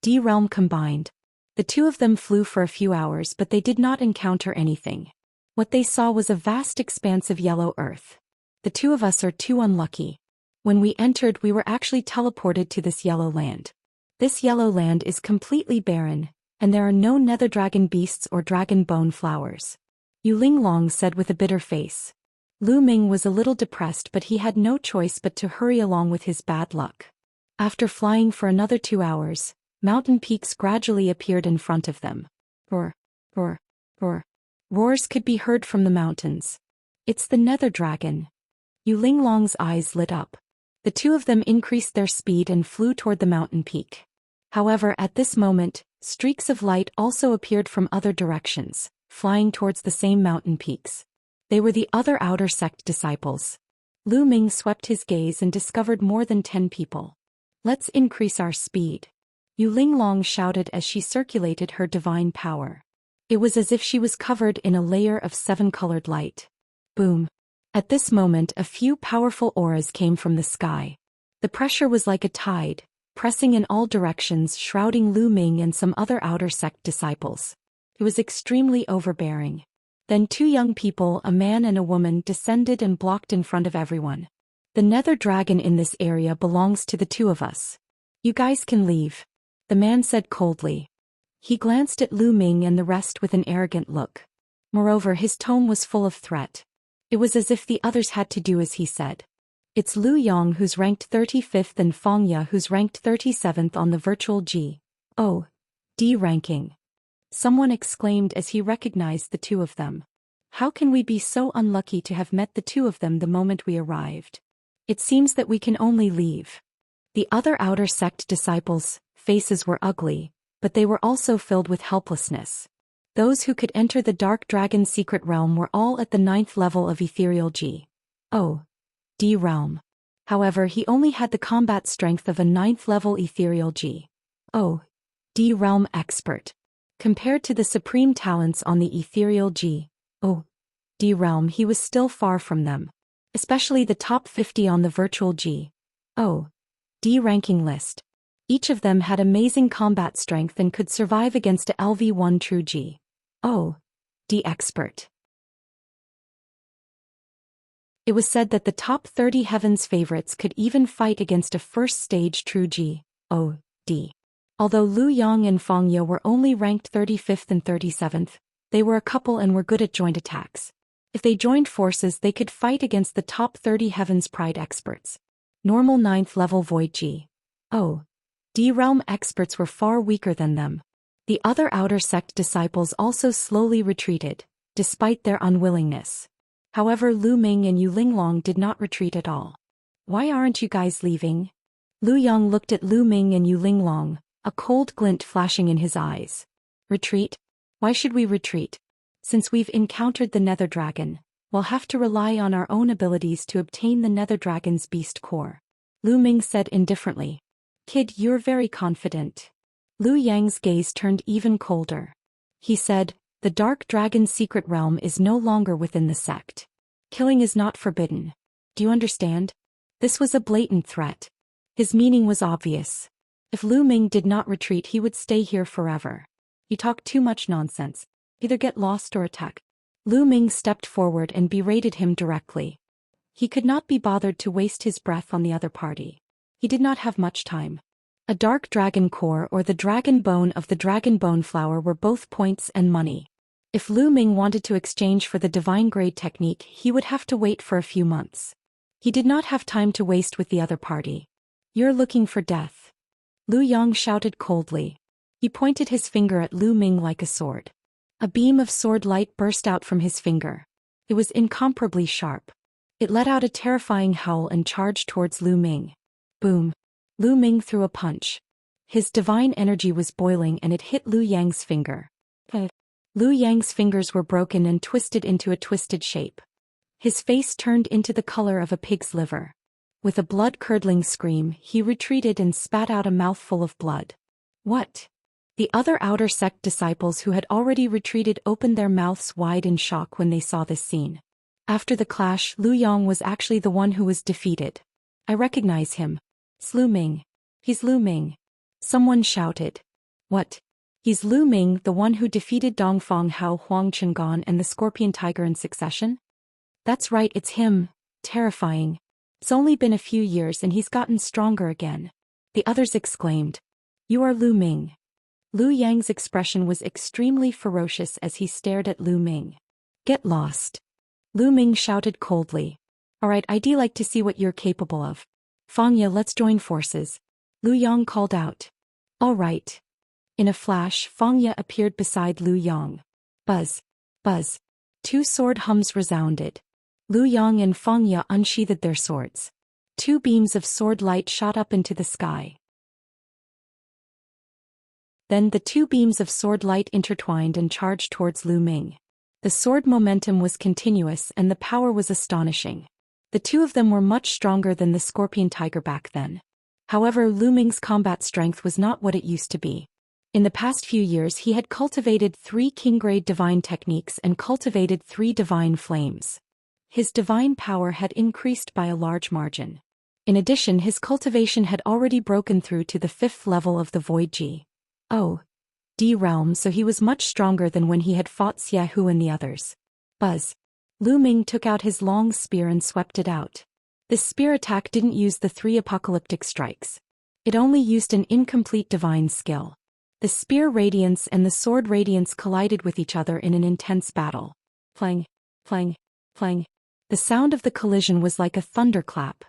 D realm combined. The two of them flew for a few hours but they did not encounter anything. What they saw was a vast expanse of yellow earth. The two of us are too unlucky. When we entered we were actually teleported to this yellow land. This yellow land is completely barren, and there are no nether dragon beasts or dragon bone flowers. Yu Linglong said with a bitter face. Lu Ming was a little depressed but he had no choice but to hurry along with his bad luck. After flying for another 2 hours, mountain peaks gradually appeared in front of them. Roar, roar, roar. Roars could be heard from the mountains. It's the nether dragon. Yu Linglong's eyes lit up. The two of them increased their speed and flew toward the mountain peak. However, at this moment, streaks of light also appeared from other directions, flying towards the same mountain peaks. They were the other outer sect disciples. Lu Ming swept his gaze and discovered more than 10 people. Let's increase our speed. Yu Linglong shouted as she circulated her divine power. It was as if she was covered in a layer of 7-colored light. Boom. At this moment a few powerful auras came from the sky. The pressure was like a tide, pressing in all directions, shrouding Lu Ming and some other outer sect disciples. It was extremely overbearing. Then 2 young people, a man and a woman, descended and blocked in front of everyone. The nether dragon in this area belongs to the 2 of us. You guys can leave. The man said coldly. He glanced at Lu Ming and the rest with an arrogant look. Moreover, his tone was full of threat. It was as if the others had to do as he said. It's Lu Yong who's ranked 35th and Fangya who's ranked 37th on the virtual G. O. D ranking. Someone exclaimed as he recognized the 2 of them. How can we be so unlucky to have met the 2 of them the moment we arrived? It seems that we can only leave. The other outer sect disciples' faces were ugly, but they were also filled with helplessness. Those who could enter the Dark Dragon secret realm were all at the 9th level of Ethereal G. O. D realm. However, he only had the combat strength of a 9th level Ethereal G. O. D realm expert. Compared to the supreme talents on the Ethereal G. O. D realm, he was still far from them. Especially the top 50 on the virtual G.O.D ranking list. Each of them had amazing combat strength and could survive against a LV1 true G.O.D expert. It was said that the top 30 Heaven's favorites could even fight against a first-stage true G.O.D. Although Lu Yang and Fang Ye were only ranked 35th and 37th, they were a couple and were good at joint attacks. If they joined forces, they could fight against the top 30 Heaven's Pride experts. Normal 9th level Void G.O.D realm experts were far weaker than them. The other outer sect disciples also slowly retreated, despite their unwillingness. However, Lu Ming and Yu Linglong did not retreat at all. Why aren't you guys leaving? Lu Yang looked at Lu Ming and Yu Linglong, a cold glint flashing in his eyes. Retreat? Why should we retreat? Since we've encountered the Nether Dragon, we'll have to rely on our own abilities to obtain the Nether Dragon's beast core. Lu Ming said indifferently. Kid, you're very confident. Lu Yang's gaze turned even colder. He said, the Dark Dragon's secret realm is no longer within the sect. Killing is not forbidden. Do you understand? This was a blatant threat. His meaning was obvious. If Lu Ming did not retreat, he would stay here forever. You talk too much nonsense. Either get lost or attack. Lu Ming stepped forward and berated him directly. He could not be bothered to waste his breath on the other party. He did not have much time. A dark dragon core or the dragon bone of the dragon bone flower were both points and money. If Lu Ming wanted to exchange for the divine grade technique, he would have to wait for a few months. He did not have time to waste with the other party. You're looking for death. Lu Yang shouted coldly. He pointed his finger at Lu Ming like a sword. A beam of sword light burst out from his finger. It was incomparably sharp. It let out a terrifying howl and charged towards Lu Ming. Boom. Lu Ming threw a punch. His divine energy was boiling and it hit Lu Yang's finger. Lu Yang's fingers were broken and twisted into a twisted shape. His face turned into the color of a pig's liver. With a blood-curdling scream, he retreated and spat out a mouthful of blood. What? The other outer sect disciples who had already retreated opened their mouths wide in shock when they saw this scene. After the clash, Lu Yang was actually the one who was defeated. I recognize him. It's Lu Ming. He's Lu Ming. Someone shouted. What? He's Lu Ming, the one who defeated Dongfang Hao Huang Chengan and the Scorpion Tiger in succession? That's right, it's him. Terrifying. It's only been a few years and he's gotten stronger again. The others exclaimed. You are Lu Ming. Lu Yang's expression was extremely ferocious as he stared at Lu Ming. Get lost. Lu Ming shouted coldly. Alright, I'd like to see what you're capable of. Fang Ye, let's join forces. Lu Yang called out. Alright. In a flash, Fang Ye appeared beside Lu Yang. Buzz. Buzz. Two sword hums resounded. Lu Yang and Fang Ye unsheathed their swords. Two beams of sword light shot up into the sky. Then the two beams of sword light intertwined and charged towards Lu Ming. The sword momentum was continuous and the power was astonishing. The two of them were much stronger than the Scorpion Tiger back then. However, Lu Ming's combat strength was not what it used to be. In the past few years he had cultivated 3 king-grade divine techniques and cultivated 3 divine flames. His divine power had increased by a large margin. In addition, his cultivation had already broken through to the 5th level of the Void G.O.D realm, so he was much stronger than when he had fought Xie Hu and the others. Buzz. Lu Ming took out his long spear and swept it out. This spear attack didn't use the 3 apocalyptic strikes. It only used an incomplete divine skill. The spear radiance and the sword radiance collided with each other in an intense battle. Clang, clang, clang. The sound of the collision was like a thunderclap.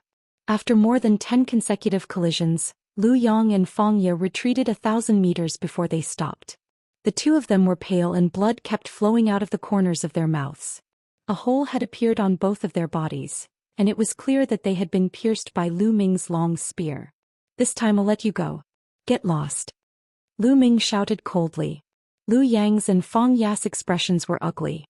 After more than 10 consecutive collisions, Lu Yang and Fang Ye retreated 1,000 meters before they stopped. The two of them were pale and blood kept flowing out of the corners of their mouths. A hole had appeared on both of their bodies, and it was clear that they had been pierced by Lu Ming's long spear. This time I'll let you go. Get lost. Lu Ming shouted coldly. Lu Yang's and Fang Ye's expressions were ugly.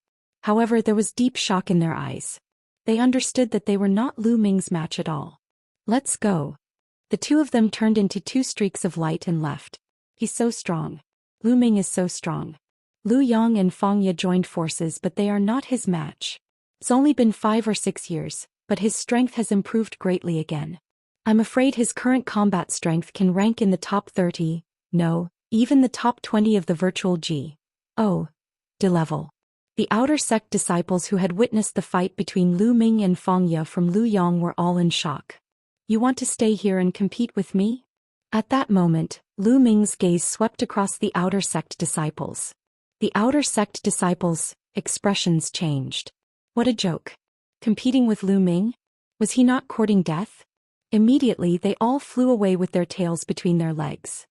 However, there was deep shock in their eyes. They understood that they were not Lu Ming's match at all. Let's go. The two of them turned into 2 streaks of light and left. He's so strong. Lu Ming is so strong. Lu Yang and Fang Ye joined forces, but they are not his match. It's only been 5 or 6 years, but his strength has improved greatly again. I'm afraid his current combat strength can rank in the top 30, no, even the top 20 of the virtual G.O.D. level. The outer sect disciples who had witnessed the fight between Lu Ming and Feng Ye from Lu Yong were all in shock. You want to stay here and compete with me? At that moment, Lu Ming's gaze swept across the outer sect disciples. The outer sect disciples' expressions changed. What a joke. Competing with Lu Ming? Was he not courting death? Immediately they all flew away with their tails between their legs.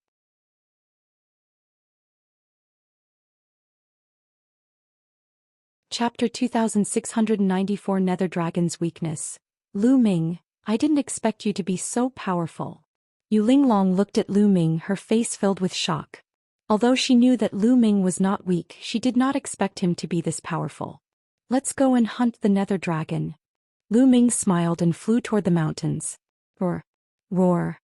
Chapter 2694 Nether Dragon's Weakness. Lu Ming, I didn't expect you to be so powerful. Yu Linglong looked at Lu Ming, her face filled with shock. Although she knew that Lu Ming was not weak, she did not expect him to be this powerful. Let's go and hunt the Nether Dragon. Lu Ming smiled and flew toward the mountains. Roar. Roar.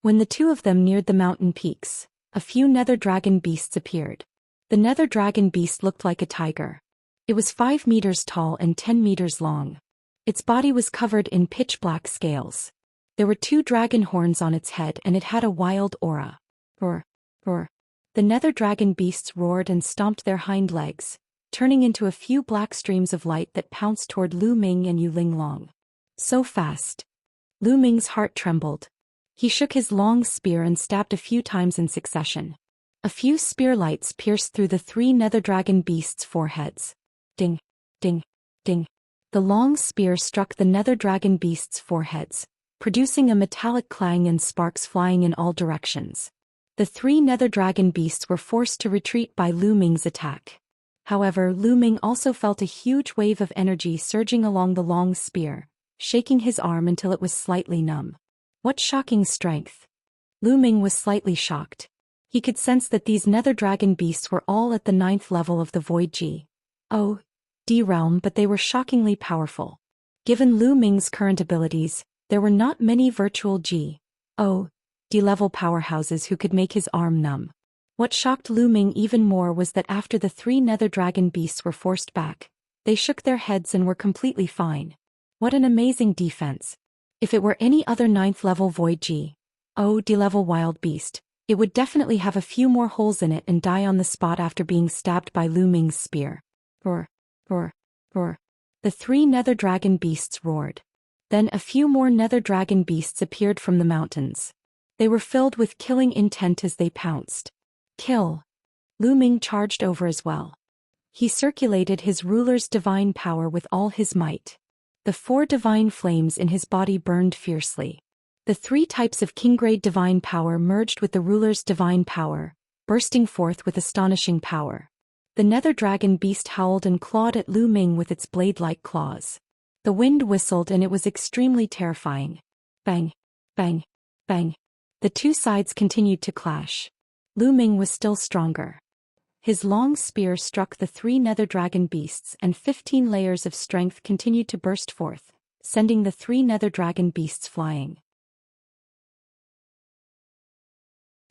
When the two of them neared the mountain peaks, a few Nether Dragon beasts appeared. The Nether Dragon beast looked like a tiger. It was 5 meters tall and 10 meters long. Its body was covered in pitch-black scales. There were 2 dragon horns on its head and it had a wild aura. Roar. Roar. The Nether Dragon beasts roared and stomped their hind legs, turning into a few black streams of light that pounced toward Lu Ming and Yu Linglong. So fast. Lu Ming's heart trembled. He shook his long spear and stabbed a few times in succession. A few spear lights pierced through the 3 Nether Dragon beasts' foreheads. Ding, ding, ding. The long spear struck the Nether Dragon beasts' foreheads, producing a metallic clang and sparks flying in all directions. The 3 Nether Dragon beasts were forced to retreat by Lu Ming's attack. However, Lu Ming also felt a huge wave of energy surging along the long spear, shaking his arm until it was slightly numb. What shocking strength! Lu Ming was slightly shocked. He could sense that these Nether Dragon beasts were all at the 9th level of the Void G.O.D. realm, but they were shockingly powerful. Given Lu Ming's current abilities, there were not many virtual G.O.D. level powerhouses who could make his arm numb. What shocked Lu Ming even more was that after the 3 Nether Dragon beasts were forced back, they shook their heads and were completely fine. What an amazing defense. If it were any other 9th level Void G.O.D. level wild beast, it would definitely have a few more holes in it and die on the spot after being stabbed by Lu Ming's spear. Roar, roar, roar. The 3 Nether Dragon beasts roared. Then a few more Nether Dragon beasts appeared from the mountains. They were filled with killing intent as they pounced. Kill. Lu Ming charged over as well. He circulated his ruler's divine power with all his might. The 4 divine flames in his body burned fiercely. The 3 types of king-grade divine power merged with the ruler's divine power, bursting forth with astonishing power. The Nether Dragon beast howled and clawed at Lu Ming with its blade-like claws. The wind whistled and it was extremely terrifying. Bang, bang, bang. The 2 sides continued to clash. Lu Ming was still stronger. His long spear struck the 3 Nether Dragon beasts and 15 layers of strength continued to burst forth, sending the 3 Nether Dragon beasts flying.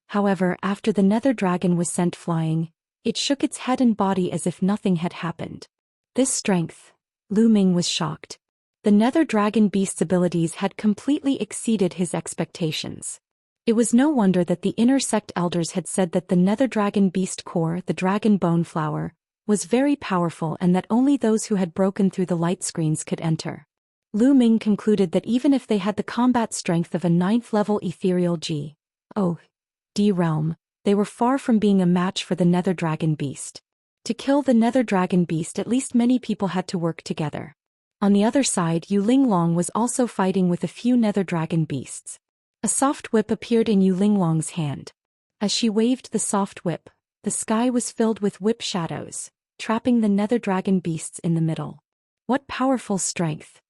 However, after the Nether Dragon was sent flying, it shook its head and body as if nothing had happened. This strength, Lu Ming was shocked. The Nether Dragon beast's abilities had completely exceeded his expectations. It was no wonder that the inner sect elders had said that the Nether Dragon beast core, the Dragon Bone Flower, was very powerful and that only those who had broken through the light screens could enter. Lu Ming concluded that even if they had the combat strength of a 9th level ethereal G.O.D. realm, they were far from being a match for the Nether Dragon beast. To kill the Nether Dragon beast, at least many people had to work together. On the other side, Yu Linglong was also fighting with a few Nether Dragon beasts. A soft whip appeared in Yu Linglong's hand. As she waved the soft whip, the sky was filled with whip shadows, trapping the Nether Dragon beasts in the middle. What powerful strength!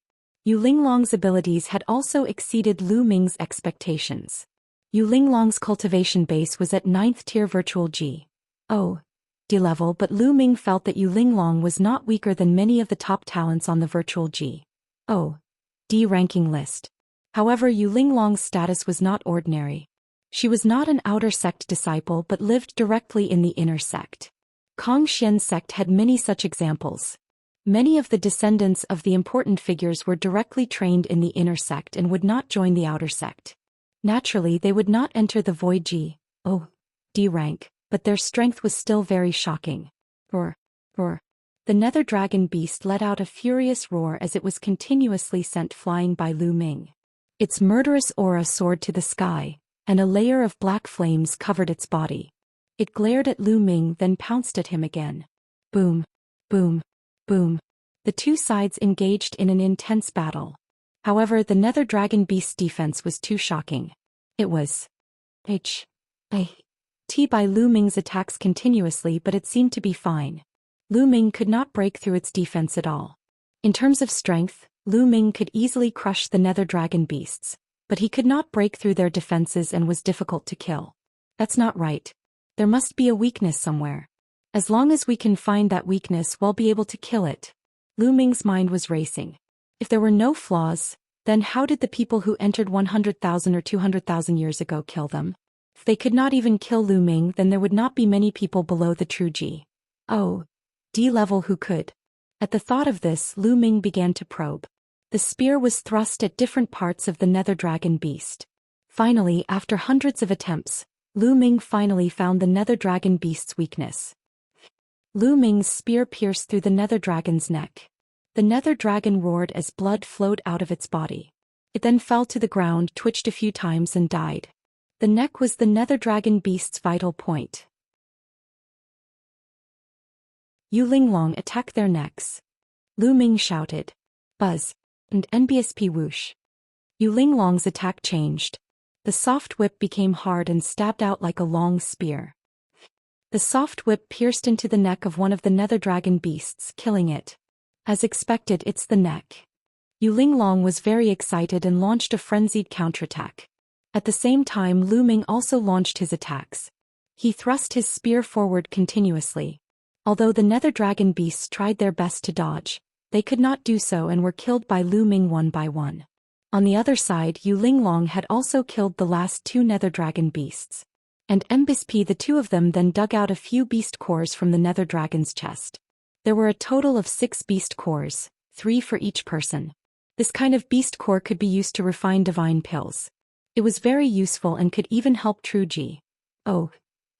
Yu Linglong's abilities had also exceeded Lu Ming's expectations. Yu Linglong's cultivation base was at 9th tier virtual G.O.D. level, but Lu Ming felt that Yu Linglong was not weaker than many of the top talents on the virtual G.O.D. ranking list. However, Yu Linglong's status was not ordinary. She was not an outer sect disciple but lived directly in the inner sect. Kong Xian's sect had many such examples. Many of the descendants of the important figures were directly trained in the inner sect and would not join the outer sect. Naturally, they would not enter the Void D rank, but their strength was still very shocking. Roar. The nether dragon beast let out a furious roar as it was continuously sent flying by Lu Ming. Its murderous aura soared to the sky, and a layer of black flames covered its body. It glared at Lu Ming, then pounced at him again. Boom. Boom. Boom. The two sides engaged in an intense battle. However, the nether dragon beast's defense was too shocking. It was T by Lu Ming's attacks continuously, but it seemed to be fine. Lu Ming could not break through its defense at all. In terms of strength, Lu Ming could easily crush the nether dragon beasts, but he could not break through their defenses and was difficult to kill. That's not right. There must be a weakness somewhere. As long as we can find that weakness, we'll be able to kill it. Lu Ming's mind was racing. If there were no flaws, then how did the people who entered 100,000 or 200,000 years ago kill them? If they could not even kill Lu Ming, then there would not be many people below the true D level who could. At the thought of this, Lu Ming began to probe. The spear was thrust at different parts of the nether dragon beast. Finally, after hundreds of attempts, Lu Ming finally found the nether dragon beast's weakness. Lu Ming's spear pierced through the nether dragon's neck. The nether dragon roared as blood flowed out of its body. It then fell to the ground, twitched a few times and died. The neck was the nether dragon beast's vital point. Yu Linglong, attack their necks. Lu Ming shouted. Buzz. And NBSP whoosh. Yu Linglong's attack changed. The soft whip became hard and stabbed out like a long spear. The soft whip pierced into the neck of one of the nether dragon beasts, killing it. As expected, it's the neck. Yu Linglong was very excited and launched a frenzied counterattack. At the same time, Lu Ming also launched his attacks. He thrust his spear forward continuously. Although the nether dragon beasts tried their best to dodge, they could not do so and were killed by Lu Ming one by one. On the other side, Yu Linglong had also killed the last two nether dragon beasts. And MBSP, the two of them then dug out a few beast cores from the nether dragon's chest. There were a total of 6 beast cores, 3 for each person. This kind of beast core could be used to refine divine pills. It was very useful and could even help true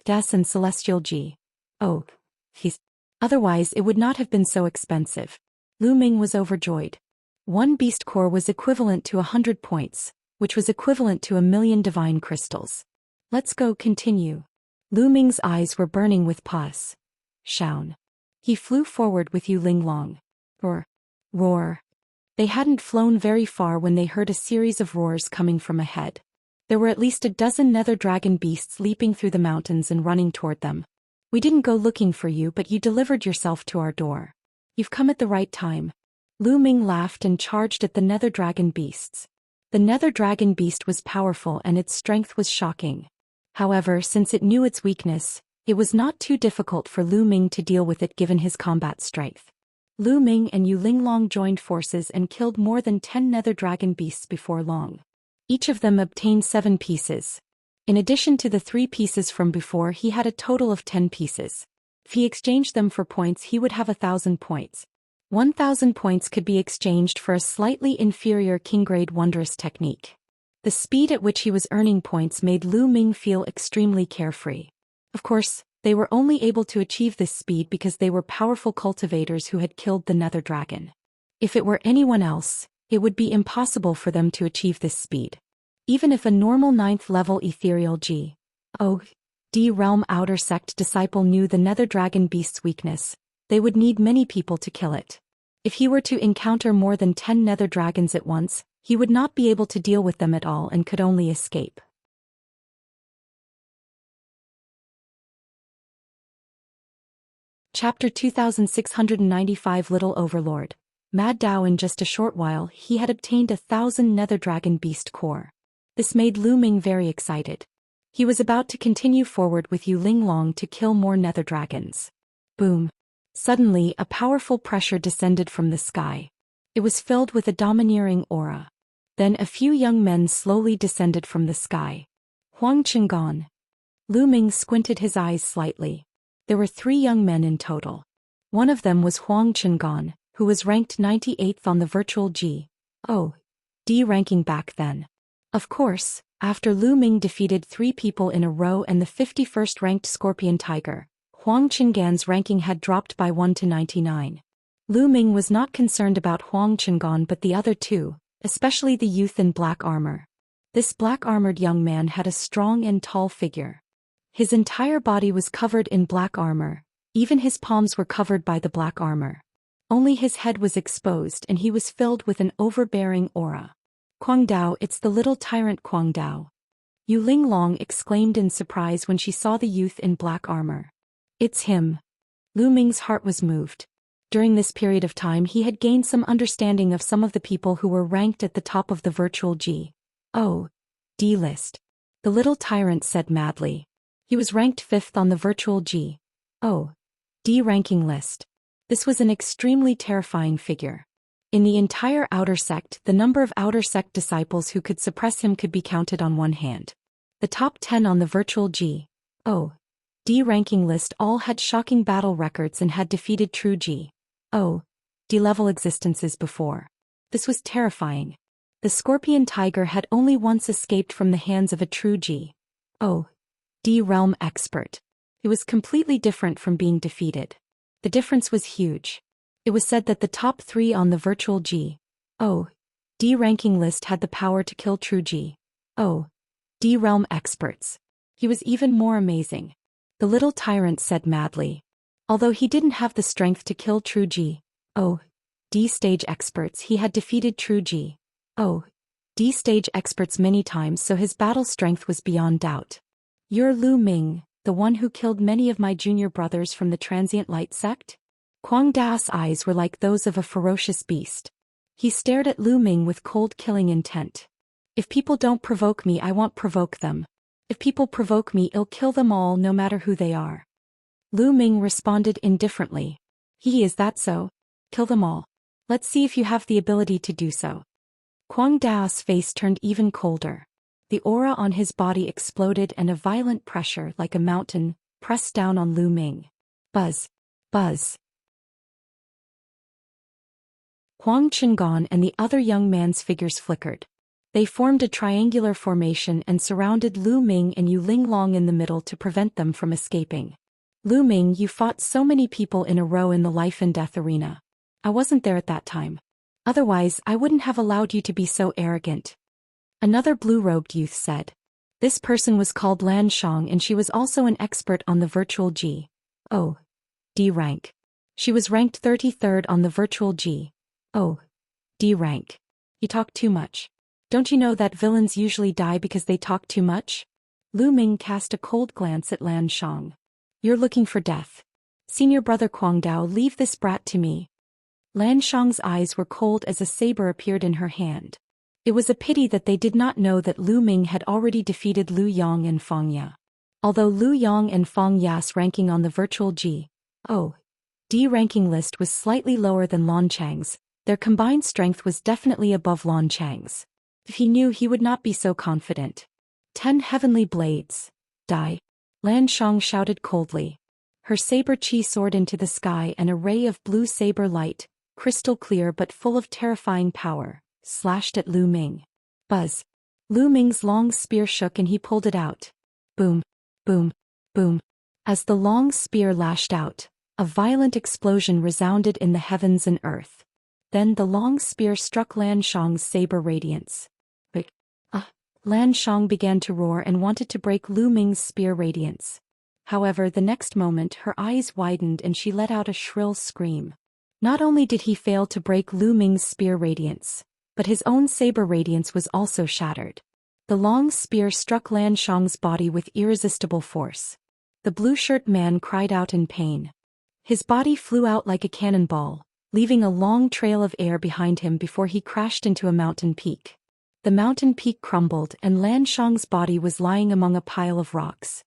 Das and celestial Otherwise it would not have been so expensive. Lu Ming was overjoyed. One beast core was equivalent to 100 points, which was equivalent to 1,000,000 divine crystals. Let's go, continue. Lu Ming's eyes were burning with pus. Shaun. He flew forward with Yu Linglong. Roar. They hadn't flown very far when they heard a series of roars coming from ahead. There were at least a dozen nether dragon beasts leaping through the mountains and running toward them. We didn't go looking for you, but you delivered yourself to our door. You've come at the right time. Lu Ming laughed and charged at the nether dragon beasts. The nether dragon beast was powerful and its strength was shocking. However, since it knew its weakness, it was not too difficult for Lu Ming to deal with it given his combat strength. Lu Ming and Yu Linglong joined forces and killed more than 10 nether dragon beasts before long. Each of them obtained 7 pieces. In addition to the 3 pieces from before, he had a total of 10 pieces. If he exchanged them for points, he would have 1,000 points. 1,000 points could be exchanged for a slightly inferior king-grade wondrous technique. The speed at which he was earning points made Lu Ming feel extremely carefree. Of course, they were only able to achieve this speed because they were powerful cultivators who had killed the nether dragon. If it were anyone else, it would be impossible for them to achieve this speed. Even if a normal 9th level ethereal D realm outer sect disciple knew the nether dragon beast's weakness, they would need many people to kill it. If he were to encounter more than 10 nether dragons at once, he would not be able to deal with them at all and could only escape. Chapter 2695 Little Overlord. Mad Dao. In just a short while, he had obtained 1,000 nether dragon beast core. This made Lu Ming very excited. He was about to continue forward with Yu Linglong to kill more nether dragons. Boom. Suddenly, a powerful pressure descended from the sky. It was filled with a domineering aura. Then a few young men slowly descended from the sky. Huang Chengan. Lu Ming squinted his eyes slightly. There were 3 young men in total. One of them was Huang Chengan, who was ranked 98th on the virtual G.O.D ranking back then. Of course, after Lu Ming defeated 3 people in a row and the 51st ranked Scorpion Tiger, Huang Qinggan's ranking had dropped by 1 to 99. Lu Ming was not concerned about Huang Qinggan but the other 2, especially the youth in black armor. This black-armored young man had a strong and tall figure. His entire body was covered in black armor, even his palms were covered by the black armor. Only his head was exposed and he was filled with an overbearing aura. Guangdao, it's the little tyrant Guangdao. Yu Linglong exclaimed in surprise when she saw the youth in black armor. It's him. Lu Ming's heart was moved. During this period of time he had gained some understanding of some of the people who were ranked at the top of the virtual G.O.D list. The little tyrant said madly. He was ranked 5th on the virtual G.O.D ranking list. This was an extremely terrifying figure. In the entire outer sect, the number of outer sect disciples who could suppress him could be counted on one hand. The top 10 on the virtual G.O.D ranking list all had shocking battle records and had defeated true G.O.D level existences before. This was terrifying. The Scorpion Tiger had only once escaped from the hands of a true G.O.D realm expert. He was completely different from being defeated. The difference was huge. It was said that the top 3 on the virtual G.O.D ranking list had the power to kill true G.O.D realm experts. He was even more amazing. The little tyrant said madly. Although he didn't have the strength to kill true G.O.D stage experts, he had defeated true G.O.D stage experts many times, so his battle strength was beyond doubt. You're Lu Ming, the one who killed many of my junior brothers from the Transient Light sect? Guangdao's eyes were like those of a ferocious beast. He stared at Lu Ming with cold killing intent. If people don't provoke me, I won't provoke them. If people provoke me, I'll kill them all no matter who they are. Lu Ming responded indifferently. Is that so? Kill them all. Let's see if you have the ability to do so. Guangdao's face turned even colder. The aura on his body exploded and a violent pressure like a mountain pressed down on Lu Ming. Buzz. Buzz. Huang Qinggan and the other young man's figures flickered. They formed a triangular formation and surrounded Lu Ming and Yu Linglong in the middle to prevent them from escaping. Lu Ming, you fought so many people in a row in the life and death arena. I wasn't there at that time. Otherwise, I wouldn't have allowed you to be so arrogant. Another blue-robed youth said. This person was called Lan Shang and she was also an expert on the virtual G.O.D rank. She was ranked 33rd on the virtual G.O.D rank. You talk too much. Don't you know that villains usually die because they talk too much? Lu Ming cast a cold glance at Lan Shang. You're looking for death. Senior brother Guangdao, leave this brat to me. Lan Shang's eyes were cold as a saber appeared in her hand. It was a pity that they did not know that Lu Ming had already defeated Lu Yang and Feng Ya. Although Lu Yang and Feng Ya's ranking on the virtual G.O.D ranking list was slightly lower than Lan Chang's, their combined strength was definitely above Lan Chang's. If he knew, he would not be so confident. 10 heavenly blades. Die. Lan Shang shouted coldly. Her saber chi soared into the sky and a ray of blue saber light, crystal clear but full of terrifying power, slashed at Lu Ming. Buzz. Lu Ming's long spear shook and he pulled it out. Boom. Boom. Boom. As the long spear lashed out, a violent explosion resounded in the heavens and earth. Then the long spear struck Lan Shang's saber radiance. Lan Shang began to roar and wanted to break Lu Ming's spear radiance. However, the next moment her eyes widened and she let out a shrill scream. Not only did he fail to break Lu Ming's spear radiance, but his own saber radiance was also shattered. The long spear struck Lan Shang's body with irresistible force. The blue-shirt man cried out in pain. His body flew out like a cannonball, leaving a long trail of air behind him before he crashed into a mountain peak. The mountain peak crumbled and Lan Shang's body was lying among a pile of rocks.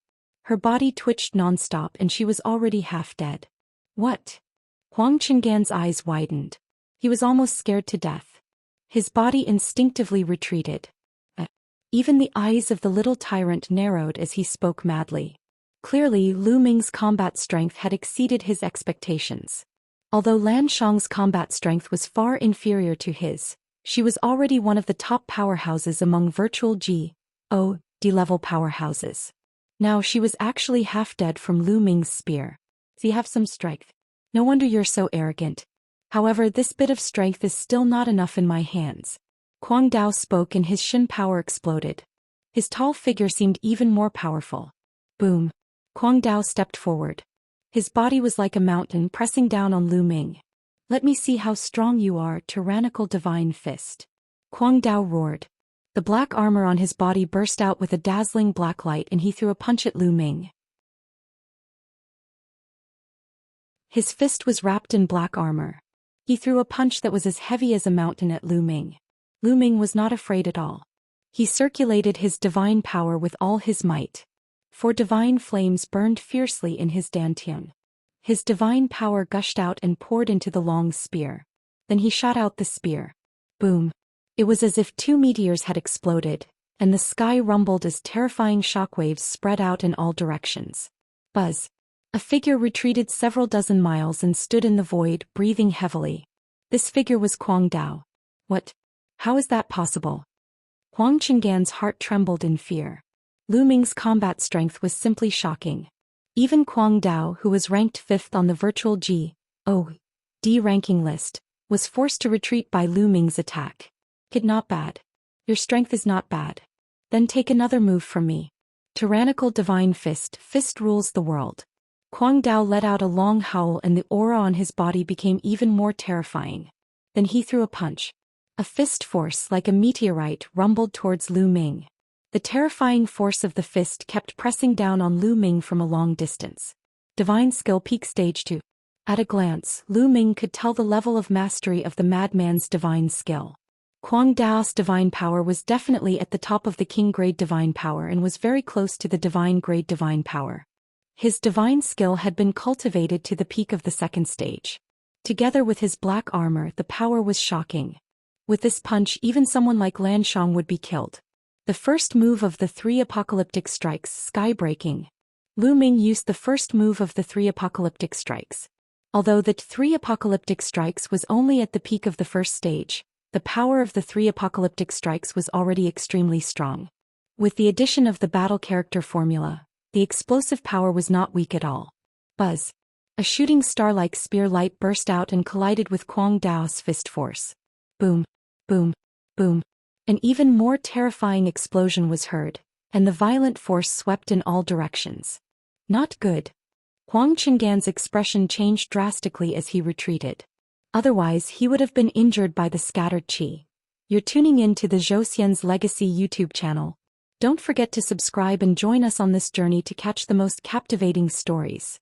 Her body twitched non-stop and she was already half dead. What? Huang Qinggan's eyes widened. He was almost scared to death. His body instinctively retreated. Even the eyes of the little tyrant narrowed as he spoke madly. Clearly, Lu Ming's combat strength had exceeded his expectations. Although Lan Shang's combat strength was far inferior to his, she was already one of the top powerhouses among virtual G.O.D level powerhouses. Now she was actually half dead from Lu Ming's spear. So you have some strength. No wonder you're so arrogant. However, this bit of strength is still not enough in my hands. Kuang Dao spoke and his Shin power exploded. His tall figure seemed even more powerful. Boom. Kuang Dao stepped forward. His body was like a mountain pressing down on Lu Ming. Let me see how strong you are, tyrannical divine fist. Kuang Dao roared. The black armor on his body burst out with a dazzling black light and he threw a punch at Lu Ming. His fist was wrapped in black armor. He threw a punch that was as heavy as a mountain at Lu Ming. Lu Ming was not afraid at all. He circulated his divine power with all his might. 4 divine flames burned fiercely in his dantian. His divine power gushed out and poured into the long spear. Then he shot out the spear. Boom. It was as if 2 meteors had exploded, and the sky rumbled as terrifying shockwaves spread out in all directions. Buzz. A figure retreated several dozen miles and stood in the void, breathing heavily. This figure was Kuang Dao. What? How is that possible? Huang Qinggan's heart trembled in fear. Lu Ming's combat strength was simply shocking. Even Kuang Dao, who was ranked 5th on the virtual G.O.D ranking list, was forced to retreat by Lu Ming's attack. Kid, not bad. Your strength is not bad. Then take another move from me. Tyrannical divine fist rules the world. Kuang Dao let out a long howl and the aura on his body became even more terrifying. Then he threw a punch. A fist force like a meteorite rumbled towards Lu Ming. The terrifying force of the fist kept pressing down on Lu Ming from a long distance. Divine skill peak stage 2. At a glance, Lu Ming could tell the level of mastery of the madman's divine skill. Kuang Dao's divine power was definitely at the top of the king grade divine power and was very close to the divine grade divine power. His divine skill had been cultivated to the peak of the 2nd stage. Together with his black armor, the power was shocking. With this punch, even someone like Lan Shang would be killed. The first move of the 3 apocalyptic strikes, sky-breaking. Lu Ming used the first move of the 3 apocalyptic strikes. Although the 3 apocalyptic strikes was only at the peak of the 1st stage, the power of the 3 apocalyptic strikes was already extremely strong. With the addition of the battle character formula, the explosive power was not weak at all. Buzz. A shooting star-like spear light burst out and collided with Kuang Dao's fist force. Boom. Boom. Boom. An even more terrifying explosion was heard, and the violent force swept in all directions. Not good. Huang Qinggan's expression changed drastically as he retreated. Otherwise, he would have been injured by the scattered qi. You're tuning in to the Zhou Xian's Legacy YouTube channel. Don't forget to subscribe and join us on this journey to catch the most captivating stories.